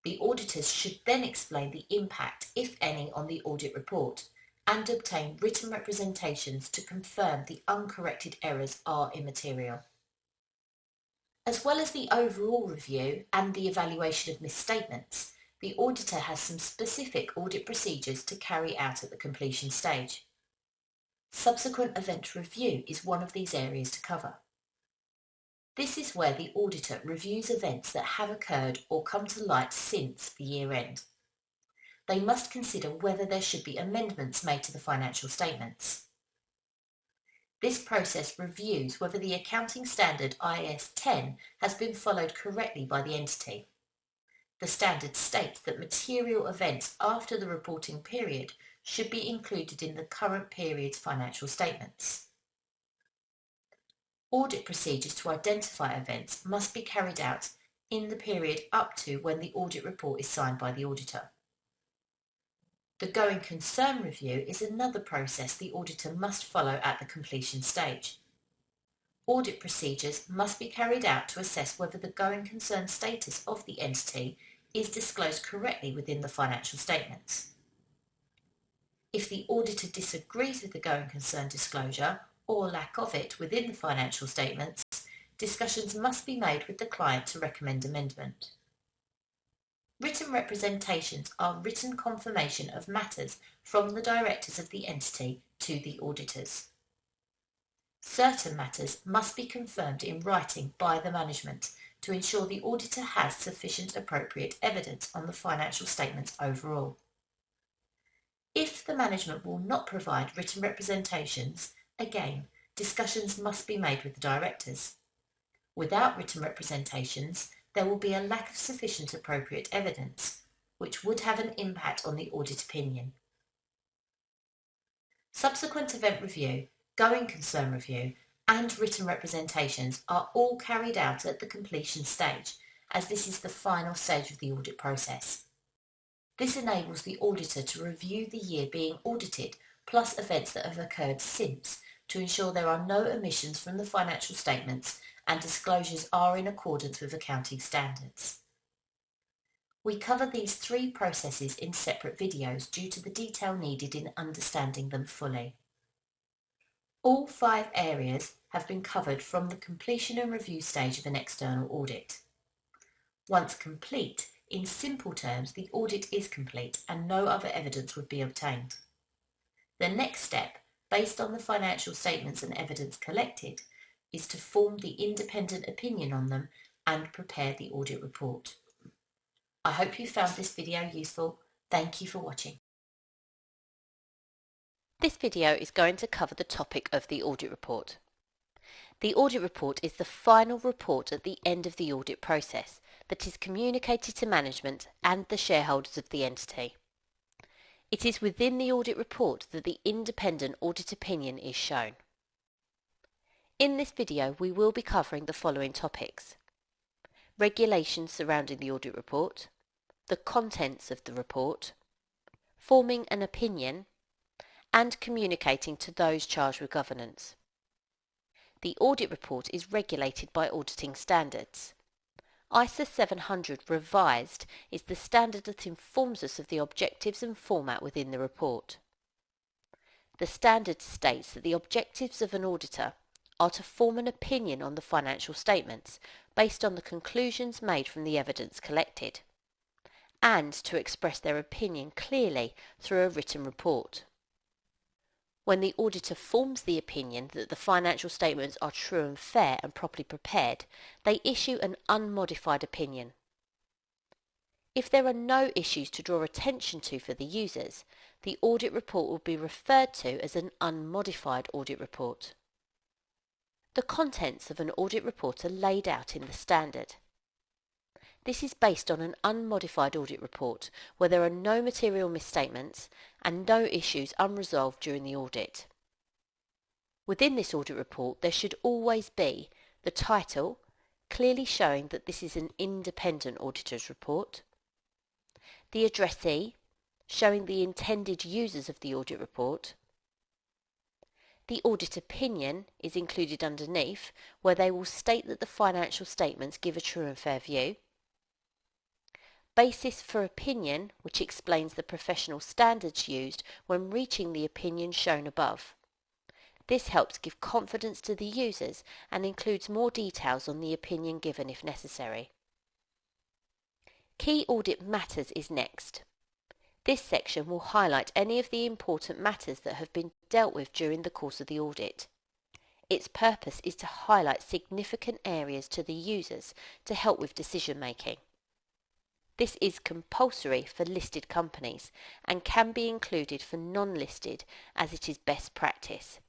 The auditors should then explain the impact, if any, on the audit report and obtain written representations to confirm the uncorrected errors are immaterial. As well as the overall review and the evaluation of misstatements, the auditor has some specific audit procedures to carry out at the completion stage. Subsequent event review is one of these areas to cover. This is where the auditor reviews events that have occurred or come to light since the year end. They must consider whether there should be amendments made to the financial statements. This process reviews whether the accounting standard IAS 10 has been followed correctly by the entity. The standard states that material events after the reporting period should be included in the current period's financial statements. Audit procedures to identify events must be carried out in the period up to when the audit report is signed by the auditor. The going concern review is another process the auditor must follow at the completion stage. Audit procedures must be carried out to assess whether the going concern status of the entity is disclosed correctly within the financial statements. If the auditor disagrees with the going concern disclosure or lack of it within the financial statements, discussions must be made with the client to recommend amendment. Written representations are written confirmation of matters from the directors of the entity to the auditors. Certain matters must be confirmed in writing by the management to ensure the auditor has sufficient appropriate evidence on the financial statements overall. If the management will not provide written representations, again, discussions must be made with the directors. Without written representations, there will be a lack of sufficient appropriate evidence, which would have an impact on the audit opinion. Subsequent event review, going concern review, and written representations are all carried out at the completion stage as this is the final stage of the audit process. This enables the auditor to review the year being audited plus events that have occurred since to ensure there are no omissions from the financial statements and disclosures are in accordance with accounting standards. We cover these three processes in separate videos due to the detail needed in understanding them fully. All 5 areas have been covered from the completion and review stage of an external audit. Once complete, in simple terms, the audit is complete and no other evidence would be obtained. The next step, based on the financial statements and evidence collected, is to form the independent opinion on them and prepare the audit report. I hope you found this video useful. Thank you for watching. This video is going to cover the topic of the audit report. The audit report is the final report at the end of the audit process that is communicated to management and the shareholders of the entity. It is within the audit report that the independent audit opinion is shown. In this video, we will be covering the following topics: regulations surrounding the audit report, the contents of the report, forming an opinion, and communicating to those charged with governance. The audit report is regulated by auditing standards. ISA 700 Revised is the standard that informs us of the objectives and format within the report. The standard states that the objectives of an auditor are to form an opinion on the financial statements based on the conclusions made from the evidence collected, and to express their opinion clearly through a written report. When the auditor forms the opinion that the financial statements are true and fair and properly prepared, they issue an unmodified opinion. If there are no issues to draw attention to for the users, the audit report will be referred to as an unmodified audit report. The contents of an audit report are laid out in the standard. This is based on an unmodified audit report where there are no material misstatements and no issues unresolved during the audit. Within this audit report, there should always be the title, clearly showing that this is an independent auditor's report, the addressee, showing the intended users of the audit report. The audit opinion is included underneath, where they will state that the financial statements give a true and fair view. Basis for opinion, which explains the professional standards used when reaching the opinion shown above. This helps give confidence to the users and includes more details on the opinion given if necessary. Key audit matters is next. This section will highlight any of the important matters that have been dealt with during the course of the audit. Its purpose is to highlight significant areas to the users to help with decision making. This is compulsory for listed companies and can be included for non-listed as it is best practice.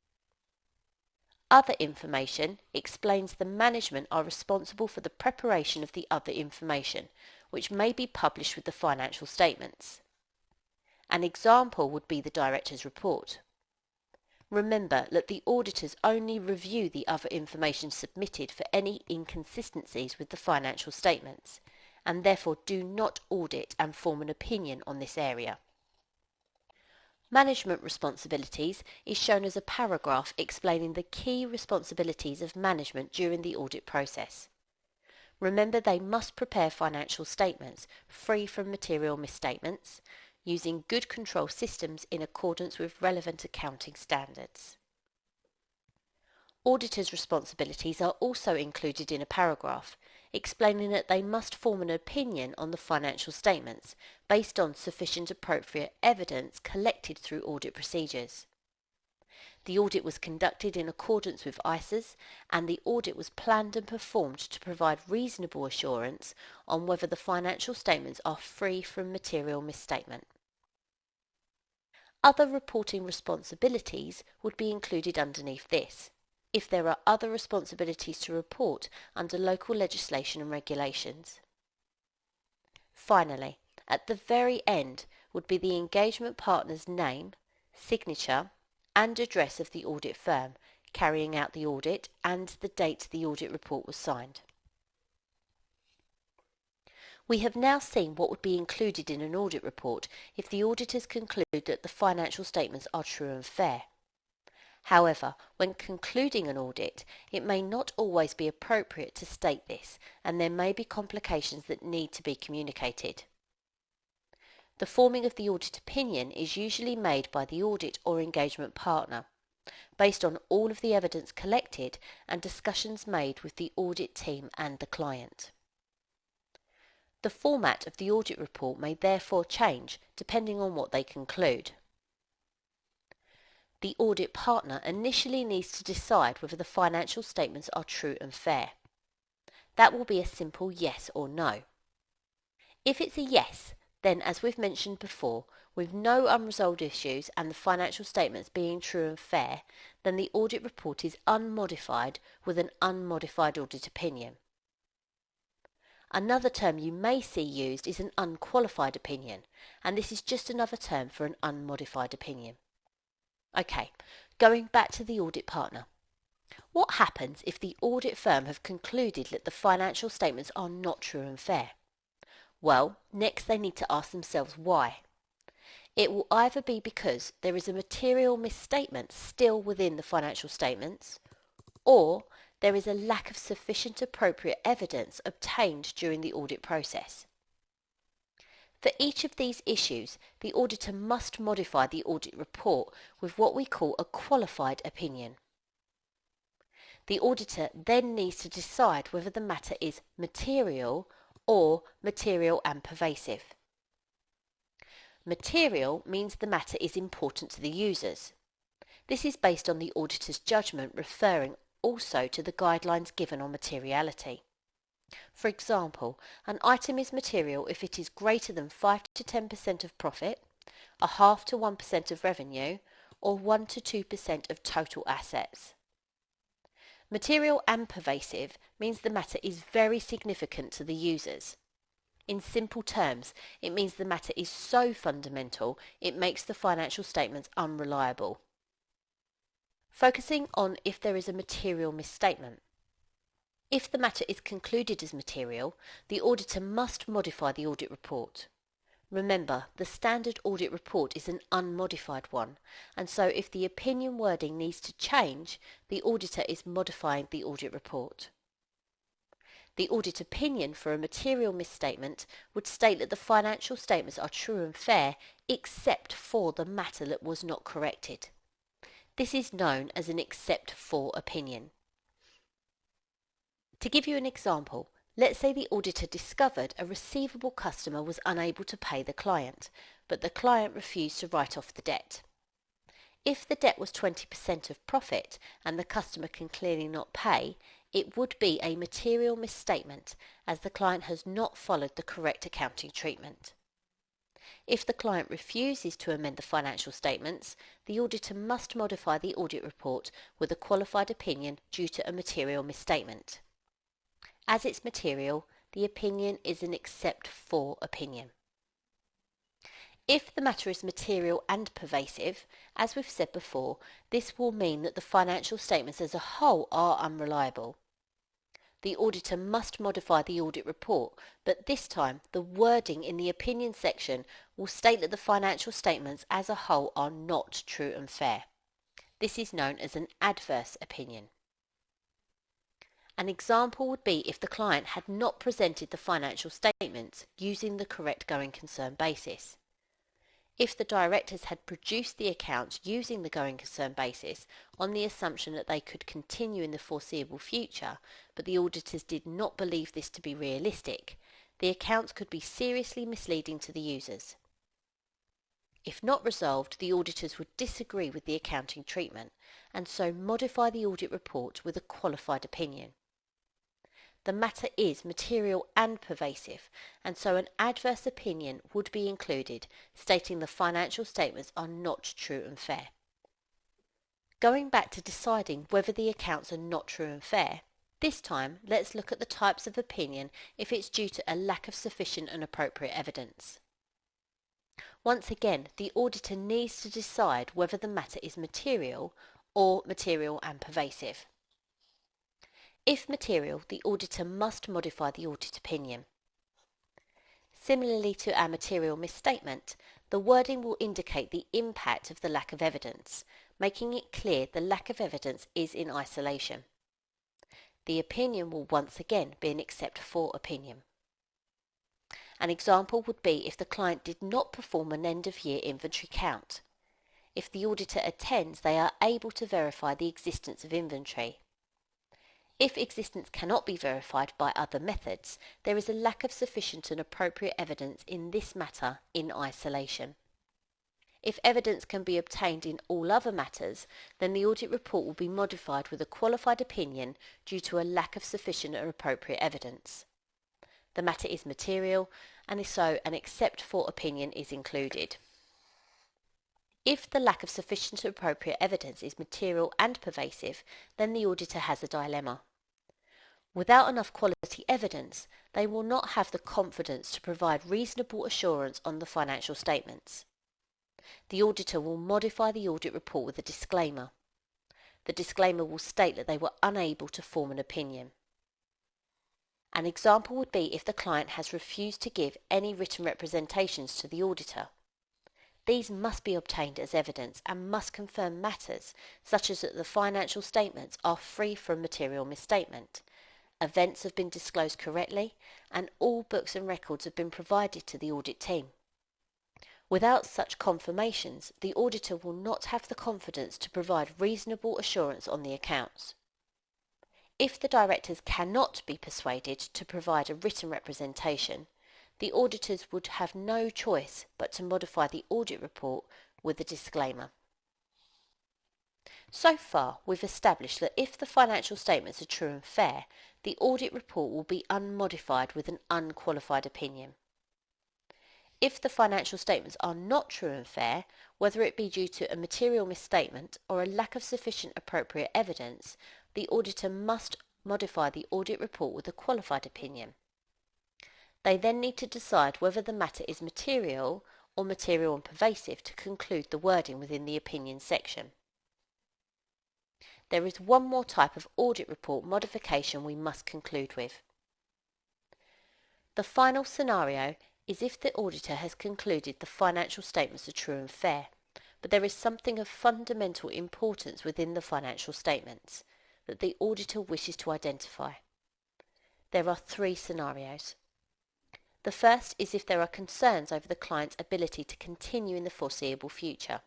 Other information explains the management are responsible for the preparation of the other information, which may be published with the financial statements. An example would be the director's report. Remember that the auditors only review the other information submitted for any inconsistencies with the financial statements, and therefore do not audit and form an opinion on this area. Management responsibilities is shown as a paragraph explaining the key responsibilities of management during the audit process. Remember, they must prepare financial statements free from material misstatements, using good control systems in accordance with relevant accounting standards. Auditors' responsibilities are also included in a paragraph, explaining that they must form an opinion on the financial statements based on sufficient appropriate evidence collected through audit procedures. The audit was conducted in accordance with ISAs, and the audit was planned and performed to provide reasonable assurance on whether the financial statements are free from material misstatement. Other reporting responsibilities would be included underneath this, if there are other responsibilities to report under local legislation and regulations. Finally, at the very end would be the engagement partner's name, signature, and address of the audit firm carrying out the audit and the date the audit report was signed. We have now seen what would be included in an audit report if the auditors conclude that the financial statements are true and fair. However, when concluding an audit, it may not always be appropriate to state this, and there may be complications that need to be communicated. The forming of the audit opinion is usually made by the audit or engagement partner, based on all of the evidence collected and discussions made with the audit team and the client. The format of the audit report may therefore change depending on what they conclude. The audit partner initially needs to decide whether the financial statements are true and fair. That will be a simple yes or no. If it's a yes, then as we've mentioned before, with no unresolved issues and the financial statements being true and fair, then the audit report is unmodified with an unmodified audit opinion. Another term you may see used is an unqualified opinion, and this is just another term for an unmodified opinion. Okay, going back to the audit partner. What happens if the audit firm have concluded that the financial statements are not true and fair? Well, next they need to ask themselves why. It will either be because there is a material misstatement still within the financial statements, or there is a lack of sufficient appropriate evidence obtained during the audit process. For each of these issues, the auditor must modify the audit report with what we call a qualified opinion. The auditor then needs to decide whether the matter is material or material and pervasive. Material means the matter is important to the users. This is based on the auditor's judgment, referring also to the guidelines given on materiality. For example, an item is material if it is greater than 5 to 10% of profit, 0.5 to 1% of revenue, or 1 to 2% of total assets. Material and pervasive means the matter is very significant to the users. In simple terms, it means the matter is so fundamental it makes the financial statements unreliable. Focusing on if there is a material misstatement. If the matter is concluded as material, the auditor must modify the audit report. Remember, the standard audit report is an unmodified one, and so if the opinion wording needs to change, the auditor is modifying the audit report. The audit opinion for a material misstatement would state that the financial statements are true and fair except for the matter that was not corrected. This is known as an except for opinion. To give you an example, let's say the auditor discovered a receivable customer was unable to pay the client, but the client refused to write off the debt. If the debt was 20% of profit and the customer can clearly not pay, it would be a material misstatement as the client has not followed the correct accounting treatment. If the client refuses to amend the financial statements, the auditor must modify the audit report with a qualified opinion due to a material misstatement. As it's material, the opinion is an except for opinion. If the matter is material and pervasive, as we've said before, this will mean that the financial statements as a whole are unreliable. The auditor must modify the audit report, but this time the wording in the opinion section will state that the financial statements as a whole are not true and fair. This is known as an adverse opinion. An example would be if the client had not presented the financial statements using the correct going concern basis. If the directors had produced the accounts using the going concern basis on the assumption that they could continue in the foreseeable future, but the auditors did not believe this to be realistic, the accounts could be seriously misleading to the users. If not resolved, the auditors would disagree with the accounting treatment and so modify the audit report with a qualified opinion. The matter is material and pervasive, and so an adverse opinion would be included, stating the financial statements are not true and fair. Going back to deciding whether the accounts are not true and fair, this time let's look at the types of opinion if it's due to a lack of sufficient and appropriate evidence. Once again, the auditor needs to decide whether the matter is material or material and pervasive. If material, the auditor must modify the audit opinion. Similarly to our material misstatement, the wording will indicate the impact of the lack of evidence, making it clear the lack of evidence is in isolation. The opinion will once again be an except for opinion. An example would be if the client did not perform an end-of-year inventory count. If the auditor attends, they are able to verify the existence of inventory. If existence cannot be verified by other methods, there is a lack of sufficient and appropriate evidence in this matter in isolation. If evidence can be obtained in all other matters, then the audit report will be modified with a qualified opinion due to a lack of sufficient or appropriate evidence. The matter is material, and so an except for opinion is included. If the lack of sufficient or appropriate evidence is material and pervasive, then the auditor has a dilemma. Without enough quality evidence, they will not have the confidence to provide reasonable assurance on the financial statements. The auditor will modify the audit report with a disclaimer. The disclaimer will state that they were unable to form an opinion. An example would be if the client has refused to give any written representations to the auditor. These must be obtained as evidence and must confirm matters such as that the financial statements are free from material misstatement, events have been disclosed correctly, and all books and records have been provided to the audit team. Without such confirmations, the auditor will not have the confidence to provide reasonable assurance on the accounts. If the directors cannot be persuaded to provide a written representation, the auditors would have no choice but to modify the audit report with a disclaimer. So far, we've established that if the financial statements are true and fair, the audit report will be unmodified with an unqualified opinion. If the financial statements are not true and fair, whether it be due to a material misstatement or a lack of sufficient appropriate evidence, the auditor must modify the audit report with a qualified opinion. They then need to decide whether the matter is material or material and pervasive to conclude the wording within the opinion section. There is one more type of audit report modification we must conclude with. The final scenario is if the auditor has concluded the financial statements are true and fair, but there is something of fundamental importance within the financial statements that the auditor wishes to identify. There are three scenarios. The first is if there are concerns over the client's ability to continue in the foreseeable future.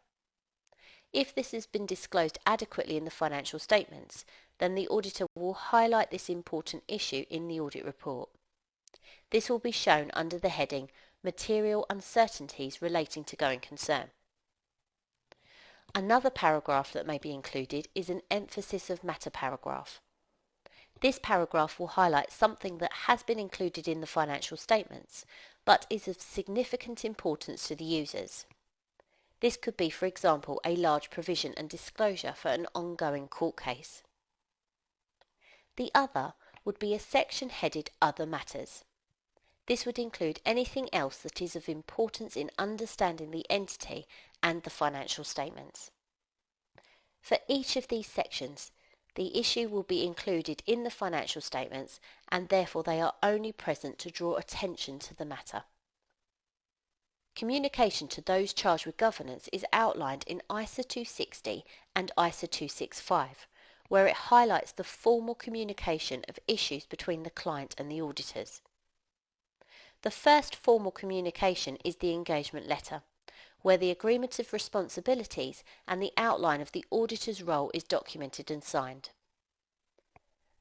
If this has been disclosed adequately in the financial statements, then the auditor will highlight this important issue in the audit report. This will be shown under the heading Material Uncertainties Relating to Going Concern. Another paragraph that may be included is an emphasis of matter paragraph. This paragraph will highlight something that has been included in the financial statements, but is of significant importance to the users. This could be, for example, a large provision and disclosure for an ongoing court case. The other would be a section headed Other Matters. This would include anything else that is of importance in understanding the entity and the financial statements. For each of these sections, the issue will be included in the financial statements and therefore they are only present to draw attention to the matter. Communication to those charged with governance is outlined in ISA 260 and ISA 265, where it highlights the formal communication of issues between the client and the auditors. The first formal communication is the engagement letter, where the agreement of responsibilities and the outline of the auditor's role is documented and signed.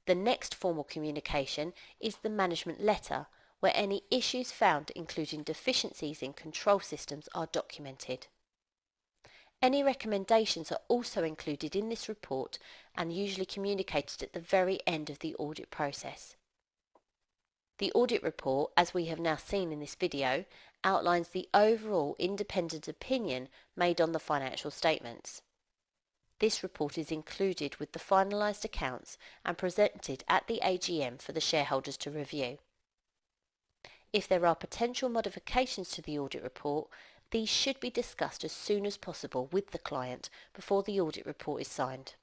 The next formal communication is the management letter, where any issues found, including deficiencies in control systems, are documented. Any recommendations are also included in this report and usually communicated at the very end of the audit process. The audit report, as we have now seen in this video, outlines the overall independent opinion made on the financial statements. This report is included with the finalised accounts and presented at the AGM for the shareholders to review. If there are potential modifications to the audit report, these should be discussed as soon as possible with the client before the audit report is signed.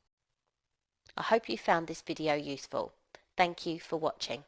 I hope you found this video useful. Thank you for watching.